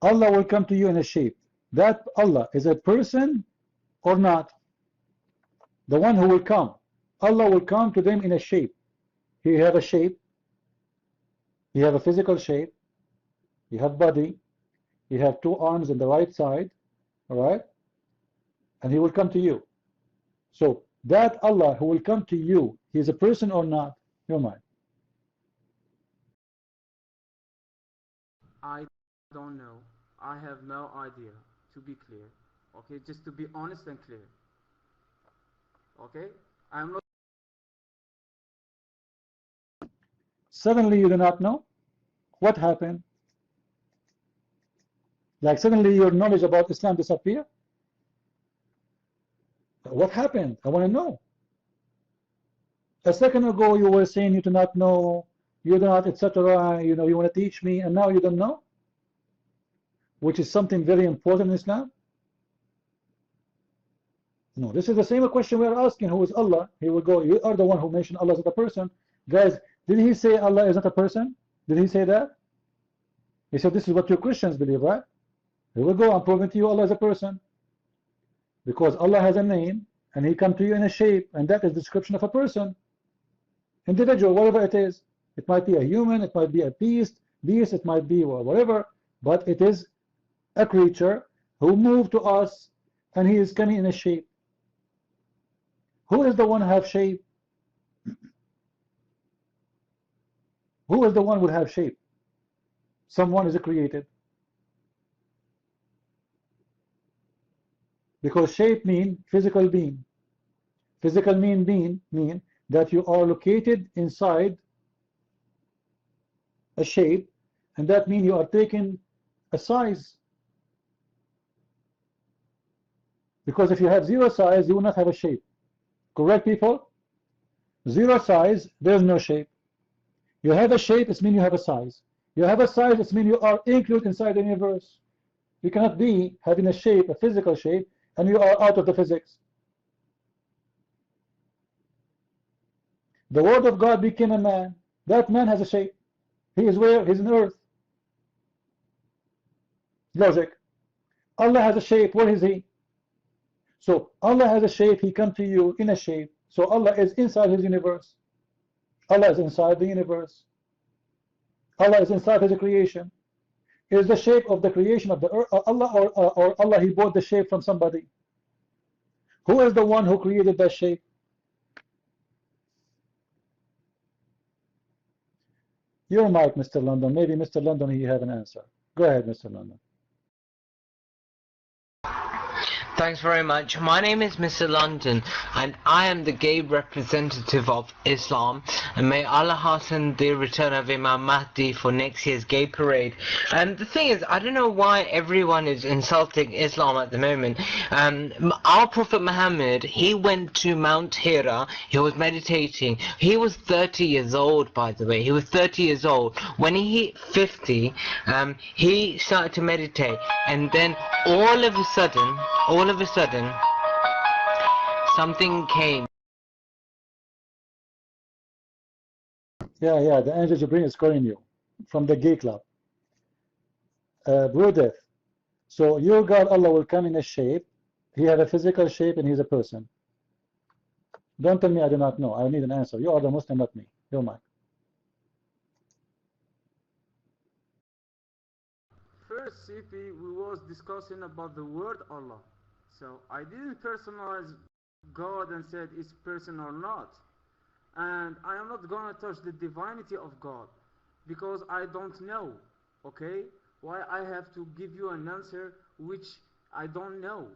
S1: Allah will come to you in a shape. That Allah is a person or not? The one who will come. Allah will come to them in a shape. He have a shape. He have a physical shape. He have body. He have two arms on the right side. Alright? And he will come to you. So that Allah who will come to you, he is a person or not? Your mind.
S14: I don't know. I have no idea, to be clear. Okay, just to be honest and clear. Okay? I'm not.
S1: Suddenly you do not know? What happened? Like suddenly your knowledge about Islam disappear? What happened? I want to know. A second ago you were saying you do not know, you do not, etc. You know, you want to teach me, and now you don't know? Which is something very important in Islam? No, this is the same question we are asking. Who is Allah? He will go, you are the one who mentioned Allah as a person. Guys, did he say Allah is not a person? Did he say that? He said this is what you Christians believe, right? He will go, I'm proving to you Allah is a person. Because Allah has a name, and he come to you in a shape, and that is the description of a person. Individual, whatever it is. It might be a human, it might be a beast, it might be whatever, but it is a creature who moved to us, and he is coming in a shape. Who is the one who have shape? Who is the one who have shape? Someone is created. Because shape mean physical being. Physical mean that you are located inside a shape, and that means you are taking a size. Because if you have zero size, you will not have a shape. Correct, people? Zero size, there is no shape. You have a shape, it means you have a size. You have a size, it means you are included inside the universe. You cannot be having a shape, a physical shape, and you are out of the physics. The word of God became a man. That man has a shape. He is where? He's in earth. Logic. Allah has a shape. Where is he? So Allah has a shape. He come to you in a shape. So Allah is inside his universe. Allah is inside the universe. Allah is inside his creation. Is the shape of the creation of the earth Allah, or Allah he bought the shape from somebody? Who is the one who created that shape? Your mic, Mr. London. Maybe Mr. London he have an answer. Go ahead, Mr. London.
S16: Thanks very much. My name is Mr. London, and I am the gay representative of Islam, and may Allah hasten the return of Imam Mahdi for next year's gay parade. And the thing is, I don't know why everyone is insulting Islam at the moment. Our Prophet Muhammad, he went to Mount Hira, he was meditating. He was 30 years old, by the way. He was 30 years old. When he hit 50, he started to meditate, and then all of a sudden, something came.
S1: Yeah, the angel Jibreel is calling you from the gay club. Brudeth. So your God Allah will come in a shape. He has a physical shape and he's a person. Don't tell me I do not know. I need an answer. You are the Muslim, not me. You're mine.
S14: First, CP, we was discussing about the word Allah. So I didn't personalize God and said it's person or not. And I am not gonna touch the divinity of God because I don't know. Okay? Why I have to give you an answer which I don't know.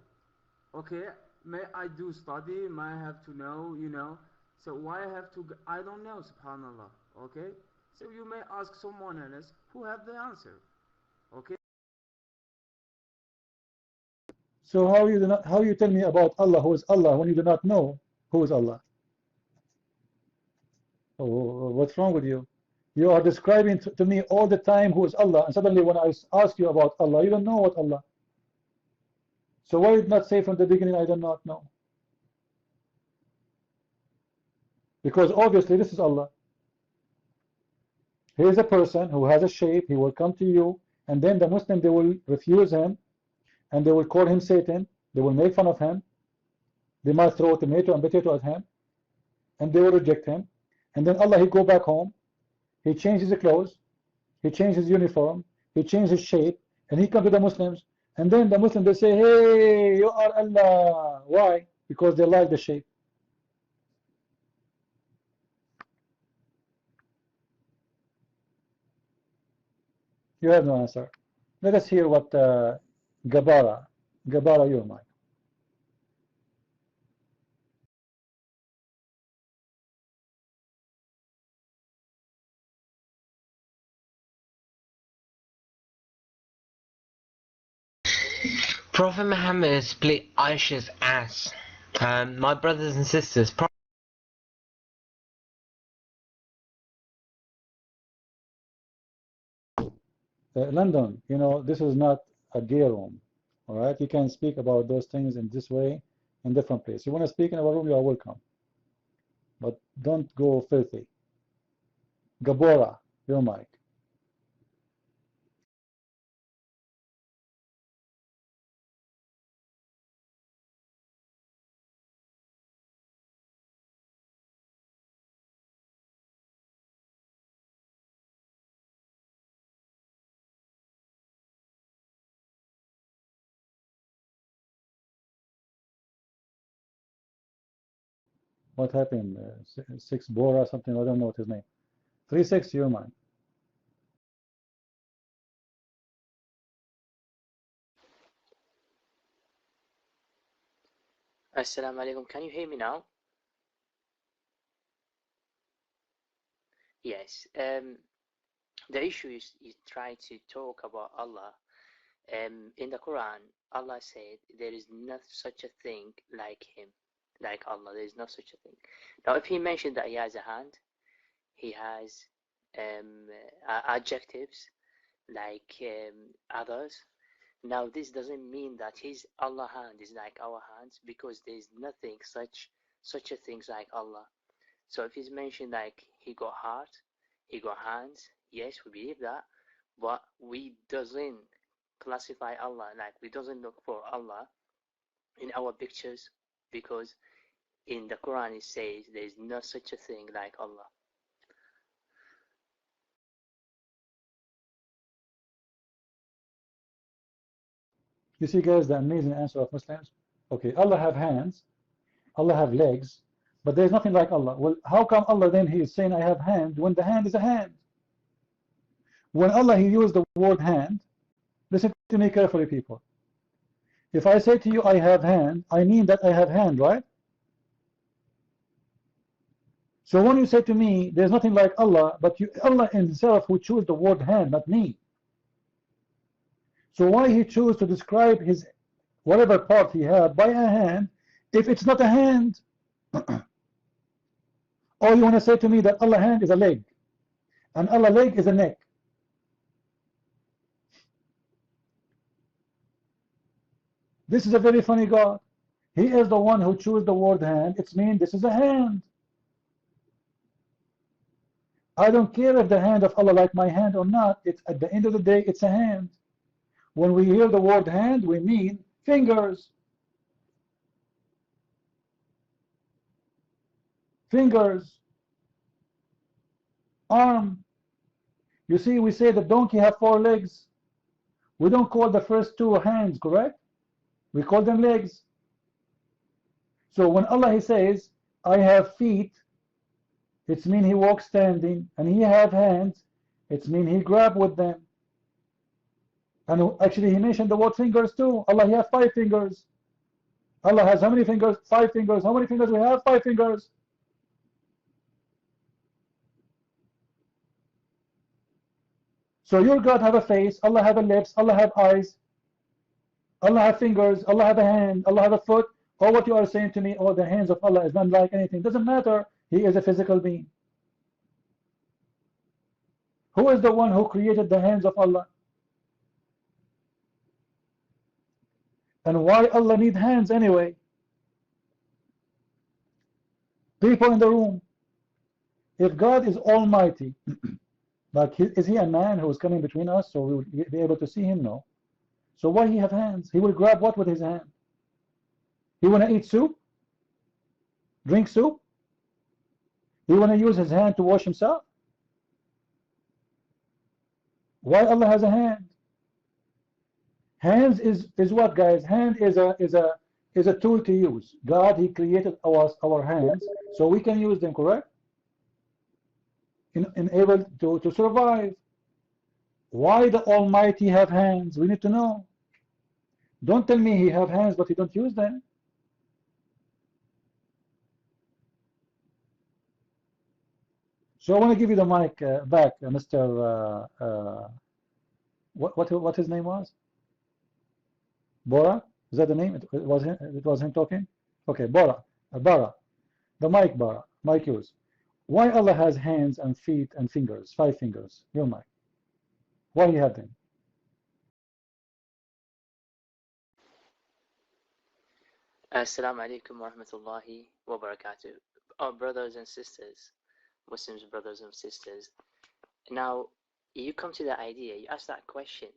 S14: Okay? May I do study? May I have to know, you know? So why I have to, I don't know, subhanallah. Okay? So you may ask someone else who have the answer. Okay?
S1: So how you tell me about Allah, who is Allah, when you do not know who is Allah? Oh, what's wrong with you? You are describing to me all the time who is Allah, and suddenly when I ask you about Allah, you don't know what Allah. So why did not say from the beginning, I do not know? Because obviously this is Allah. Here is a person who has a shape, he will come to you, and then the Muslim, they will refuse him, and they will call him Satan, they will make fun of him, they might throw tomato and potato at him, and they will reject him, and then Allah, he go back home, he changes his clothes, he changes his uniform, he changes his shape, and he comes to the Muslims, and then the Muslims, they say, hey, you are Allah. Why? Because they like the shape. You have no answer. Let us hear what Gabara, your mind.
S16: Prophet Muhammad split Aisha's ass. My brothers and sisters,
S1: London, you know, this is not a gay room. All right, you can speak about those things in this way in different places. You want to speak in our room, you are welcome. But don't go filthy. Gabora, your mic. What happened? Six Bora, something, I don't know what his name. 3-6, your mind.
S17: Assalamu alaikum. Can you hear me now? Yes. The issue is you try to talk about Allah. In the Quran, Allah said there is not such a thing like him, like Allah. There is no such a thing. Now, if he mentioned that he has a hand, he has adjectives like others. Now, this doesn't mean that his Allah hand is like our hands, because there is nothing such a thing like Allah. So if he's mentioned like he got heart, he got hands, yes, we believe that, but we doesn't classify Allah, like we doesn't look for Allah in our pictures, because in the Quran it says there is no such a thing like Allah.
S1: You see, guys, the amazing answer of Muslims. Okay, Allah have hands, Allah have legs, but there's nothing like Allah. Well, how come Allah then he is saying I have hands when the hand is a hand? When Allah he used the word hand, listen to me carefully, people. If I say to you I have hand, I mean that I have hand, right? So when you say to me there's nothing like Allah, but Allah himself who chose the word hand, not me. So why he chose to describe his whatever part he had by a hand if it's not a hand? Or you want to say to me that Allah hand is a leg and Allah leg is a neck? This is a very funny God. He is the one who chose the word hand. It means this is a hand. I don't care if the hand of Allah like my hand or not. It's at the end of the day, it's a hand. When we hear the word hand, we mean fingers. Fingers. Arm. You see, we say the donkey have 4 legs. We don't call the first 2 hands, correct? We call them legs. So when Allah he says, I have feet, it means he walks standing, and he have hands, it means he grab with them. And actually he mentioned the word fingers too. Allah he has 5 fingers. Allah has how many fingers? 5 fingers. How many fingers we have? 5 fingers. So your God have a face, Allah have a lips, Allah have eyes, Allah have fingers, Allah have a hand, Allah have a foot. Or what you are saying to me, oh, the hands of Allah is not like anything. Doesn't matter. He is a physical being. Who is the one who created the hands of Allah? And why Allah need hands anyway? People in the room, if God is almighty, Like, is he a man who is coming between us so we would be able to see him? No. So why he have hands? He will grab what with his hand? He want to eat soup? Drink soup? He want to use his hand to wash himself? Why Allah has a hand? Hands is what, guys? Hand is a tool to use. God, He created our hands so we can use them, correct? In able to survive. Why the Almighty have hands? We need to know. Don't tell me He have hands but He don't use them. So I want to give you the mic back, Mr. What his name was? Bora? Is that the name? It was him talking? Okay, Bora. Bara. The mic, Bara. Mic yours. Why Allah has hands and feet and fingers? 5 fingers. Your mic. Why He have them?
S17: Assalamu alaikum wa rahmatullahi wa barakatuh. Our brothers and sisters, Muslims brothers and sisters. Now, you come to the idea, you ask that question,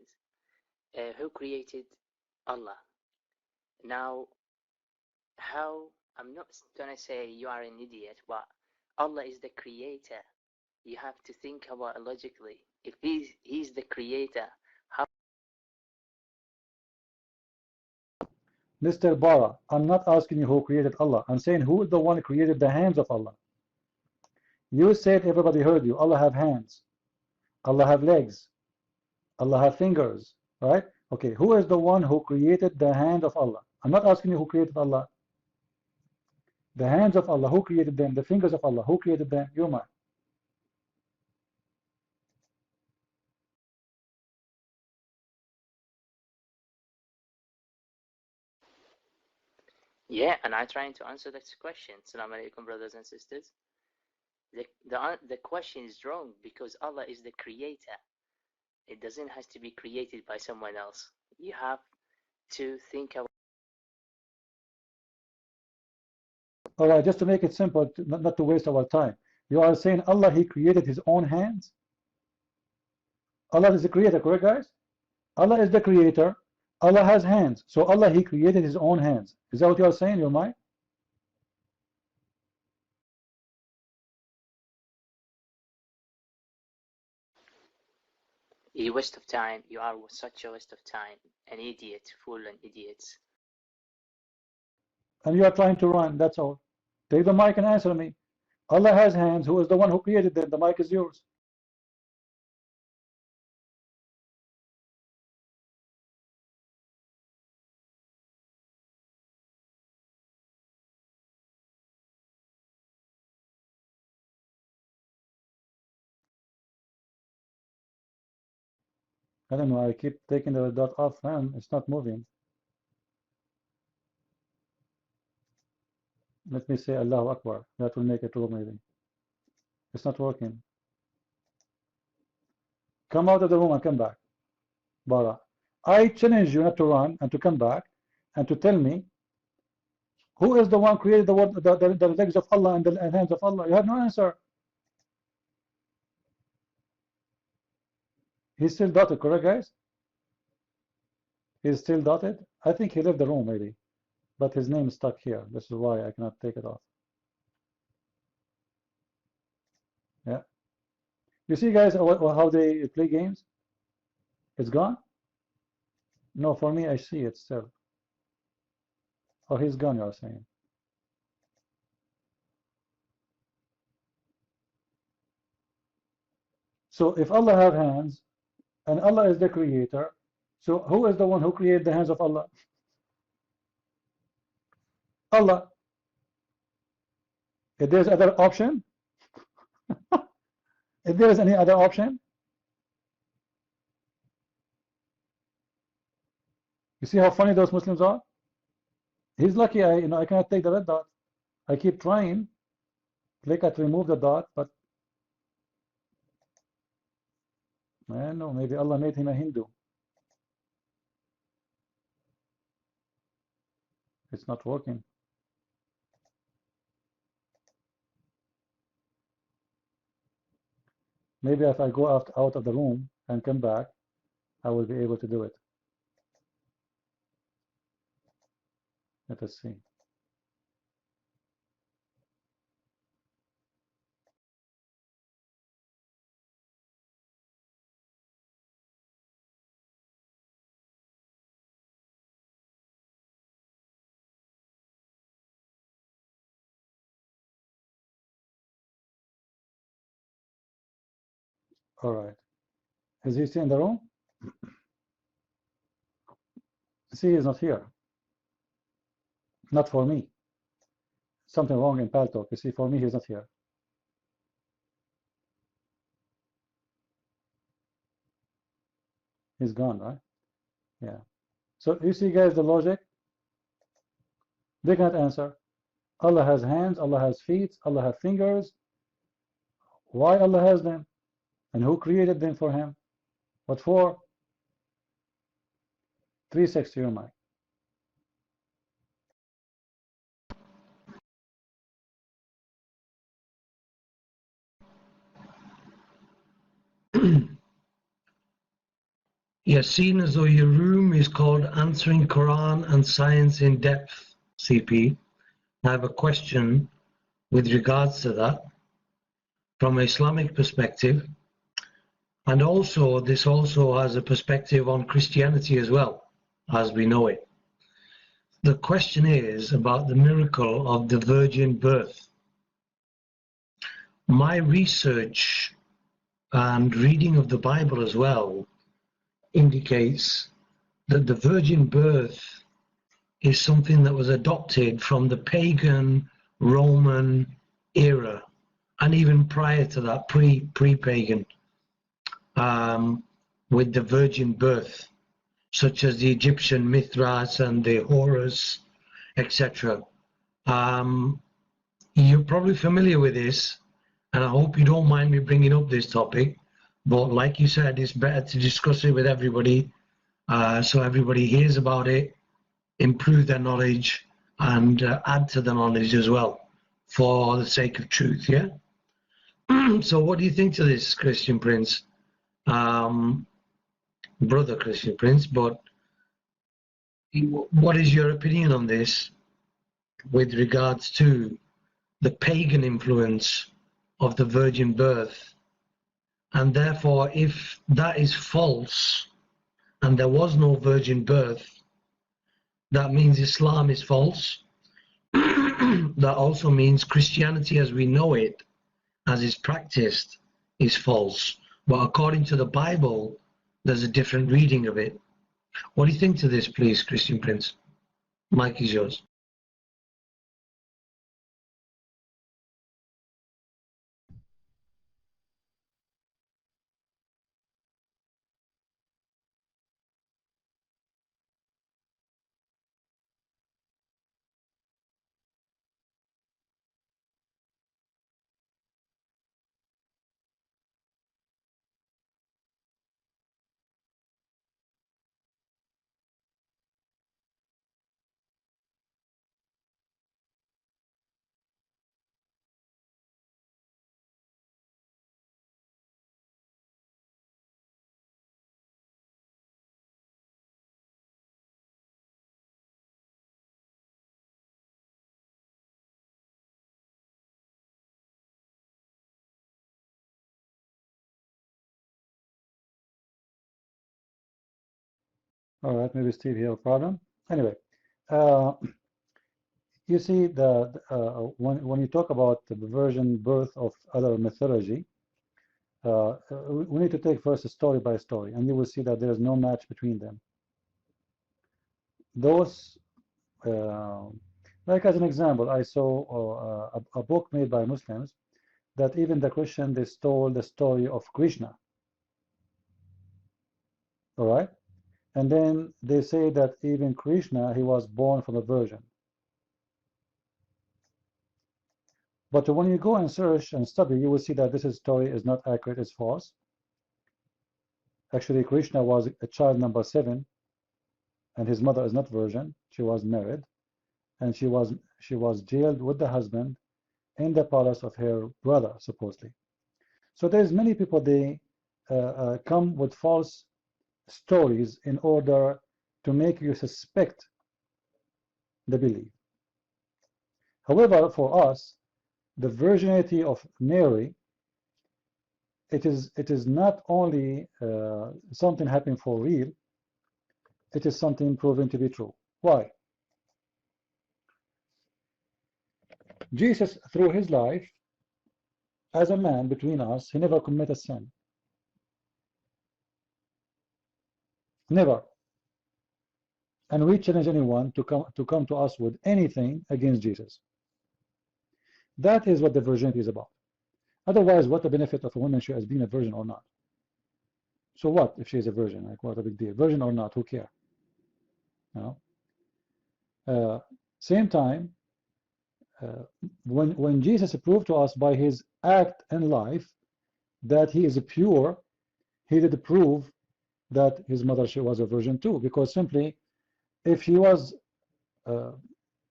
S17: who created Allah? Now, how, I'm not going to say you are an idiot, but Allah is the creator. You have to think about it logically. If he's the creator, how?
S1: Mr. Bara, I'm not asking you who created Allah. I'm saying who is the one who created the hands of Allah. You said everybody heard you. Allah have hands. Allah have legs. Allah have fingers. Right? Okay, who is the one who created the hand of Allah? I'm not asking you who created Allah. The hands of Allah, who created them? The fingers of Allah, who created them? Your mind.
S17: Yeah, and I'm trying to answer this question. Assalamu alaikum, brothers and sisters. The question is wrong because Allah is the creator. It doesn't have to be created by someone else. You have to think about.
S1: Alright, just to make it simple, not to waste our time. You are saying Allah, He created His own hands? Allah is the creator, correct, guys? Allah is the creator. Allah has hands. So Allah, He created His own hands. Is that what you are saying, your mind?
S17: You waste of time. You are such a waste of time. An idiot, fool and idiots.
S1: And you are trying to run, that's all. Take the mic and answer me. Allah has hands. Who is the one who created them? The mic is yours. I don't know, I keep taking the dot off and it's not moving. Let me say Allahu Akbar. That will make it work maybe. It's not working. Come out of the room and come back. Bara. I challenge you not to run and to come back and to tell me who is the one created the legs of Allah and the hands of Allah. You have no answer. He's still dotted, correct, guys? He's still dotted. I think he left the room maybe, but his name is stuck here. This is why I cannot take it off. Yeah. You see, guys, how they play games? It's gone? No, for me, I see it still. Oh, he's gone, you are saying. So if Allah have hands, and Allah is the creator, so who is the one who created the hands of Allah? Allah. If there's other option, if there is any other option, you see how funny those Muslims are? He's lucky I cannot take the red dot. I keep trying, click at remove the dot, but I know, maybe Allah made him a Hindu. It's not working. Maybe if I go out of the room and come back, I will be able to do it. Let us see. All right. Is he still in the room? See, he's not here. Not for me. Something wrong in Paltalk. You see, for me, he's not here. He's gone, right? Yeah. So you see, guys, the logic? They can't answer. Allah has hands, Allah has feet, Allah has fingers. Why Allah has them? And who created them for him? What for? 360 your mic.
S10: Yes, seeing as though your room is called Answering Quran and Science in Depth, CP, I have a question with regards to that from an Islamic perspective, and also this also has a perspective on Christianity as well, as we know it. The question is about the miracle of the virgin birth. My research and reading of the Bible as well indicates that the virgin birth is something that was adopted from the pagan Roman era, and even prior to that, pre-pagan, with the virgin birth, such as the Egyptian Mithras and the Horus, etc. You're probably familiar with this, and I hope you don't mind me bringing up this topic, but like you said, it's better to discuss it with everybody, so everybody hears about it, improve their knowledge, and add to the knowledge as well, for the sake of truth, yeah? So what do you think to this, Christian Prince? Brother Christian Prince, but what is your opinion on this with regards to the pagan influence of the virgin birth? And therefore, if that is false and there was no virgin birth, that means Islam is false. That also means Christianity as we know it, as is practiced, is false. But according to the Bible, there's a different reading of it. What do you think to this, please, Christian Prince? Mike is yours.
S1: All right, maybe Steve here, problem. Anyway, you see, when you talk about the virgin birth of other mythology, we need to take first story by story, and you will see that there is no match between them. Those, like as an example, I saw a book made by Muslims that even the Christian, they stole the story of Krishna. All right? And then they say that even Krishna, he was born from a virgin. But when you go and search and study, you will see that this story is not accurate, it's false. Actually, Krishna was a child number 7, and his mother is not virgin. She was married, and she was jailed with the husband in the palace of her brother, supposedly. So there's many people, they come with false stories in order to make you suspect the belief. However, for us, the virginity of Mary, it is not only something happening for real, it is something proven to be true. Why? Jesus, through his life, as a man between us, he never committed sin. Never. And we challenge anyone to come to us with anything against Jesus. That is what the virginity is about. Otherwise, what the benefit of a woman she has been a virgin or not? So what if she is a virgin? Like, what a big deal? Virgin or not, who cares? You know? Same time, when Jesus proved to us by his act and life that he is pure, he did prove that his mother, she was a virgin too, because simply if she was a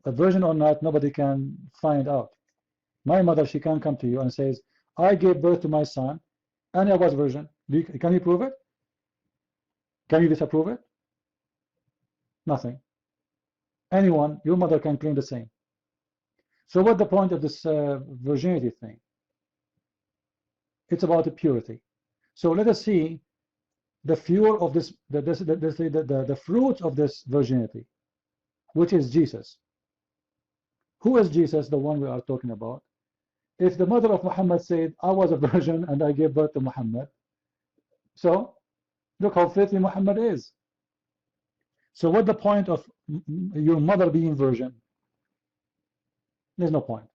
S1: virgin or not, nobody can find out. My mother, she can come to you and says, I gave birth to my son and I was virgin. Can you prove it? Can you disapprove it? Nothing. Anyone, your mother can claim the same. So what's the point of this virginity thing? It's about the purity. So let us see the fuel of this, the fruit of this virginity, which is Jesus. Who is Jesus, the one we are talking about? If the mother of Muhammad said, I was a virgin and I gave birth to Muhammad, so look how filthy Muhammad is. So what's the point of your mother being virgin? There's no point.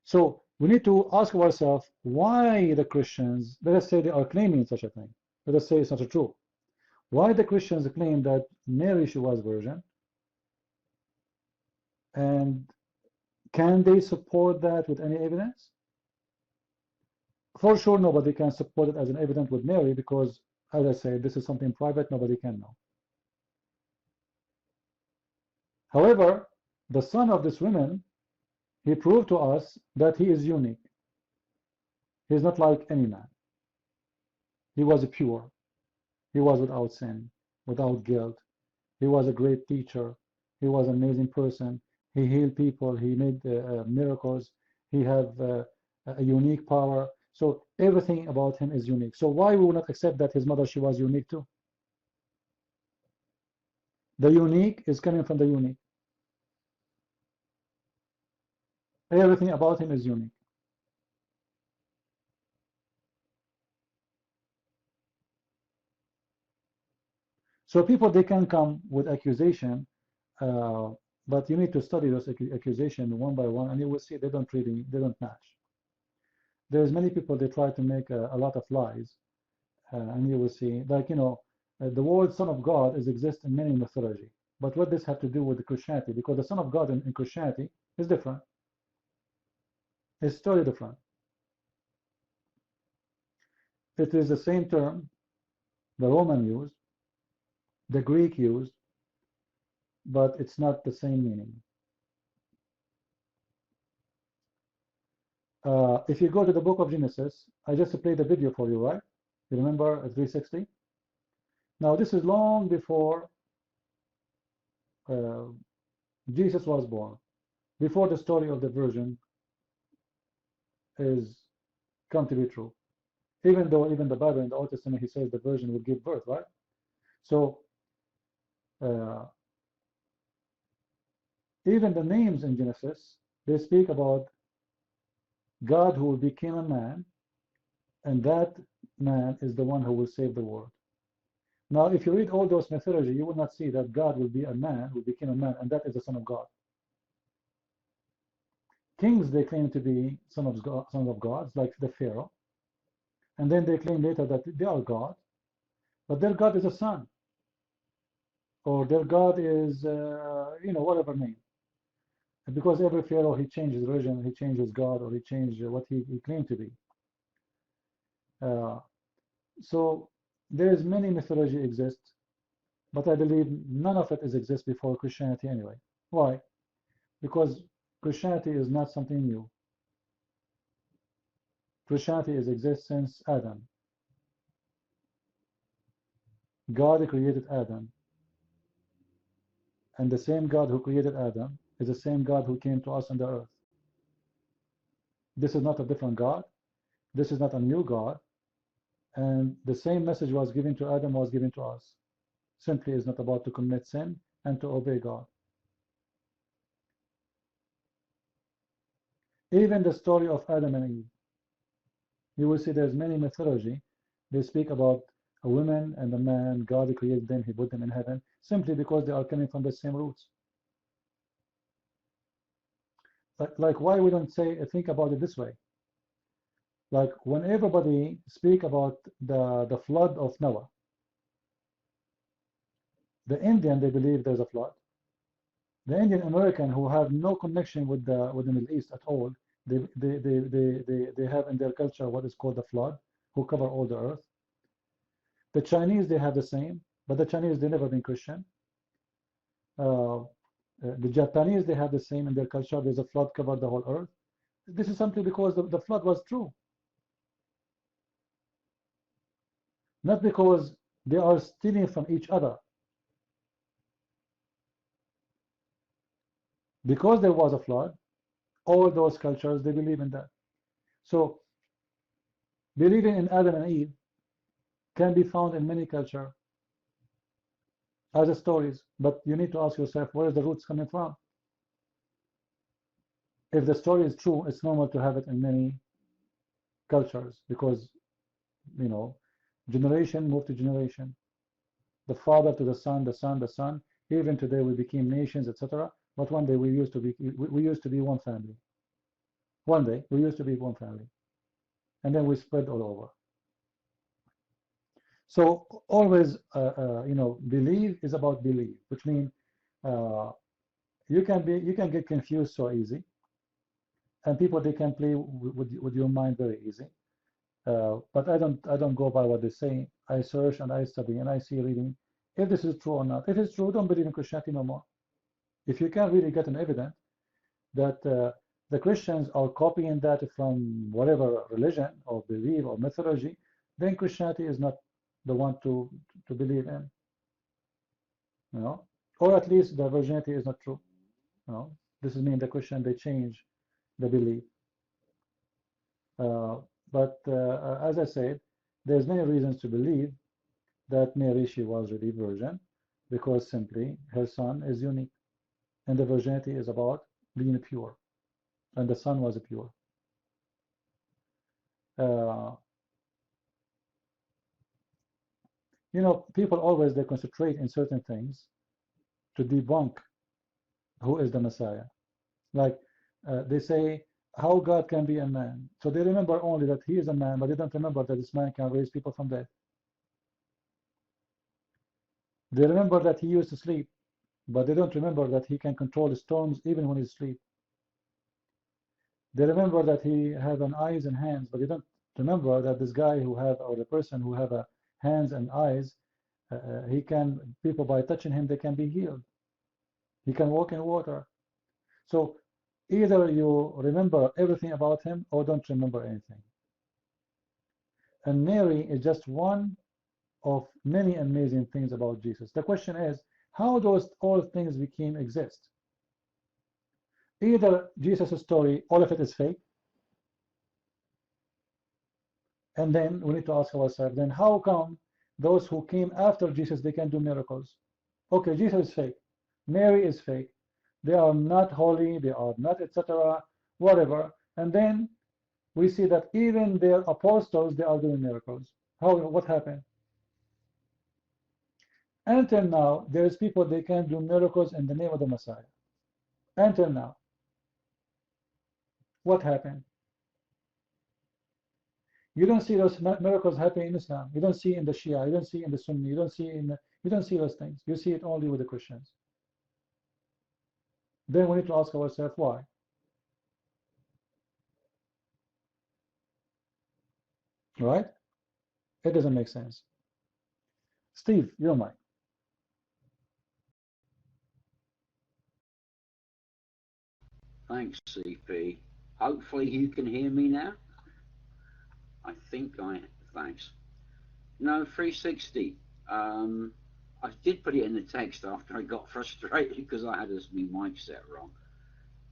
S1: So we need to ask ourselves why the Christians, let us say they are claiming such a thing. Let us say it's not true. Why the Christians claim that Mary, she was virgin? And can they support that with any evidence? For sure, nobody can support it as an evidence with Mary because, as I said, this is something private, nobody can know. However, the son of this woman, he proved to us that he is unique. He is not like any man. He was pure. He was without sin, without guilt. He was a great teacher. He was an amazing person. He healed people. He made miracles. He had a unique power. So everything about him is unique. So why we will not accept that his mother, she was unique too? The unique is coming from the unique. Everything about him is unique. So people, they can come with accusation, but you need to study those accusations one by one, and you will see they don't match. There's many people, they try to make a lot of lies, and you will see, like, the word Son of God exists in many mythology. But what this have to do with the Christianity? Because the Son of God in Christianity is different. It's totally different. It is the same term the Roman used, the Greek used, but it's not the same meaning. If you go to the book of Genesis, I just played the video for you, right? You remember at 360? Now this is long before Jesus was born, before the story of the virgin is come to be true. Even though even the Bible in the Old Testament, he says the virgin will give birth, right? So even the names in Genesis, they speak about God who became a man, and that man is the one who will save the world. Now, if you read all those mythology, you will not see that God will be a man who became a man, and that is the Son of God. Kings, they claim to be sons of gods, like the Pharaoh, and then they claim later that they are God, but their God is a son, or their God is, whatever name. Because every Pharaoh, he changed his religion, he changed his God, or he changed what he claimed to be. So there's many mythology exist, but I believe none of it exists before Christianity anyway. Why? Because Christianity is not something new. Christianity has existed since Adam. God created Adam. And the same God who created Adam is the same God who came to us on the earth. This is not a different God. This is not a new God. And the same message was given to Adam was given to us. Simply is not about to commit sin and to obey God. Even the story of Adam and Eve, you will see there's many mythology. They speak about a woman and a man. God created them, he put them in heaven, simply because they are coming from the same roots. Like why we don't think about it this way? Like when everybody speak about the flood of Noah, the Indian, they believe there's a flood. The Indian American who have no connection with the Middle East at all, they have in their culture what is called the flood, who cover all the earth. The Chinese, they have the same, but the Chinese, they never been Christian. The Japanese, they have the same in their culture. There's a flood covered the whole earth. This is simply because the flood was true. Not because they are stealing from each other. Because there was a flood, all those cultures, they believe in that. So, believing in Adam and Eve can be found in many cultures as a stories, but you need to ask yourself, where is the roots coming from? If the story is true, it's normal to have it in many cultures because, you know, generation moved to generation. The father to the son, the son, the son. Even today we became nations, etc. But one day we used to be one family. One day we used to be one family, and then we spread all over. So always, you know, believe is about belief, which means you can get confused so easy, and people they can play with your mind very easy. But I don't go by what they say. I search and I study and I see reading if this is true or not. If it's true, don't believe in Christianity no more. If you can't really get an evidence that the Christians are copying that from whatever religion or belief or mythology, then Christianity is not the one to believe in. You know, or at least the virginity is not true. You know, this is mean the Christian they change the belief. But as I said, there's many reasons to believe that Mary, she was really virgin, because simply her son is unique. And the virginity is about being pure. And the son was pure. You know, people always, they concentrate in certain things to debunk who is the Messiah. Like they say, how God can be a man. So they remember only that he is a man, but they don't remember that this man can raise people from death. They remember that he used to sleep, but they don't remember that he can control the storms even when he's asleep. They remember that he has an eyes and hands, but they don't remember that this guy who have, or the person who have a hands and eyes, he can, people by touching him, they can be healed. He can walk in water. So either you remember everything about him or don't remember anything. And Mary is just one of many amazing things about Jesus. The question is, how those all things became exist? Either Jesus' story, all of it is fake, and then we need to ask ourselves, then how come those who came after Jesus, they can do miracles? Okay, Jesus is fake. Mary is fake. They are not holy, they are not, etc., whatever. And then we see that even their apostles, they are doing miracles. What happened? Until now, there's people, they can do miracles in the name of the Messiah. Until now. What happened? You don't see those miracles happening in Islam. You don't see in the Shia. You don't see in the Sunni. You don't see those things. You see it only with the Christians. Then we need to ask ourselves why. Right? It doesn't make sense. Steve, you're mine.
S18: Thanks, CP. Hopefully you can hear me now.
S15: I think thanks. No, 360. I did put it in the text after I got frustrated because I had my mic set wrong.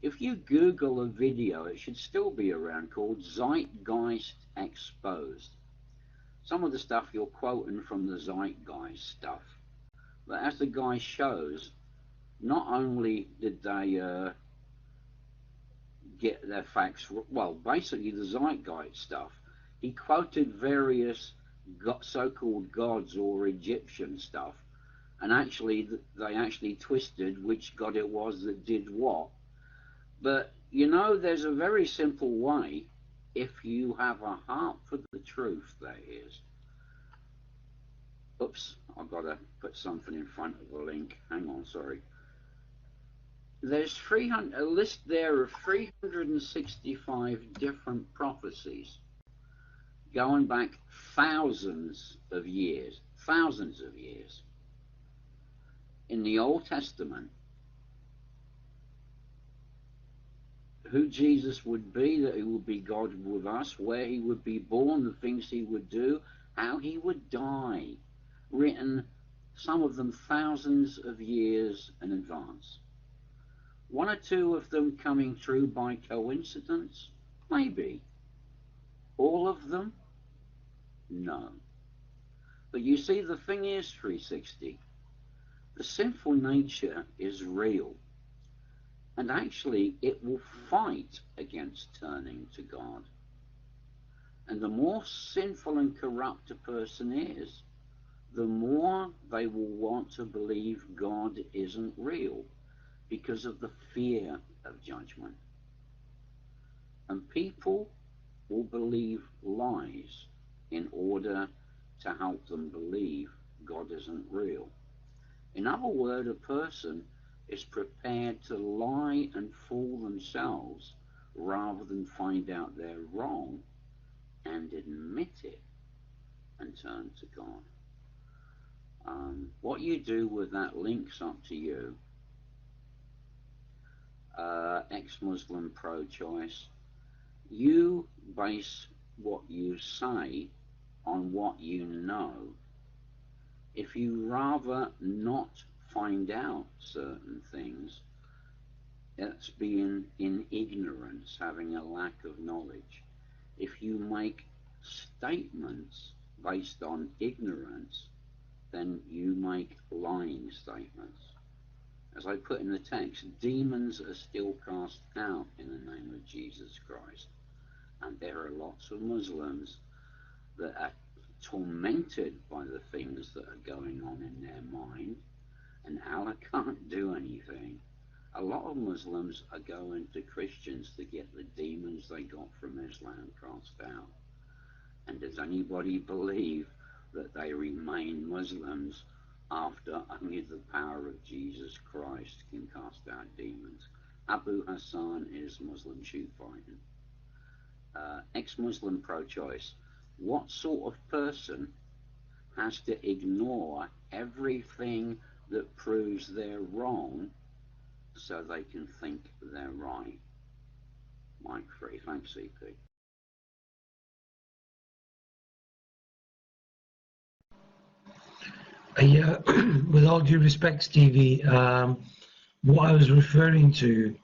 S15: If you Google a video, it should still be around, called Zeitgeist Exposed. Some of the stuff you're quoting from the Zeitgeist stuff, but as the guy shows, not only did they get their facts, well, basically the Zeitgeist stuff, he quoted various so-called gods or Egyptian stuff, and actually they actually twisted which god it was that did what. But you know, there's a very simple way, if you have a heart for the truth, there is. Oops, I've got to put something in front of the link. Hang on, sorry. There's a list there of 365 different prophecies going back thousands of years in the Old Testament. Who Jesus would be, that he would be God with us, where he would be born, the things he would do, how he would die, written, some of them thousands of years in advance. One or two of them coming true by coincidence? Maybe. All of them? No. But you see, the thing is, 360, the sinful nature is real. And actually, it will fight against turning to God. And the more sinful and corrupt a person is, the more they will want to believe God isn't real because of the fear of judgment. And people will believe lies in order to help them believe God isn't real. In other words, a person is prepared to lie and fool themselves rather than find out they're wrong and admit it and turn to God. What you do with that link's up to you. Ex-Muslim pro-choice. You base what you say on what you know. If you rather not find out certain things, it's being in ignorance, having a lack of knowledge. If you make statements based on ignorance, then you make lying statements. As I put in the text, demons are still cast out in the name of Jesus Christ. And there are lots of Muslims that are tormented by the things that are going on in their mind, and Allah can't do anything. A lot of Muslims are going to Christians to get the demons they got from Islam cast out. And does anybody believe that they remain Muslims after only the power of Jesus Christ can cast out demons? Abu Hassan is Muslim shoot fighting. Ex-Muslim pro-choice. What sort of person has to ignore everything that proves they're wrong so they can think they're right? Mike free. Thanks, CP.
S10: Yeah, with all due respect, Stevie, what I was referring to,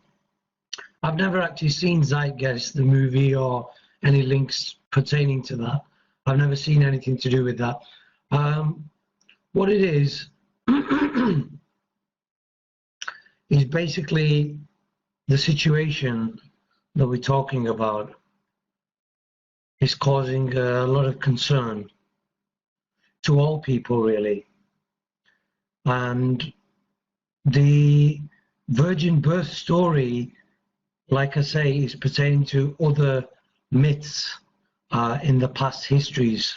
S10: I've never actually seen Zeitgeist, the movie, or any links pertaining to that. I've never seen anything to do with that. What it is basically the situation that we're talking about is causing a lot of concern to all people, really. And the virgin birth story, like I say, is pertaining to other myths in the past histories.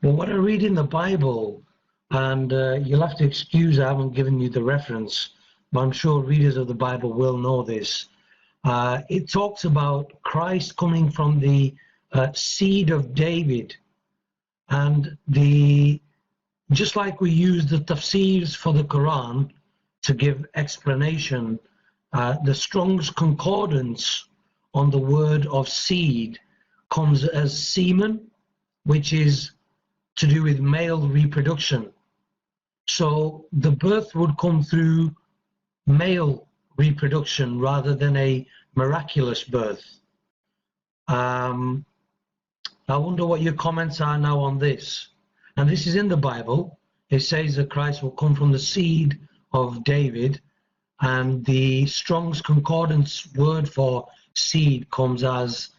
S10: Well, what I read in the Bible, and you'll have to excuse I haven't given you the reference, but I'm sure readers of the Bible will know this. It talks about Christ coming from the seed of David, and just like we use the tafsirs for the Quran to give explanation, the Strong's Concordance on the word of seed comes as semen, which is to do with male reproduction. So the birth would come through male reproduction rather than a miraculous birth. I wonder what your comments are now on this. And this is in the Bible. It says that Christ will come from the seed of David, and the Strong's Concordance word for seed comes as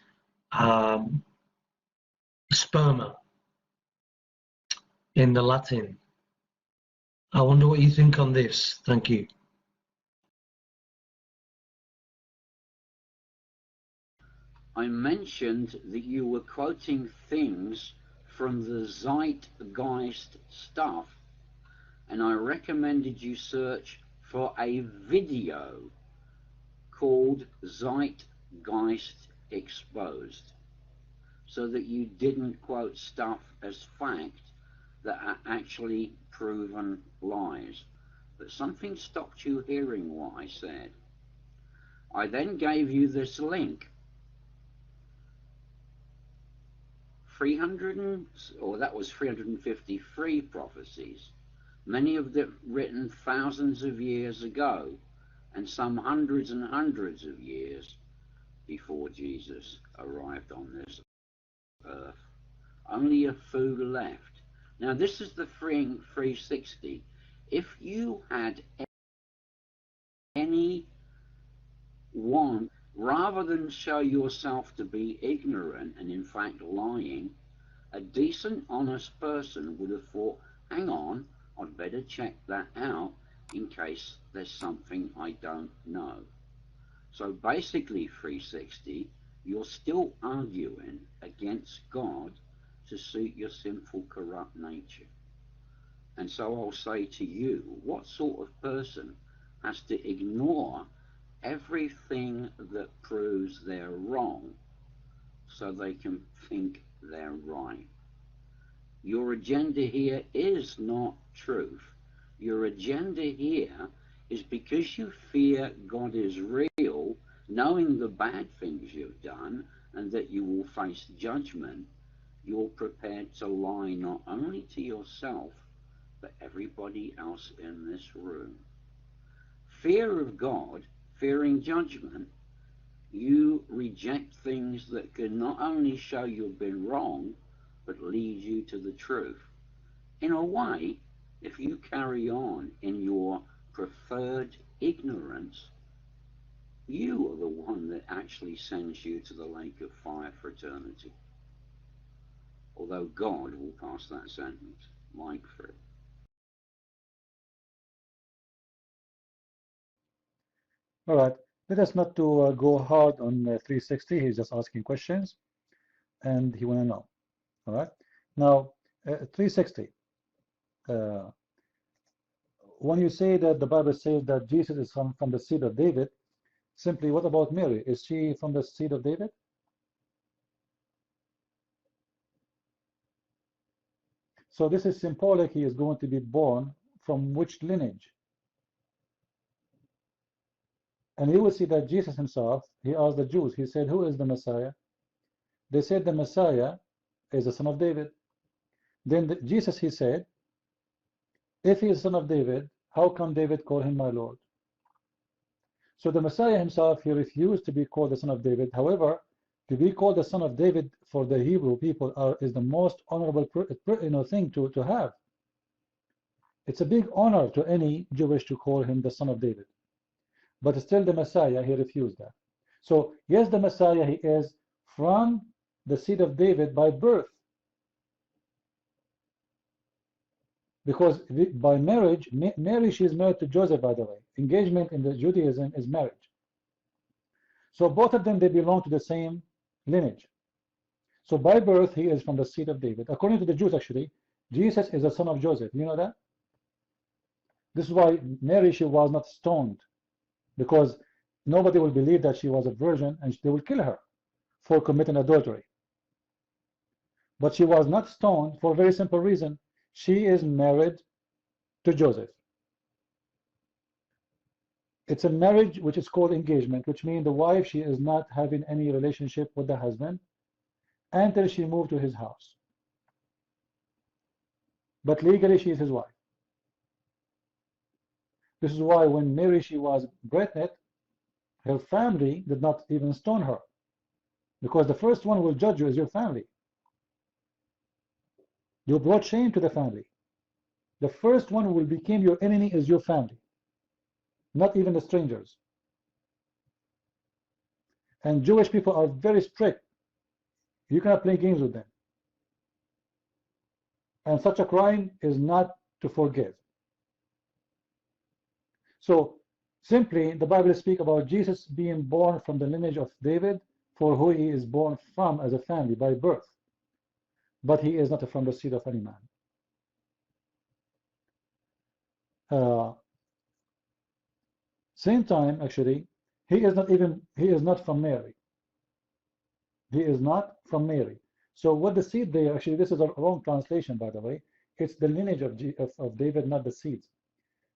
S10: sperma in the Latin. I wonder what you think on this. Thank you.
S15: I mentioned that you were quoting things from the Zeitgeist stuff, and I recommended you search for a video called Zeitgeist Exposed, so that you didn't quote stuff as fact that are actually proven lies. But something stopped you hearing what I said. I then gave you this link. 353 prophecies, many of them written thousands of years ago, and some hundreds and hundreds of years before Jesus arrived on this earth. Only a few left. Now this is the 360. If you had any one, rather than show yourself to be ignorant and in fact lying, a decent, honest person would have thought, hang on, I'd better check that out in case there's something I don't know. So basically, 360, you're still arguing against God to suit your sinful, corrupt nature. And so I'll say to you, what sort of person has to ignore everything that proves they're wrong so they can think they're right? Your agenda here is not truth. Your agenda here is because you fear God is real, knowing the bad things you've done and that you will face judgment, you're prepared to lie not only to yourself, but everybody else in this room. Fear of God, fearing judgment, you reject things that can not only show you've been wrong, but lead you to the truth. In a way, if you carry on in your preferred ignorance, you are the one that actually sends you to the lake of fire for eternity. Although God will pass that sentence. Mike 3.
S1: All right. Let us not to go hard on 360. He's just asking questions, and he want to know. All right. Now, 360. When you say that the Bible says that Jesus is from the seed of David, simply what about Mary? Is she from the seed of David? So this is symbolic. He is going to be born from which lineage? And you will see that Jesus himself, he asked the Jews, he said, who is the Messiah? They said the Messiah is the son of David. Then Jesus, he said, if he is son of David, how come David called him my Lord? So the Messiah himself, he refused to be called the son of David. However, to be called the son of David for the Hebrew people is the most honorable thing to have. It's a big honor to any Jewish to call him the son of David. But still the Messiah, he refused that. So yes, the Messiah, he is from the seed of David by birth. Because by marriage, Mary, she is married to Joseph, by the way. Engagement in the Judaism is marriage. So both of them, they belong to the same lineage. So by birth, he is from the seed of David. According to the Jews, actually, Jesus is the son of Joseph. You know that? This is why Mary, she was not stoned, because nobody will believe that she was a virgin and they will kill her for committing adultery. But she was not stoned for a very simple reason. She is married to Joseph. It's a marriage which is called engagement, which means the wife, she is not having any relationship with the husband. until she moved to his house. But legally she is his wife. This is why when Mary she was pregnant, her family did not even stone her. Because the first one who will judge you is your family. You brought shame to the family. The first one who will become your enemy is your family, not even the strangers. And Jewish people are very strict. You cannot play games with them. And such a crime is not to forgive. So simply the Bible speaks about Jesus being born from the lineage of David, for who he is born from as a family by birth. But he is not from the seed of any man. Same time, actually, he is not from Mary. He is not from Mary. So what the seed there, actually, this is a wrong translation, by the way. It's the lineage of David, not the seeds.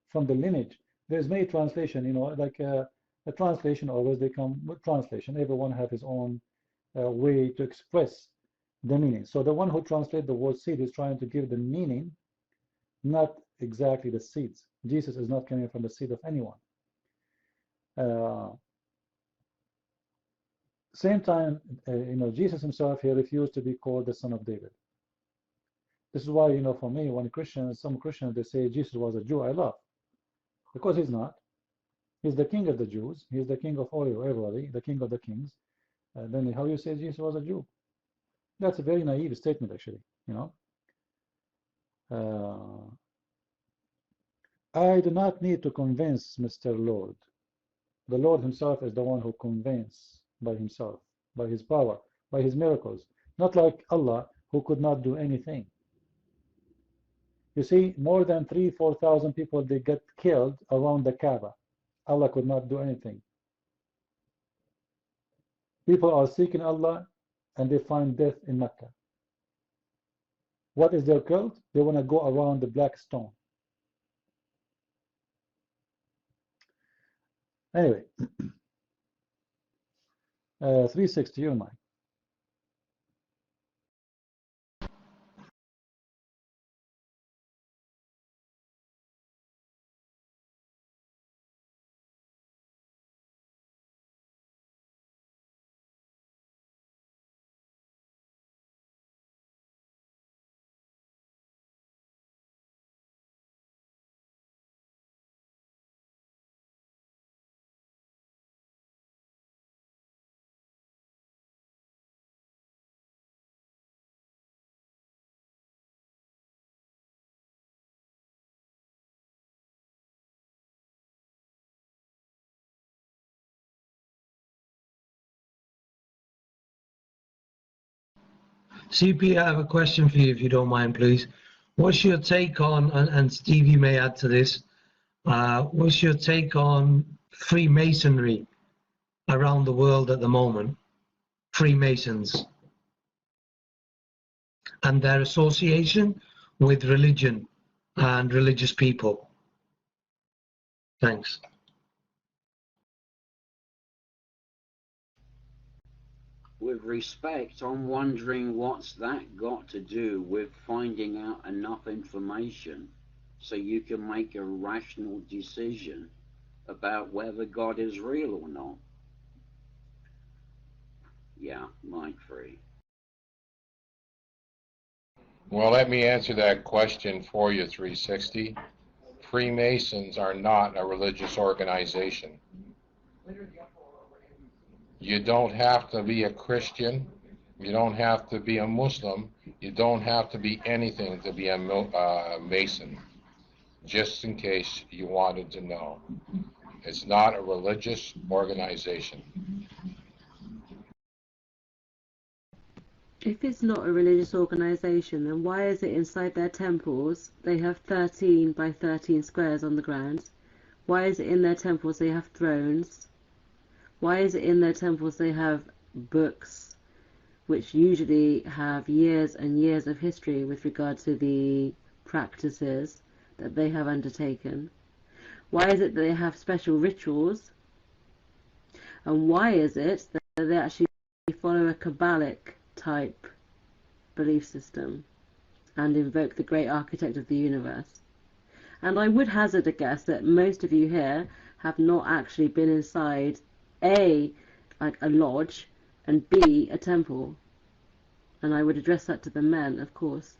S1: From the lineage. There's many translation, like a translation always, they come with translation. Everyone have his own way to express the meaning. So the one who translates the word seed is trying to give the meaning, not exactly the seeds. Jesus is not coming from the seed of anyone. Same time, Jesus himself, he refused to be called the son of David. This is why, for me, when some Christians, they say Jesus was a Jew, I laugh. Because he's not. He's the king of the Jews. He's the king of all, everybody, the king of the kings. Then how you say Jesus was a Jew? That's a very naive statement, actually, I do not need to convince Mr. Lord. The Lord himself is the one who convinces by himself, by his power, by his miracles. Not like Allah, who could not do anything. You see, more than 3,000-4,000 people, they get killed around the Kaaba. Allah could not do anything. People are seeking Allah and they find death in Mecca. What is their cult? They want to go around the black stone. Anyway, 360, you're mine.
S10: CP, I have a question for you, if you don't mind, please. What's your take on, and Steve, you may add to this, what's your take on Freemasonry around the world at the moment? Freemasons and their association with religion and religious people. Thanks.
S15: With respect, I'm wondering what's that got to do with finding out enough information so you can make a rational decision about whether God is real or not. Yeah, mic free.
S18: Well, let me answer that question for you, 360. Freemasons are not a religious organization. You don't have to be a Christian. You don't have to be a Muslim. You don't have to be anything to be a Mason, just in case you wanted to know. It's not a religious organization.
S19: If it's not a religious organization, then why is it inside their temples they have 13 by 13 squares on the ground? Why is it in their temples they have thrones? Why is it in their temples they have books which usually have years and years of history with regard to the practices that they have undertaken? Why is it that they have special rituals? And why is it that they actually follow a Kabbalic type belief system and invoke the great architect of the universe. And I would hazard a guess that most of you here have not actually been inside A, like a lodge, and B, a temple. And I would address that to the men, of course.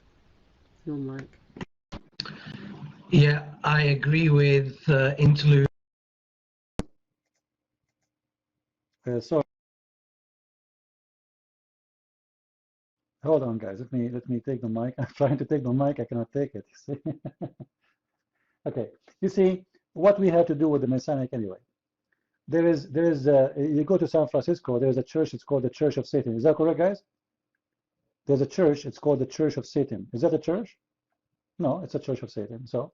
S19: Your mic.
S10: Yeah, I agree with Interlude.
S1: Sorry. Hold on, guys. Let me take the mic. I'm trying to take the mic. I cannot take it. You see? Okay. You see what we have to do with the Messianic anyway. There is you go to San Francisco. There is a church. It's called the Church of Satan. Is that correct, guys? There's a church. It's called the Church of Satan. Is that a church? No, it's a Church of Satan. So,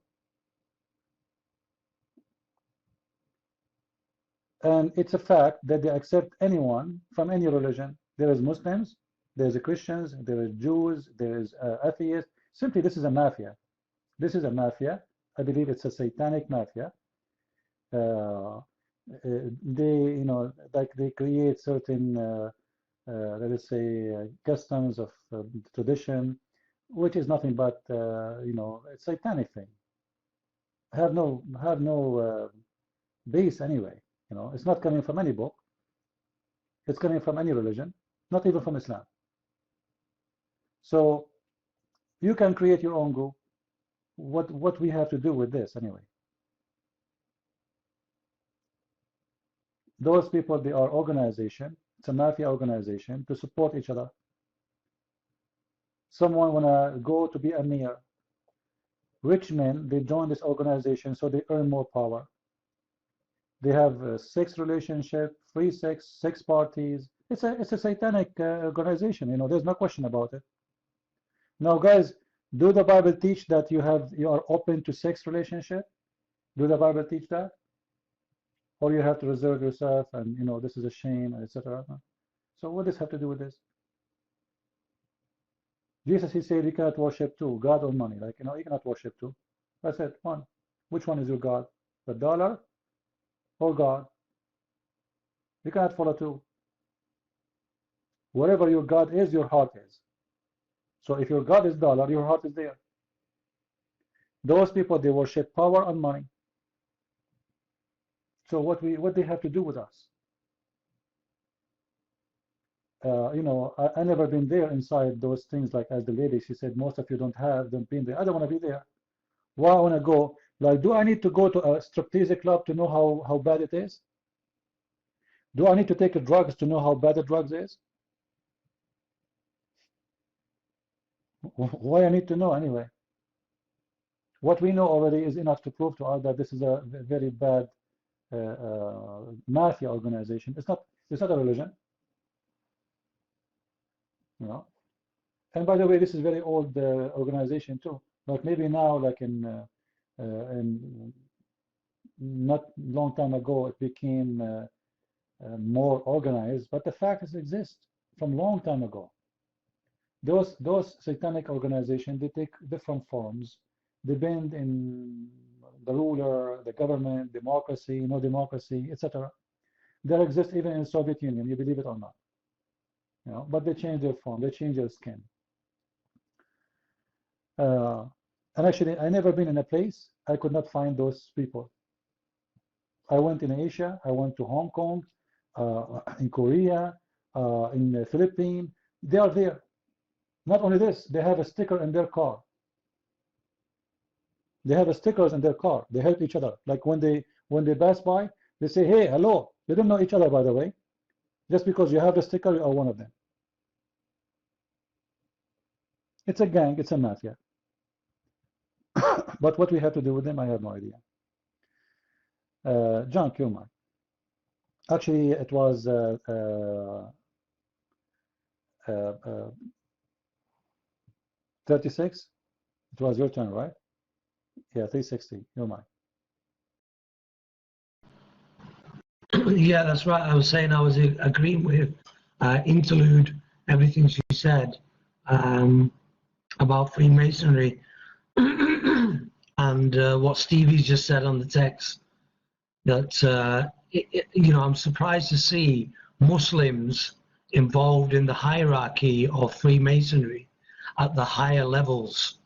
S1: and it's a fact that they accept anyone from any religion. There is Muslims, there's Christians, there is Jews, there is atheists. Simply, this is a mafia. This is a mafia. I believe it's a satanic mafia. They, you know, like they create certain, let us say, customs of tradition, which is nothing but, you know, a satanic thing. Have no base anyway. You know, it's not coming from any book. It's coming from any religion, not even from Islam. So you can create your own group. What we have to do with this anyway? Those people, they are organization. It's a mafia organization to support each other. Someone wanna go to be a mayor. Rich men, they join this organization so they earn more power. They have a sex relationship, free sex, sex parties. It's a satanic organization. You know, there's no question about it. Now, guys, do the Bible teach that you are open to sex relationship? Do the Bible teach that? Or you have to reserve yourself, and you know this is a shame, etc. So what does this have to do with this? Jesus, he said you cannot worship two, God or money. Like, you know, you cannot worship two. I said one. Which one is your God? The dollar or God? You cannot follow two. Wherever your God is, your heart is. So if your God is dollar, your heart is there. Those people, they worship power and money. So what they have to do with us? You know, I never been there inside those things, like as the lady, she said, most of you don't been there. I don't want to be there. Why I want to go? Like, do I need to go to a striptease club to know how bad it is? Do I need to take drugs to know how bad the drugs is? Why I need to know anyway? What we know already is enough to prove to us that this is a very bad mafia organization. It's not a religion, you know. And by the way, this is very old organization too. Like maybe now, like in not long time ago, it became more organized. But the fact is, it exists from long time ago. Those satanic organizations, they take different forms. They bend in the ruler, the government, democracy, no democracy, etc. They exist even in Soviet Union, you believe it or not. You know, but they change their form, they change their skin. And actually, I never been in a place I could not find those people. I went in Asia, I went to Hong Kong, in Korea, in the Philippines. They are there. Not only this, they have a sticker in their car. They have stickers in their car. They help each other. Like when they pass by, they say, "Hey, hello." They don't know each other, by the way. Just because you have the sticker, you are one of them. It's a gang. It's a mafia. But what we have to do with them, I have no idea. John Kumar. Actually, it was 36. It was your turn, right? Yeah, 360. You're mine.
S10: Yeah, that's right. I was saying I was agreeing with Interlude, everything she said about Freemasonry and what Stevie's just said on the text. That you know, I'm surprised to see Muslims involved in the hierarchy of Freemasonry at the higher levels.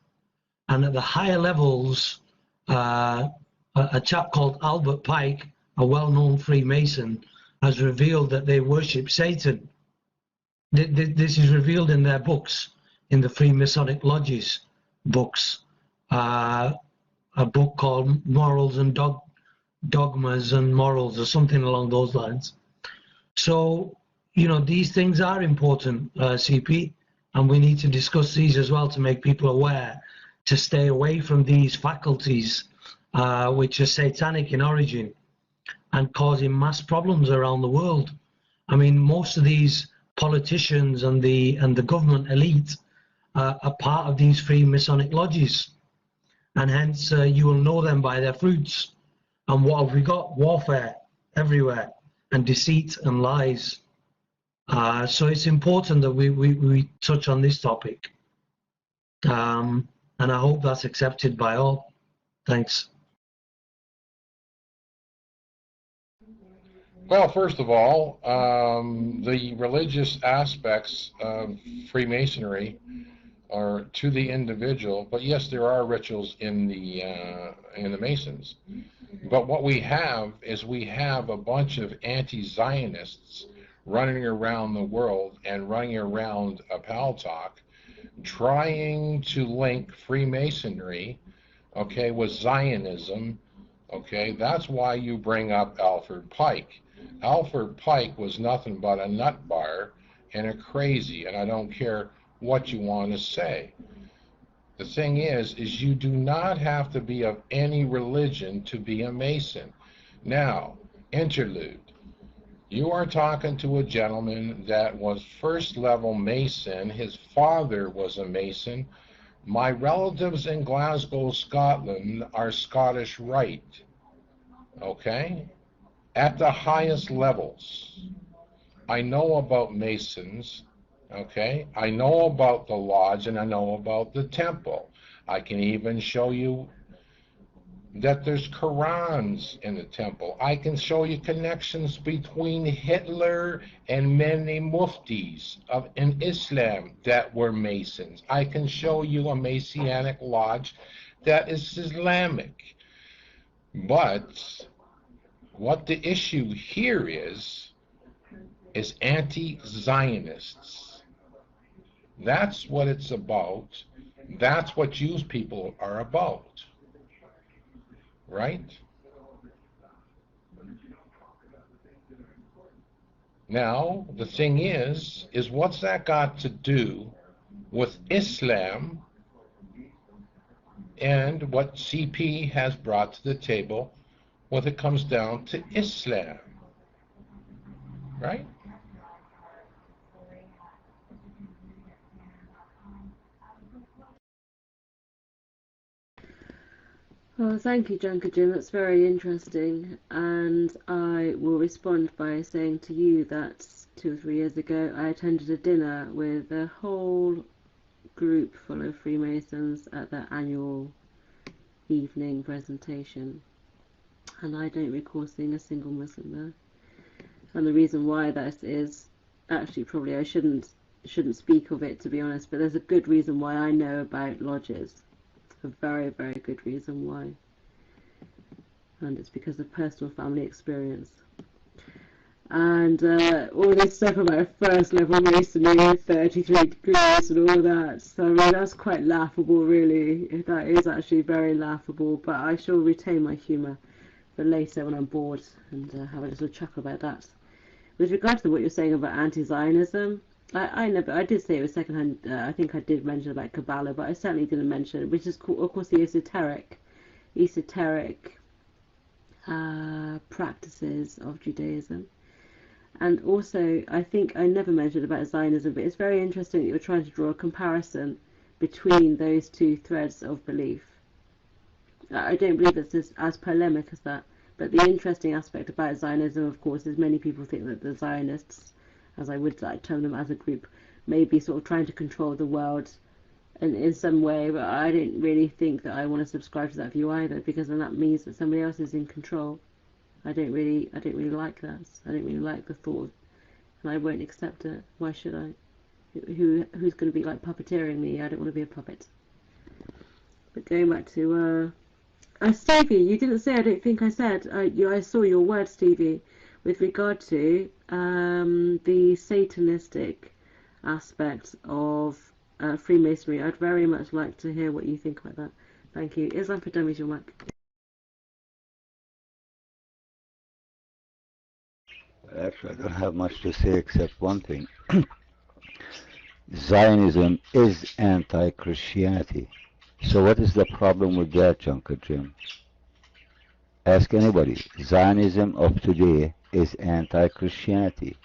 S10: And at the higher levels, a chap called Albert Pike, a well-known Freemason, has revealed that they worship Satan. This is revealed in their books, in the Freemasonic Lodges books, a book called Morals and Dogmas and Morals, or something along those lines. So, you know, these things are important, CP, and we need to discuss these as well to make people aware, to stay away from these faculties, which are satanic in origin and causing mass problems around the world. I mean, most of these politicians and the government elite are part of these Freemasonic lodges, and hence you will know them by their fruits. And what have we got? Warfare everywhere, and deceit and lies. So it's important that we touch on this topic, and I hope that's accepted by all. Thanks.
S18: Well, first of all, the religious aspects of Freemasonry are to the individual, but yes, there are rituals in the Masons. But what we have is we have a bunch of anti-Zionists running around the world and running around a Paltalk, trying to link Freemasonry, okay, with Zionism. Okay, that's why you bring up Alfred Pike. Alfred Pike was nothing but a nut bar and a crazy, and I don't care what you want to say. The thing is you do not have to be of any religion to be a Mason. Now, interlude. You are talking to a gentleman that was first level Mason. His father was a Mason. My relatives in Glasgow, Scotland are Scottish Rite. Okay? At the highest levels. I know about Masons. Okay? I know about the lodge and I know about the temple. I can even show you that there's Qur'ans in the temple. I can show you connections between Hitler and many muftis in Islam that were Masons. I can show you a Messianic lodge that is Islamic. But what the issue here is anti-Zionists. That's what it's about. That's what you people are about. Right? Now, the thing is what's that got to do with Islam and what CP has brought to the table when it comes down to Islam? Right?
S19: Well, thank you, Junker Jim. That's very interesting. And I will respond by saying to you that 2 or 3 years ago I attended a dinner with a whole group full of Freemasons at their annual evening presentation. And I don't recall seeing a single Muslim there. And the reason why that is, actually probably I shouldn't speak of it, to be honest, but there's a good reason why I know about lodges. A very, very good reason why, and it's because of personal family experience. And all this stuff about first level masonry, 33 degrees and all that, so I mean that's quite laughable, really. That is actually very laughable, but I shall retain my humour for later when I'm bored and have a little chuckle about that. With regard to what you're saying about anti-Zionism, I did say it was secondhand. I think I did mention about Kabbalah, but I certainly didn't mention, which is of course the esoteric practices of Judaism. And also, I think I never mentioned about Zionism, but it's very interesting that you're trying to draw a comparison between those two threads of belief. I don't believe it's as polemic as that, but the interesting aspect about Zionism, of course, is many people think that the Zionists, as I would like term them as a group, may be sort of trying to control the world in some way, but I don't really think that I want to subscribe to that view either, because then that means that somebody else is in control. I don't really like that. I don't really like the thought and I won't accept it. Why should I? Who's going to be like puppeteering me? I don't want to be a puppet. But going back to Stevie, you didn't say. I don't think I said. I saw your word, Stevie, with regard to the Satanistic aspect of Freemasonry. I'd very much like to hear what you think about that. Thank you. Islam for Dummies, your mic.
S20: Actually, I don't have much to say except one thing. Zionism is anti-Christianity. So what is the problem with that, Junker Jim? Ask anybody. Zionism of today is anti-Christianity.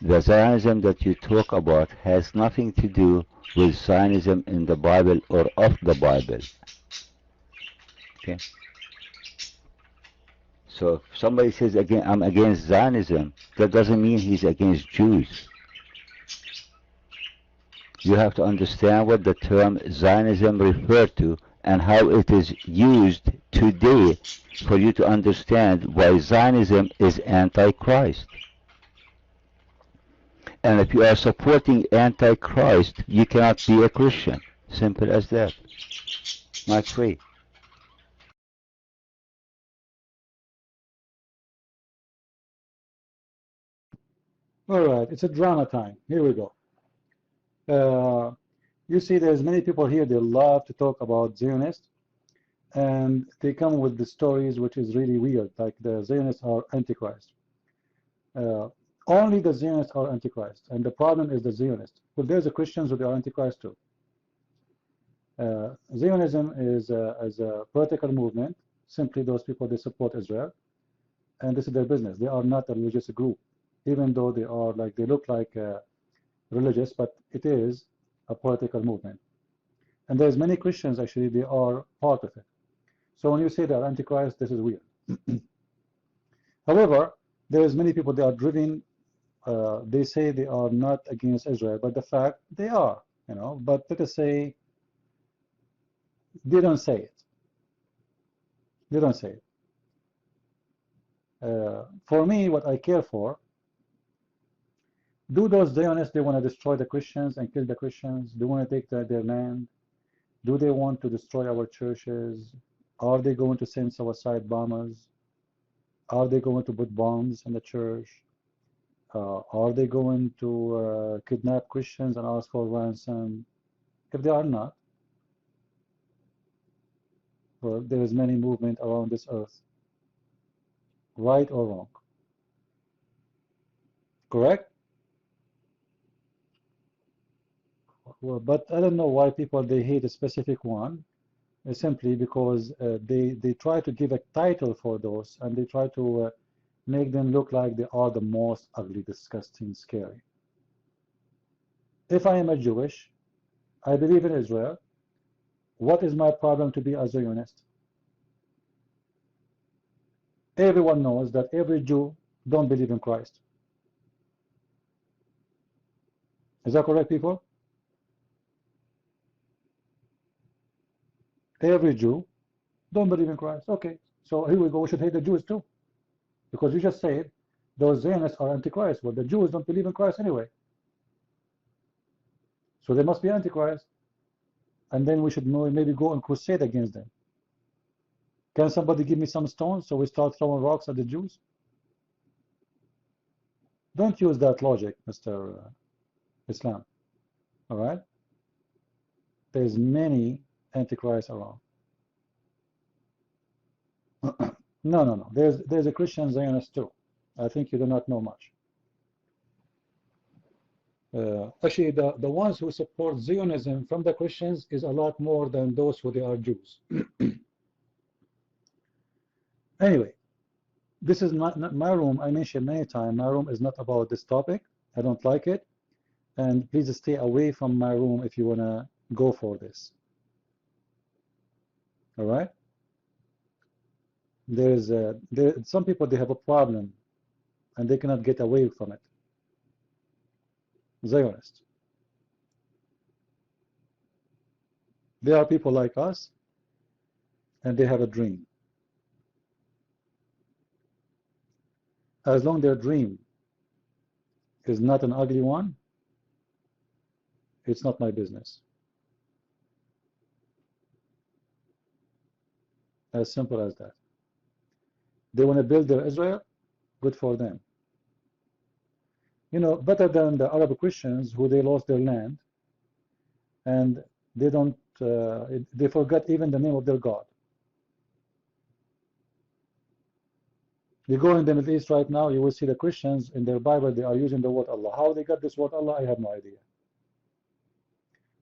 S20: The Zionism that you talk about has nothing to do with Zionism in the Bible or of the Bible. Okay? So if somebody says, again, I'm against Zionism, that doesn't mean he's against Jews. You have to understand what the term Zionism refers to and how it is used today for you to understand why Zionism is anti-Christ. And if you are supporting anti-Christ, you cannot be a Christian. Simple as that. Mic free.
S1: All right, it's a drama time. Here we go. You see, there's many people here, they love to talk about Zionists, and they come with the stories which is really weird, like the Zionists are Antichrist. Only the Zionists are Antichrist, and the problem is the Zionists. Well, there's the Christians who are Antichrist too. Zionism is a political movement. Simply those people, they support Israel, and this is their business. They are not a religious group, even though they are like, they look like religious, but it is a political movement. And there's many Christians, actually, they are part of it. So when you say they're Antichrist, this is weird. However, there's many people, they are driven, they say they are not against Israel, but the fact they are, you know, but let us say, they don't say it. They don't say it. For me, what I care for, do those Zionists, they want to destroy the Christians and kill the Christians? They want to take their land? Do they want to destroy our churches? Are they going to send suicide bombers? Are they going to put bombs in the church? Are they going to kidnap Christians and ask for ransom? If they are not, well, there is many movement around this earth, right or wrong. Correct? Well, but I don't know why people, they hate a specific one. Simply because they try to give a title for those, and they try to make them look like they are the most ugly, disgusting, scary. If I am a Jewish, I believe in Israel, what is my problem to be a Zionist? Everyone knows that every Jew don't believe in Christ. Is that correct, people? Every Jew don't believe in Christ. Okay, so here we go. We should hate the Jews too, because you just said those Zionists are Antichrist. Well, the Jews don't believe in Christ anyway, so they must be Antichrist. And then we should maybe go and crusade against them. Can somebody give me some stones so we start throwing rocks at the Jews? Don't use that logic, Mr. Islam. All right? There's many Antichrists around. No. There's a Christian Zionist too. I think you do not know much. Actually, the ones who support Zionism from the Christians is a lot more than those who they are Jews. Anyway, this is not my room. I mentioned many times, my room is not about this topic. I don't like it. And please stay away from my room if you want to go for this. All right? There's some people, they have a problem and they cannot get away from it. Zionists. There are people like us, and they have a dream. As long as their dream is not an ugly one, it's not my business. As simple as that. They want to build their Israel, good for them. You know, better than the Arab Christians who they lost their land and they don't, they forgot even the name of their God. You go in the Middle East right now, you will see the Christians in their Bible, they are using the word Allah. How they got this word Allah, I have no idea.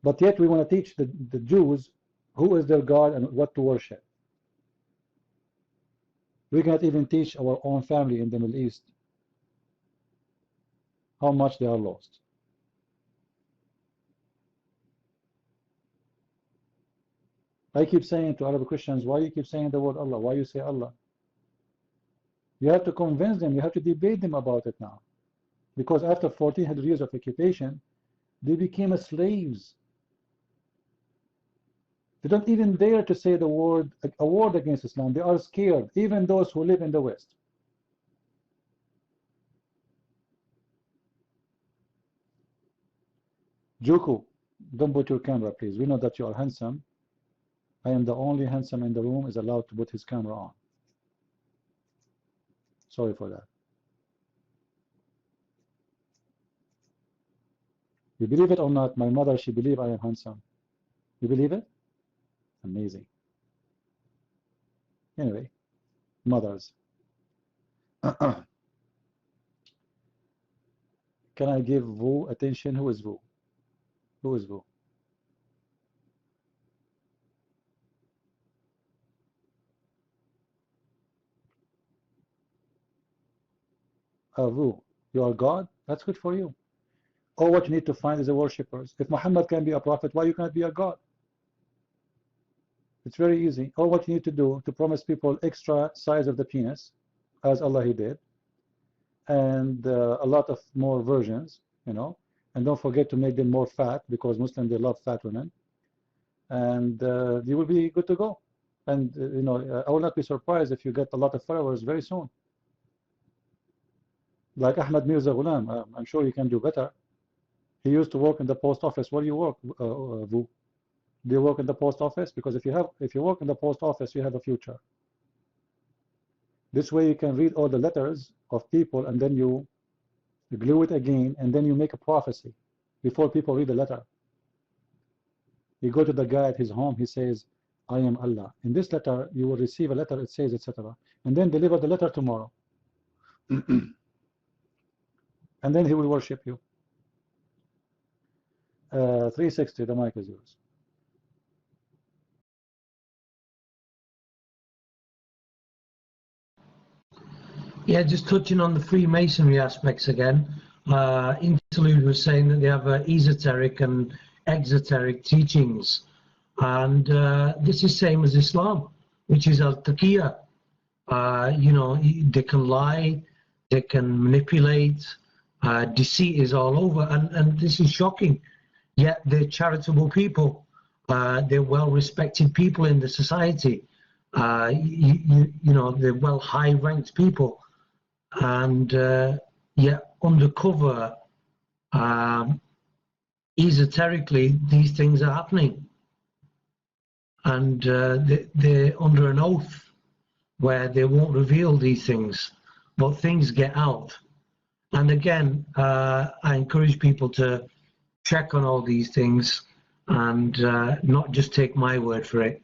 S1: But yet we want to teach the Jews who is their God and what to worship. We cannot even teach our own family in the Middle East how much they are lost. I keep saying to Arab Christians, why you keep saying the word Allah? Why you say Allah? You have to convince them, you have to debate them about it now. Because after 1400 years of occupation, they became slaves. They don't even dare to say the word, a word against Islam. They are scared, even those who live in the West. Juku, don't put your camera, please. We know that you are handsome. I am the only handsome in the room is allowed to put his camera on. Sorry for that. You believe it or not, my mother, she believes I am handsome. You believe it? Amazing. Anyway, mothers. Can I give Vu attention? Who is Vu? Who is Vu? Vu, you are God? That's good for you. All what you need to find is the worshippers. If Muhammad can be a prophet, why you can't be a God? It's very easy. All what you need to do to promise people extra size of the penis, as Allah He did, and a lot of more versions, you know, and don't forget to make them more fat because Muslims they love fat women, and you will be good to go. And you know, I will not be surprised if you get a lot of followers very soon. Like Ahmad Mirza Ghulam, I'm sure you can do better. He used to work in the post office. Where do you work, Vu? Do you work in the post office? Because if you work in the post office, you have a future. This way you can read all the letters of people and then you glue it again and then you make a prophecy before people read the letter. You go to the guy at his home, he says, I am Allah. In this letter, you will receive a letter, it says, etc. And then deliver the letter tomorrow. And then he will worship you. 360, the mic is yours.
S10: Yeah, just touching on the Freemasonry aspects again. Interlude was saying that they have esoteric and exoteric teachings. And this is same as Islam, which is al-taqiyya. You know, they can lie, they can manipulate, deceit is all over. And this is shocking. Yet they're charitable people. They're well-respected people in the society. You know, they're well high-ranked people. And yet undercover, esoterically, these things are happening. And they're under an oath where they won't reveal these things, but things get out. And again, I encourage people to check on all these things and not just take my word for it.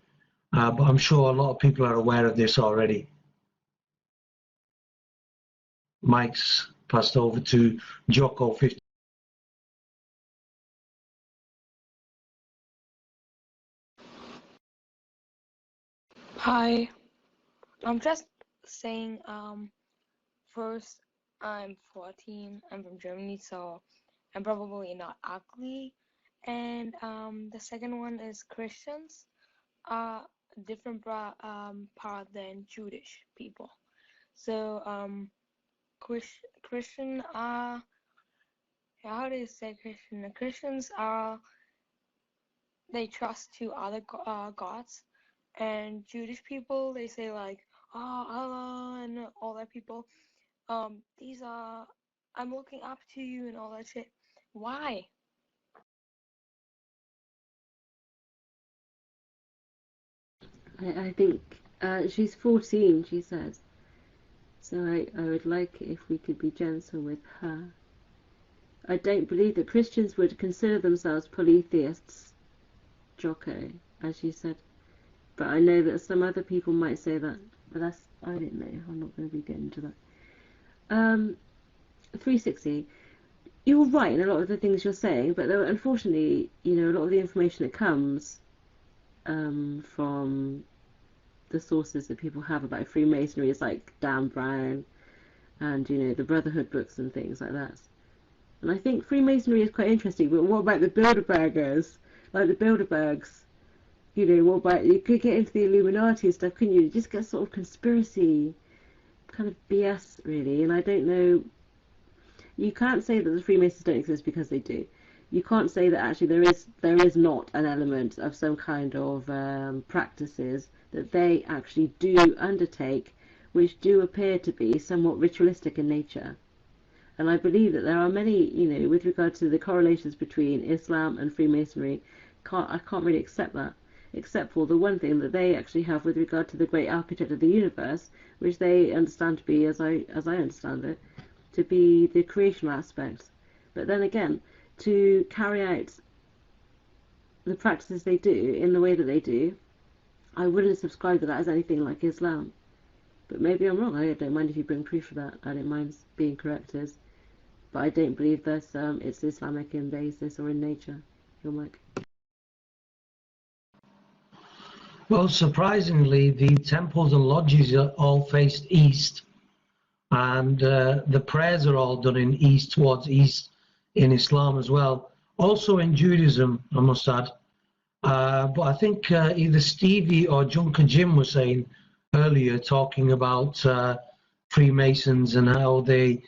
S10: But I'm sure a lot of people are aware of this already. Mike's passed over to Jocko 50.
S21: Hi, I'm just saying, first, I'm 14, I'm from Germany, so I'm probably not ugly. And the second one is Christians are a different part than Jewish people. So, Christian are, how do you say Christian? Christians are, they trust to other gods. And Jewish people, they say like, oh, Allah and all that people. These are I'm looking up to you and all that shit. Why?
S19: I think she's 14, she says. So I would like it if we could be gentle with her. I don't believe that Christians would consider themselves polytheists, Jocko, as you said. But I know that some other people might say that. But I don't know. I'm not going to be getting into that. 360. You're right in a lot of the things you're saying, but unfortunately, a lot of the information that comes from the sources that people have about Freemasonry is like Dan Brown and, the Brotherhood books and things like that. And I think Freemasonry is quite interesting, but what about the Bilderbergers? Like the Bilderbergs? What about, you could get into the Illuminati and stuff, couldn't you? Just get sort of conspiracy kind of BS, really. And I don't know, you can't say that the Freemasons don't exist because they do. You can't say that actually there is not an element of some kind of practices that they actually do undertake, which do appear to be somewhat ritualistic in nature. And I believe that there are many, with regard to the correlations between Islam and Freemasonry, I can't really accept that, except for the one thing that they actually have with regard to the great architect of the universe, which they understand to be, as I understand it, to be the creational aspect. But then again, to carry out the practices they do in the way that they do, I wouldn't subscribe to that as anything like Islam. But maybe I'm wrong. I don't mind if you bring proof for that. I don't mind being corrected. But I don't believe that it's Islamic in basis or in nature. Your mic.
S10: Well, surprisingly, the temples and lodges are all faced east, and the prayers are all done in east, towards east in Islam as well. Also in Judaism, I must add. But I think either Stevie or Junker Jim were saying earlier, talking about Freemasons and how the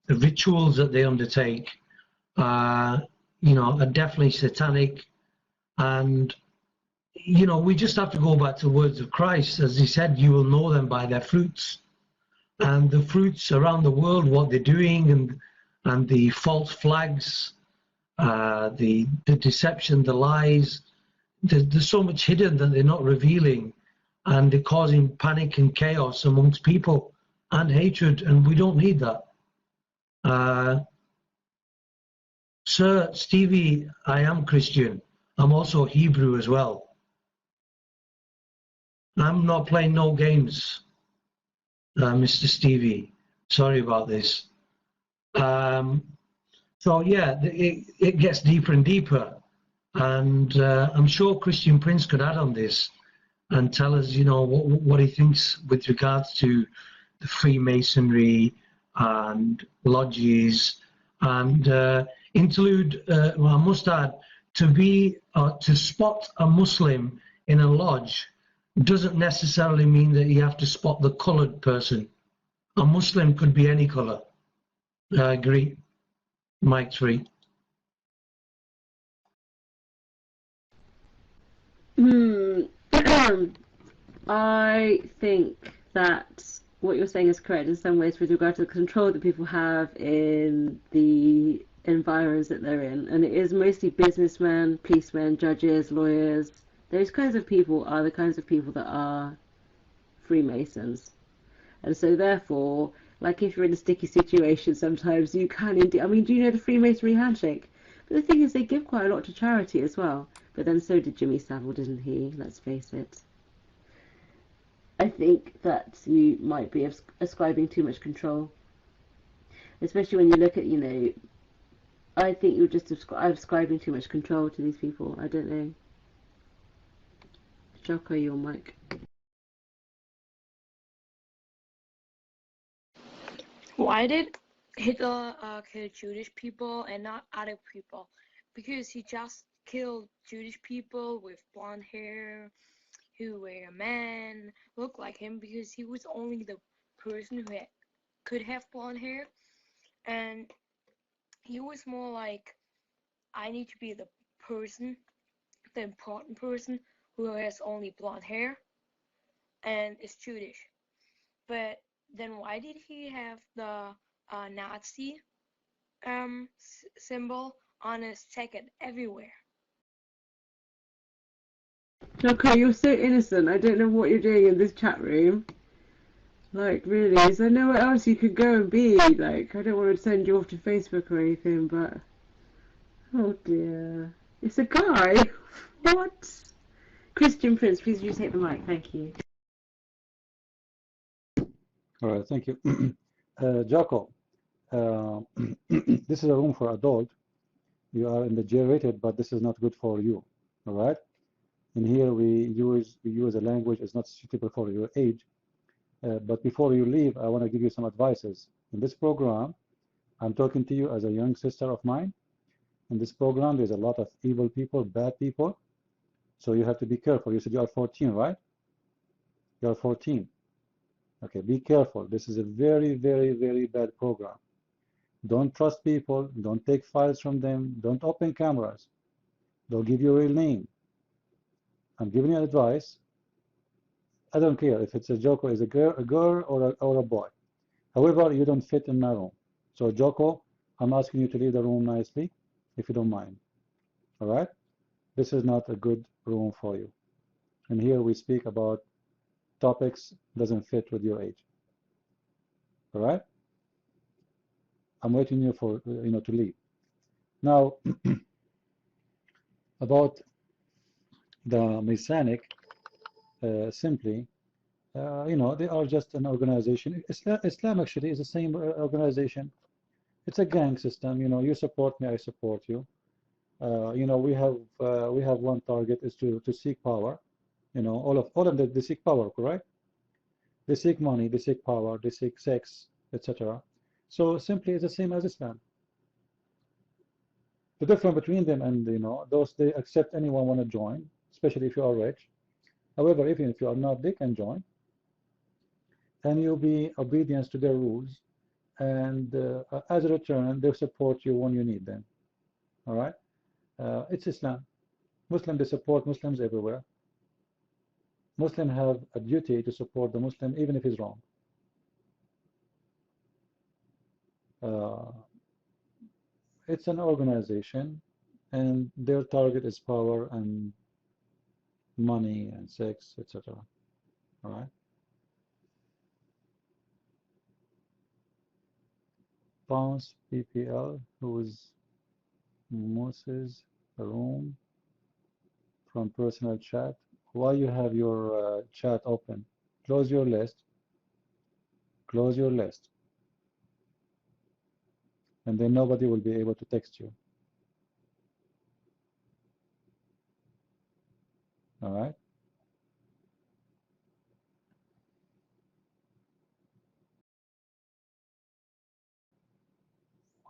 S10: rituals that they undertake, are definitely satanic. And, we just have to go back to the words of Christ. As he said, you will know them by their fruits. And the fruits around the world, what they're doing, and the false flags, the deception, the lies, there's so much hidden that they're not revealing. And they're causing panic and chaos amongst people and hatred, and we don't need that. Sir Stevie, I am Christian. I'm also Hebrew as well. I'm not playing no games, Mr. Stevie. Sorry about this. So yeah, it gets deeper and deeper. And I'm sure Christian Prince could add on this and tell us, what he thinks with regards to the Freemasonry and lodges, and include, well, I must add, to spot a Muslim in a lodge doesn't necessarily mean that you have to spot the colored person. A Muslim could be any color. I agree. Mike 3.
S19: I think that what you're saying is correct in some ways with regard to the control that people have in the environs that they're in. And it is mostly businessmen, policemen, judges, lawyers. Those kinds of people are the kinds of people that are Freemasons. And so therefore, like if you're in a sticky situation, sometimes you can indeed. I mean, do you know the Freemasonry handshake? But the thing is, they give quite a lot to charity as well. But then so did Jimmy Savile, didn't he? Let's face it. I think that you might be ascribing too much control. Especially when you look at, I think you're just ascribing too much control to these people. I don't know. Jocko, your mic.
S21: Why did Hitler kill Jewish people and not other people? Because he just killed Jewish people with blonde hair, who were a man, looked like him, because he was only the person who could have blonde hair. And he was more like, I need to be the person, the important person who has only blonde hair and is Jewish. But then why did he have the Nazi symbol on his ticket everywhere?
S19: Joko, you're so innocent. I don't know what you're doing in this chat room. Like, really, is there nowhere else you could go and be? Like, I don't want to send you off to Facebook or anything, but... Oh dear. It's a guy? What? Christian Prince, please you take the mic. Thank you.
S1: All right, thank you. Jocko, this is a room for adult. You are in the G-rated, but this is not good for you. All right? And here we use a language that's not suitable for your age. But before you leave, I want to give you some advices. In this program, I'm talking to you as a young sister of mine. In this program, there's a lot of evil people, bad people. So you have to be careful. You said you are 14, right? You are 14. Okay, be careful. This is a very, very, very bad program. Don't trust people. Don't take files from them. Don't open cameras. They'll give you a real name. I'm giving you advice. I don't care if it's a Joko is a girl or a boy. However, you don't fit in my room. So Joko, I'm asking you to leave the room nicely, if you don't mind. All right? This is not a good room for you. And here we speak about topics doesn't fit with your age. All right? I'm waiting you for to leave. Now, about the Masonic, simply, they are just an organization. Islam actually is the same organization. It's a gang system. You support me, I support you. We have one target is to seek power. All of them they seek power, correct? They seek money, they seek power, they seek sex, etc. So simply it's the same as Islam. The difference between them and those they accept anyone want to join, especially if you are rich. However, even if you are not, they can join, and you'll be obedience to their rules, and as a return, they'll support you when you need them. All right, it's Islam. Muslims they support Muslims everywhere. Muslims have a duty to support the Muslim even if he's wrong. It's an organization, and their target is power and money and sex, etc. All right. Bounce PPL, who is Moses room from personal chat. Why you have your chat open? Close your list. Close your list. And then nobody will be able to text you. All right.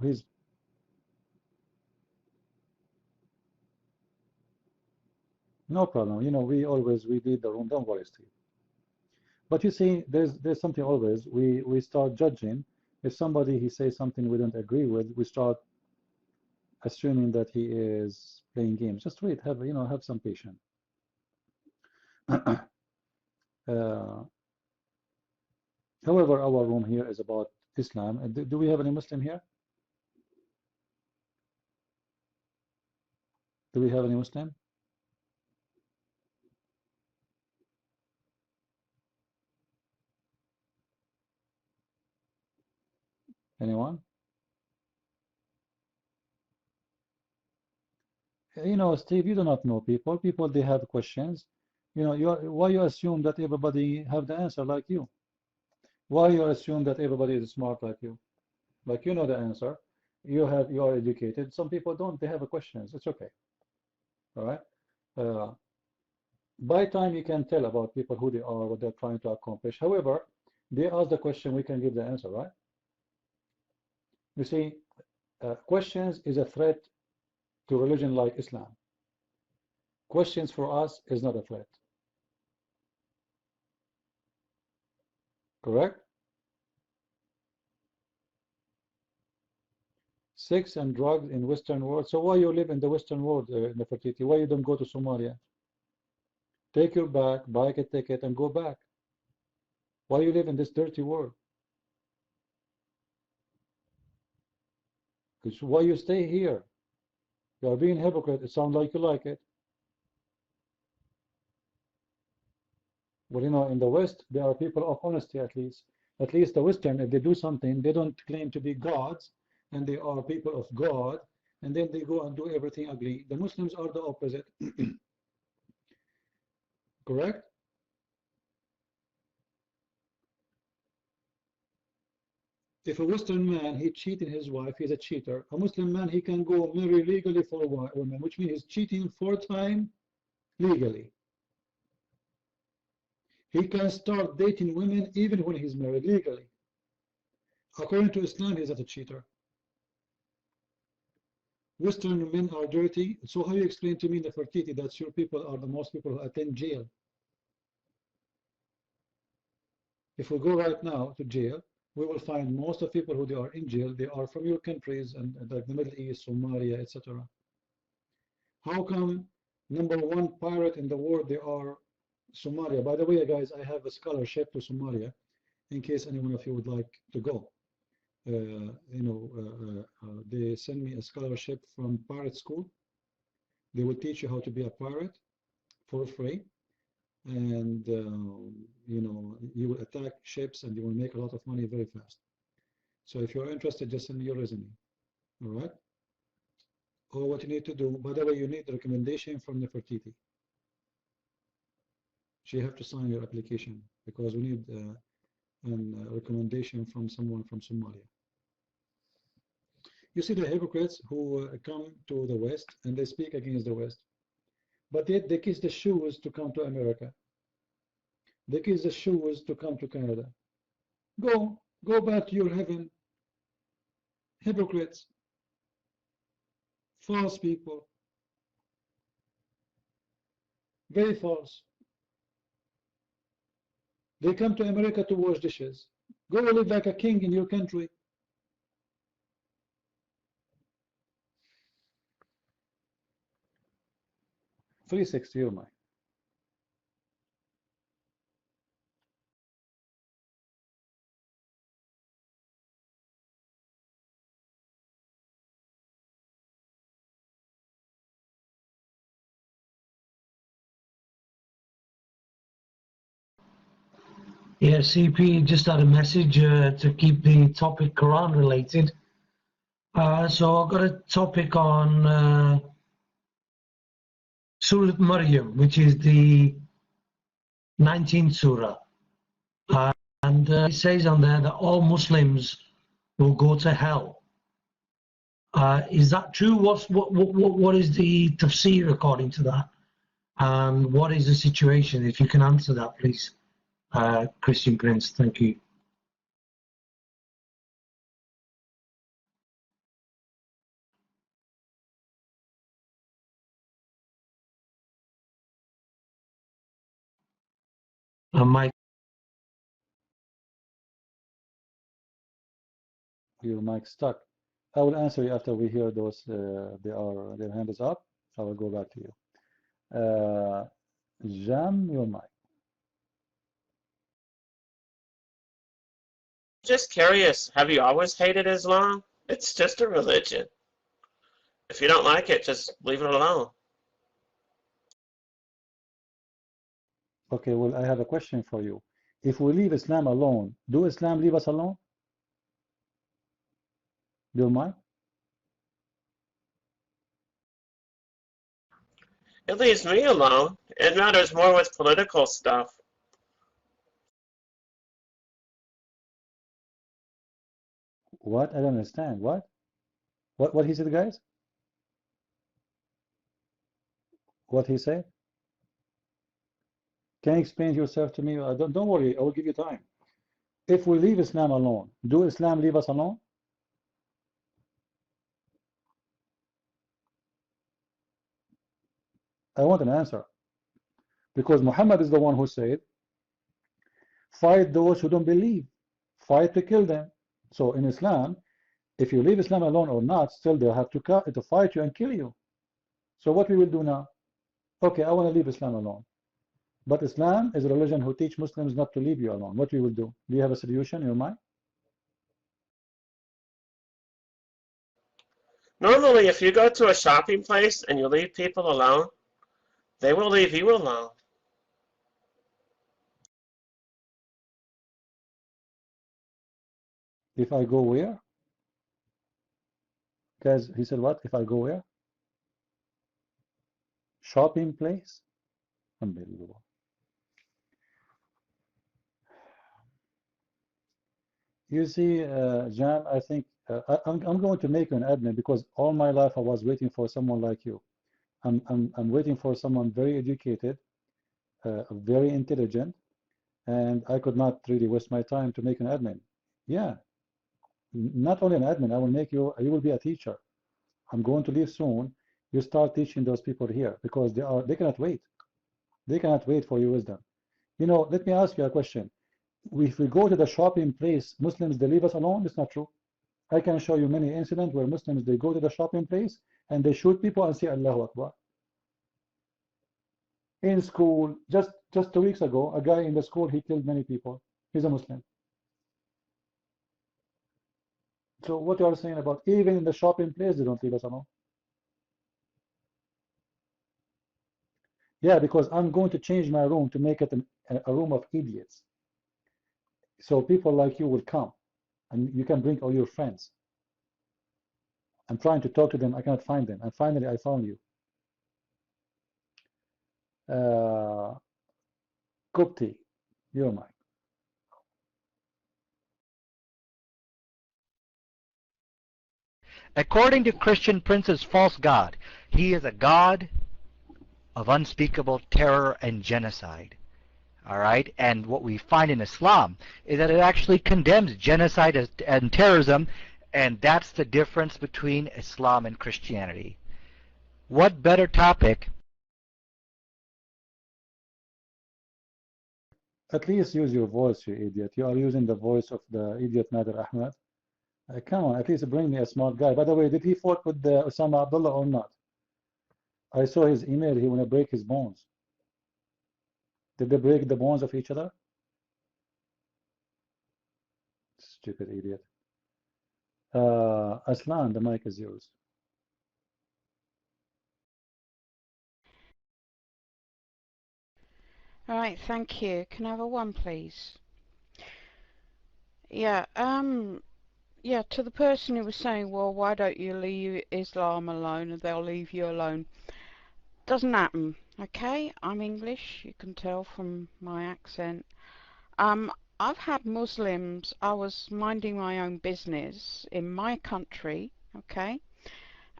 S1: Who's no problem. We lead the room. Don't worry, Steve. But you see, there's something always we start judging. If somebody he says something we don't agree with, we start assuming that he is playing games. Just wait. Have some patience. However, our room here is about Islam. Do we have any Muslim here? Do we have any Muslim? Anyone? Steve, you do not know people. People, they have questions. Why you assume that everybody have the answer like you? Why you assume that everybody is smart like you? Like you know the answer. You are educated. Some people don't. They have questions. It's okay. All right. By time you can tell about people who they are, what they're trying to accomplish. However, they ask the question, we can give the answer, right? You see, questions is a threat to religion like Islam. Questions for us is not a threat. Correct? Sex and drugs in Western world. So why you live in the Western world, Nefertiti? Why you don't go to Somalia? Take your bag, buy a ticket, and go back. Why you live in this dirty world? It's why you stay here. You are being hypocrite. It sounds like you like it. Well, you know, in the West, there are people of honesty at least. At least the Western, if they do something, they don't claim to be gods, and they are people of God, and then they go and do everything ugly. The Muslims are the opposite. Correct? If a Western man, he cheated his wife, he's a cheater. A Muslim man, he can go marry legally for a woman, which means he's cheating 4 times legally. He can start dating women even when he's married legally. According to Islam, he's not a cheater. Western men are dirty. So how you explain to me, Nefertiti, that your people are the most people who attend jail? If we go right now to jail, we will find most of people who they are in jail, they are from your countries and like the Middle East, Somalia, etc. How come #1 pirate in the world they are Somalia? By the way, guys, I have a scholarship to Somalia in case any one of you would like to go. They send me a scholarship from pirate school. They will teach you how to be a pirate for free, and you will attack ships and you will make a lot of money very fast. So if you're interested, just send me your resume. All right. Or what you need to do, by the way, you need the recommendation from Nefertiti. She have to sign your application because we need a recommendation from someone from Somalia. You see the hypocrites who come to the West and they speak against the West, but they kiss the shoes to come to America. They kiss the shoes to come to Canada. Go back to your heaven. Hypocrites. False people. Very false. They come to America to wash dishes. Go live like a king in your country. .360 your mic.
S10: Yeah, CP just had a message to keep the topic Quran related. So I've got a topic on Surah Maryam, which is the 19th surah. And it says on there that all Muslims will go to hell. Is that true? What is the tafsir according to that? And what is the situation? If you can answer that, please. Christian Prince, thank you. Mike.
S1: Your mic stuck. I will answer you after we hear those. Their hand is up. I will go back to you. Jam your mic.
S4: Just curious, have you always hated Islam? It's just a religion. If you don't like it, just leave it alone.
S1: Okay, well, I have a question for you. If we leave Islam alone, do Islam leave us alone? Do you mind?
S4: It leaves me alone. It matters more with political stuff.
S1: What? I don't understand. What? What he said, guys? What he said? Can you explain yourself to me? Don't worry, I will give you time. If we leave Islam alone, do Islam leave us alone? I want an answer. Because Muhammad is the one who said, fight those who don't believe. Fight to kill them. So in Islam, if you leave Islam alone or not, still they'll have to fight you and kill you. So what we will do now? Okay, I want to leave Islam alone. But Islam is a religion who teach Muslims not to leave you alone. What we will do? Do you have a solution in your mind?
S4: Normally, if you go to a shopping place and you leave people alone, they will leave you alone.
S1: If I go where? Guys, he said what? If I go where? Shopping place? Unbelievable. You see, Jan, I think I'm going to make you an admin because all my life I was waiting for someone like you. I'm waiting for someone very educated, very intelligent, and I could not really waste my time to make an admin. Yeah, not only an admin, I will make you. You will be a teacher. I'm going to leave soon. You start teaching those people here because they cannot wait. They cannot wait for your wisdom. You know, let me ask you a question. If we go to the shopping place, Muslims, they leave us alone? It's not true. I can show you many incidents where Muslims, they go to the shopping place and they shoot people and say Allahu Akbar. In school, just 2 weeks ago, a guy in the school, he killed many people. He's a Muslim. So what you are saying about even in the shopping place, they don't leave us alone? Yeah, because I'm going to change my room to make it a room of idiots. So people like you will come and you can bring all your friends. I'm trying to talk to them. I cannot find them. And finally, I found you. Kupti, you're mine.
S3: According to Christian Prince's false god, he is a god of unspeakable terror and genocide. All right, and what we find in Islam is that it actually condemns genocide and terrorism, and that's the difference between Islam and Christianity. What better topic?
S1: At least use your voice, you idiot. You are using the voice of the idiot Nader Ahmed. Come on, at least bring me a smart guy. By the way, did he fought with Osama Abdullah or not? I saw his email. He want to break his bones. Did they break the bones of each other? Stupid idiot. Aslan, the mic is yours.
S22: All right, thank you. Can I have a one, please? Yeah, yeah, to the person who was saying, well, why don't you leave Islam alone and they'll leave you alone? Doesn't happen, okay? I'm English, you can tell from my accent. I've had Muslims, I was minding my own business in my country, okay?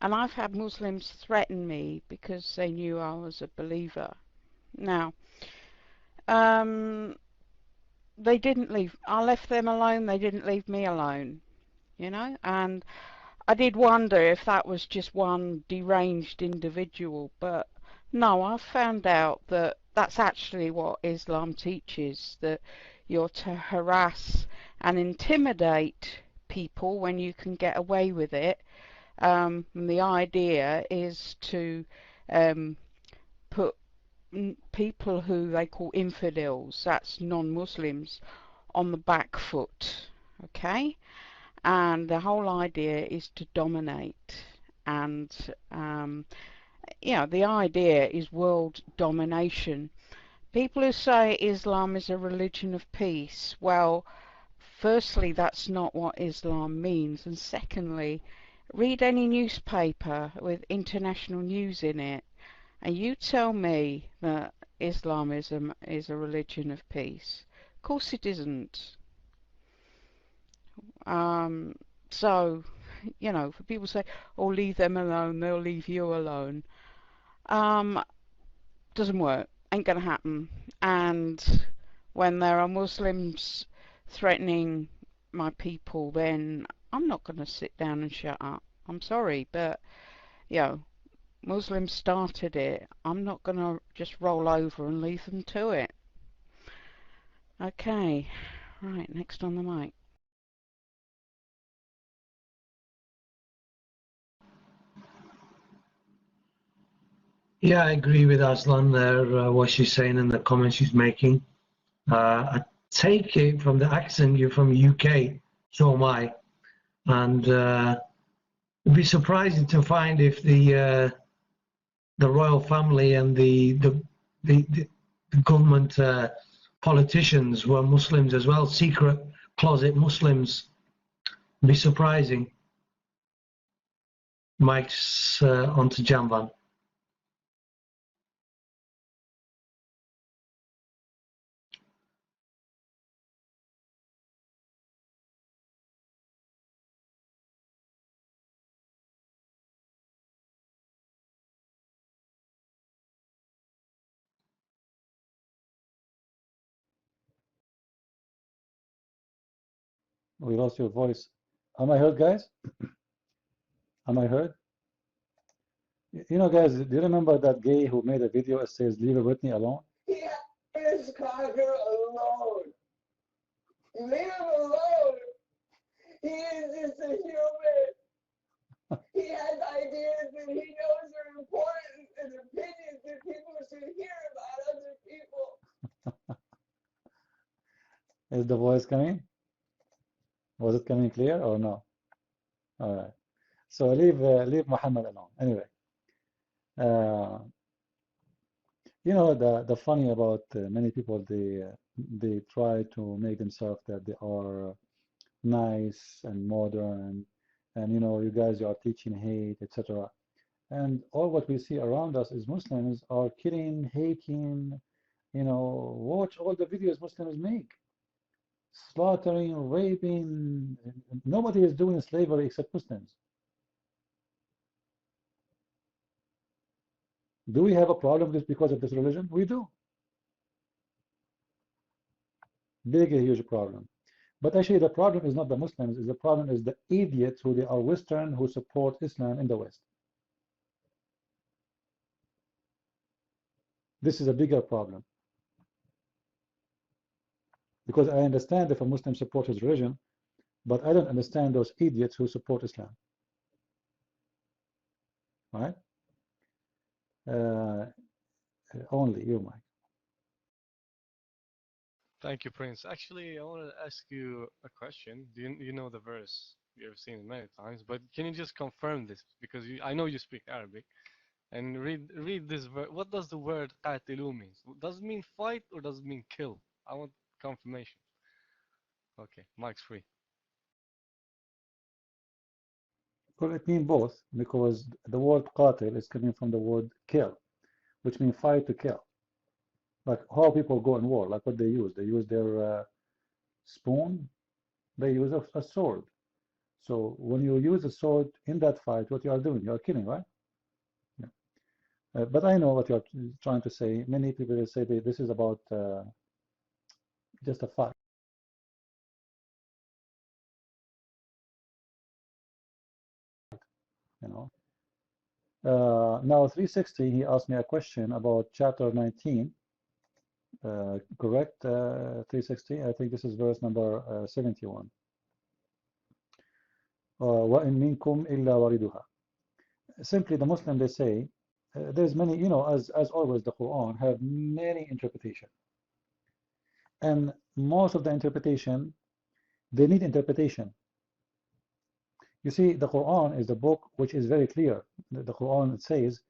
S22: And I've had Muslims threaten me because they knew I was a believer. Now, they didn't leave, I left them alone, they didn't leave me alone, you know? And I did wonder if that was just one deranged individual, but no, I've found out that that's actually what Islam teaches, that you're to harass and intimidate people when you can get away with it. And the idea is to put people who they call infidels, that's non-Muslims, on the back foot, okay? And the whole idea is to dominate, and you know, the idea is world domination. People who say Islam is a religion of peace, well, firstly, that's not what Islam means, and secondly, read any newspaper with international news in it, and you tell me that Islamism is a religion of peace. Of course it isn't. So, you know, for people to say, oh, leave them alone, they'll leave you alone, doesn't work, ain't gonna happen. And when there are Muslims threatening my people, then I'm not gonna sit down and shut up. I'm sorry, but, you know, Muslims started it. I'm not gonna just roll over and leave them to it. Okay, right, next on the mic.
S10: Yeah, I agree with Aslan there, what she's saying and the comments she's making. I take it from the accent, you're from UK, so am I. And It'd be surprising to find if the royal family and the government politicians were Muslims as well, secret closet Muslims. It'd be surprising. Mike's onto Jamvan.
S1: We lost your voice. Am I heard, guys? Am I heard? You know, guys, do you remember that gay who made a video that says, "Leave Britney alone"?
S2: Yeah, it's Cocker alone. Leave him alone. He is just a human. He has ideas and he knows are important and opinions that people should hear about other people.
S1: Is the voice coming? Was it coming clear or no? All right. So leave Muhammad alone. Anyway, you know the funny about many people, they try to make themselves that they are nice and modern, and you know, you guys, you are teaching hate, etc. And all what we see around us is Muslims are killing, hating. You know, watch all the videos Muslims make, slaughtering, raping. Nobody is doing slavery except Muslims. Do we have a problem just because of this religion? We do. Big, huge problem. But actually the problem is not the Muslims, the problem is the idiots who they are Western who support Islam in the West. This is a bigger problem. Because I understand if a Muslim supports his religion, but I don't understand those idiots who support Islam. Right? Only you, Mike.
S6: Thank you, Prince. Actually, I want to ask you a question. Do you know the verse? You've seen it many times, but can you just confirm this? Because I know you speak Arabic. And read this verse. What does the word قاتلوا mean? Does it mean fight or does it mean kill? I want confirmation. Okay, mic's free.
S1: Well, it means both, because the word qatil is coming from the word kill, which means fight to kill. Like how people go in war, like what they use. They use their spoon, they use a sword. So when you use a sword in that fight, what you are doing, you are killing, right? Yeah. But I know what you are trying to say. Many people will say that this is about just a fight. You know. Now 360, he asked me a question about chapter 19. Correct? 360. I think this is verse number 71. وَإِن مِّنكُمْ إِلَّا وَارِدُهَا. Simply, the Muslim, they say, there's many, you know, as always, the Quran have many interpretations. And most of the interpretation, they need interpretation. You see, the Quran is the book which is very clear. The Quran says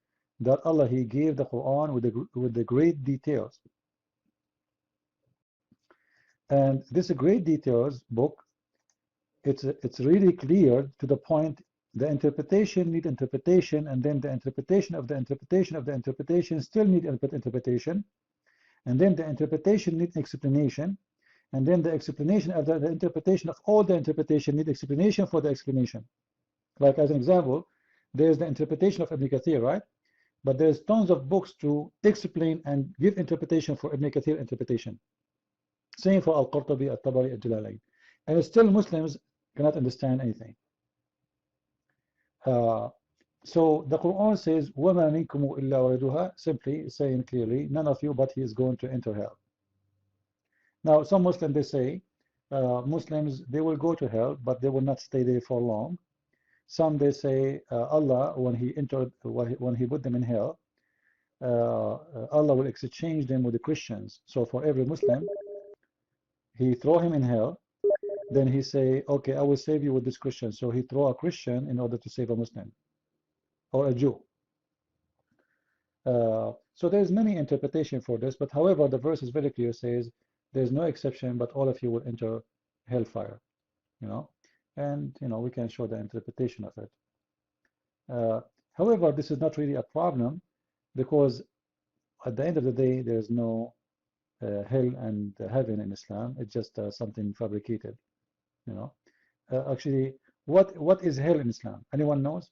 S1: that Allah, He gave the Quran with the great details. And this great details book, it's really clear to the point. The interpretation need interpretation, and then the interpretation of the interpretation of the interpretation still need interpretation, and then the interpretation need explanation, and then the explanation of the interpretation of all the interpretation need explanation for the explanation. Like as an example, there's the interpretation of Ibn Kathir, right? But there's tons of books to explain and give interpretation for Ibn Kathir interpretation. Same for Al-Qurtubi, Al-Tabari, Al-Jalalayn. And still Muslims cannot understand anything. So the Quran says, وَمَا مِنْكُمُ إِلَّا وَارِدُهَا, simply saying clearly, none of you but he is going to enter hell. Now some Muslims, they say, Muslims, they will go to hell, but they will not stay there for long. Some, they say, Allah, when he put them in hell, Allah will exchange them with the Christians. So for every Muslim, he throw him in hell, then he say, okay, I will save you with this Christian. So he throw a Christian in order to save a Muslim or a Jew. So there's many interpretation for this, but however, the verse is very clear, says there's no exception, but all of you will enter hellfire, and we can show the interpretation of it. However, this is not really a problem, because at the end of the day, there's no hell and heaven in Islam. It's just something fabricated, Actually, what is hell in Islam? Anyone knows?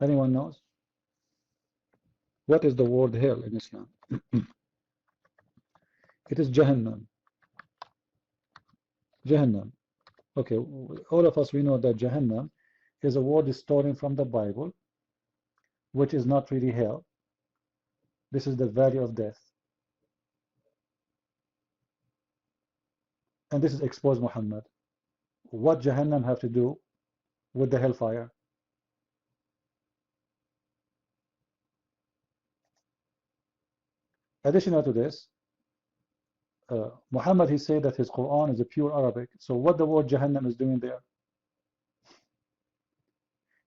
S1: Anyone knows? What is the word hell in Islam? It is Jahannam. Jahannam. Okay, all of us, we know that Jahannam is a word stolen from the Bible, which is not really hell. This is the valley of death. And this is exposed Muhammad. What Jahannam have to do with the hellfire? Additional to this, Muhammad, he said that his Qur'an is a pure Arabic. So what the word Jahannam is doing there?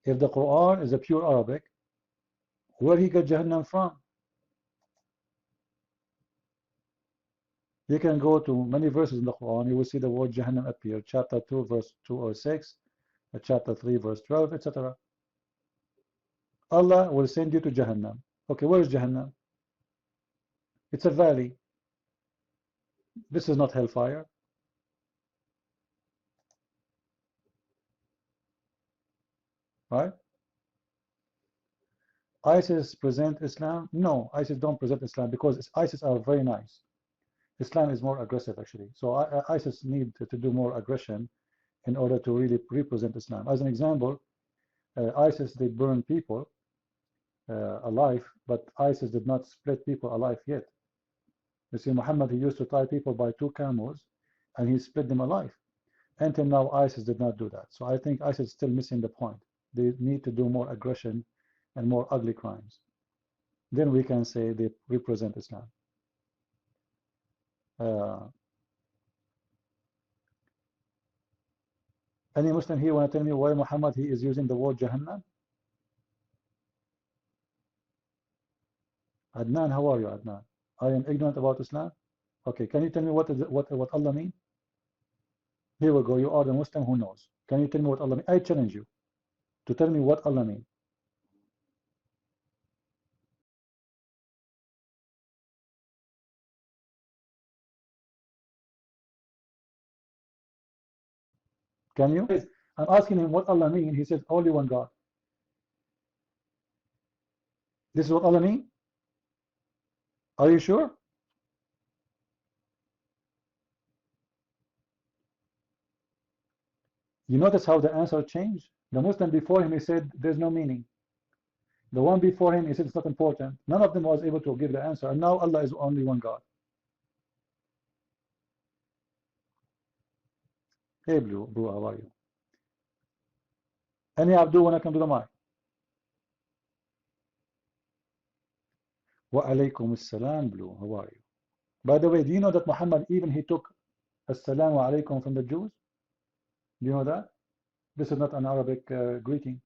S1: If the Qur'an is a pure Arabic, where he got Jahannam from? You can go to many verses in the Quran, you will see the word Jahannam appear. Chapter 2, verse 2 or 6, chapter 3, verse 12, etc. Allah will send you to Jahannam. Okay, where is Jahannam? It's a valley. This is not hellfire. Right? ISIS present Islam? No, ISIS don't present Islam, because ISIS are very nice. Islam is more aggressive, actually. So ISIS need to do more aggression in order to really represent Islam. As an example, ISIS, they burn people alive, but ISIS did not split people alive yet. You see, Muhammad, he used to tie people by 2 camels, and he split them alive. Until now, ISIS did not do that. So I think ISIS is still missing the point. They need to do more aggression and more ugly crimes. Then we can say they represent Islam. Any Muslim here want to tell me why Muhammad, he is using the word Jahannam? Adnan, how are you, Adnan? I am ignorant about Islam. Okay, can you tell me what Allah mean? Here we go. You are the Muslim who knows. Can you tell me what Allah mean? I challenge you to tell me what Allah mean. Can you? I'm asking him what Allah mean. He says only one God. This is what Allah mean? Are you sure? You notice how the answer changed? The Muslim before him, he said there's no meaning. The one before him, he said it's not important. None of them was able to give the answer. And now Allah is only one God. Hey, Blue, how are you? Any Abdul when I come to the mic? Wa alaykum as-salam, Blue. How are you? By the way, do you know that Muhammad even he took as-salamu alaykum from the Jews? Do you know that? This is not an Arabic greeting.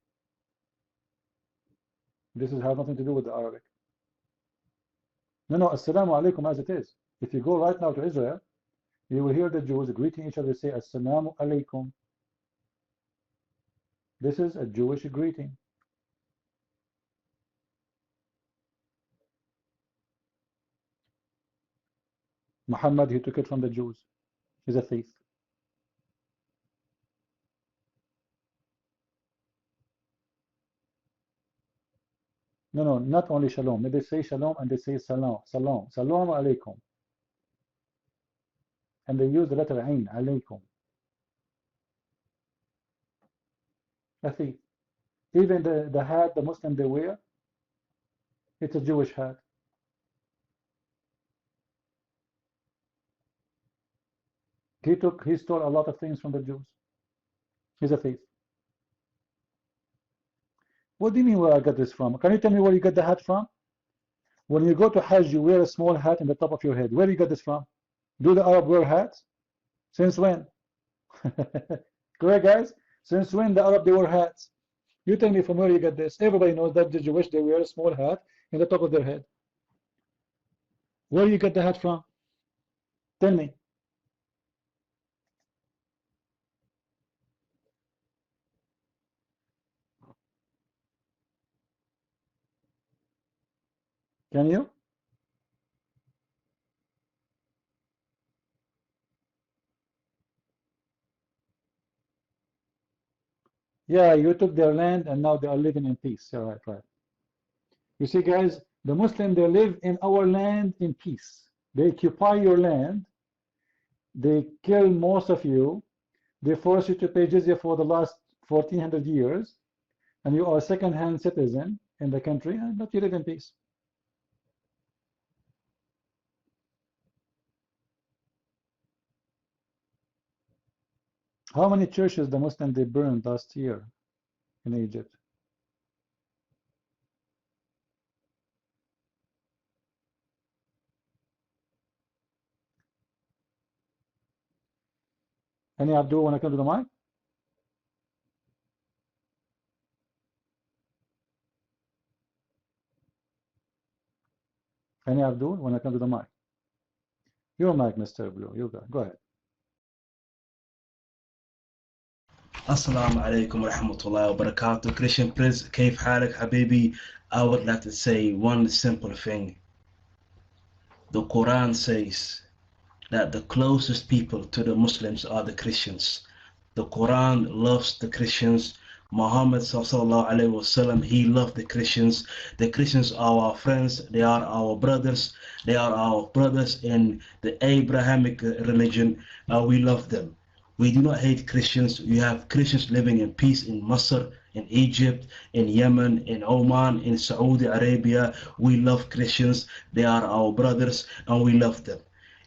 S1: This has nothing to do with the Arabic. No, as-salamu alaykum as it is. If you go right now to Israel, you will hear the Jews greeting each other, say as-salamu alaykum. This is a Jewish greeting. Muhammad, he took it from the Jews. He's a thief. No, not only shalom. They say shalom and they say salam. Salam. Salam alaykum. And they use the letter ain, alaykum. A thief. Even the hat the Muslim they wear, it's a Jewish hat. He stole a lot of things from the Jews. He's a thief. What do you mean where I got this from? Can you tell me where you got the hat from? When you go to Hajj, you wear a small hat in the top of your head. Where do you get this from? Do the Arab wear hats? Since when? Correct, guys? Since when the Arab they wear hats? You tell me from where you get this. Everybody knows that the Jewish they wear a small hat in the top of their head. Where do you get the hat from? Tell me. Can you? Yeah, you took their land and now they are living in peace. Yeah, right, right. You see, guys, the Muslim, they live in our land in peace. They occupy your land. They kill most of you. They force you to pay jizya for the last 1400 years. And you are a second-hand citizen in the country, but you live in peace. How many churches the Muslim they burned last year in Egypt? Any Abdul want to come to the mic? Any Abdul want to come to the mic? Your mic, Mr. Blue. You go ahead.
S7: Assalamu alaikum wa rahmatullahi wa barakatuh. Christian Prince, كيف حالك حبيبي? I would like to say one simple thing. The Quran says that the closest people to the Muslims are the Christians. The Quran loves the Christians. Muhammad sallallahu alaihi wasallam, he loved the Christians. The Christians are our friends. They are our brothers. They are our brothers in the Abrahamic religion. We love them. We do not hate Christians. You have Christians living in peace in Masr, in Egypt, in Yemen, in Oman, in Saudi Arabia. We love Christians. They are our brothers and we love them.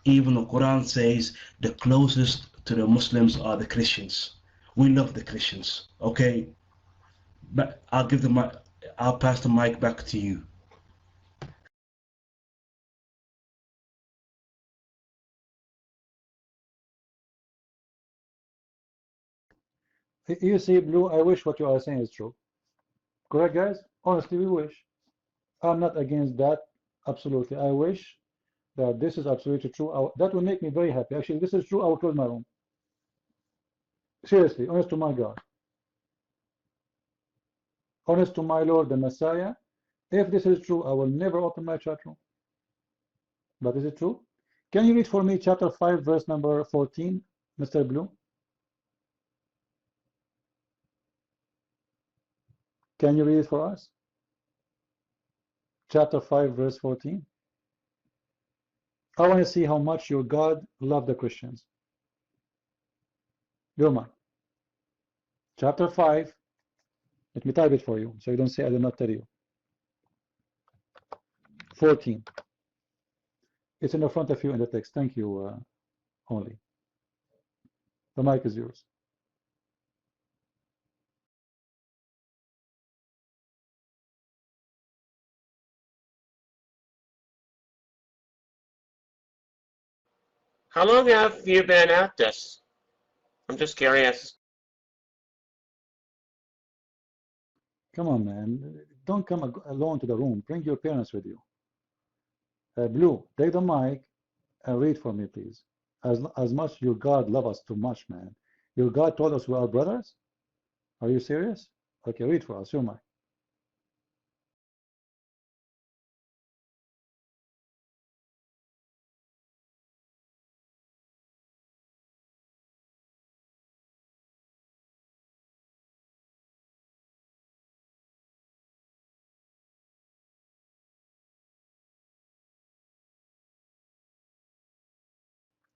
S7: Even the Quran says the closest to the Muslims are the Christians. We love the Christians. Okay? But I'll pass the mic back to you.
S1: You see, Blue, I wish what you are saying is true. Correct, guys? Honestly, we wish. I'm not against that. Absolutely. I wish that this is absolutely true. That will make me very happy. Actually, this is true. I will close my room. Seriously, honest to my God. Honest to my Lord, the Messiah. If this is true, I will never open my chat room. But is it true? Can you read for me chapter 5, verse number 14, Mr. Blue? Can you read it for us? Chapter 5, verse 14. I want to see how much your God loved the Christians. Your mind. Chapter 5. Let me type it for you, so you don't say I did not tell you. 14. It's in the front of you in the text. Thank you, only. The mic is yours.
S4: How long have you been at this? I'm just curious.
S1: Come on, man. Don't come alone to the room. Bring your parents with you. Blue, take the mic and read for me, please. As much your God love us too much, man. Your God told us we are brothers? Are you serious? Okay, read for us. Your mic.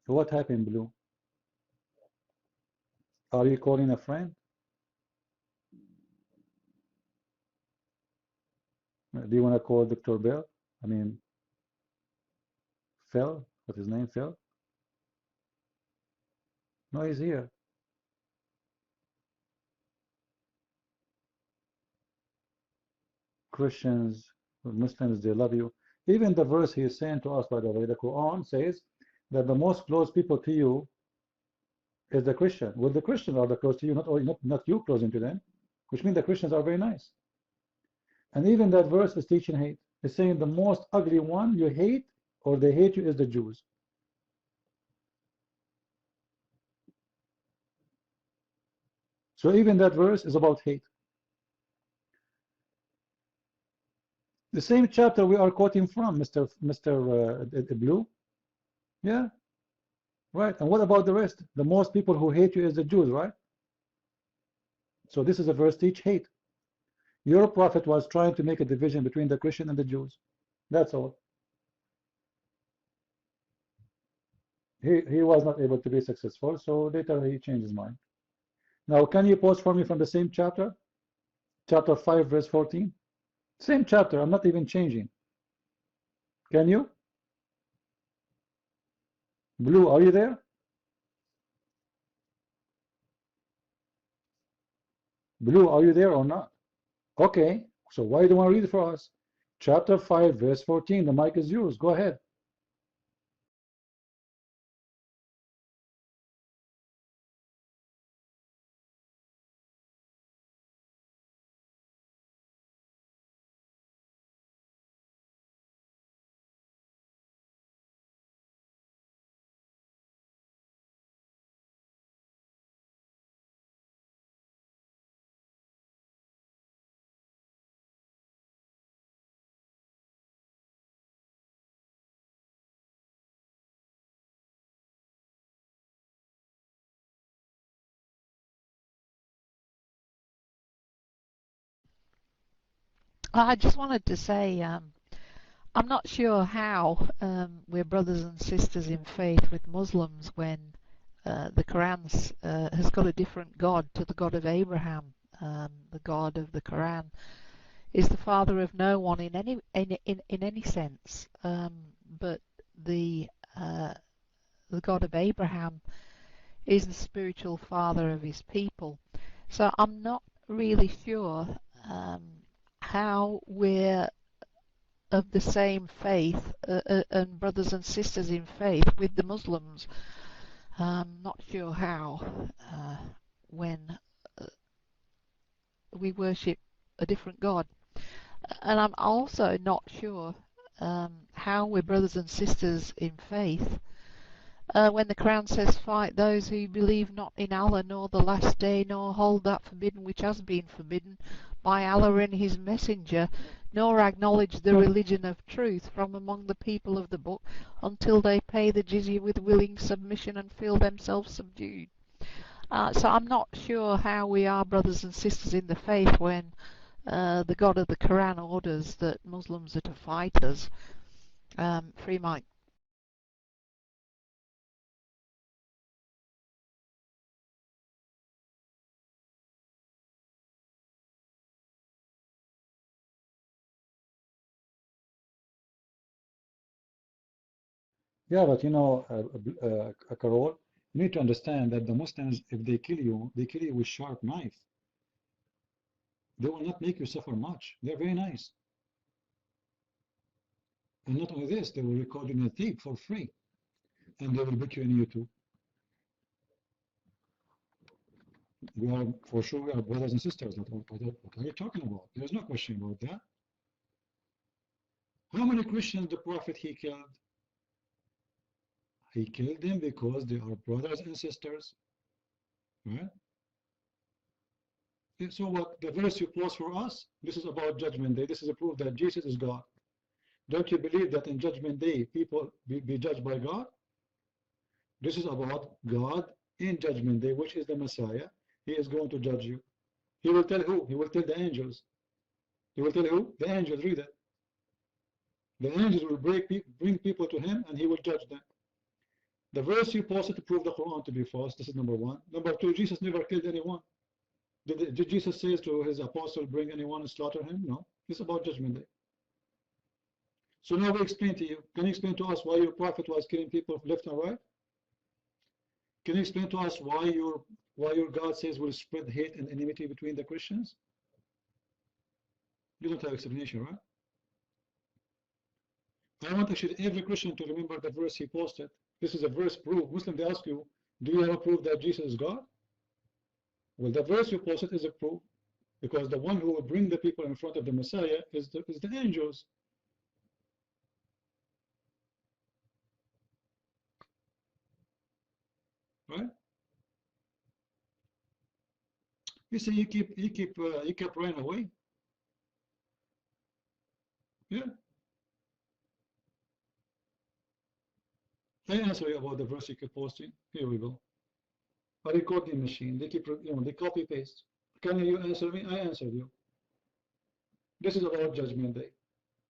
S1: What happened, Blue? Are you calling a friend? Do you want to call Dr. Bell? I mean, Phil? What's his name? Phil? No, he's here. Christians, Muslims, they love you. Even the verse he is saying to us, by the way, the Quran says that the most close people to you is the Christian. Well, the Christians are the close to you, not you closing to them, which means the Christians are very nice. And even that verse is teaching hate. It's saying the most ugly one you hate or they hate you is the Jews. So even that verse is about hate. The same chapter we are quoting from, Mr. Blue. Yeah, right. And what about the rest? The most people who hate you is the Jews, right? So this is a verse teach hate. Your prophet was trying to make a division between the Christian and the Jews. That's all. He was not able to be successful, so later he changed his mind. Now, can you post for me from the same chapter? Chapter 5, verse 14. Same chapter, I'm not even changing. Can you? Blue, are you there? Blue, are you there or not? Okay, so why do you want to read it for us? Chapter 5, verse 14. The mic is yours. Go ahead.
S5: I just wanted to say I'm not sure how we're brothers and sisters in faith with Muslims when the Quran has got a different God to the God of Abraham. The God of the Quran is the father of no one in any sense, but the God of Abraham is the spiritual father of his people. So I'm not really sure how we're of the same faith and brothers and sisters in faith with the Muslims. Not sure how when we worship a different God. And I'm also not sure how we're brothers and sisters in faith when the Quran says, fight those who believe not in Allah nor the last day, nor hold that forbidden which has been forbidden by Allah and his messenger, nor acknowledge the religion of truth from among the people of the book until they pay the jizya with willing submission and feel themselves subdued. So I'm not sure how we are brothers and sisters in the faith when the God of the Quran orders that Muslims are to fight us. Free mic.
S1: Yeah, but you know, Carol, you need to understand that the Muslims, if they kill you with sharp knife. They will not make you suffer much. They're very nice. And not only this, they will record you in a tape for free. And they will put you in YouTube. We are, for sure, we are brothers and sisters. What are you talking about? There's no question about that. How many Christians the Prophet he killed? He killed them because they are brothers and sisters. Right? So what the verse you post for us, this is about Judgment Day. This is a proof that Jesus is God. Don't you believe that in Judgment Day people be judged by God? This is about God in Judgment Day, which is the Messiah. He is going to judge you. He will tell who? He will tell the angels. He will tell who? The angels. Read it. The angels will bring people to him and he will judge them. The verse you posted to prove the Quran to be false. This is number one. Number two, Jesus never killed anyone. Did Jesus say to his apostle, bring anyone and slaughter him? No. It's about Judgment Day. So now we explain to you. Can you explain to us why your prophet was killing people left and right? Can you explain to us why your God says will spread hate and enmity between the Christians? You don't have explanation, right? I want actually every Christian to remember the verse he posted. This is a verse proof. Muslim, they ask you, Do you have a proof that Jesus is God? Well, the verse you posted is a proof, because the one who will bring the people in front of the Messiah is the angels. Right? You see, you keep running away. Yeah. I answer you about the verse you keep posting. Here we go. A recording machine. They keep, they copy paste. Can you answer me? I answered you. This is about Judgment Day.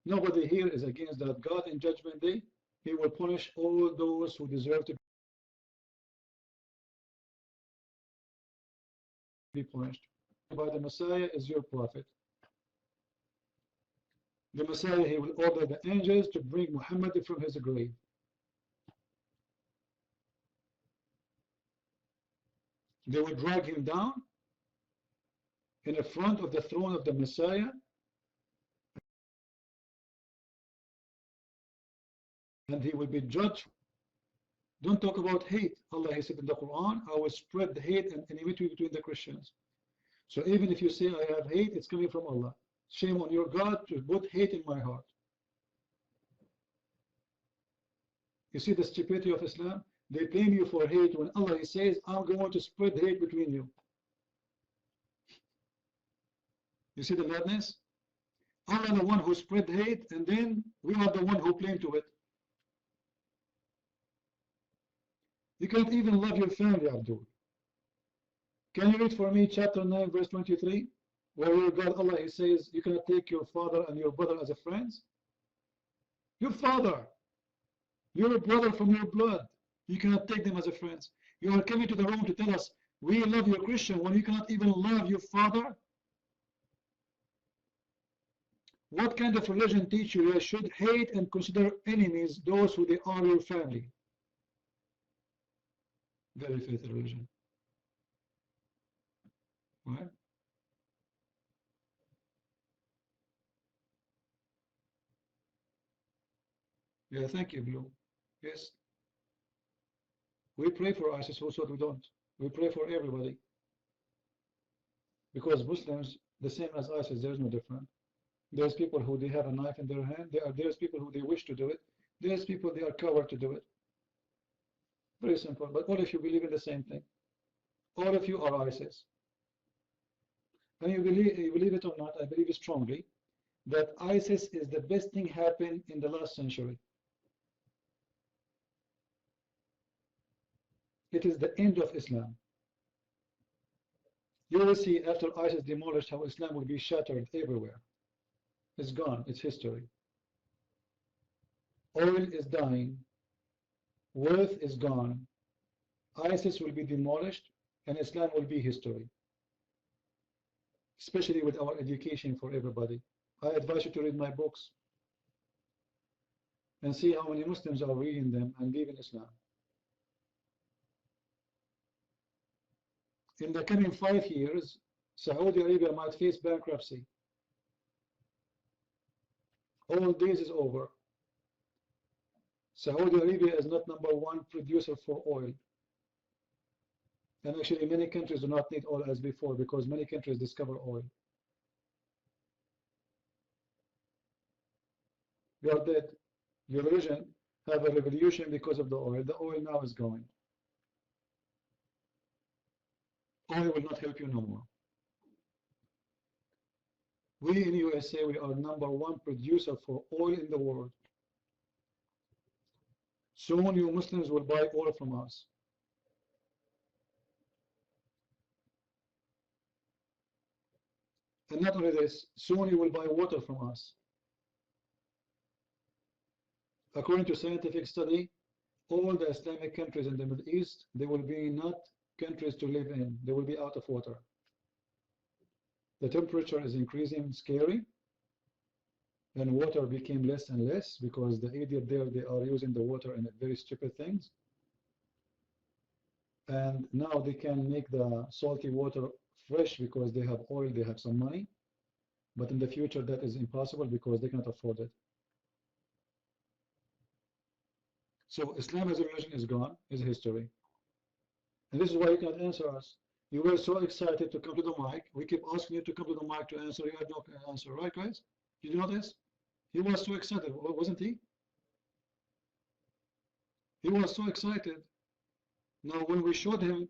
S1: Nobody here is against that. God in Judgment Day, He will punish all those who deserve to be punished. By the Messiah is your prophet. The Messiah, He will order the angels to bring Muhammad from his grave. They will drag him down in the front of the throne of the Messiah, and he will be judged. Don't talk about hate. Allah has said in the Qur'an, I will spread the hate and enmity between the Christians. So even if you say I have hate, it's coming from Allah. Shame on your God to put hate in my heart. You see the stupidity of Islam? They blame you for hate when Allah He says, I'm going to spread hate between you. You see the madness? Allah the one who spread hate, and then we are the one who claim to it. You can't even love your family, Abdul. Can you read for me chapter 9 verse 23, where your God Allah He says you cannot take your father and your brother as a friends? Your father, your brother from your blood, you cannot take them as a friends. You are coming to the room to tell us we love your Christian when you cannot even love your father? What kind of religion teach you should hate and consider enemies those who they are your family? Very filthy religion. Right? Yeah, thank you, Blue. Yes. We pray for ISIS, also we don't. We pray for everybody. Because Muslims, the same as ISIS, there's no difference. There's people who they have a knife in their hand. There's people who they wish to do it. There's people they are coward to do it. Very simple. But all of you believe in the same thing. All of you are ISIS. And you believe it or not, I believe strongly that ISIS is the best thing happened in the last century. It is the end of Islam. You will see after ISIS demolished how Islam will be shattered everywhere. It's gone. It's history. Oil is dying. Wealth is gone. ISIS will be demolished and Islam will be history. Especially with our education for everybody. I advise you to read my books and see how many Muslims are reading them and leaving Islam. In the coming 5 years, Saudi Arabia might face bankruptcy. All this is over. Saudi Arabia is not #1 producer for oil. And actually many countries do not need oil as before because many countries discover oil. You are dead. Your religion have a revolution because of the oil. The oil now is going. Oil will not help you no more. We in USA, we are #1 producer for oil in the world. Soon you Muslims will buy oil from us. And not only this, soon you will buy water from us. According to scientific study, all the Islamic countries in the Middle East, they will be not countries to live in. They will be out of water. The temperature is increasing scary, and water became less and less because the idiot there, they are using the water in very stupid things. And now they can make the salty water fresh because they have oil, they have some money. But in the future, that is impossible because they cannot afford it. So Islam as a religion is gone, is history. And this is why you can't answer us. You were so excited to come to the mic. We keep asking you to come to the mic to answer. You had no answer, right, guys? Did you notice? He was so excited, wasn't he? He was so excited. Now, when we showed him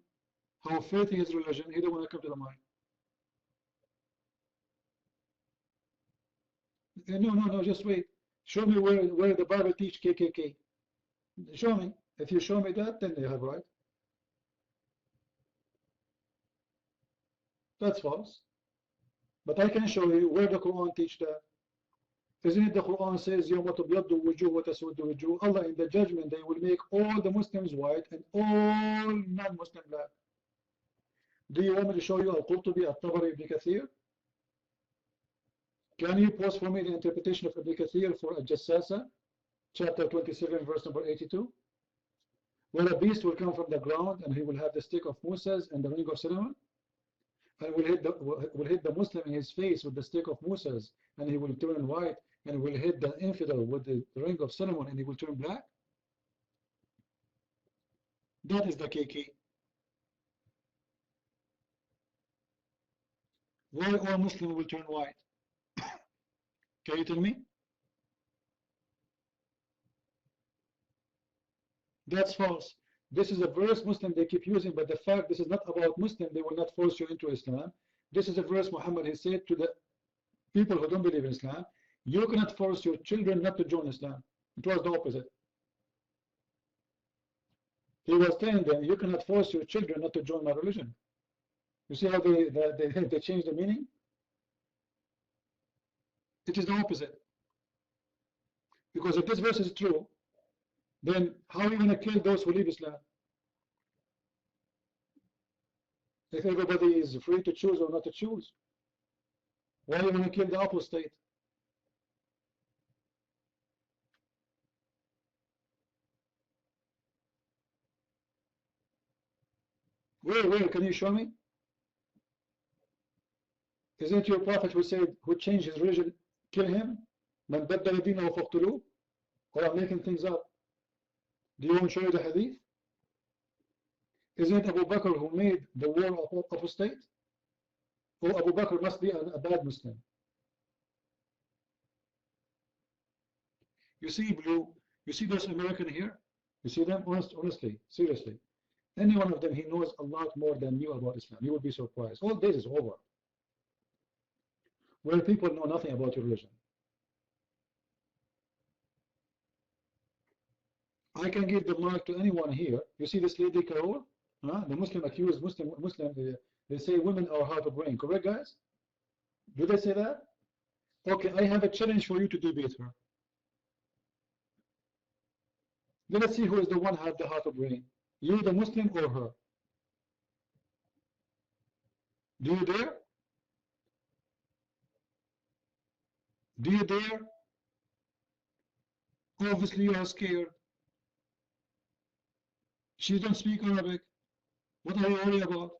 S1: how filthy his religion, he didn't want to come to the mic. No, just wait. Show me where the Bible teach KKK. Show me. If you show me that, then you have right. That's false. But I can show you where the Quran teach that. Isn't it the Quran says, يَوْمَ تَبْيَضُّ وُجُوهُ وَتَسْوَدُّ وُجُوهُ? Allah in the judgment day will make all the Muslims white and all non-Muslim black. Do you want me to show you Al-Qurtubi, Al-Tabari, Ibn Kathir? Can you post for me the interpretation of Ibn Kathir for Al-Jassasa, chapter 27, verse number 82? Where a beast will come from the ground and he will have the stick of Moses and the ring of Solomon, and will hit the Muslim in his face with the stick of Moses, and he will turn white, and will hit the infidel with the ring of Solomon, and he will turn black. That is the KK. Why all Muslims will turn white? Can you tell me? That's false. This is a verse Muslim they keep using, but the fact this is not about Muslim, they will not force you into Islam. This is a verse Muhammad he said to the people who don't believe in Islam, you cannot force your children not to join Islam. It was the opposite. He was telling them, you cannot force your children not to join my religion. You see how they changed the meaning? It is the opposite. Because if this verse is true, then how are you going to kill those who leave Islam? If everybody is free to choose or not to choose, why are you going to kill the apostate? Where? Can you show me? Isn't it your prophet who said, who changed his religion, kill him? Man baddala dinahu faqtuluh? Or I'm making things up. Do you want to show you the hadith? Isn't it Abu Bakr who made the war apostate? Or Abu Bakr must be a bad Muslim? You see, Blue, you see those Americans here? You see them? Honestly, seriously. Any one of them, he knows a lot more than you about Islam. You will be surprised. All this is over. Where people know nothing about your religion. I can give the mic to anyone here. You see this lady Carol? The Muslim accused Muslim. They say women are hard to bring. Correct, guys? Do they say that? Okay, I have a challenge for you to debate her. Let's see who is the one who have the heart of brain. You, the Muslim, or her? Do you dare? Do you dare? Obviously, you are scared. She don't speak Arabic. What are you worried about?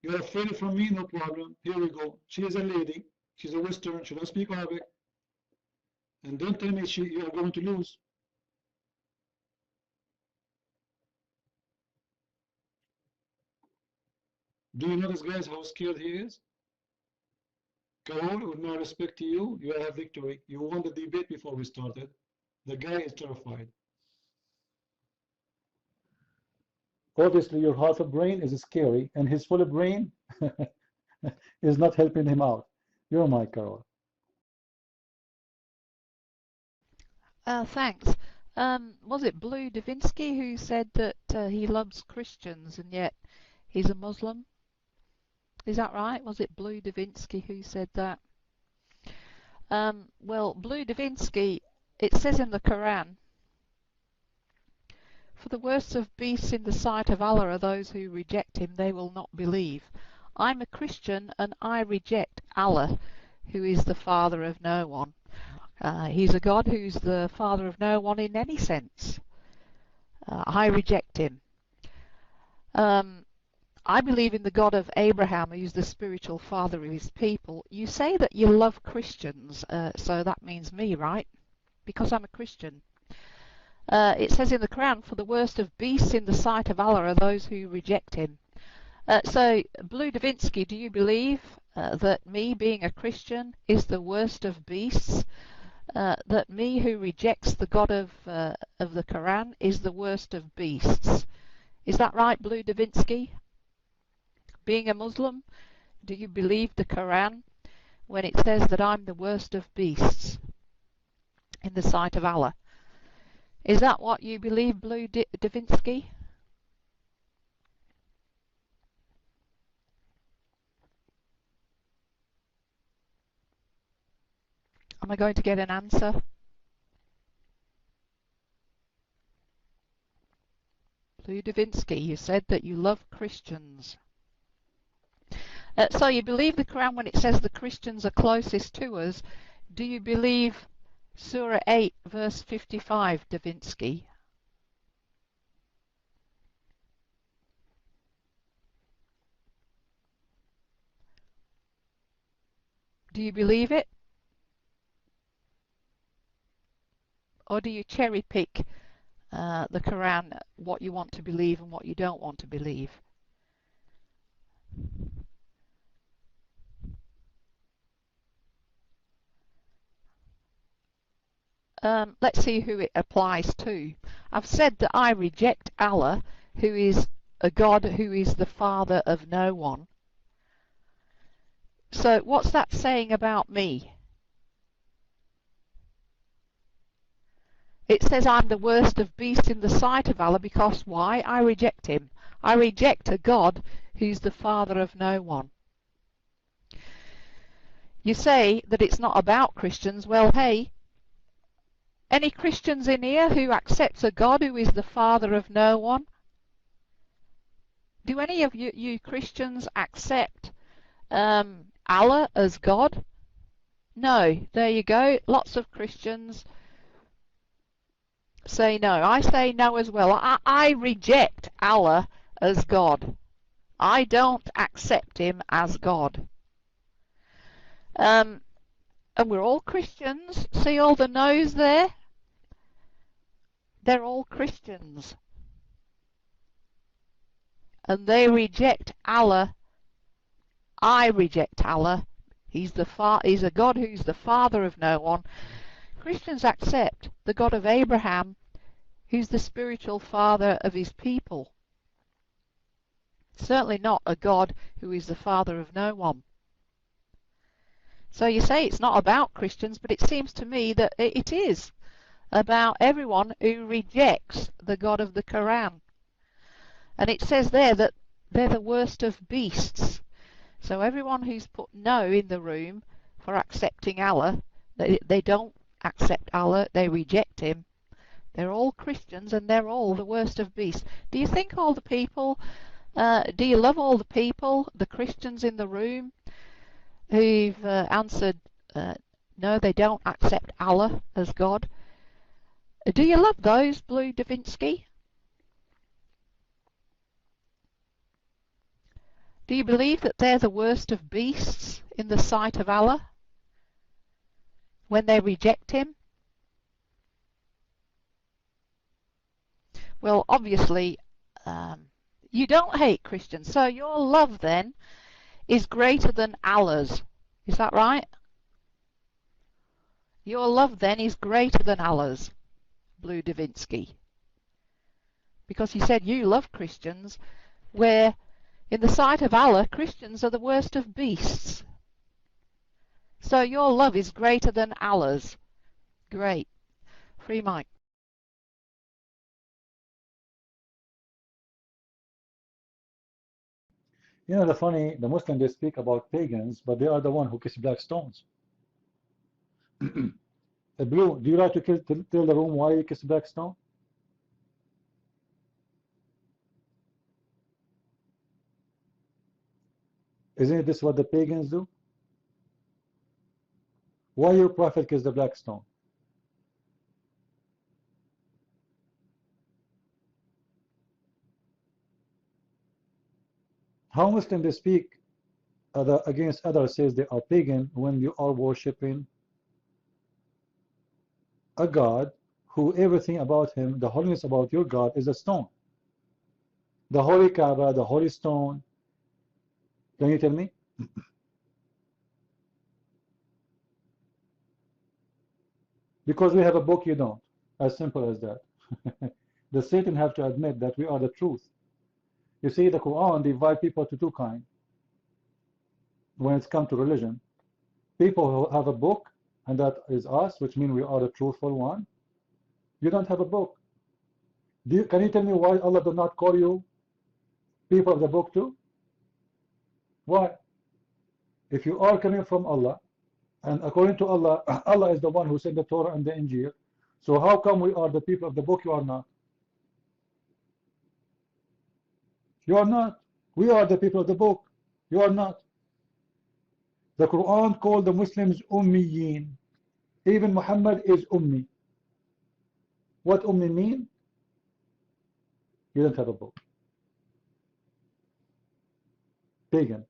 S1: You're afraid from me, no problem. Here we go. She is a lady. She's a Western. She don't speak Arabic. And don't tell me you are going to lose. Do you notice, guys, how scared he is? Carol, with my respect to you, you have victory. You won the debate before we started. The guy is terrified. Obviously, your half of brain is scary, and his full brain is not helping him out. You're my Carol.
S5: Thanks. Was it Blue Davinsky who said that he loves Christians and yet he's a Muslim? Is that right? Was it Blue Davinsky who said that? Well, Blue Davinsky, it says in the Qur'an, for the worst of beasts in the sight of Allah are those who reject him, they will not believe. I'm a Christian and I reject Allah, who is the father of no one. He's a God who's the father of no one in any sense. I reject him. I believe in the God of Abraham, who's the spiritual father of his people. You say that you love Christians, so that means me, right? Because I'm a Christian. It says in the Quran, for the worst of beasts in the sight of Allah are those who reject him. So, Blue Davinsky, do you believe that me being a Christian is the worst of beasts? That me who rejects the God of the Quran is the worst of beasts? Is that right, Blue Davinsky? Being a Muslim, do you believe the Quran when it says that I'm the worst of beasts in the sight of Allah? Is that what you believe, Blue Davinsky? Am I going to get an answer? Blue Davinsky, you said that you love Christians. So you believe the Quran when it says the Christians are closest to us. Do you believe Surah 8, verse 55, Davinsky? Do you believe it? Or do you cherry pick the Quran, what you want to believe and what you don't want to believe? Let's see who it applies to. I've said that I reject Allah, who is a God who is the father of no one. So what's that saying about me? It says I'm the worst of beasts in the sight of Allah because why? I reject him. I reject a God who's the father of no one. You say that it's not about Christians. Well, hey, any Christians in here who accepts a God who is the father of no one? Do any of you Christians accept Allah as God? No. There you go. Lots of Christians say no. I say no as well. I reject Allah as God. I don't accept him as God. And we're all Christians. See all the no's there? They're all Christians. And they reject Allah. I reject Allah. He's a God who's the father of no one. Christians accept the God of Abraham, who's the spiritual father of his people. Certainly not a God who is the father of no one. So you say it's not about Christians, but it seems to me that it is about everyone who rejects the God of the Quran. And it says there that they're the worst of beasts. So everyone who's put no in the room for accepting Allah, they don't accept Allah, they reject him. They're all Christians and they're all the worst of beasts. Do you think all the people, do you love all the people, the Christians in the room, who've answered no, they don't accept Allah as God? Do you love those, Blue Davinsky? Do you believe that they're the worst of beasts in the sight of Allah when they reject him? Well, obviously, you don't hate Christians, so your love then is greater than Allah's. Is that right? Your love then is greater than Allah's, Blue Davinsky. Because he said you love Christians, where in the sight of Allah, Christians are the worst of beasts. So your love is greater than Allah's. Great. Free mic.
S1: You know, the Muslims, they speak about pagans, but they are the one who kiss black stones. Blue, do you like to tell the room why you kiss black stone? Isn't this what the pagans do? Why your prophet kissed the black stone? How Muslims they speak against others, says they are pagan when you are worshipping a God who everything about him, the holiness about your God is a stone. The holy Kaaba, the holy stone. Can you tell me? Because we have a book, you don't. As simple as that. The Satan have to admit that we are the truth. You see, the Quran divide people to two kinds when it's come to religion. People who have a book, and that is us, which means we are the truthful one. You don't have a book. Can you tell me why Allah did not call you people of the book too? Why? If you are coming from Allah, and according to Allah, Allah is the one who sent the Torah and the Injil, so how come we are the people of the book, you are not? You are not. We are the people of the book. You are not. The Quran called the Muslims Ummiyin. Even Muhammad is Ummi. What Ummi mean? You don't have a book. Pagan.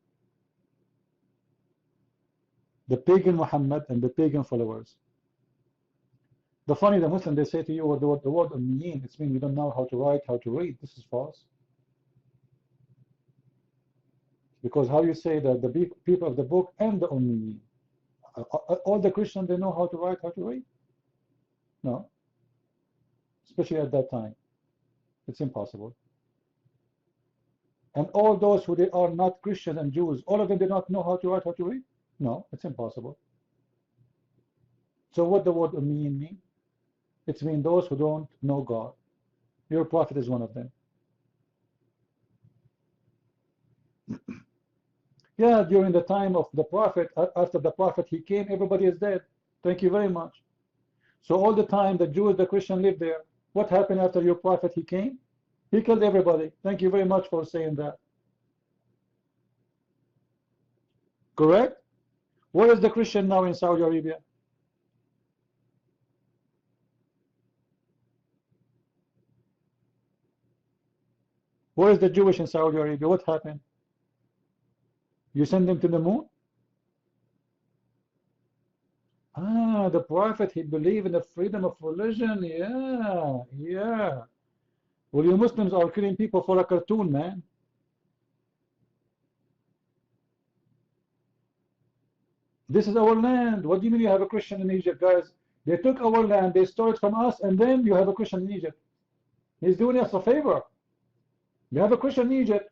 S1: The pagan Muhammad and the pagan followers. The Muslim, they say to you, the word Ummiyin, it means you don't know how to write, how to read. This is false. Because how you say that the people of the book and the Ummiyin, all the Christians, they know how to write, how to read? No. Especially at that time. It's impossible. And all those who they are not Christians and Jews, all of them do not know how to write, how to read? No, it's impossible. So what the word Ummiyin mean? It means those who don't know God. Your prophet is one of them. Yeah, during the time of the prophet, after the prophet he came, everybody is dead. Thank you very much. So all the time the Jews, the Christian lived there. What happened after your prophet he came? He killed everybody. Thank you very much for saying that. Correct? Where is the Christian now in Saudi Arabia? Where is the Jewish in Saudi Arabia? What happened? You send them to the moon? Ah, the prophet, he believed in the freedom of religion. Yeah, yeah. Well, you Muslims are killing people for a cartoon, man. This is our land. What do you mean you have a Christian in Egypt, guys? They took our land, they stole it from us, and then you have a Christian in Egypt. He's doing us a favor. You have a Christian in Egypt.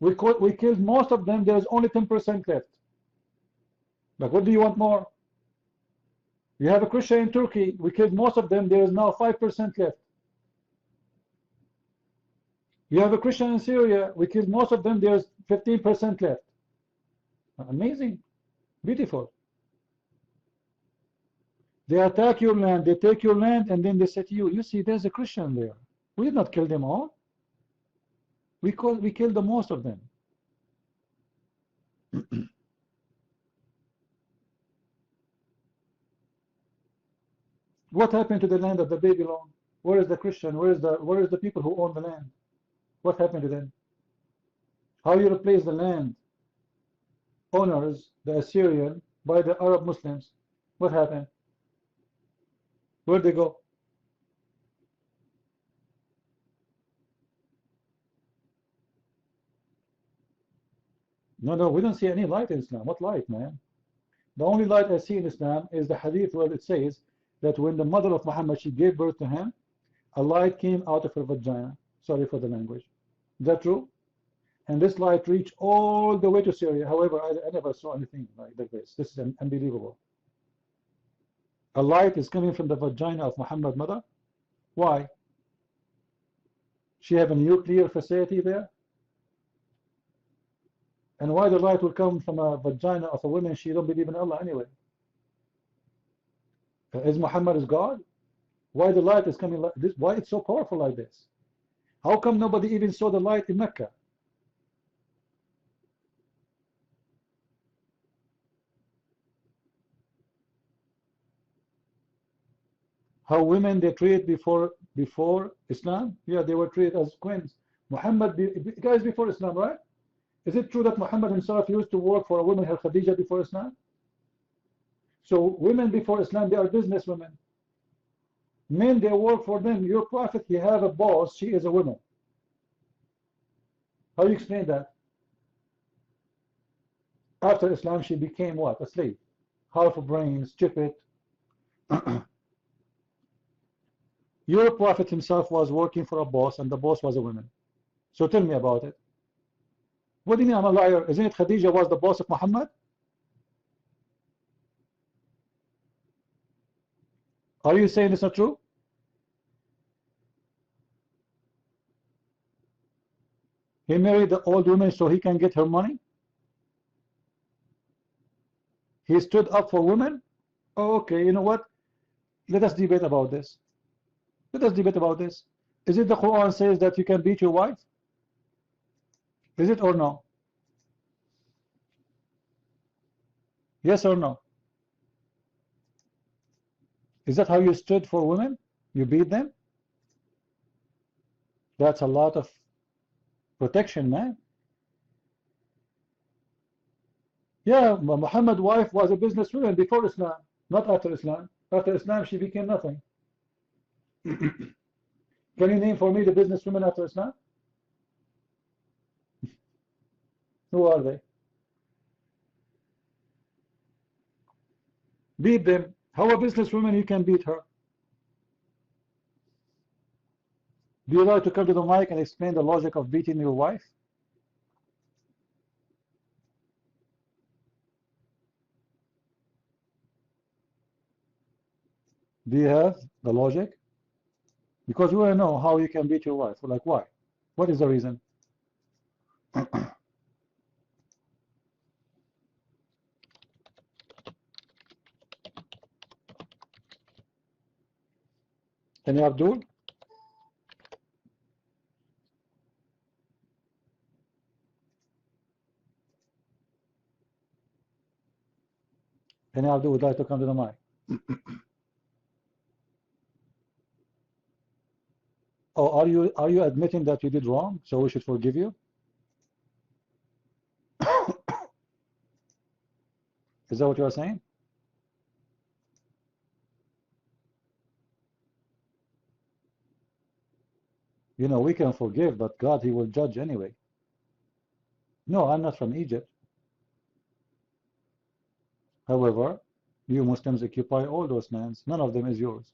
S1: We killed most of them. There's only 10% left. Like, what do you want more? You have a Christian in Turkey. We killed most of them. There is now 5% left. You have a Christian in Syria. We killed most of them. There's 15% left. Amazing. Beautiful. They attack your land. They take your land, and then they say to you, you see, there's a Christian there. We did not kill them all. We killed the most of them. What happened to the land of the Babylon? Where is the Christian? Where is the people who own the land? What happened to them? How you replace the land owners, the Assyrian, by the Arab Muslims? What happened? Where'd they go? No, we don't see any light in Islam. What light, man? The only light I see in Islam is the hadith where it says that when the mother of Muhammad, she gave birth to him, a light came out of her vagina. Sorry for the language. Is that true? And this light reached all the way to Syria. However, I never saw anything like this. This is unbelievable. A light is coming from the vagina of Muhammad's mother. Why? She have a nuclear facility there? And why the light will come from a vagina of a woman? She don't believe in Allah anyway. Is Muhammad is God? Why the light is coming like this? Why it's so powerful like this? How come nobody even saw the light in Mecca? How women they treated before Islam? Yeah, they were treated as queens. Muhammad, guys, before Islam, right? Is it true that Muhammad himself used to work for a woman, her Khadija, before Islam? So women before Islam, they are business women. Men, they work for them. Your prophet, he have a boss, she is a woman. How do you explain that? After Islam, she became what? A slave. Half a brain, stupid. Your prophet himself was working for a boss, and the boss was a woman. So tell me about it. What do you mean I'm a liar? Isn't it Khadija was the boss of Muhammad? Are you saying it's not true? He married the old woman so he can get her money? He stood up for women? Oh, okay, you know what? Let us debate about this. Let us debate about this. Is it the Quran says that you can beat your wife? Is it or no? Yes or no? Is that how you stood for women? You beat them? That's a lot of protection, man. Yeah, Muhammad's wife was a businesswoman before Islam, not after Islam. After Islam, she became nothing. Can you name for me the businesswomen after Islam? Who are they? Beat them. How a businesswoman you can beat her? Do you like to come to the mic and explain the logic of beating your wife? Do you have the logic? Because we want to know how you can beat your wife. Like, why? What is the reason? Any Abdul? Any Abdul would like to come to the mic? Oh, are you admitting that you did wrong, so we should forgive you? Is that what you are saying? You know, we can forgive, but God, he will judge anyway. No, I'm not from Egypt. However, you Muslims occupy all those lands. None of them is yours.